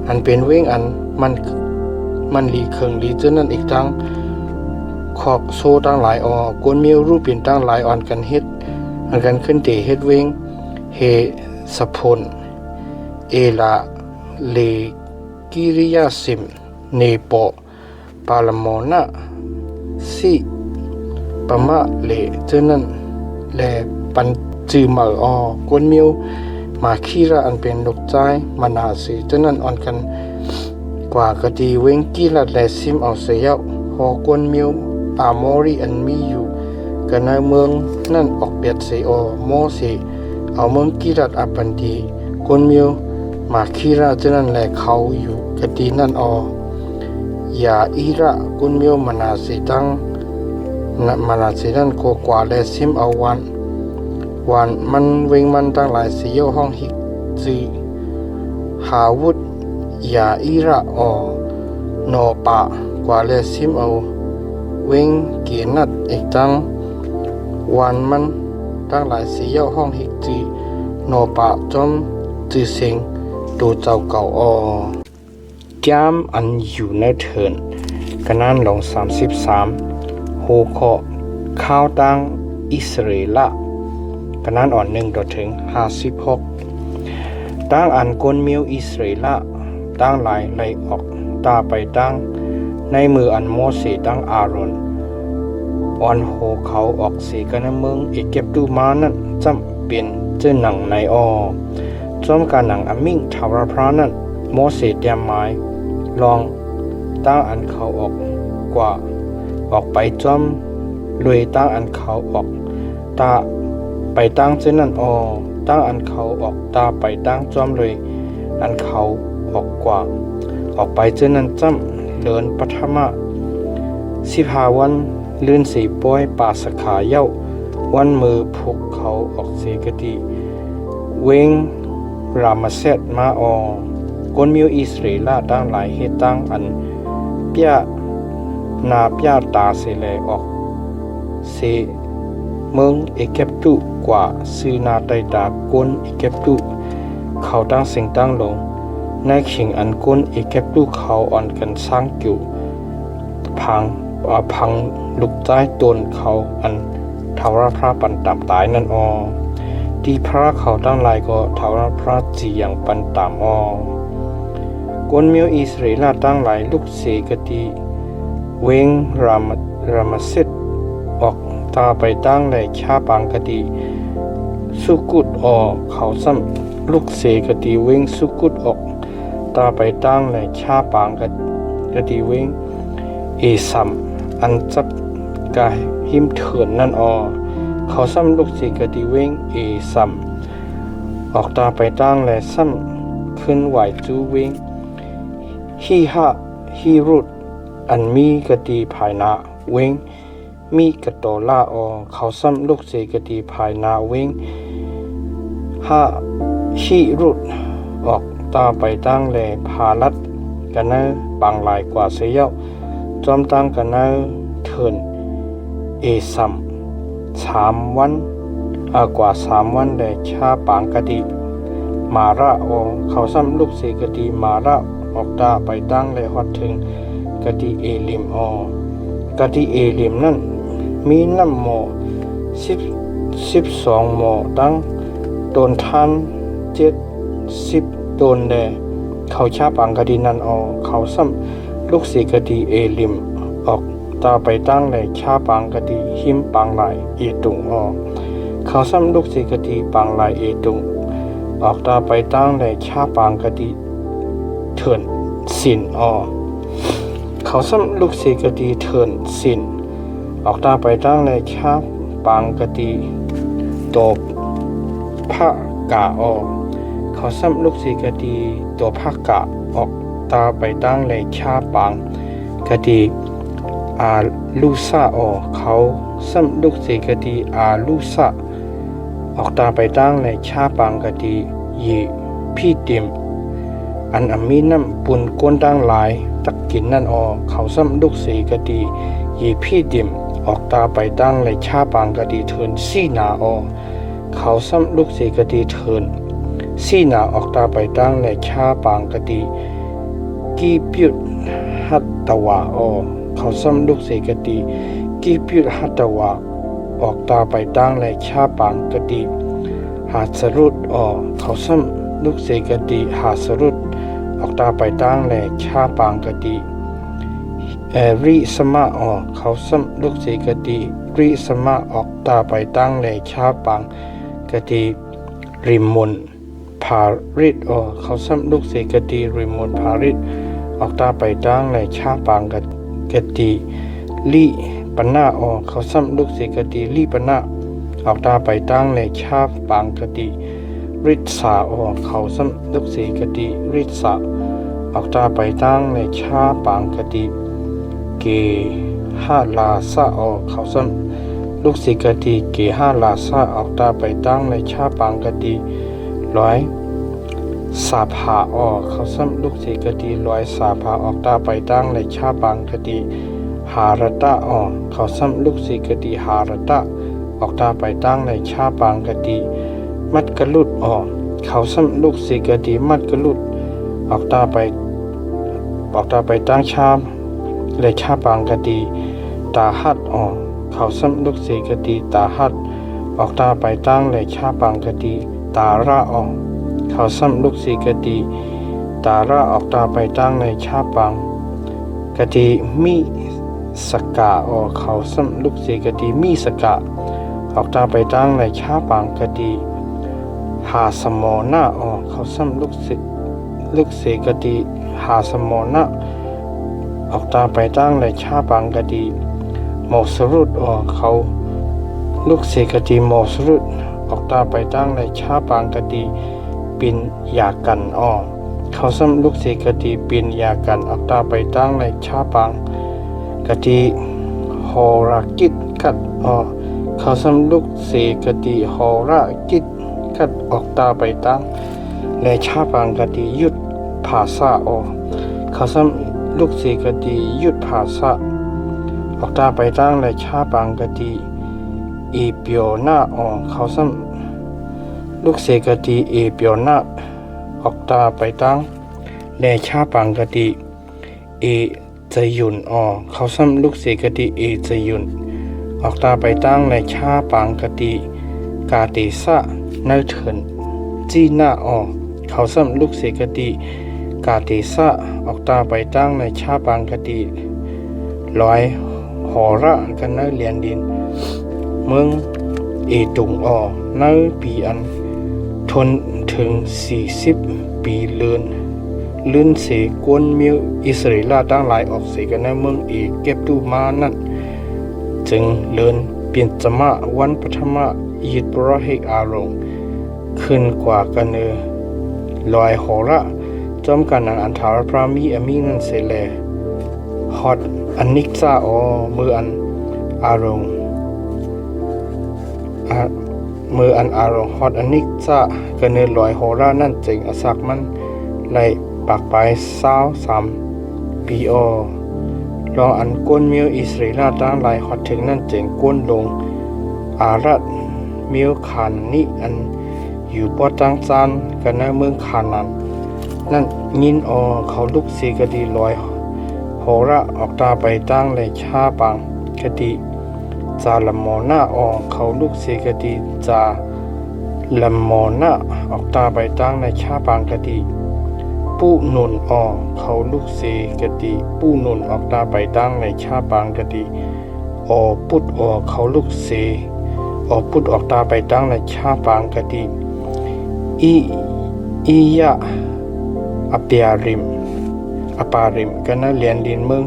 อันเป็นเวงอันมันลีเคิงลีเจนั่นอีกทั้งขอกโซตั้งหลายกวนเมียวรูปเปลี่ยนตั้งหลายอ่อนกันเฮ็ดอันกันขึ้นเตเฮ็ดเวงเฮสะพลเอลาเลกิริยาสิมเนโปปาลโมนะสิปะมะเลเจนั่นแลปันจือมากวนเมียวมาคีระอันเป็นลูกใจมานาสีเจนั่นอ่อนกันกว่ากะดีเวงกีลัดแลซิมเอาเสียหอกวนเมียวอามอริอันมีอยู่กันในเมืองนั่นออกเบียดเสียโมเสเอาเมืองกีลัดอัปันดีกวนเมียวมาคีระเจนั่นแลเขาอยู่กะดีนั่นอย่าอีระกวนเมียวมานาสีตั้งมานาสีนั่นกว่าแลซิมเอาวันมันเวงมันตั้งหลายเสียห้องหิกจีหาวุธอย่าอีระโนปะกว่าเลซิมเอาเวงเกียนัดอีกตั้งวันมันตั้งหลายเสียห้องหิกจีโนปะจอมจือเสียงดูเจ้าเก่าแก้มอันอยู่ในเถินกันนั้นลง33โฮคอข้าวตั้งอิสราเอลกันนั้นอ่อน1ถึง56ตั้งอันกวนเมียวอิสราเอลตั้งหลายไหลออกตาไปตั้งในมืออันโมเสตั้งอารอนอ่อนโหเขาออกเสกันในเมืองเอเก็บดูมานั้นจำเป็นเจ้าหนังในจอมการหนังอมิ่งทาวราพระนั้นโมเสเตรียมไม้ลองตั้งอันเขาออกไปจอมรวยตั้งอันเขาออกตาไปตั้งเจ้านั้นตั้งอันเขาออกตาไปตั้งจอมเลยอันเขาออกไปเจอนั้นจ้ำเลินปัทมะ15วันลื่นสีป้อยป่าสขาเย้าวันมือพวกเขาออกเสกติเวงรามาเซตมากนมิวอิสราเอลตั้งหลายเหตุตั้งอันเปียนาเปียตาเสเลออกเสเมืองเอเกปตุกว่าซื้อนาไตตากนเอเกปตุเขาตั้งสิ่งตั้งลงในขิงอันก้นเอเก็บลูกเขาอ่อนกันสร้างกิ่วพังลูกใจตนเขาอันทาวราพระปันตามตายนั่นที่พระเขาตั้งหลายก็ทาวราพระจีอย่างปันตามก้นเมียวอิสราเอลตั้งหลายลูกเสกตีเวงรามาเซตออกตาไปตั้งในชาปังกตีสุกุดเขาซ้ำลูกเสกตีเวงสุกุดออกตาไปตั้งในชาปางกะดีเวงเอซัมอันจับกายหิมเถื่อนนั่นเขาซ้ำลูกศิษย์กะดีเวงเอซัมออกตาไปตั้งและซ้ำขึ้นไหวจูเวงฮีฮะฮีรุด อันมีกติภายนาเวงมีกตอลาออเขาซ้ำลูกเสกติภายนาเวงห้าชีรุดออกตาไปตั้งแลพาลัดกันนะบางหลายกว่าเสียวจอมตั้งกันนะเถินเอซัม3 วันกว่า3 วันแลชาปางกติมาระออเขาซ้ำลูกเสกติมาระออกตาไปตั้งแลฮอดถึงกติเอลิมกติเอลิมนั่นมีน้ำหมอ12หมอตั้งโดนทัน70โดนแดเขาชาปังกตินันเขาซ้ำลูกศิกติเอลิมออกตาไปตั้งในชาปังกติหิมปังลายเอตุงเขาซ้ำลูกศิกติปังลายเอตุงออกตาไปตั้งในชาปังกติเถินสินเขาซ้ำลูกศิกติเถินสินออกตาไปตั้งในชาปังกติโตพระกาเขาซ้ำลูกศิกติตัวพระกะออกตาไปตั้งในชาปังกติอาลูซาเขาซ้ำลูกศิกติอาลูซาออกตาไปตั้งในชาปังกติยีพี่ติมอันมีน้ำปุ่นก้นตั้งหลายตักกินนั่นเขาซ้ำลูกศิกติยีพี่ติมออกตาไปตั้งในชาปังกติเทินซีนาเขาซ้ำลูกศิกติเทินซีนาออกตาไปตั้งในชาปังกติกีพิดหัตตวาเขาซ้ำลูกศิกติกีพิดหัตตวาออกตาไปตั้งในชาปังกติหาสรุดเขาซ้ำลูกศิกติหาสรุดออกตาไปตั้งในชาปังกติริสมาเขาซ้ำลูกศิกติริสมาออกตาไปตั้งในชาปังกติริมุนพาริดเขาซ้ำลูกศิกติริมุนพาริดออกตาไปตั้งในชาปังกติลีปนาเขาซ้ำลูกศิกติลีปนาออกตาไปตั้งในชาปังกติริษาเขาซ้ำลูกศิกติริษาออกตาไปตั้งในชาปังกติเกหาลาซาเขาซ้ำลูกศิกติเกหาลาซาออกตาไปตั้งในชาปังกติร้อยสาภาเขาซ้ำลูกศิกติร้อยสาภาออกตาไปตั้งในชาปังกติหารตะเขาซ้ำลูกศิกติหารตะออกตาไปตั้งในชาปังกติมัดกะลุดเขาซ้ำลูกศิกติมัดกะลุดออกตาไปตั้งชาและชาปังกติตาหัดเขาซ้ำลูกศิกติตาหัดออกตาไปตั้งในชาปังกติตาระเขาซ้ำลูกศิกติตาระออกตาไปตั้งในชาปังกติมีสกาเขาซ้ำลูกศิกติมีสกาออกตาไปตั้งในชาปังกติหาสมอนะเขาซ้ำลูกศิกติหาสมอนะออกตาไปตั้งในชาปังกติโมสรุดเขาลูกศิกติโมสรุดออกตาไปตั้งในชาปังกติปินยากันเขาซ้ำลูกศิกติปินยากันออกตาไปตั้งในชาปังกติโหรากิจกัดเขาซ้ำลูกศิกติโหรากิจกัดออกตาไปตั้งในชาปังกติยุดภาษาเขาซ้ำลูกศิกติยุดภาษาออกตาไปตั้งในชาปังกติอีเปียวนาเขาซ้ำลูกเสกติอีเปียวนาออกตาไปตั้งในชาปังกติอีจะยุนเขาซ้ำลูกเสกติอีจะยุนออกตาไปตั้งในชาปังกติกาติสะเนเถินจีน่าเขาซ้ำลูกเสกติกาติสะออกตาไปตั้งในชาปังกติร้อยหอระกันเนเลียนดินเมืองเอตุงในปีอันทนถึง40 ปีเลื่อนเสกวนมิวอิสราเอลตั้งหลายออกเสกันในเมืองเอเก็บตูมานั่นจึงเลื่อนเปลี่ยนจมาวันปฐมยิดประเหกอารมณ์ขึ้นกว่ากันลอยหอระจอมกันอันทารพรามีอมีนันเสเลห อดอันนิกซาออมืออันอารมณ์มืออันอารมณ์ฮอดอันนิกซาก็เนื้อลอยโหรานั่นเจ๋งอสักมันไล่ปากไป23ปีอลองอันก้นมิวอิสราเอลตั้งหลายฮอดถึงนั่นเจ๋งก้นลงอารัดมิวขานนี้อันอยู่ปอจังจานกันนะเมืองขานนั้นนั่นยินเขาลุกสีกะดีลอยโหระออกตาไปตั้งเลยชาปังกะดีจาละมอนาเขาลุกสีกะดีจาละมอนาออกตาไปตั้งในชาปังกะดีปูนุนเขาลุกสีกะดีปูนุนออกตาไปตั้งในชาปังกะดีปุดเขาลุกสีปุดออกตาไปตั้งในชาปังกะดีอียะอปาริมกันนะเลียนดินเมือง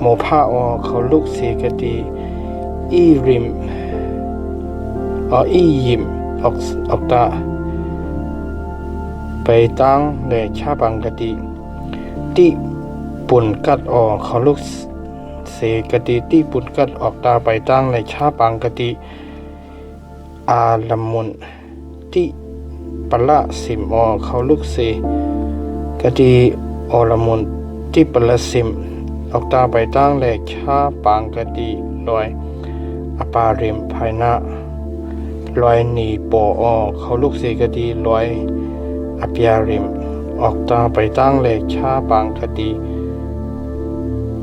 โมพาเขาลุกสีกะดีอีริมอียิมออกตาไปตั้งในชาปังกะดีที่ปุ่นกัดเขาลุกสีกะดีที่ปุ่นกัดออกตาไปตั้งในชาปังกะดีอาลมุนที่ปละสิมเขาลุกเสกะดีอรมุนที่ปละสิมออกตาไปตั้งแหลกชาปางกะดีลอยอปาริมภายหน้าลอยหนีปเขาลุกเสกะดีลอยอปยาริมออกตาไปตั้งแหลกชาปางกะดี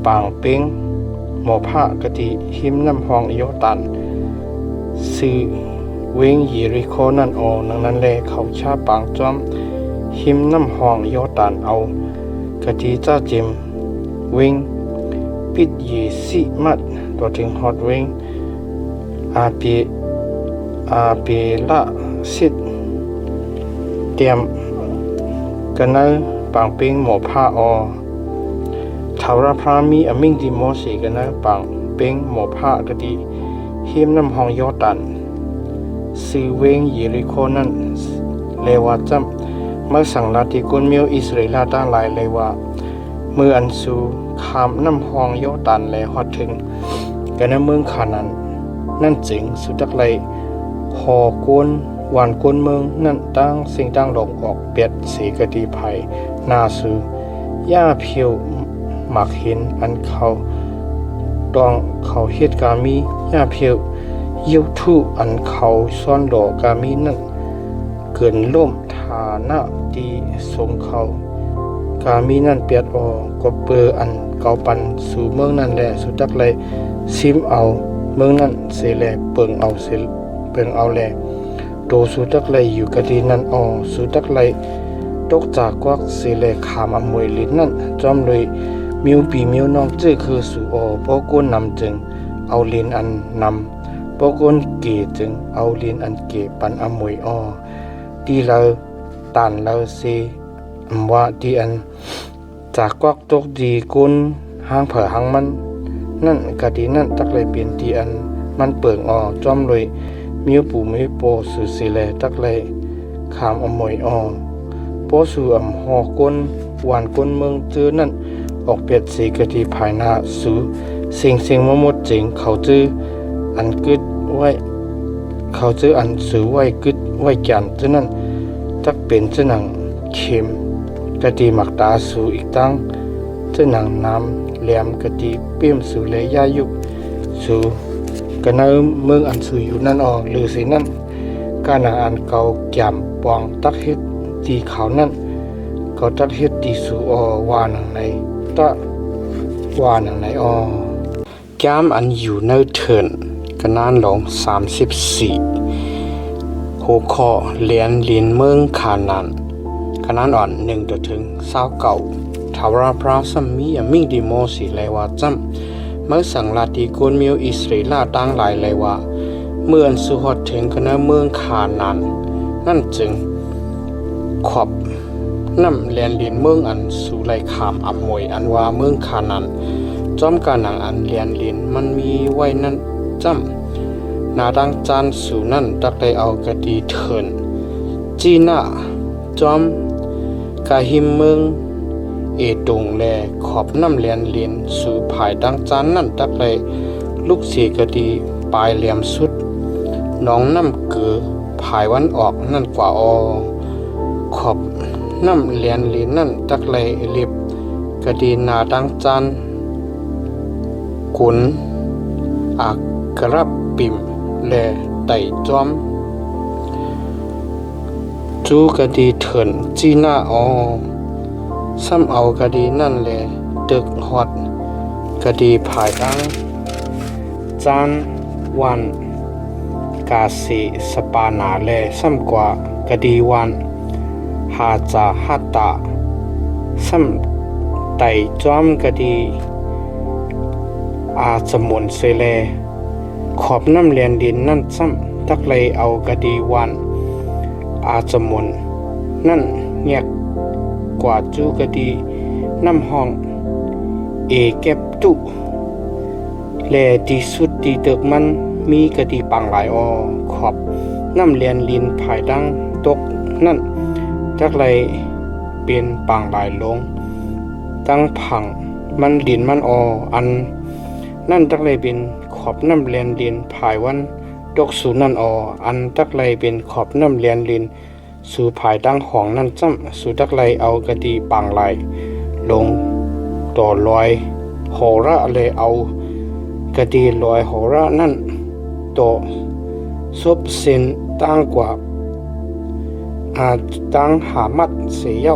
ปางปิงหมอผ้ากะดีหิมน้ำหองโยตันซื้อเวงยีริโคนั่นนั้นแลเขาชาปางจอมหิมน้ำหองยอตานเอากะดีจ้าจิมเวงปิดยีสิมัดตัวถึงฮอดเวงอาเปละสิดเตรียมกันนะปางปิงหมอผ้าทาวราพรามีอมิงดิโมสีกันนะปางปิงหมอผ้ากะดีหิมน้ำหองยอตานซื้อเวงเยริโคนั้นเลวาจำเมื่อสั่งลาติกุนมิวอิสราเอลตั้งหลายเลยว่าเมื่ออันสูขามน้ำหองโยตันและฮอดถึงกันในเมืองขานันนั่นจึงสุดทักเลยหอกวนหวานกวนเมืองนั่นตั้งสิ่งตั้งหลงออกเปียดสีกะดีไผ่นาสูย่าเพียวหมักเห็นอันเขาดองเขาเฮ็ดกามีย่าเพียวยิวทูอันเขาซ่อนหลอกามีนั่นเกินล่มฐานะดีทรงเขากามีนั่นเปียดก็เปืออันเกาปันสู่เมืองนั่นแหละสุดทักเลยซิมเอาเมืองนั่นเสแลเปิงเอาแลโตสุดทักเลยอยู่กะดีนั่นสุดทักเลยตกจากกวักเสแลขามอมวยลิ้นนั่นจอมเลยมิวปีมิวน้องเจ้อคือสู่พอก้นนำจึงเอาลิ้นอันนำปกนเกจึงเอาลินอันเกปันอมวยดีเราตันเราเซว่าดีอันจากกวักตกดีกุนหางเผอหางมันนั่นกะดีนั่นตักเลยเปลี่ยนดีอันมันเปิงจอมเลยมิวปูมิวโปสุสิเลตักเลยขามอมวยโปสู่หอกุนหวานกุนเมืองเจอนั่นออกเปียดสีกะดีภายหน้าสู่สิ่งมหมดจริงเขาจื้ออันกึดไว้เขาซื้ออันซื้อไว้กึดไว้จันฉะนั้นจักเป็นเจ้าหนังเข็มกะดีหมักตาสู่อีกตั้งเจ้าหนังน้ำแหลมกะดีเปี้ยมสู่เลยยายุกสู่กะเนเมืองอันสู่อยู่นั่นหรือสินั่นกาหนังอันเก่าแก่มปองตักเฮ็ดตีเขานั่นเขาตักเฮ็ดตีสู่วาหนังไหนตะวาหนังไหนแก้มอันอยู่ในเถินกนานหลง34หัวข้อเลียนลินเมืองขานันกนานอ่อน1ตัวถึง29ทาวราพราซัมมีมิงดิโมสีเลยว่าจำเมื่อสั่งลาติกุนมิวอิสราเอลตั้งหลายเลยว่าเมื่ออันสุฮอดถึงคณะเมืองขานันนั่นจึงขอบน้ำเลียนลินเมืองอันสู่ไหลขามอมวยอันว่าเมืองขานันจอมกาหนังอันเลียนลินมันมีไว้นั่นจำนาดังจานสู่นั่นตักได้เอากะดีเถินจีน่าจอมกาหิมเมือง เอตงแลขอบน้ำเลียนเลียนสู่ภายดังจานนั่นตักเลยลูกเสียกดีปลายเหลี่ยมสุดน้องน้ำเกือภายวันออกนั่นกว่าขอบน้ำเลียนเลียนนั่นตักเลยเล็บกดีนาดังจานกุนอักกระปิ่มแลไต่จอมจูกดีเถินจีน่าซ้ำเอากดีนั่นแหละตึกฮอดกดีภายดังจานวันกาสีสปานาแลซ้ำกว่ากดีวันหาจาฮัตตาซ้ำไต่จอมกดีอาสมุนเซเลขอบน้ำเลียนดินนั่นซ้ำตักเลยเอากดีวันอาสมุนนั่นเงียกกว่าจูกดีน้ำห้องเอเก็บตุแลที่สุดที่ตึกมันมีกดีปังหลายขอบน้ำเลียนลินภายดังตกนั่นจักเลยเป็นปังหลายลงตั้งผังมันลินมันอันนั่นจักเลยเป็นขอบน้ำเลียนลินภายวันตกสู่นั่นอันจักเลยเป็นขอบน้ำเลียนลินสู่ภายดังของนั่นจ้ำสู่จักเลยเอากดีปังหลายลงต่อลอยโหระเลยเอากดีลอยโหระนั่นต่อซบเส้นตั้งกว่าอาจตั้งหามัดเสีย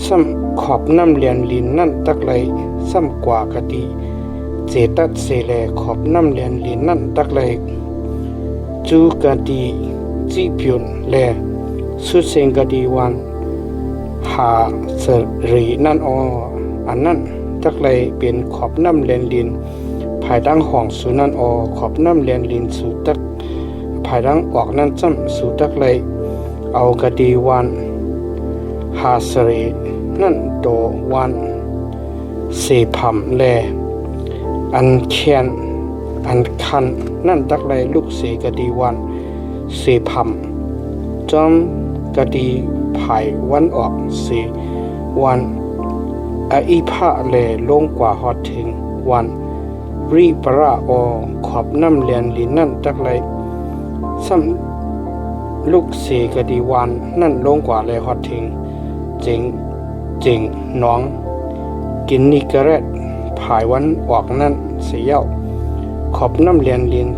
ซ้ำขอบน้ำเลียนลินนั่นตักเลยซ้ำกว่ากดีเจตัดเสเลขอบน้ำเลียนลินนั่นตักเลยจูกดีจีพินแลสุเซงกดีวันหาสรีนั่นอันนั้นจักเลยเป็นขอบน้ำเลียนลินภายดังห้องสุนันขอบน้ำเลียนลินสู่ตักภายดังออกนั่นจ้ำสู่ตักเลยเอากดีวันหาสรีนั่นโตวันเสพัมแลอันเขียนอันคันนั่นตักเลยลูกเสกดีวันเสพัมจอมกดีภายวันออกเสวันอีพะแลลงกว่าฮอดถึงวันรีปราขอบน้ำเลียนลินนั่นตักเลยซ้ำลูกเสกดีวันนั่นลงกว่าเลยฮอดถึงเจ๋งน้องกินนิกระเรตภายวันออกนั่นเสียวขอบน้ำเลียนลิน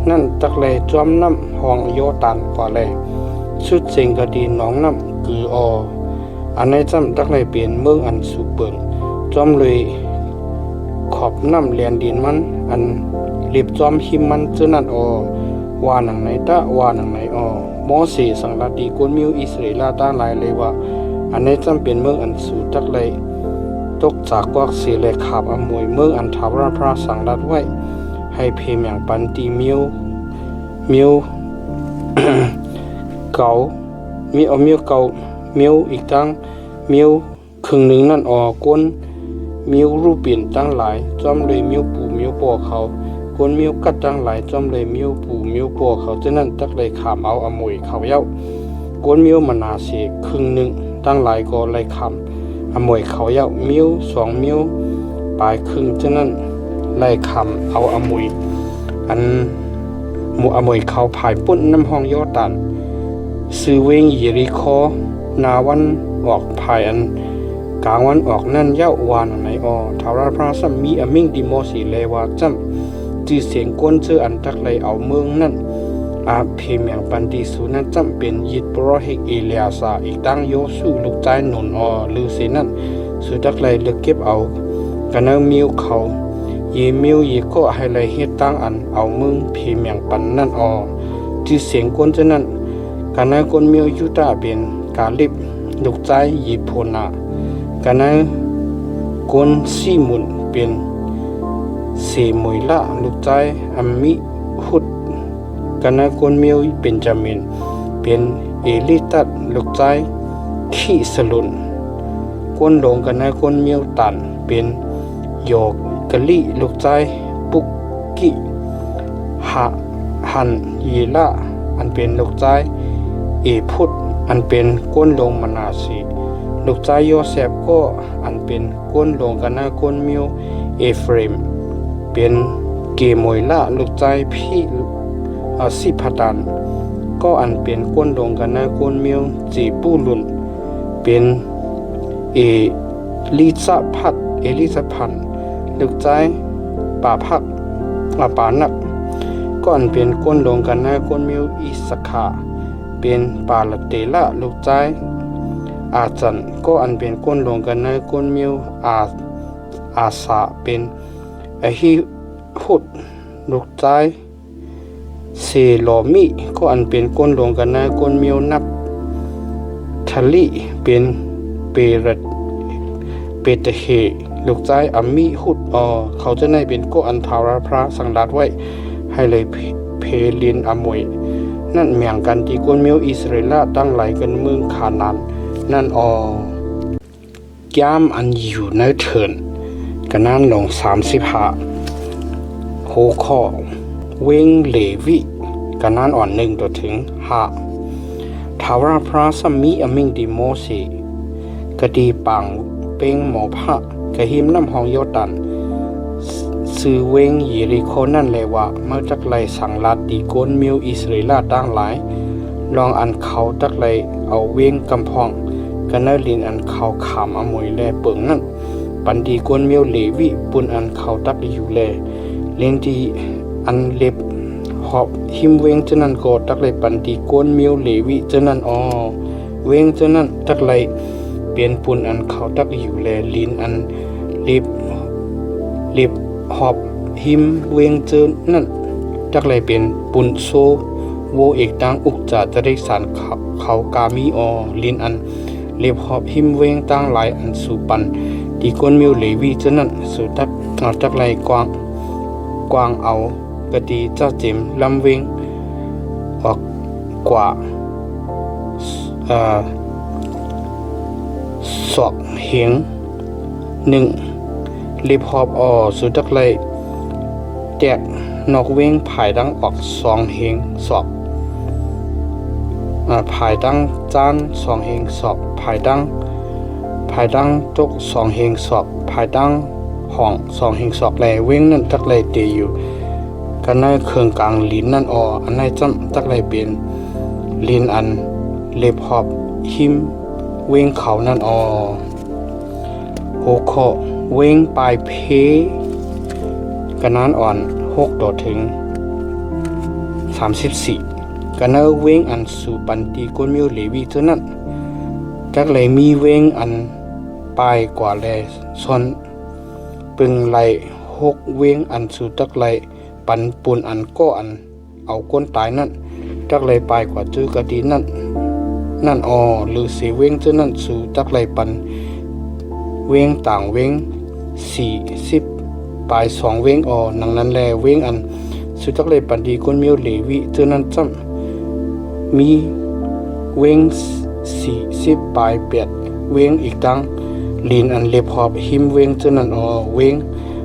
นั่นตักเลยจอมน้ำห้องโยตันกว่าเลยสุดเจ๋งกดีน้องน้ำคืออันในจำตักเลยเปลี่ยนเมืองอันสุเปิงจอมเลยขอบน้ำเลียนดินมันอันเรียบจอมหิมมันเจ้านั่นว่าหนังไหนตะว่าหนังไหนโมเสสังลาดีกุนมิวอิสราเอลตั้งหลายเลยว่าอันนี้จำเป็นเมืองอันสูจักเลยตกจากกวักเสียเลยขับอมวยเมืองอันทาวรพระสังรัดไว้ให้เพมอย่างปันตีมิว เก่ามีมิวเก่ามิวอีกตั้งมิวครึ่งหนึ่งนั่นก้นมิวรูปเปลี่ยนตั้งหลายจอมเลยมิวปู่มิวปอเขาก้นมิวกัดตั้งหลายจอมเลยมิวปู่มิวปอเขาจะนั่นตักเลยขามเอาอมวยเขาเย้าก้นมิวมนาเสกครึ่งหนึ่งตั้งหลายก็เลยขามอมวยเขาเย้ามิว2มิวปลายครึ่งจะนั่นไล่ขามเอาอมวยอันหมู่อมวยเขาภายปุ้นน้ำห้องยอตันซื้อเวงยิริคอนาวันออกภายอันกลางวันออกนั่นเย้าวานไหนทาวราพระสัมมีอมิงดิโมสีเลวาจำจือเสียงก้นเจออันตักเลยเอาเมืองนั่นอาเพเมียงปันติสูนั้นจำเป็นยิดโปรเฮกเอเลียซาอีกตั้งโยสู้ลูกใจหนุนลือเสนั่นสุดักเลยเลือกเก็บเอากันเอามิวเขาเยมิวเยก็ให้เลยเฮ็ดตั้งอันเอาเมืองเพเมียงปันนั่นจือเสียงก้นเจอนั่นกันเอาก้นมิวยุตาเป็นกาลิบลูกใจยีโพนากันเอาก้นซีมุนเป็นเสมวยละลูกใจอัมมิหุดกันเอาก้นมิวเป็นจามินเป็นเอลิตัดลูกใจขี้สลุนก้นลงกันเอาก้นมิวตันเป็นโยกกะลิลูกใจปุกกิหันยีละอันเป็นลูกใจเอพุดอันเป็นก้นลงมนาสี ลูกชายโยเซฟก็อันเป็นก้นลงกันนาก้นมิวเอเฟรมเป็นเกมวยละลูกชายพี่สิพดันก็อันเป็นก้นลงกันนาก้นมิวจีปูลุนเป็นเอลิซาพันลูกชายป่าพักป่านักก็อันเป็นก้นลงกันนาก้นมิวอิสคาเป็นป่าละเตละลูกชายอาจันก็อันเป็นก้นลงกันนาก้นมิวอาสาเป็นฮิหุดลูกชายเซโลมิก็อันเป็นก้นลงกันนาก้นมิวนับทะลิเป็นเปตเฮลูกชายอามิหุดเขาจะได้เป็นก็อันทาราพระสังดัดไว้ให้เลยเพลินอมวยนั่นเมียงกันที่ก้นมิวอิสราเอลตั้งหลายกันเมืองคานานนั่นยามอันอยู่ในเถินกันนั้นลง35โหข้อเวงเลวิกันนั้น1 ถึง 5ทาวราพระสมีอมิงดิโมเสกดีปังเป้งหมอพระกะหิมน้ำหองโยตันซื้อเวงเยริโคนั่นเลยว่าเมื่อจักไลสังลัดดีก้นมิวอิสราเอลตั้งหลายลองอันเขาจักไลเอาเวงกำพองกันนั้นลินอันเขาขามอมวยแลเปิงนั่นปันดีก้นมิวเลวิปุนอันเขาตักอยู่แลเลนดีอันเล็บหอบหิมเวงจะนั่นก็ตักไลปันดีก้นมิวเลวิจะนั่นเวงจะนั่นตักไลเปลี่ยนปุนอันเขาตักอยู่แลลินอันเล็บหอบหิมเวงเจอนั่นจักไลเป็นปุนโซโวเอกตังอุกจาจะได้สารเขากามีลินอันเล็บหอบหิมเวงตั้งหลายอันสุปันดีก้นมิวเลวีเจนั่นสุจักไลกวางเอากะดีเจ้าเจมลำเวงออกกว่าศอกเหียง1ลิบหอบสุดจักไลแตกนอกเวงผายดังออก2เหียงศอกผายดังจาน2เหียงศอกผายดังจก2เหียงศอกผายดังห้อง2เหียงศอกแลเวงนั่นจักไลเตอยู่กันในเครื่องกลางลิ้นนั่นอันในจำจักไลเป็นลิ้นอันเล็บหอบหิมเวงเขานั่นโหข้อเวงปลายเพกันนั้น6 ถึง 34กันนั้นเวงอันสุปันติก้นมิวเลวีเท่านั้นจักเลยมีเวงอันปลายกว่าแลส่วนปึงไหล6เวงอันสุจักเลยปันปุนอันก็อันเอาก้นตายนั่นจักเลยปลายกว่าจื้อกะดีนั่นหรือสีเวงเท่านั้นสุจักเลยปันเวงต่างเวง40ปลาย2เวงนังนั้นแลเวงอันสุจักเลยปันดีก้นมิวเลวิเท่านั้นจ้ำมีเวง40ปลาย8เวงอีกตั้งลีนอันเล็บหอบหิมเวงเท่านั้นเวง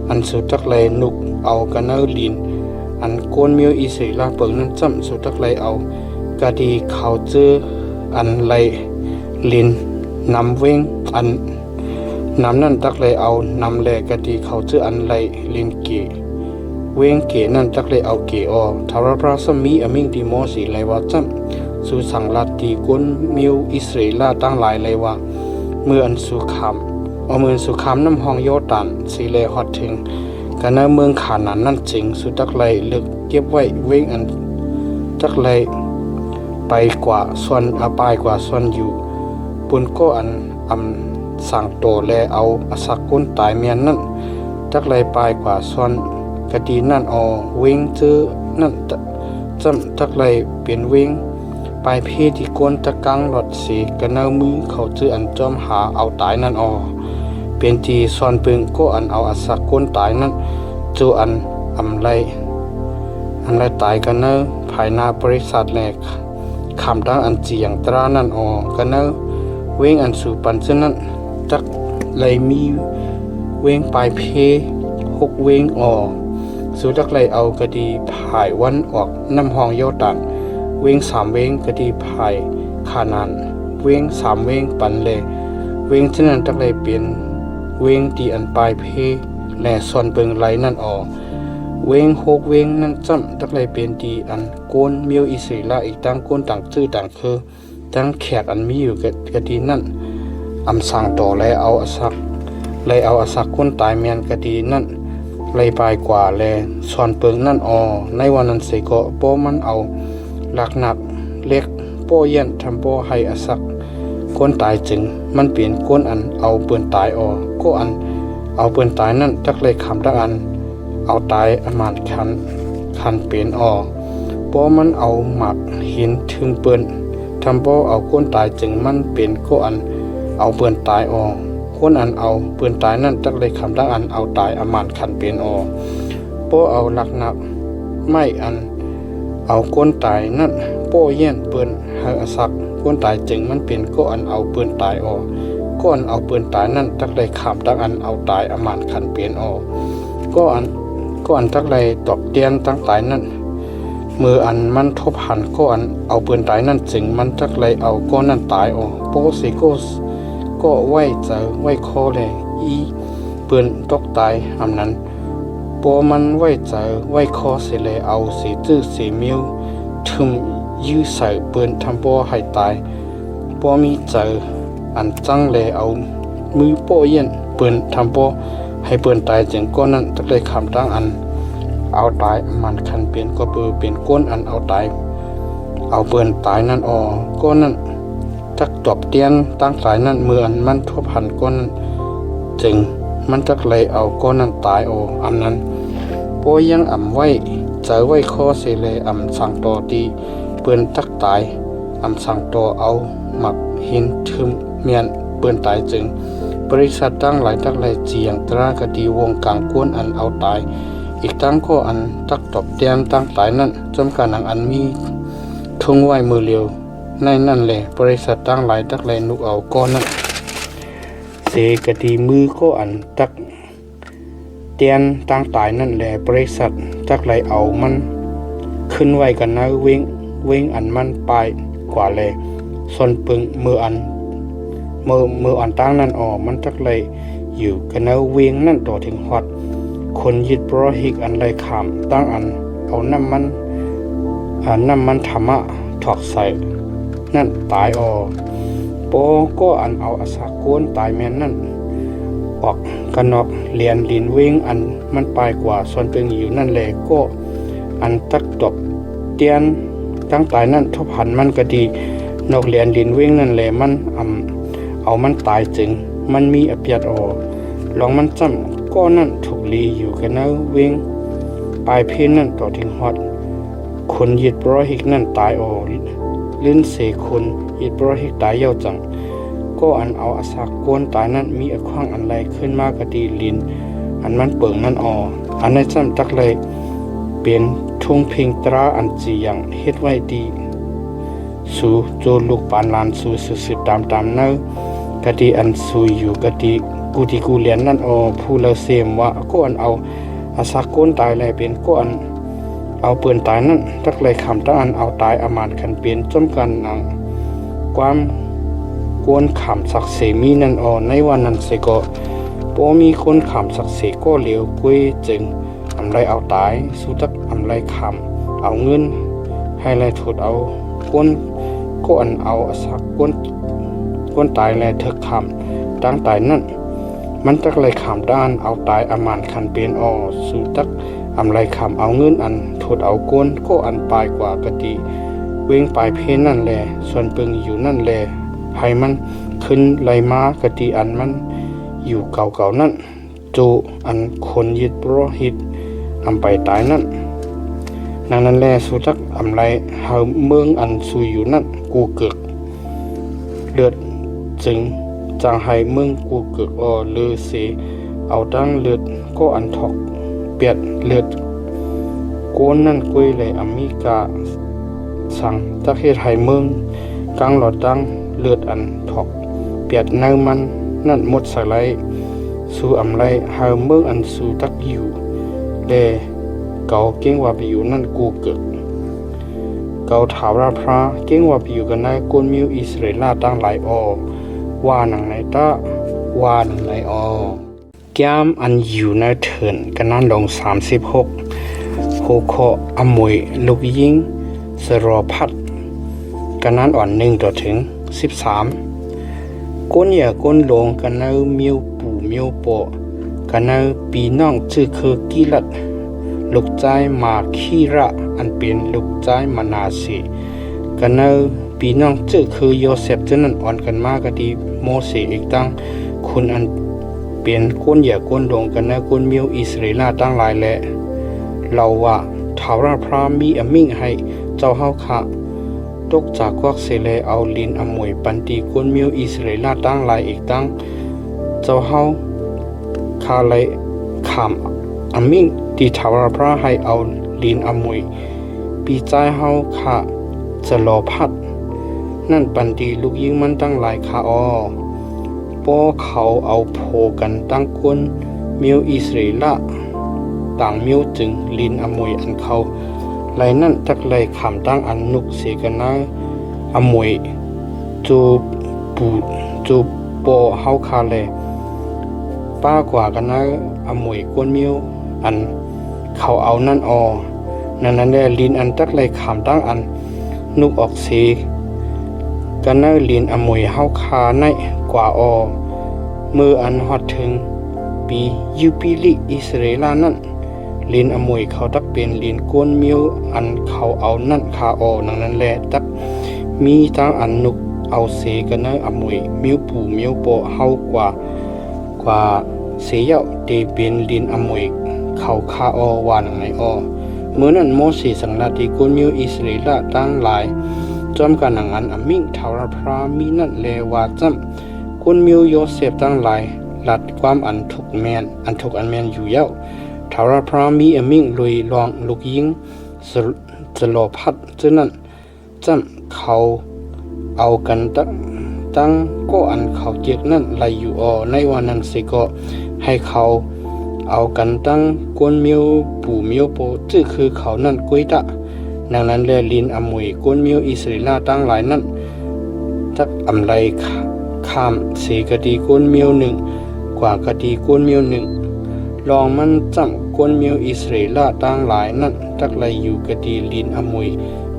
อันสุจักเลยนุกเอากันเนอลีนอันก้นมิวอิสราเอลเปิงนั้นจ้ำสุจักเลยเอากะดีเขาเจออันไลลินนำเวงอันนำนั่นตักเลยเอานำแลกะดีเขาเจออันไลลินเกเวงเกนั่นตักเลยเอาเกทารพระสมีอมิงดิโมสีไลว่าจำสุสังลาตีก้นมิวอิสราเอลตั้งหลายไลว่าเมื่ออันสุขามเมืองสุขามน้ำห้องโยตันสีเลฮอดถึงกันในเมืองขานันนั่นจริงสุตักเลยเลือกเก็บไว้เวงอันตักเลยไปกว่าส่วนปลายกว่าส่วนอยู่ปุนก็อันสั่งโตแลเอาอสักก้นตายเมียนนั่นจักเลยปลายกว่าส่วนกะดีนั่นเวงเจอนั่นจำจักเลยเปลี่ยนเวงปลายเพที่ก้นตะกังหลอดสีกันเนมือเขาเจออันจอมหาเอาตายนั่นเป็นทีส่วนปึงก็อันเอาอสักก้นตายนั่นจูอันไลตายกันเนภายหน้าบริษัทแลกคำดังอันจีอย่างตรานั่นกันเนเวงอันสู่ปันเช่นนั้นจักเลยมีเวงปลายเพ6เวงสู่จักเลยเอากะดีผายวันออกน้ำห้องโยตันเวง3เวงกะดีผายขานานเวง3เวงปันเลย เวงฉะนั้นตักเลยเปลี่ยนเวงที่อันปลายเพและส่วนเปิงไหลนั่นออกเวงหกเวงนั่นจำตักเลยเปลี่ยนที่อันโกนเมียวอิสริละอีกตั้งโกนต่างชื่อต่างคือตั้งแขกอันมีอยู่กะดีนั่นอำสั่งต่อและเอาอสักเลยเอาอสักคนตายแมนกะดีนั่นเลยปลายกว่าแลส่วนเปิงนั่นออในวันนั้นเสก็โปมันเอาหลักหนักเล็กโปเย็นทำโปให้อสักคนตายจึงมันเปลี่ยนก้นอันเอาเปืนตายออก็อันเอาเปืนตายนั่นจักเลยคำตะอันเอาตายอมานคันเปลี่ยนออโปมันเอาหมักหินถึงเปืนทำโปเอาก้นตายจึงมันเปลี่ยนก็อันเอาเปืนตายออคนอันเอาปืนตายนั่นจักเลยคำตะอันเอาตายอมานคันเปลี่ยนออโปเอาหลักหนักไม่อันเอาก้นตายนั่นโปเย็นเปืนให้อสักคนตายจึงมันเป็นก็อันเอาปืนตายออกก็อันเอาปืนตายนั่นตักเลยขามตักอันเอาตายอมานขันเปลี่ยนออกก็อันตักเลยตอกเตียนตั้งตายนั่นมืออันมันทบหันก็อันเอาปืนตายนั่นจึงมันตักเลยเอาก็นั่นตายออกโปสิก็ไว้เจอไว้คอเลยอีปืนตกตายอำนั้นโปมันไว้เจอไว้คอเสียเลยเอาสีจื้อสีมิวทึมยื้อใส่ปืนทำบ่ให้ตายบ่มีเจออันจังแลเอามือโป้เย็นปืนทำบ่ให้ปืนตายจึงก้นนั้นตักได้คำตั้งอันเอาตายมันคันเปลี่ยนก็เปือเป็นก้นอันเอาตายเอาปืนตายนั่นออก้นนั้นตักตบเตียนตั้งตายนั่นมืออันมันทบหันก้นจึงมันตักเลยเอาก้นนั้นตายอออันนั้นโป้ยังอ่ำไว้เจอไว้ข้อเสเลยอ่ำสั่งต่อตีเปืนตักตายอำสั่งตัวเอาหมักหินทึมเมียนเปืนตายจึงบริษัทตั้งหลายตักหลายเจียงตรากดีวงกลางก้นอันเอาตายอีกตั้งก็อันตักตบเตียมตั้งตายนั่นจำการอันมีทุ่งไหวมือเลียวในนั่นแหละบริษัทตั้งหลายตักหลายนุกเอาก้อนนั้นเสกดีมือก็อันตักเตียนตั้งตายนั่นแหละบริษัทตักหลายเอามันขึ้นไว้กันนะเว้งอันมันปลายกว่าเลยส่วนปึงมืออันตั้งนั่นออกมันจักเลยอยู่กันนะเว้งนั่นต่อถึงฮอดคนยึดโปรหิกอันไรขามตั้งอันเอาน้ำมันธรรมะถอกใส่นั่นตายออกโปก็อันเอาอาสาโกนตายแม่นนั่นออกกันนอกเลียนลินเว้งอันมันปลายกว่าส่วนปึงอยู่นั่นแหละก็อันตักตบเตียนตั้งตายนั่นทบหันมันก็ดีนกเหรียญดินเว้งนั่นแหละมันเอามันตายจึงมันมีอภิญญาลองมันจำก็นั่นถูกลีอยู่กันนะเว้งปลายเพนนั่นต่อถึงฮอดคนยึดโปรหิกนั่นตายลื่นเสคนยึดโปรหิกตายเย้าจังก็อันเอาอาสาโกนตายนั่นมีอขว้างอันไรขึ้นมากะดีลินอันมันเปิงนั่นอันนั้นจำตักเลยเปลี่ยนทุ่งเพ่งตราอันจีอย่างเฮ็ดไว้ดีสู่โจลูกปานลานสู่สืบตามเนื้อกะดีอันสู่อยู่กะดีกูเลียนนั่นผู้เลเสมว่าก็อันเอาอาสาโกนตายเลยเป็นก็อันเอาปืนตายนั่นตักเลยคำตะอันเอาตายอมานคันเปลี่ยนจมกันนังความกวนขำสักเสมีนั่นในวันนั้นเสก็พอมีคนขำสักเสก็เหลียวกุ้ยจึงอำไรเอาตายสู้ตักอำไรคำเอาเงินให้ไรถูดเอาก้นก็อันเอาสักก้นตายแลเถกคำตั้งตายนั่นมันตักไรคำด้านเอาตายอมานคันเปลี่ยนสู้ตักอำไรคำเอาเงินอันถูดเอาก้นก็อันปลายกว่ากะติเว้งปลายเพนนั่นแลส่วนปึงอยู่นั่นแลให้มันขึ้นไหลมากะติอันมันอยู่เก่านั่นจูอันคนยึดโปรหิตอำไปตายนั่นนั่นแลสุทักอำไรเฮาเมืองอันสุยอยู่นั่นกูเกิกเลือดจึงจางให้เมืองกูเกิกเลือเสเอาดังเลือดก็อันทอกเปียดเลือดโกนนั่นกุยเลยอเมริกาสั่งตักเฮ็ดให้เมืองกลางหลอดดังเลือดอันทอกเปียดเนื้อมันนั่นหมดสลายสู่อำไรเฮาเมืองอันสู่ตักอยู่แลเก่าเก่งว่าไปอยู่นั่นกูเกิดเก่าถาวรพระเก่งว่าไปอยู่กันนายกวนมิวอิสราเอลตั้งหลาย ว่าหนังไหนตะว่าหนังไหนออแก้มอันอยู่ในเถินกันนั้นลง36โหคออมวยลูกยิงสรอพัดกันนั้นอ่อน1ต่อถึง13ก้นอย่าก้นลงกันนั้นมิวปู่มิวโปกันนั้นปีน้องชื่อคือกิลัดลูกใจมาคีระอันเป็นลูกใจมานาสีกันนั้นปีน้องชื่อคือโยเซฟจะนั้นอ่อนกันมากกดีโมเสสอีกตั้งคุณอันเป็นก้นอย่าก้นลงกันนั้นก้นมิวอิสราเอลตั้งหลายแหละเราว่าทาวราพรามีอมิ่งให้เจ้าเฮาค่ะตกจากควักเสเลเอาลินอมวยปันตีก้นมิวอิสราเอลตั้งหลายอีกตั้งเจ้าเฮาคาเลยขามอมิ่งที่ทาวราพราให้เอาลินอมวยปีใจเฮาค่ะจะรอพัดนั่นปันตีลูกยิงมันตั้งหลายค่ะอ้อป้อเขาเอาโพกันตั้งก้นมิวอิสราเอลต่างมิวจึงลินอมวยอันเขาไหลนั่นตักไหลขำตั้งอันนุกเสกันนะอมวยจูปูจูปอเฮาคาเลป้ากว่ากันนะอมวยก้นมิวอันเขาเอานั่นออนั่นแหละลินอันตักไหลขำตั้งอันนุกออกเสกันนะลินอมวยเฮาคาในกว่าอมืออันฮอดถึงปียูปิลิอิสราเอลนั่นลินอมวยเขาตักเป็นลินก้นมิวอันเขาเอานั่นคาออนั่นแหละตักมีทั้งอันนุกเอาเสกันนะอมวยมิวปู่มิวโปเฮากว่าเสียเตเป็นลินอมวยเขาคาออวานไหนออเมื่อนั้นโมเสสสังลาติก้นมิวอิสราเอลตั้งหลายจอมกันหนังอันอมิงทาวราพรามีนั่นแลว่าจำก้นมิวโยเซฟตั้งหลายลัดความอันทุกแมนอยู่เย้าทาวราพรามีอมิงลุยลองลูกยิงจะรอพัดเจ้านั้นจำเขาเอากันตั้งก็อันเขาเจ็กนั่นไหลอยู่อในวันนั้นสิก็ให้เขาเอากันตั้งก้นมิวปู่มิวโปจื้อคือเขานั่นกุ้ยตะดังนั้นแลลินอมวยก้นมิวอิสราเอลตั้งหลายนั่นจักอำไลข้ามเสกดีก้นมิว1กว่ากดีก้นมิว1ลองมันจำก้นมิวอิสราเอลตั้งหลายนั่นจักไหลอยู่กดีลินอมวย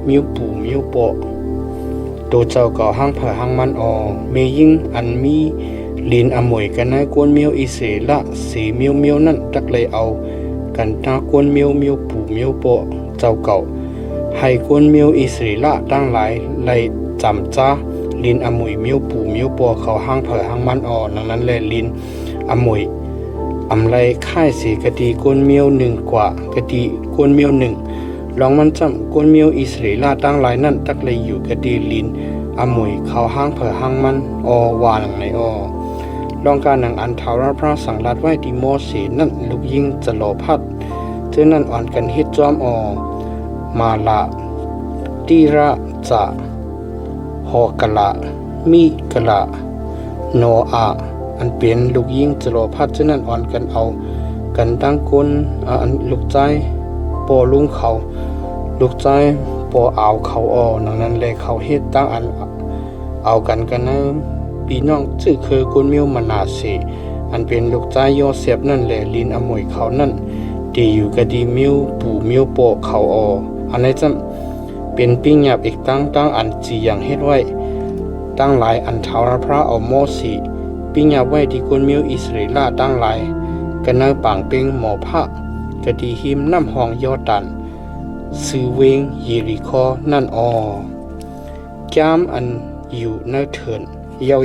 มิวปู่มิวโปตัวเจ้าเก่าห้างเผอห้างมันเมยิ่งอันมีลินอมวยกันนะก้นมิวอิสราเอลสีมิวนั่นจักไหลเอากันตาก้นมิวปู่มิวโปเจ้าเก่าให้ก้นมิวอิสราเอลตั้งหลายไหลจำจ้าลินอมวยมิวปู่มิวโปเขาห้างเผอห้างมันดังนั้นแลลินอมวยอำไลค่ายสีกะดีก้นมิว1กว่ากะดีก้นมิว1ลองมันจำก้นมิวอิสราเอลตั้งหลายนั่นตักเลยอยู่กะดีลินอมวยเขาห้างเผอห้างมันวาหนังในลองการหนังอันทาวราพระสังรัดไว้ที่โมเสสนั่นลูกยิงจะรอพัดเจ้านั่นอ่อนกันฮิตจอมมาละตีระจะหอกะละมีกะละโนอาอันเป็นลูกยิงจะรอพัดเจ้านั่นอ่อนกันเอากันตั้งก้นอันลูกใจปอลุงเขาลูกใจปอเอาเขาดังนั้นเลยเขาเฮ็ดตั้งอันเอากันนะพี่น้องชื่อคือก้นมิวมานาเสอันเป็นลูกใจโยเซฟนั่นแหละลินอมวยเขานั่นดีอยู่กะดีมิวปู่มิวโปเขาอันนี้จะเป็นปิ้งหยาบอีกตั้งอันจีอย่างเฮ็ดไว้ตั้งหลายอันทาวราพระเอาโมสีปิ้งหยาบไว้ที่ก้นมิวอิสราเอลตั้งหลายกันเนปางเป็งหมอพระกะดีหิมน้ำห้องยอดันซื้อเวงเยริคอนั่นแก้มอันอยู่ในเถินเยา